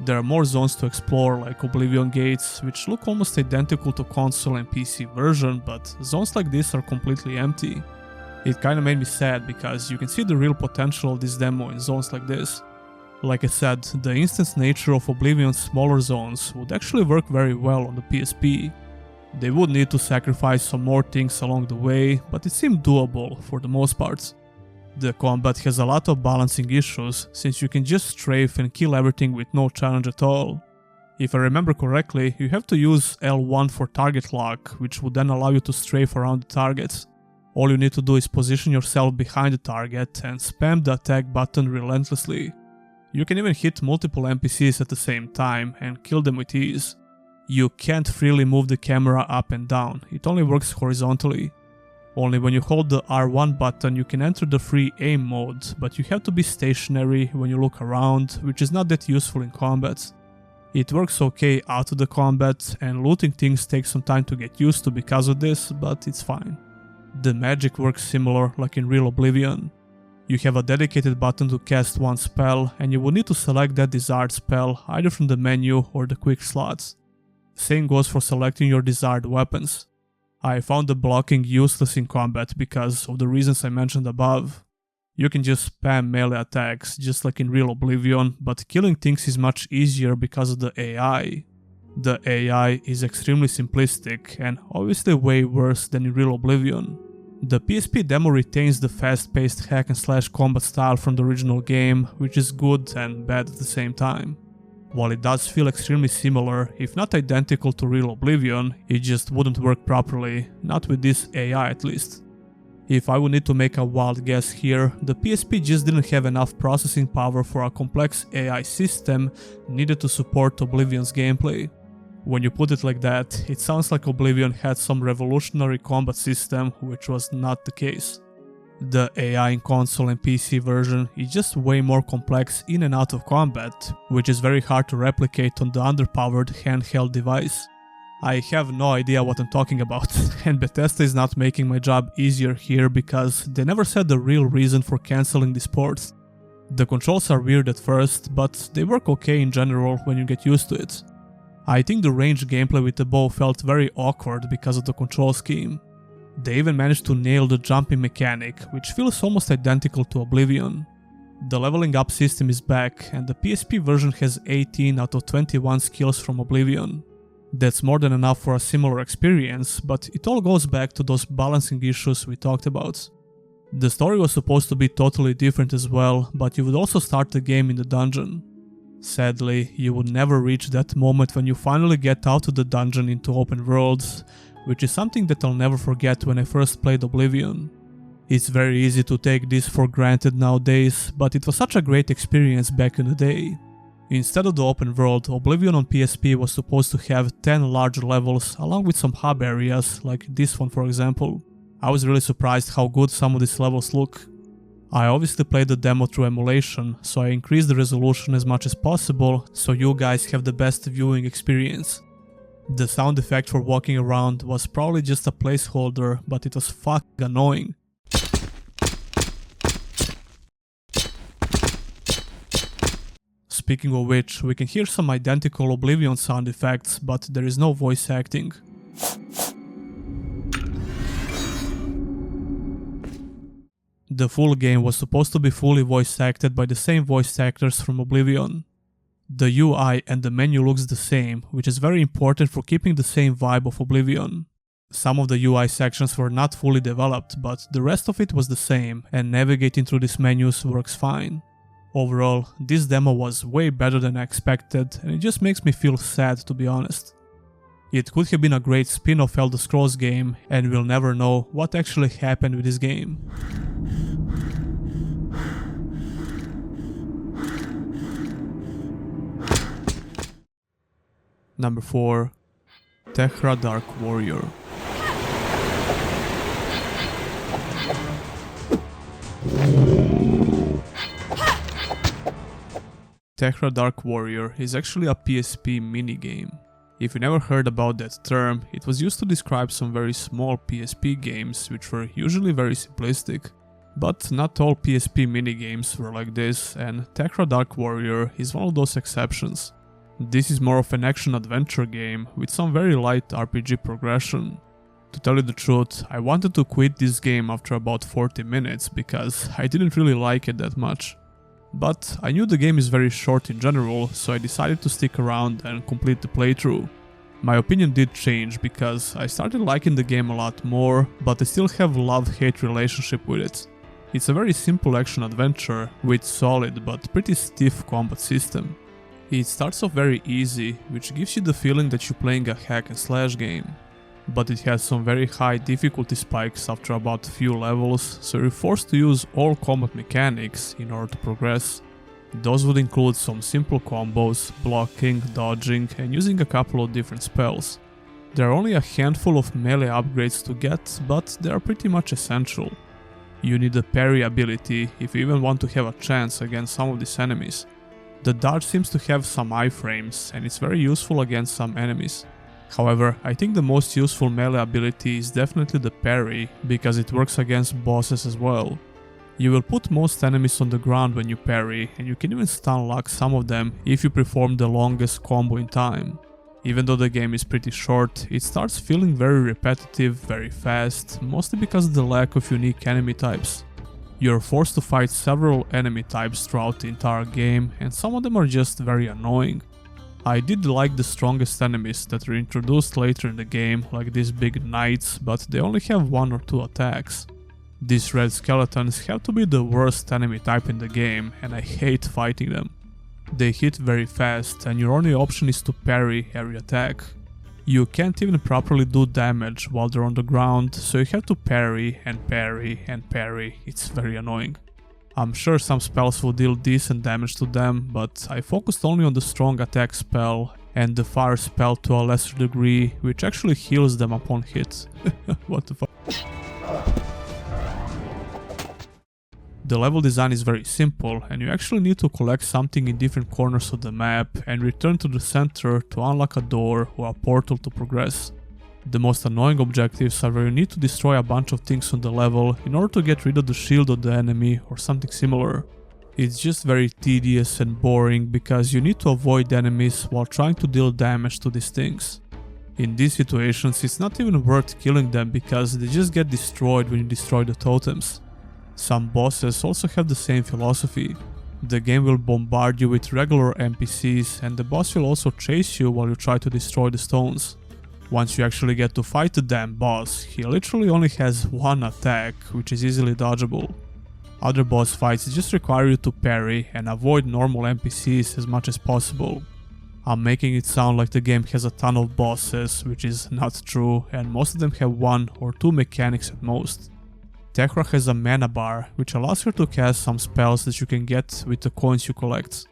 There are more zones to explore, like Oblivion Gates, which look almost identical to console and PC version, but zones like this are completely empty. It kinda made me sad because you can see the real potential of this demo in zones like this. Like I said, the instance nature of Oblivion's smaller zones would actually work very well on the PSP. They would need to sacrifice some more things along the way, but it seemed doable for the most part. The combat has a lot of balancing issues, since you can just strafe and kill everything with no challenge at all. If I remember correctly, you have to use L1 for target lock, which would then allow you to strafe around the targets. All you need to do is position yourself behind the target and spam the attack button relentlessly. You can even hit multiple NPCs at the same time and kill them with ease. You can't freely move the camera up and down, it only works horizontally. Only when you hold the R1 button you can enter the free aim mode, but you have to be stationary when you look around, which is not that useful in combat. It works okay out of the combat, and looting things takes some time to get used to because of this, but it's fine. The magic works similar like in real Oblivion. You have a dedicated button to cast one spell, and you will need to select that desired spell either from the menu or the quick slots. Same goes for selecting your desired weapons. I found the blocking useless in combat because of the reasons I mentioned above. You can just spam melee attacks just like in real Oblivion, but killing things is much easier because of the AI. The AI is extremely simplistic and obviously way worse than in real Oblivion. The PSP demo retains the fast-paced hack and slash combat style from the original game, which is good and bad at the same time. While it does feel extremely similar, if not identical to real Oblivion, it just wouldn't work properly, not with this AI at least. If I would need to make a wild guess here, the PSP just didn't have enough processing power for a complex AI system needed to support Oblivion's gameplay. When you put it like that, it sounds like Oblivion had some revolutionary combat system, which was not the case. The AI in console and PC version is just way more complex in and out of combat, which is very hard to replicate on the underpowered handheld device. I have no idea what I'm talking about, and Bethesda is not making my job easier here because they never said the real reason for cancelling this port. The controls are weird at first, but they work okay in general when you get used to it. I think the ranged gameplay with the bow felt very awkward because of the control scheme. They even managed to nail the jumping mechanic, which feels almost identical to Oblivion. The leveling up system is back, and the PSP version has 18 out of 21 skills from Oblivion. That's more than enough for a similar experience, but it all goes back to those balancing issues we talked about. The story was supposed to be totally different as well, but you would also start the game in the dungeon. Sadly, you would never reach that moment when you finally get out of the dungeon into open worlds, which is something that I'll never forget when I first played Oblivion. It's very easy to take this for granted nowadays, but it was such a great experience back in the day. Instead of the open world, Oblivion on PSP was supposed to have 10 large levels along with some hub areas, like this one for example. I was really surprised how good some of these levels look. I obviously played the demo through emulation, so I increased the resolution as much as possible so you guys have the best viewing experience. The sound effect for walking around was probably just a placeholder, but it was fucking annoying. Speaking of which, we can hear some identical Oblivion sound effects, but there is no voice acting. The full game was supposed to be fully voice acted by the same voice actors from Oblivion. The UI and the menu looks the same, which is very important for keeping the same vibe of Oblivion. Some of the UI sections were not fully developed, but the rest of it was the same, and navigating through these menus works fine. Overall, this demo was way better than I expected, and it just makes me feel sad, to be honest. It could have been a great spin-off Elder Scrolls game, and we'll never know what actually happened with this game. Number 4. Tehra Dark Warrior. Tehra Dark Warrior is actually a PSP minigame. If you never heard about that term, it was used to describe some very small PSP games which were usually very simplistic. But not all PSP minigames were like this, and Tehra Dark Warrior is one of those exceptions. This is more of an action-adventure game with some very light RPG progression. To tell you the truth, I wanted to quit this game after about 40 minutes because I didn't really like it that much. But I knew the game is very short in general, so I decided to stick around and complete the playthrough. My opinion did change because I started liking the game a lot more, but I still have a love-hate relationship with it. It's a very simple action-adventure with solid but pretty stiff combat system. It starts off very easy, which gives you the feeling that you're playing a hack and slash game. But it has some very high difficulty spikes after about a few levels, so you're forced to use all combat mechanics in order to progress. Those would include some simple combos, blocking, dodging, and using a couple of different spells. There are only a handful of melee upgrades to get, but they are pretty much essential. You need a parry ability if you even want to have a chance against some of these enemies. The dodge seems to have some iframes, and it's very useful against some enemies. However, I think the most useful melee ability is definitely the parry, because it works against bosses as well. You will put most enemies on the ground when you parry, and you can even stun lock some of them if you perform the longest combo in time. Even though the game is pretty short, it starts feeling very repetitive, very fast, mostly because of the lack of unique enemy types. You're forced to fight several enemy types throughout the entire game, and some of them are just very annoying. I did like the strongest enemies that were introduced later in the game, like these big knights, but they only have 1 or 2 attacks. These red skeletons have to be the worst enemy type in the game, and I hate fighting them. They hit very fast, and your only option is to parry every attack. You can't even properly do damage while they're on the ground, so you have to parry and parry and parry. It's very annoying. I'm sure some spells will deal decent damage to them, but I focused only on the strong attack spell and the fire spell to a lesser degree, which actually heals them upon hit. What the fuck? The level design is very simple, and you actually need to collect something in different corners of the map and return to the center to unlock a door or a portal to progress. The most annoying objectives are where you need to destroy a bunch of things on the level in order to get rid of the shield of the enemy or something similar. It's just very tedious and boring because you need to avoid enemies while trying to deal damage to these things. In these situations it's not even worth killing them because they just get destroyed when you destroy the totems. Some bosses also have the same philosophy. The game will bombard you with regular NPCs and the boss will also chase you while you try to destroy the stones. Once you actually get to fight the damn boss, he literally only has one attack, which is easily dodgeable. Other boss fights just require you to parry and avoid normal NPCs as much as possible. I'm making it sound like the game has a ton of bosses, which is not true, and most of them have one or two mechanics at most. Tekra has a mana bar, which allows her to cast some spells that you can get with the coins you collect.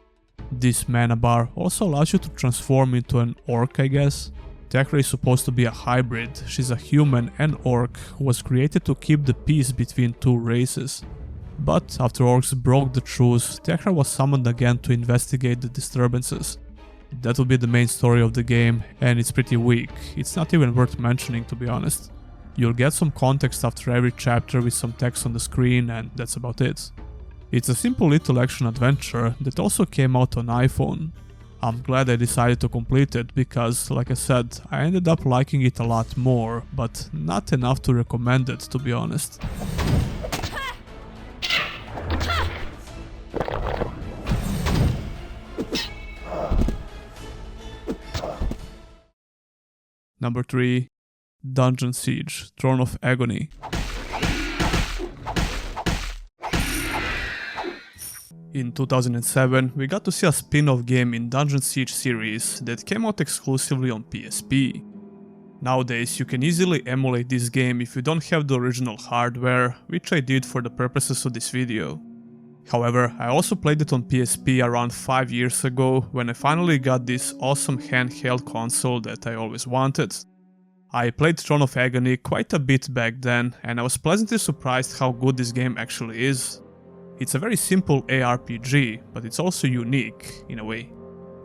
This mana bar also allows you to transform into an orc, I guess. Tekra is supposed to be a hybrid. She's a human and orc who was created to keep the peace between two races. But after orcs broke the truce, Tekra was summoned again to investigate the disturbances. That will be the main story of the game, and it's pretty weak. It's not even worth mentioning, to be honest. You'll get some context after every chapter with some text on the screen, and that's about it. It's a simple little action adventure that also came out on iPhone. I'm glad I decided to complete it because, like I said, I ended up liking it a lot more, but not enough to recommend it, to be honest. Number 3. Dungeon Siege: Throne of Agony. In 2007, we got to see a spin-off game in Dungeon Siege series that came out exclusively on PSP. Nowadays, you can easily emulate this game if you don't have the original hardware, which I did for the purposes of this video. However, I also played it on PSP around 5 years ago when I finally got this awesome handheld console that I always wanted. I played Throne of Agony quite a bit back then, and I was pleasantly surprised how good this game actually is. It's a very simple ARPG, but it's also unique, in a way.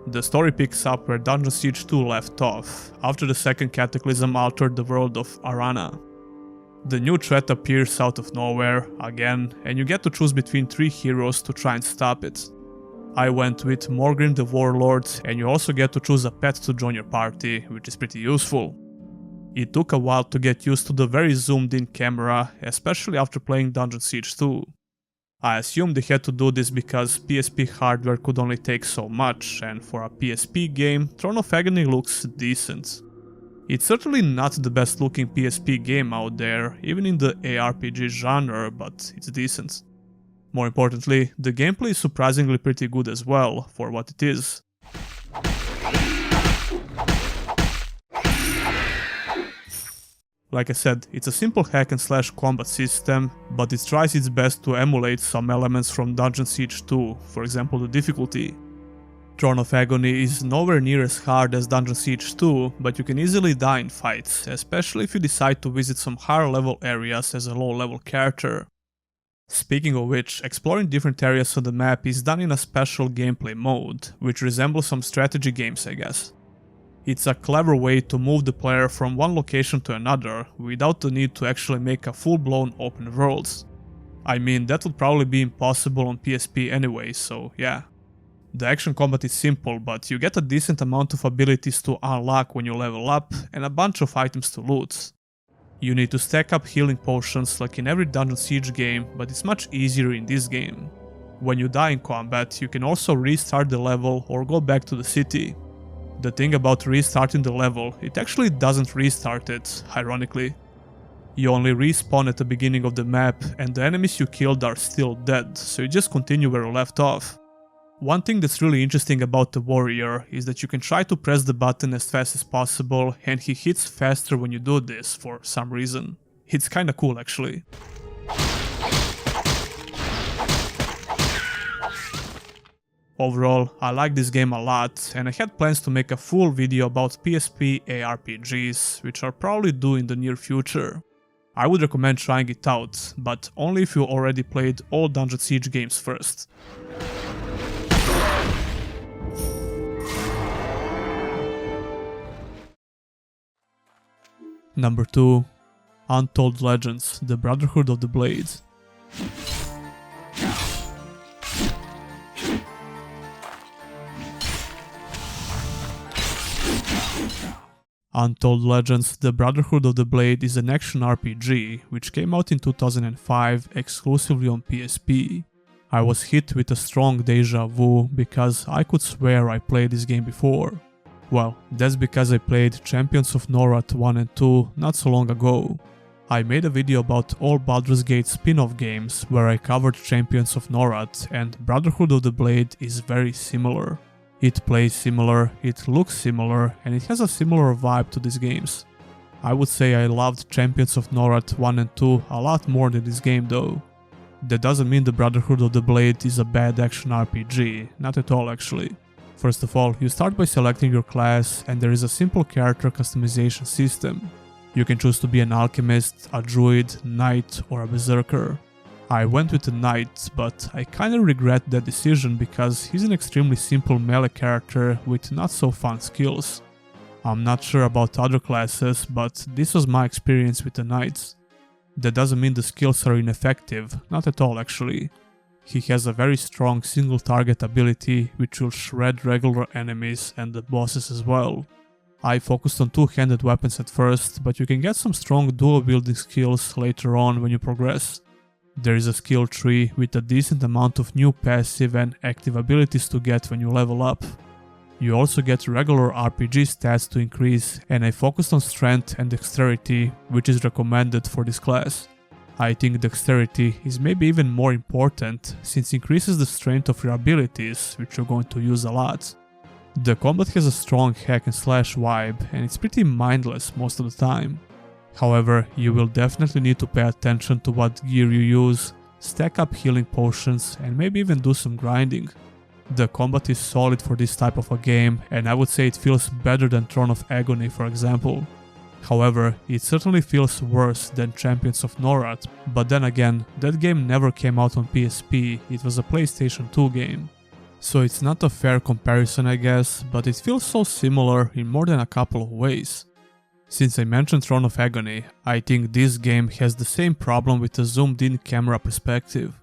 The story picks up where Dungeon Siege 2 left off, after the second cataclysm altered the world of Arana. The new threat appears out of nowhere, again, and you get to choose between 3 heroes to try and stop it. I went with Morgrim the Warlord, and you also get to choose a pet to join your party, which is pretty useful. It took a while to get used to the very zoomed in camera, especially after playing Dungeon Siege 2. I assumed they had to do this because PSP hardware could only take so much, and for a PSP game, Throne of Agony looks decent. It's certainly not the best looking PSP game out there, even in the ARPG genre, but it's decent. More importantly, the gameplay is surprisingly pretty good as well, for what it is. Like I said, it's a simple hack and slash combat system, but it tries its best to emulate some elements from Dungeon Siege 2, for example the difficulty. Throne of Agony is nowhere near as hard as Dungeon Siege 2, but you can easily die in fights, especially if you decide to visit some higher level areas as a low level character. Speaking of which, exploring different areas of the map is done in a special gameplay mode, which resembles some strategy games, I guess. It's a clever way to move the player from one location to another without the need to actually make a full-blown open world. I mean, that would probably be impossible on PSP anyway, so yeah. The action combat is simple, but you get a decent amount of abilities to unlock when you level up and a bunch of items to loot. You need to stack up healing potions like in every Dungeon Siege game, but it's much easier in this game. When you die in combat, you can also restart the level or go back to the city. The thing about restarting the level, it actually doesn't restart it, ironically. You only respawn at the beginning of the map and the enemies you killed are still dead, so you just continue where you left off. One thing that's really interesting about the warrior is that you can try to press the button as fast as possible and he hits faster when you do this for some reason. It's kinda cool actually. Overall, I like this game a lot and I had plans to make a full video about PSP RPGs, which are probably due in the near future. I would recommend trying it out, but only if you already played all Dungeon Siege games first. Number 2. Untold Legends, The Brotherhood of the Blade. Untold Legends, The Brotherhood of the Blade is an action RPG which came out in 2005 exclusively on PSP. I was hit with a strong deja vu because I could swear I played this game before. Well, that's because I played Champions of Norath 1 and 2 not so long ago. I made a video about all Baldur's Gate spin-off games where I covered Champions of Norath, and Brotherhood of the Blade is very similar. It plays similar, it looks similar, and it has a similar vibe to these games. I would say I loved Champions of Norath 1 and 2 a lot more than this game though. That doesn't mean the Brotherhood of the Blade is a bad action RPG, not at all actually. First of all, you start by selecting your class and there is a simple character customization system. You can choose to be an alchemist, a druid, knight or a berserker. I went with the knight, but I kinda regret that decision because he's an extremely simple melee character with not so fun skills. I'm not sure about other classes, but this was my experience with the knights. That doesn't mean the skills are ineffective, not at all actually. He has a very strong single target ability which will shred regular enemies and the bosses as well. I focused on two-handed weapons at first, but you can get some strong dual wielding skills later on when you progress. There is a skill tree with a decent amount of new passive and active abilities to get when you level up. You also get regular RPG stats to increase, and I focused on strength and dexterity, which is recommended for this class. I think dexterity is maybe even more important, since it increases the strength of your abilities, which you're going to use a lot. The combat has a strong hack and slash vibe, and it's pretty mindless most of the time. However, you will definitely need to pay attention to what gear you use, stack up healing potions, and maybe even do some grinding. The combat is solid for this type of a game, and I would say it feels better than Throne of Agony for example. However, it certainly feels worse than Champions of Norath, but then again, that game never came out on PSP, it was a PlayStation 2 game. So it's not a fair comparison I guess, but it feels so similar in more than a couple of ways. Since I mentioned Throne of Agony, I think this game has the same problem with the zoomed in camera perspective.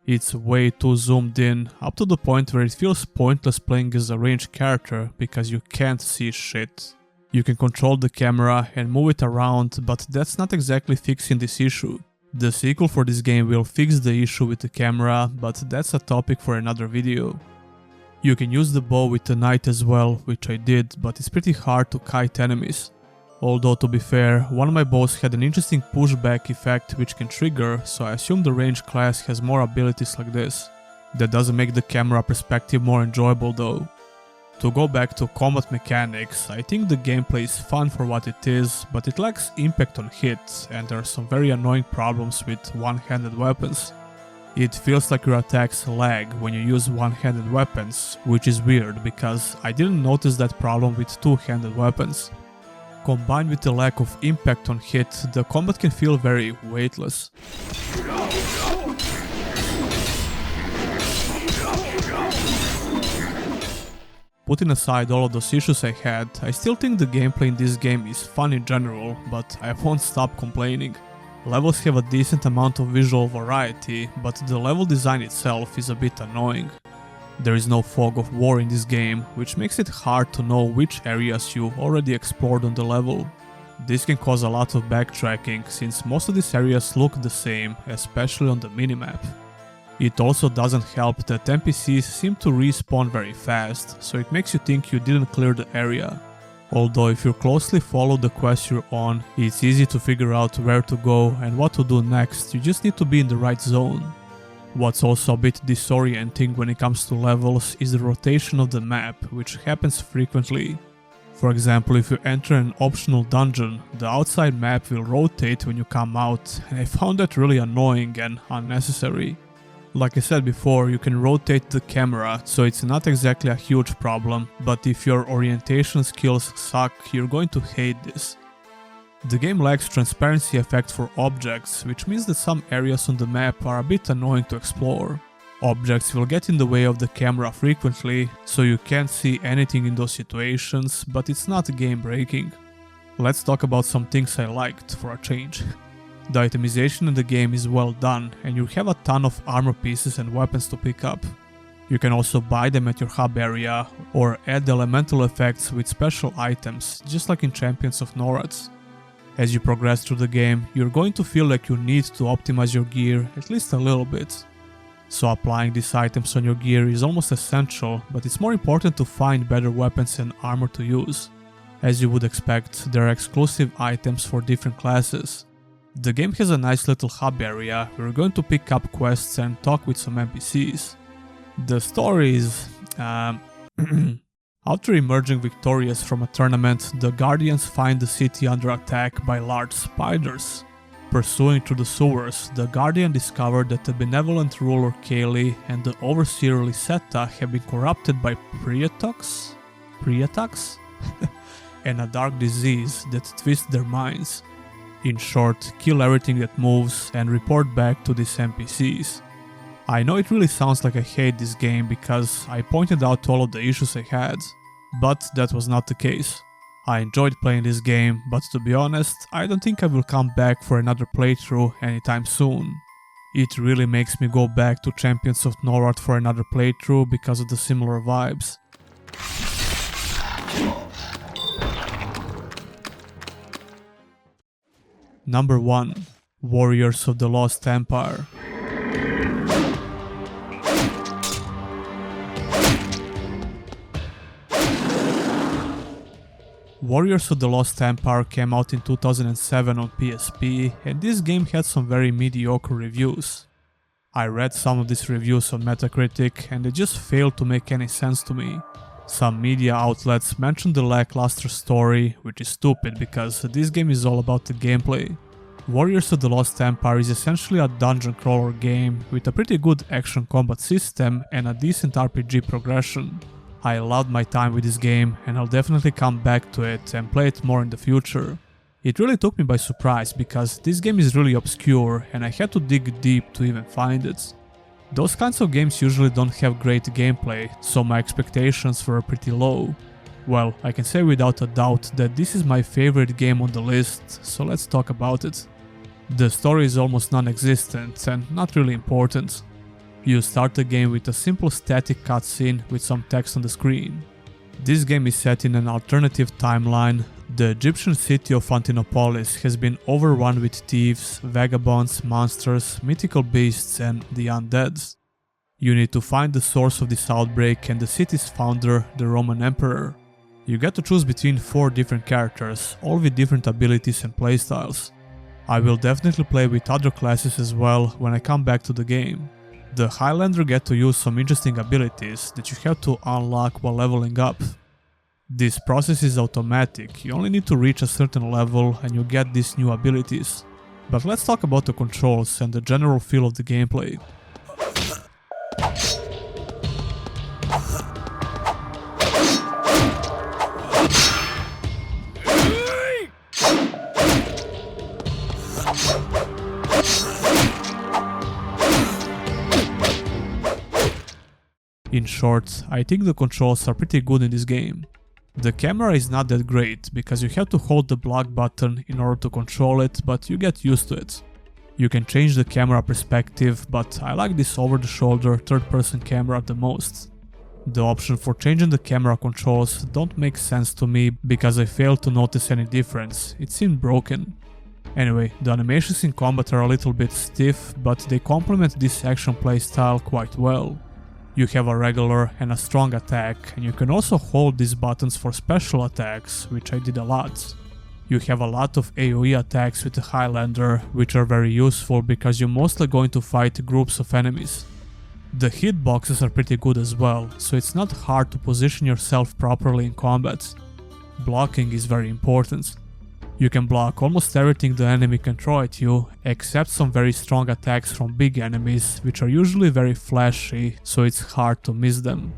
It's way too zoomed in, up to the point where it feels pointless playing as a ranged character because you can't see shit. You can control the camera and move it around, but that's not exactly fixing this issue. The sequel for this game will fix the issue with the camera, but that's a topic for another video. You can use the bow with the knight as well, which I did, but it's pretty hard to kite enemies. Although to be fair, one of my bows had an interesting pushback effect which can trigger, so I assume the ranged class has more abilities like this. That doesn't make the camera perspective more enjoyable though. To go back to combat mechanics, I think the gameplay is fun for what it is, but it lacks impact on hits, and there are some very annoying problems with one-handed weapons. It feels like your attacks lag when you use one-handed weapons, which is weird because I didn't notice that problem with two-handed weapons. Combined with the lack of impact on hit, the combat can feel very weightless. Putting aside all of those issues I had, I still think the gameplay in this game is fun in general, but I won't stop complaining. Levels have a decent amount of visual variety, but the level design itself is a bit annoying. There is no fog of war in this game, which makes it hard to know which areas you already explored on the level. This can cause a lot of backtracking, since most of these areas look the same, especially on the minimap. It also doesn't help that NPCs seem to respawn very fast, so it makes you think you didn't clear the area. Although if you closely follow the quest you're on, it's easy to figure out where to go and what to do next, you just need to be in the right zone. What's also a bit disorienting when it comes to levels is the rotation of the map, which happens frequently. For example, if you enter an optional dungeon, the outside map will rotate when you come out, and I found that really annoying and unnecessary. Like I said before, you can rotate the camera, so it's not exactly a huge problem, but if your orientation skills suck, you're going to hate this. The game lacks transparency effect for objects, which means that some areas on the map are a bit annoying to explore. Objects will get in the way of the camera frequently, so you can't see anything in those situations, but it's not game breaking. Let's talk about some things I liked for a change. The itemization in the game is well done, and you have a ton of armor pieces and weapons to pick up. You can also buy them at your hub area, or add elemental effects with special items, just like in Champions of Norads. As you progress through the game, you're going to feel like you need to optimize your gear at least a little bit. So applying these items on your gear is almost essential, but it's more important to find better weapons and armor to use. As you would expect, there are exclusive items for different classes. The game has a nice little hub area where you're going to pick up quests and talk with some NPCs. The story is... After emerging victorious from a tournament, the Guardians find the city under attack by large spiders. Pursuing through the sewers, the Guardian discovered that the benevolent ruler Kaylee and the overseer Lisetta have been corrupted by Priatox? And a dark disease that twists their minds. In short, kill everything that moves and report back to these NPCs. I know it really sounds like I hate this game because I pointed out all of the issues I had, but that was not the case. I enjoyed playing this game, but to be honest, I don't think I will come back for another playthrough anytime soon. It really makes me go back to Champions of Norad for another playthrough because of the similar vibes. Number 1. Warriors of the Lost Empire. Warriors of the Lost Empire came out in 2007 on PSP, and this game had some very mediocre reviews. I read some of these reviews on Metacritic and they just failed to make any sense to me. Some media outlets mentioned the lackluster story, which is stupid because this game is all about the gameplay. Warriors of the Lost Empire is essentially a dungeon crawler game with a pretty good action combat system and a decent RPG progression. I loved my time with this game and I'll definitely come back to it and play it more in the future. It really took me by surprise because this game is really obscure and I had to dig deep to even find it. Those kinds of games usually don't have great gameplay, so my expectations were pretty low. Well, I can say without a doubt that this is my favorite game on the list, so let's talk about it. The story is almost non-existent and not really important. You start the game with a simple static cutscene with some text on the screen. This game is set in an alternative timeline. The Egyptian city of Antinopolis has been overrun with thieves, vagabonds, monsters, mythical beasts and the undead. You need to find the source of this outbreak and the city's founder, the Roman Emperor. You get to choose between 4 different characters, all with different abilities and playstyles. I will definitely play with other classes as well when I come back to the game. The Highlander get to use some interesting abilities that you have to unlock while leveling up. This process is automatic, you only need to reach a certain level and you get these new abilities. But let's talk about the controls and the general feel of the gameplay. In short, I think the controls are pretty good in this game. The camera is not that great, because you have to hold the block button in order to control it, but you get used to it. You can change the camera perspective, but I like this over-the-shoulder third-person camera the most. The option for changing the camera controls don't make sense to me, because I failed to notice any difference, it seemed broken. Anyway, the animations in combat are a little bit stiff, but they complement this action playstyle quite well. You have a regular and a strong attack, and you can also hold these buttons for special attacks, which I did a lot. You have a lot of AoE attacks with the Highlander, which are very useful because you're mostly going to fight groups of enemies. The hitboxes are pretty good as well, so it's not hard to position yourself properly in combat. Blocking is very important. You can block almost everything the enemy can throw at you, except some very strong attacks from big enemies, which are usually very flashy, so it's hard to miss them.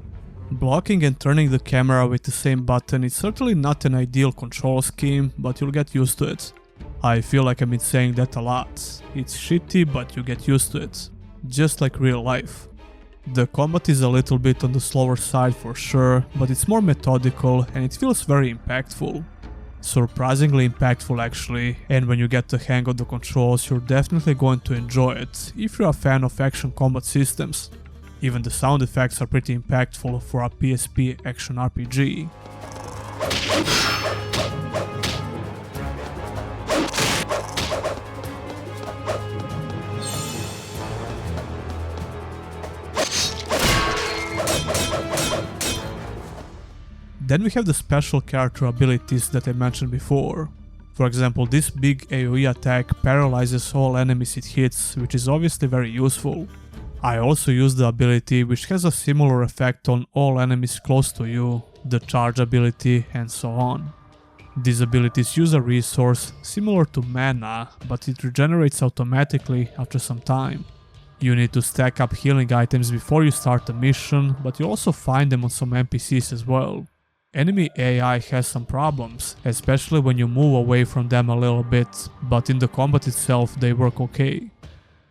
Blocking and turning the camera with the same button is certainly not an ideal control scheme, but you'll get used to it. I feel like I've been saying that a lot. It's shitty, but you get used to it. Just like real life. The combat is a little bit on the slower side for sure, but it's more methodical and it feels very impactful. Surprisingly impactful actually, and when you get the hang of the controls you're definitely going to enjoy it if you're a fan of action combat systems. Even the sound effects are pretty impactful for a PSP action RPG. Then we have the special character abilities that I mentioned before. For example, this big AoE attack paralyzes all enemies it hits, which is obviously very useful. I also use the ability which has a similar effect on all enemies close to you, the charge ability and so on. These abilities use a resource similar to mana, but it regenerates automatically after some time. You need to stack up healing items before you start the mission, but you also find them on some NPCs as well. Enemy AI has some problems, especially when you move away from them a little bit, but in the combat itself they work okay.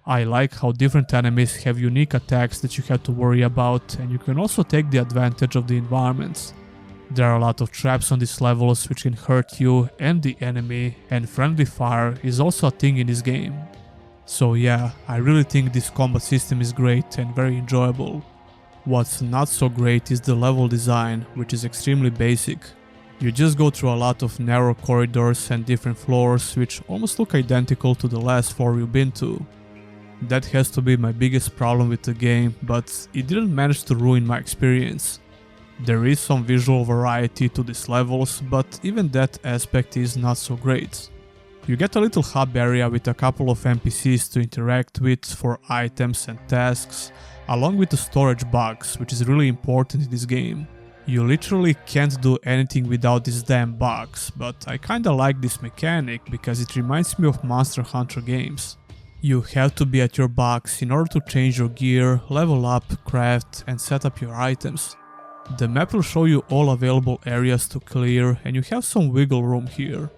I like how different enemies have unique attacks that you have to worry about, and you can also take the advantage of the environments. There are a lot of traps on these levels which can hurt you and the enemy, and friendly fire is also a thing in this game. So yeah, I really think this combat system is great and very enjoyable. What's not so great is the level design, which is extremely basic. You just go through a lot of narrow corridors and different floors which almost look identical to the last floor you've been to. That has to be my biggest problem with the game, but it didn't manage to ruin my experience. There is some visual variety to these levels, but even that aspect is not so great. You get a little hub area with a couple of NPCs to interact with for items and tasks, along with the storage box, which is really important in this game. You literally can't do anything without this damn box, but I kinda like this mechanic because it reminds me of Monster Hunter games. You have to be at your box in order to change your gear, level up, craft and set up your items. The map will show you all available areas to clear and you have some wiggle room here.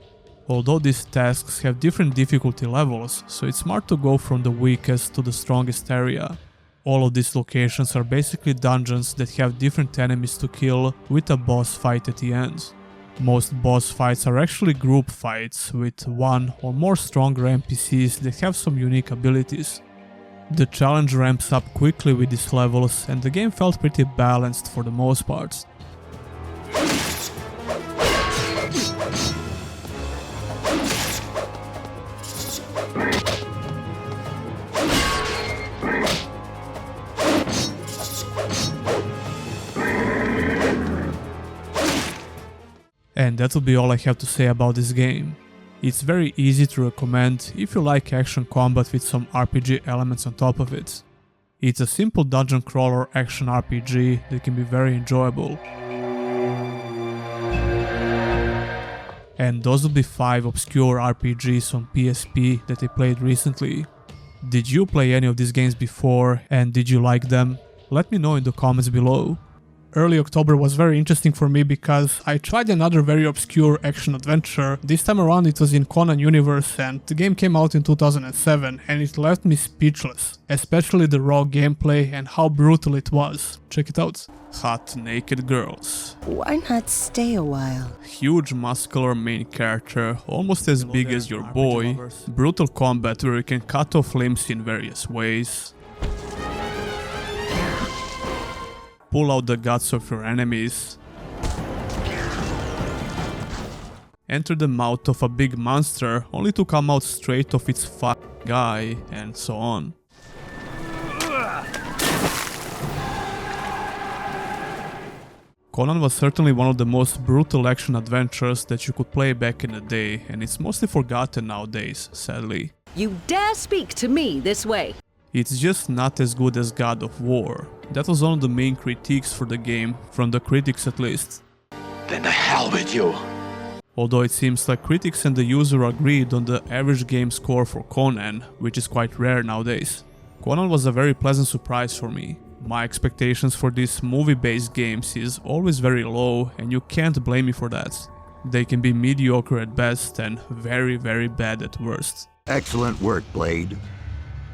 Although these tasks have different difficulty levels, so it's smart to go from the weakest to the strongest area. All of these locations are basically dungeons that have different enemies to kill with a boss fight at the end. Most boss fights are actually group fights with one or more stronger NPCs that have some unique abilities. The challenge ramps up quickly with these levels and the game felt pretty balanced for the most part. And that will be all I have to say about this game. It's very easy to recommend if you like action combat with some RPG elements on top of it. It's a simple dungeon crawler action RPG that can be very enjoyable. And those will be 5 obscure RPGs on PSP that I played recently. Did you play any of these games before and did you like them? Let me know in the comments below. Early October was very interesting for me because I tried another very obscure action adventure. This time around it was in Conan universe and the game came out in 2007 and it left me speechless. Especially the raw gameplay and how brutal it was. Check it out. Hot naked girls. Why not stay a while? Huge muscular main character, almost as big as your boy. Brutal combat where you can cut off limbs in various ways. Pull out the guts of your enemies. Enter the mouth of a big monster only to come out straight of its guy, and so on. Conan was certainly one of the most brutal action adventures that you could play back in the day, and it's mostly forgotten nowadays, sadly. You dare speak to me this way? It's just not as good as God of War. That was one of the main critiques for the game, from the critics at least. Then the hell with you! Although it seems like critics and the user agreed on the average game score for Conan, which is quite rare nowadays. Conan was a very pleasant surprise for me. My expectations for these movie-based games is always very low, and you can't blame me for that. They can be mediocre at best and very, very bad at worst. Excellent work, Blade.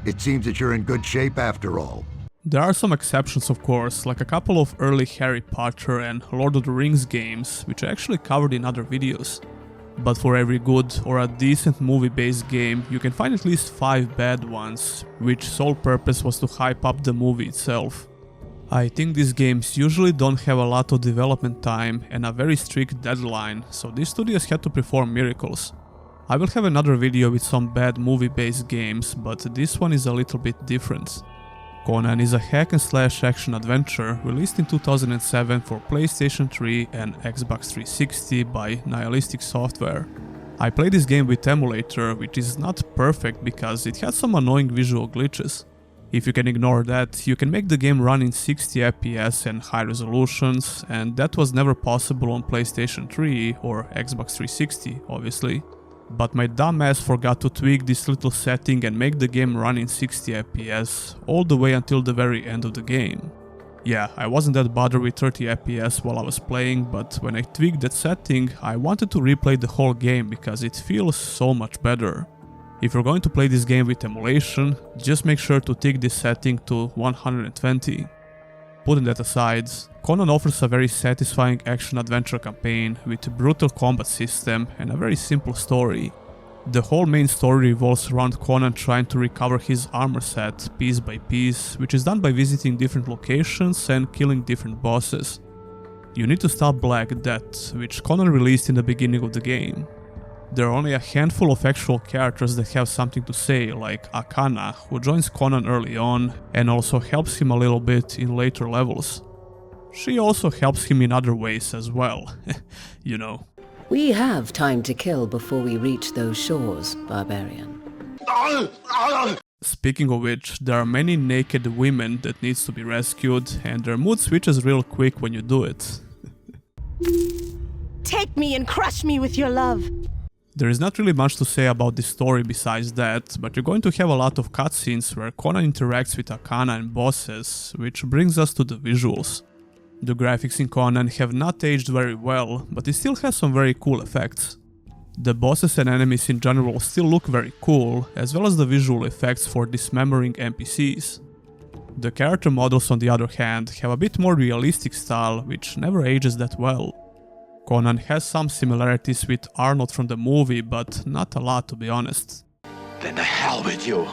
It seems that you're in good shape after all. There are some exceptions, of course, like a couple of early Harry Potter and Lord of the Rings games, which I actually covered in other videos. But for every good or a decent movie-based game, you can find at least 5 bad ones, which sole purpose was to hype up the movie itself. I think these games usually don't have a lot of development time and a very strict deadline, so these studios had to perform miracles. I will have another video with some bad movie-based games, but this one is a little bit different. Conan is a hack-and-slash action adventure released in 2007 for PlayStation 3 and Xbox 360 by Nihilistic Software. I played this game with emulator, which is not perfect because it had some annoying visual glitches. If you can ignore that, you can make the game run in 60 FPS and high resolutions, and that was never possible on PlayStation 3 or Xbox 360, obviously. But my dumb ass forgot to tweak this little setting and make the game run in 60 FPS all the way until the very end of the game. Yeah, I wasn't that bothered with 30 FPS while I was playing, but when I tweaked that setting, I wanted to replay the whole game because it feels so much better. If you're going to play this game with emulation, just make sure to tick this setting to 120. Putting that aside, Conan offers a very satisfying action-adventure campaign with a brutal combat system and a very simple story. The whole main story revolves around Conan trying to recover his armor set piece by piece, which is done by visiting different locations and killing different bosses. You need to stop Black Death, which Conan released in the beginning of the game. There are only a handful of actual characters that have something to say, like Akana, who joins Conan early on and also helps him a little bit in later levels. She also helps him in other ways as well, you know. We have time to kill before we reach those shores, barbarian. Speaking of which, there are many naked women that needs to be rescued, and their mood switches real quick when you do it. Take me and crush me with your love. There is not really much to say about this story besides that, but you're going to have a lot of cutscenes where Conan interacts with Akana and bosses, which brings us to the visuals. The graphics in Conan have not aged very well, but it still has some very cool effects. The bosses and enemies in general still look very cool, as well as the visual effects for dismembering NPCs. The character models on the other hand have a bit more realistic style, which never ages that well. Conan has some similarities with Arnold from the movie, but not a lot to be honest. Then the hell with you!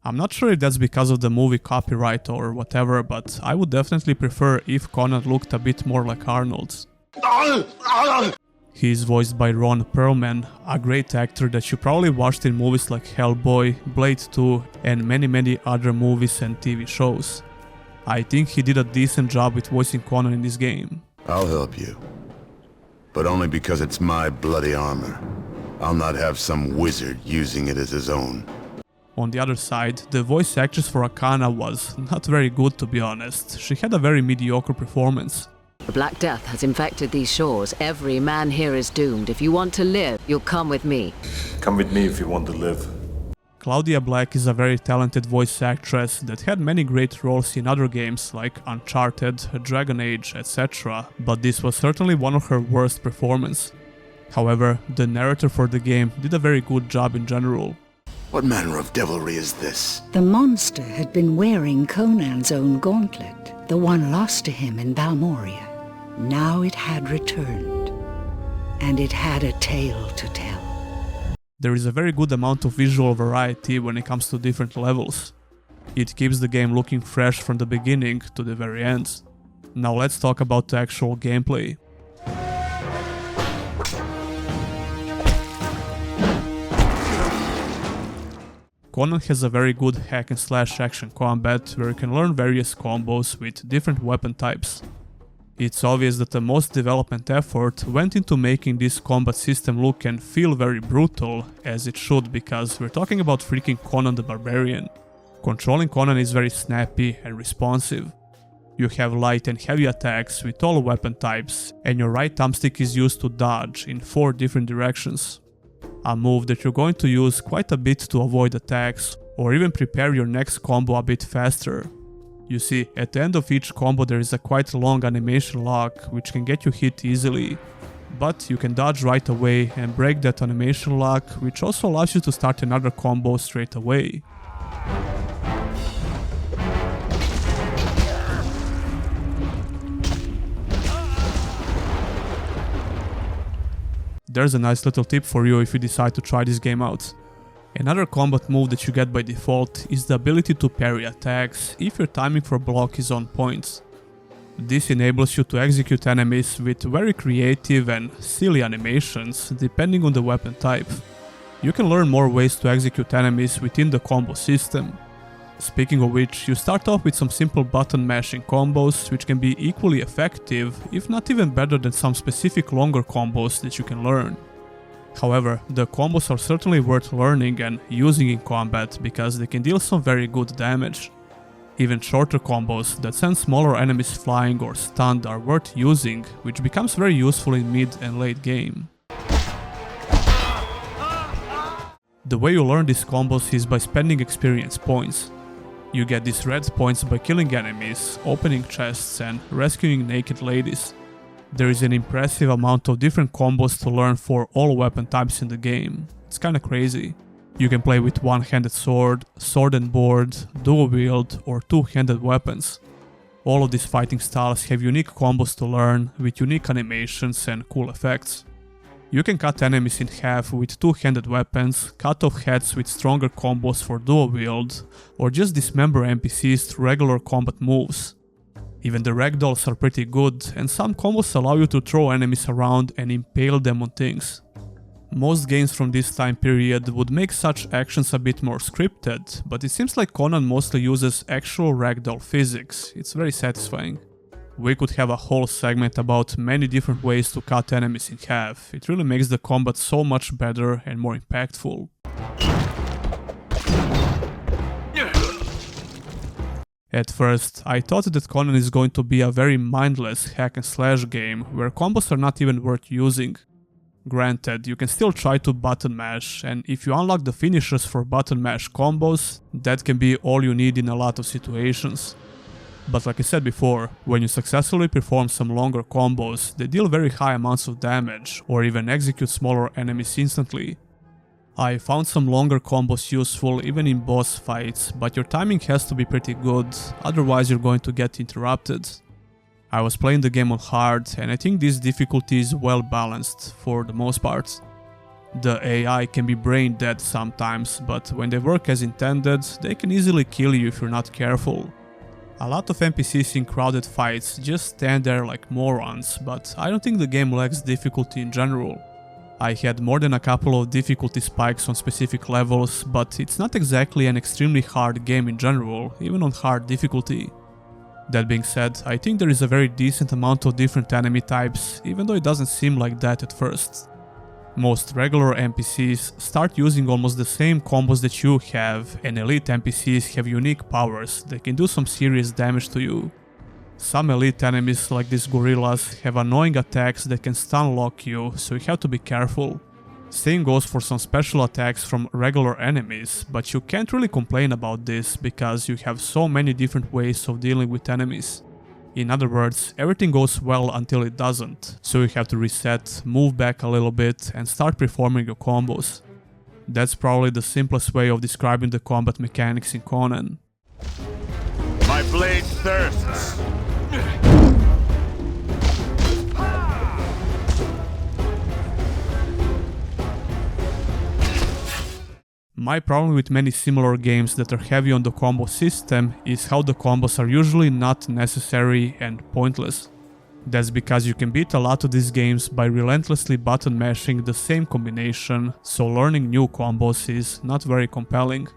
I'm not sure if that's because of the movie copyright or whatever, but I would definitely prefer if Conan looked a bit more like Arnold's. He is voiced by Ron Perlman, a great actor that you probably watched in movies like Hellboy, Blade 2 and many other movies and TV shows. I think he did a decent job with voicing Conan in this game. I'll help you. But only because it's my bloody armor. I'll not have some wizard using it as his own. On the other side, the voice actress for Akana was not very good to be honest. She had a very mediocre performance. The Black Death has infected these shores. Every man here is doomed. If you want to live, you'll come with me. Come with me if you want to live. Claudia Black is a very talented voice actress that had many great roles in other games like Uncharted, Dragon Age, etc., but this was certainly one of her worst performances. However, the narrator for the game did a very good job in general. What manner of devilry is this? The monster had been wearing Conan's own gauntlet, the one lost to him in Balmoria. Now it had returned, and it had a tale to tell. There is a very good amount of visual variety when it comes to different levels. It keeps the game looking fresh from the beginning to the very end. Now let's talk about the actual gameplay. Conan has a very good hack and slash action combat where you can learn various combos with different weapon types. It's obvious that the most development effort went into making this combat system look and feel very brutal, as it should, because we're talking about freaking Conan the Barbarian. Controlling Conan is very snappy and responsive. You have light and heavy attacks with all weapon types, and your right thumbstick is used to dodge in 4 different directions. A move that you're going to use quite a bit to avoid attacks, or even prepare your next combo a bit faster. You see, at the end of each combo there is a quite long animation lock, which can get you hit easily. But you can dodge right away and break that animation lock, which also allows you to start another combo straight away. There's a nice little tip for you if you decide to try this game out. Another combat move that you get by default is the ability to parry attacks if your timing for block is on point. This enables you to execute enemies with very creative and silly animations depending on the weapon type. You can learn more ways to execute enemies within the combo system. Speaking of which, you start off with some simple button mashing combos which can be equally effective, if not even better than some specific longer combos that you can learn. However, the combos are certainly worth learning and using in combat because they can deal some very good damage. Even shorter combos that send smaller enemies flying or stunned are worth using, which becomes very useful in mid and late game. The way you learn these combos is by spending experience points. You get these red points by killing enemies, opening chests and rescuing naked ladies. There is an impressive amount of different combos to learn for all weapon types in the game. It's kinda crazy. You can play with one-handed sword, sword and board, dual wield or two-handed weapons. All of these fighting styles have unique combos to learn with unique animations and cool effects. You can cut enemies in half with two-handed weapons, cut off heads with stronger combos for dual wield, or just dismember NPCs through regular combat moves. Even the ragdolls are pretty good, and some combos allow you to throw enemies around and impale them on things. Most games from this time period would make such actions a bit more scripted, but it seems like Conan mostly uses actual ragdoll physics. It's very satisfying. We could have a whole segment about many different ways to cut enemies in half. It really makes the combat so much better and more impactful. At first, I thought that Conan is going to be a very mindless hack and slash game where combos are not even worth using. Granted, you can still try to button mash, and if you unlock the finishers for button mash combos, that can be all you need in a lot of situations. But like I said before, when you successfully perform some longer combos, they deal very high amounts of damage, or even execute smaller enemies instantly. I found some longer combos useful even in boss fights, but your timing has to be pretty good, otherwise you're going to get interrupted. I was playing the game on hard, and I think this difficulty is well balanced for the most part. The AI can be brain dead sometimes, but when they work as intended, they can easily kill you if you're not careful. A lot of NPCs in crowded fights just stand there like morons, but I don't think the game lacks difficulty in general. I had more than a couple of difficulty spikes on specific levels, but it's not exactly an extremely hard game in general, even on hard difficulty. That being said, I think there is a very decent amount of different enemy types, even though it doesn't seem like that at first. Most regular NPCs start using almost the same combos that you have, and elite NPCs have unique powers that can do some serious damage to you. Some elite enemies like these gorillas have annoying attacks that can stun lock you, so you have to be careful. Same goes for some special attacks from regular enemies, but you can't really complain about this because you have so many different ways of dealing with enemies. In other words, everything goes well until it doesn't, so you have to reset, move back a little bit and start performing your combos. That's probably the simplest way of describing the combat mechanics in Conan. My blade thirsts! My problem with many similar games that are heavy on the combo system is how the combos are usually not necessary and pointless. That's because you can beat a lot of these games by relentlessly button mashing the same combination, so learning new combos is not very compelling.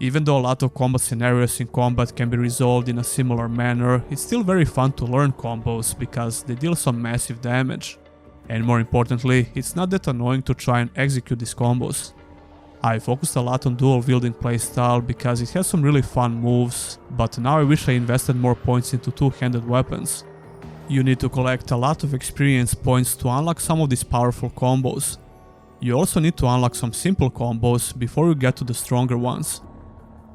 Even though a lot of combat scenarios in combat can be resolved in a similar manner, it's still very fun to learn combos because they deal some massive damage. And more importantly, it's not that annoying to try and execute these combos. I focused a lot on dual wielding playstyle because it has some really fun moves, but now I wish I invested more points into two-handed weapons. You need to collect a lot of experience points to unlock some of these powerful combos. You also need to unlock some simple combos before you get to the stronger ones.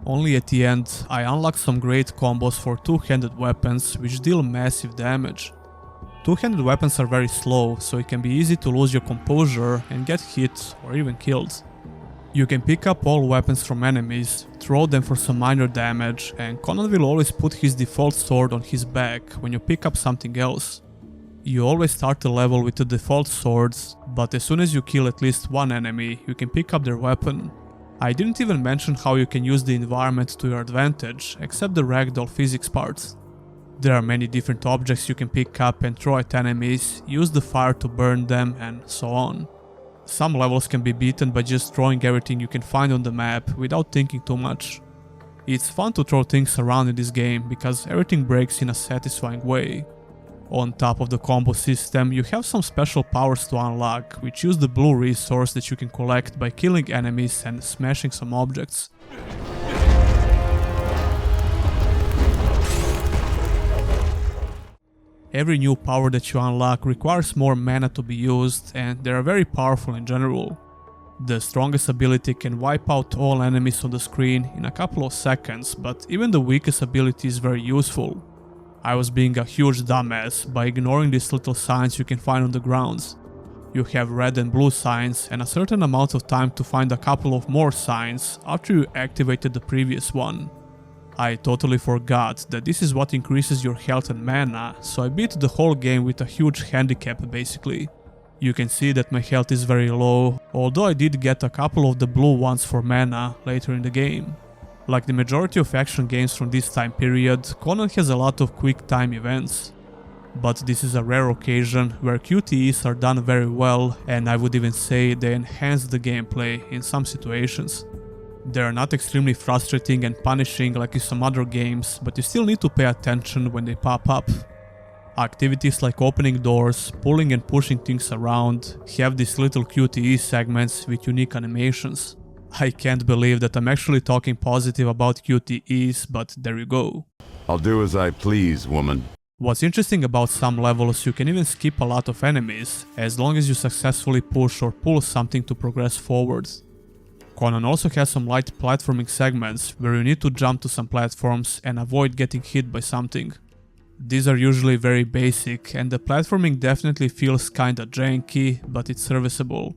Only at the end, I unlocked some great combos for two-handed weapons which deal massive damage. Two-handed weapons are very slow, so it can be easy to lose your composure and get hit or even killed. You can pick up all weapons from enemies, throw them for some minor damage, and Conan will always put his default sword on his back when you pick up something else. You always start the level with the default swords, but as soon as you kill at least one enemy, you can pick up their weapon. I didn't even mention how you can use the environment to your advantage, except the ragdoll physics parts. There are many different objects you can pick up and throw at enemies, use the fire to burn them, and so on. Some levels can be beaten by just throwing everything you can find on the map without thinking too much. It's fun to throw things around in this game because everything breaks in a satisfying way. On top of the combo system, you have some special powers to unlock, which use the blue resource that you can collect by killing enemies and smashing some objects. Every new power that you unlock requires more mana to be used, and they are very powerful in general. The strongest ability can wipe out all enemies on the screen in a couple of seconds, but even the weakest ability is very useful. I was being a huge dumbass by ignoring these little signs you can find on the grounds. You have red and blue signs and a certain amount of time to find a couple of more signs after you activated the previous one. I totally forgot that this is what increases your health and mana, so I beat the whole game with a huge handicap basically. You can see that my health is very low, although I did get a couple of the blue ones for mana later in the game. Like the majority of action games from this time period, Conan has a lot of quick time events. But this is a rare occasion where QTEs are done very well, and I would even say they enhance the gameplay in some situations. They are not extremely frustrating and punishing like in some other games, but you still need to pay attention when they pop up. Activities like opening doors, pulling and pushing things around have these little QTE segments with unique animations. I can't believe that I'm actually talking positive about QTEs, but there you go. I'll do as I please, woman. What's interesting about some levels, you can even skip a lot of enemies, as long as you successfully push or pull something to progress forwards. Conan also has some light platforming segments where you need to jump to some platforms and avoid getting hit by something. These are usually very basic, and the platforming definitely feels kinda janky, but it's serviceable.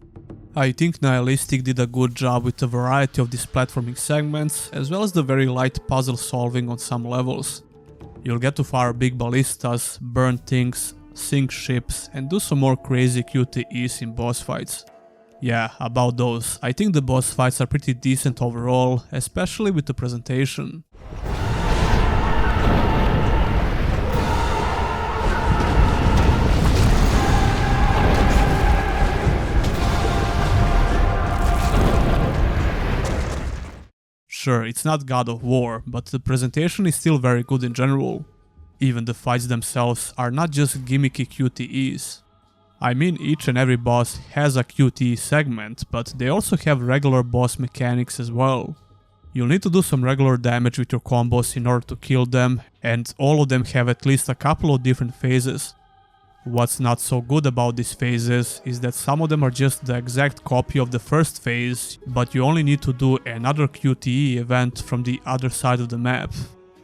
I think Nihilistic did a good job with a variety of these platforming segments, as well as the very light puzzle solving on some levels. You'll get to fire big ballistas, burn things, sink ships, and do some more crazy QTEs in boss fights. Yeah, about those, I think the boss fights are pretty decent overall, especially with the presentation. Sure, it's not God of War, but the presentation is still very good in general. Even the fights themselves are not just gimmicky QTEs. I mean, each and every boss has a QTE segment, but they also have regular boss mechanics as well. You'll need to do some regular damage with your combos in order to kill them, and all of them have at least a couple of different phases. What's not so good about these phases is that some of them are just the exact copy of the first phase, but you only need to do another QTE event from the other side of the map,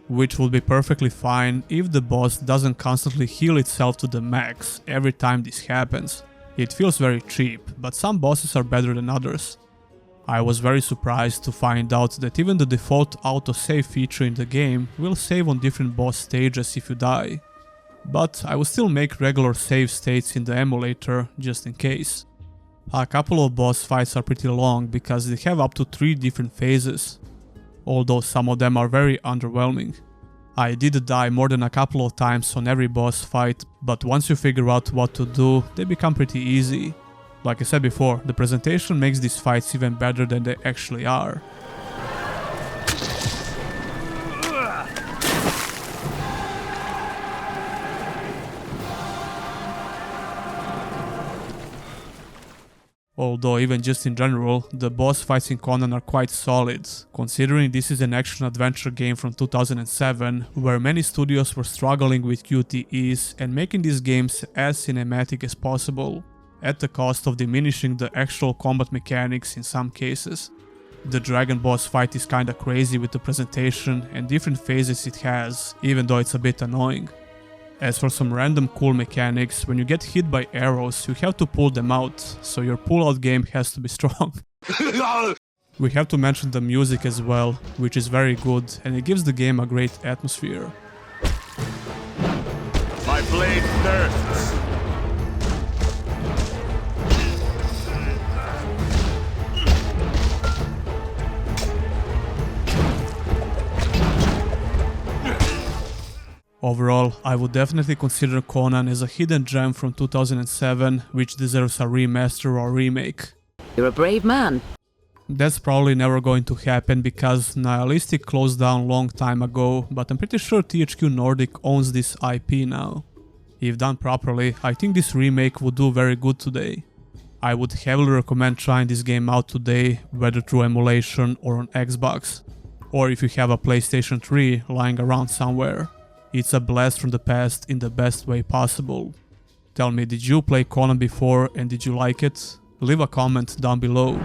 which will be perfectly fine if the boss doesn't constantly heal itself to the max every time this happens. It feels very cheap, but some bosses are better than others. I was very surprised to find out that even the default autosave feature in the game will save on different boss stages if you die. But I will still make regular save states in the emulator just in case. A couple of boss fights are pretty long because they have up to 3 different phases, although some of them are very underwhelming. I did die more than a couple of times on every boss fight, but once you figure out what to do, they become pretty easy. Like I said before, the presentation makes these fights even better than they actually are. Although even just in general, the boss fights in Conan are quite solid, considering this is an action-adventure game from 2007, where many studios were struggling with QTEs and making these games as cinematic as possible, at the cost of diminishing the actual combat mechanics in some cases. The dragon boss fight is kinda crazy with the presentation and different phases it has, even though it's a bit annoying. As for some random cool mechanics, when you get hit by arrows, you have to pull them out, so your pull-out game has to be strong. We have to mention the music as well, which is very good, and it gives the game a great atmosphere. My blade thirsts. Overall, I would definitely consider Conan as a hidden gem from 2007, which deserves a remaster or remake. You're a brave man. That's probably never going to happen because Nihilistic closed down long time ago, but I'm pretty sure THQ Nordic owns this IP now. If done properly, I think this remake would do very good today. I would heavily recommend trying this game out today, whether through emulation or on Xbox, or if you have a PlayStation 3 lying around somewhere. It's a blast from the past in the best way possible. Tell me, did you play Conan before and did you like it? Leave a comment down below.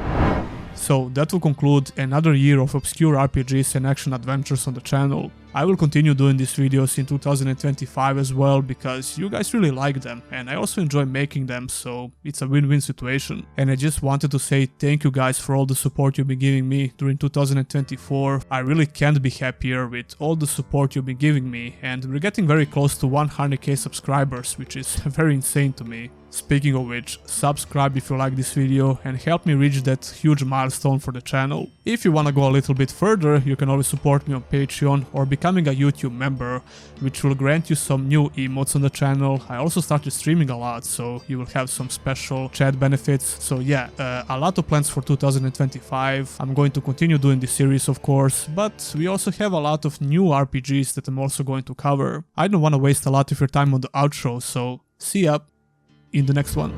So that will conclude another year of obscure RPGs and action adventures on the channel. I will continue doing these videos in 2025 as well because you guys really like them and I also enjoy making them, so it's a win-win situation. And I just wanted to say thank you guys for all the support you've been giving me during 2024. I really can't be happier with all the support you've been giving me, and we're getting very close to 100k subscribers, which is very insane to me. Speaking of which, subscribe if you like this video and help me reach that huge milestone for the channel. If you wanna go a little bit further, you can always support me on Patreon or becoming a YouTube member, which will grant you some new emotes on the channel. I also started streaming a lot, so you will have some special chat benefits. So yeah, a lot of plans for 2025. I'm going to continue doing this series, of course, but we also have a lot of new RPGs that I'm also going to cover. I don't want to waste a lot of your time on the outro, so see ya in the next one.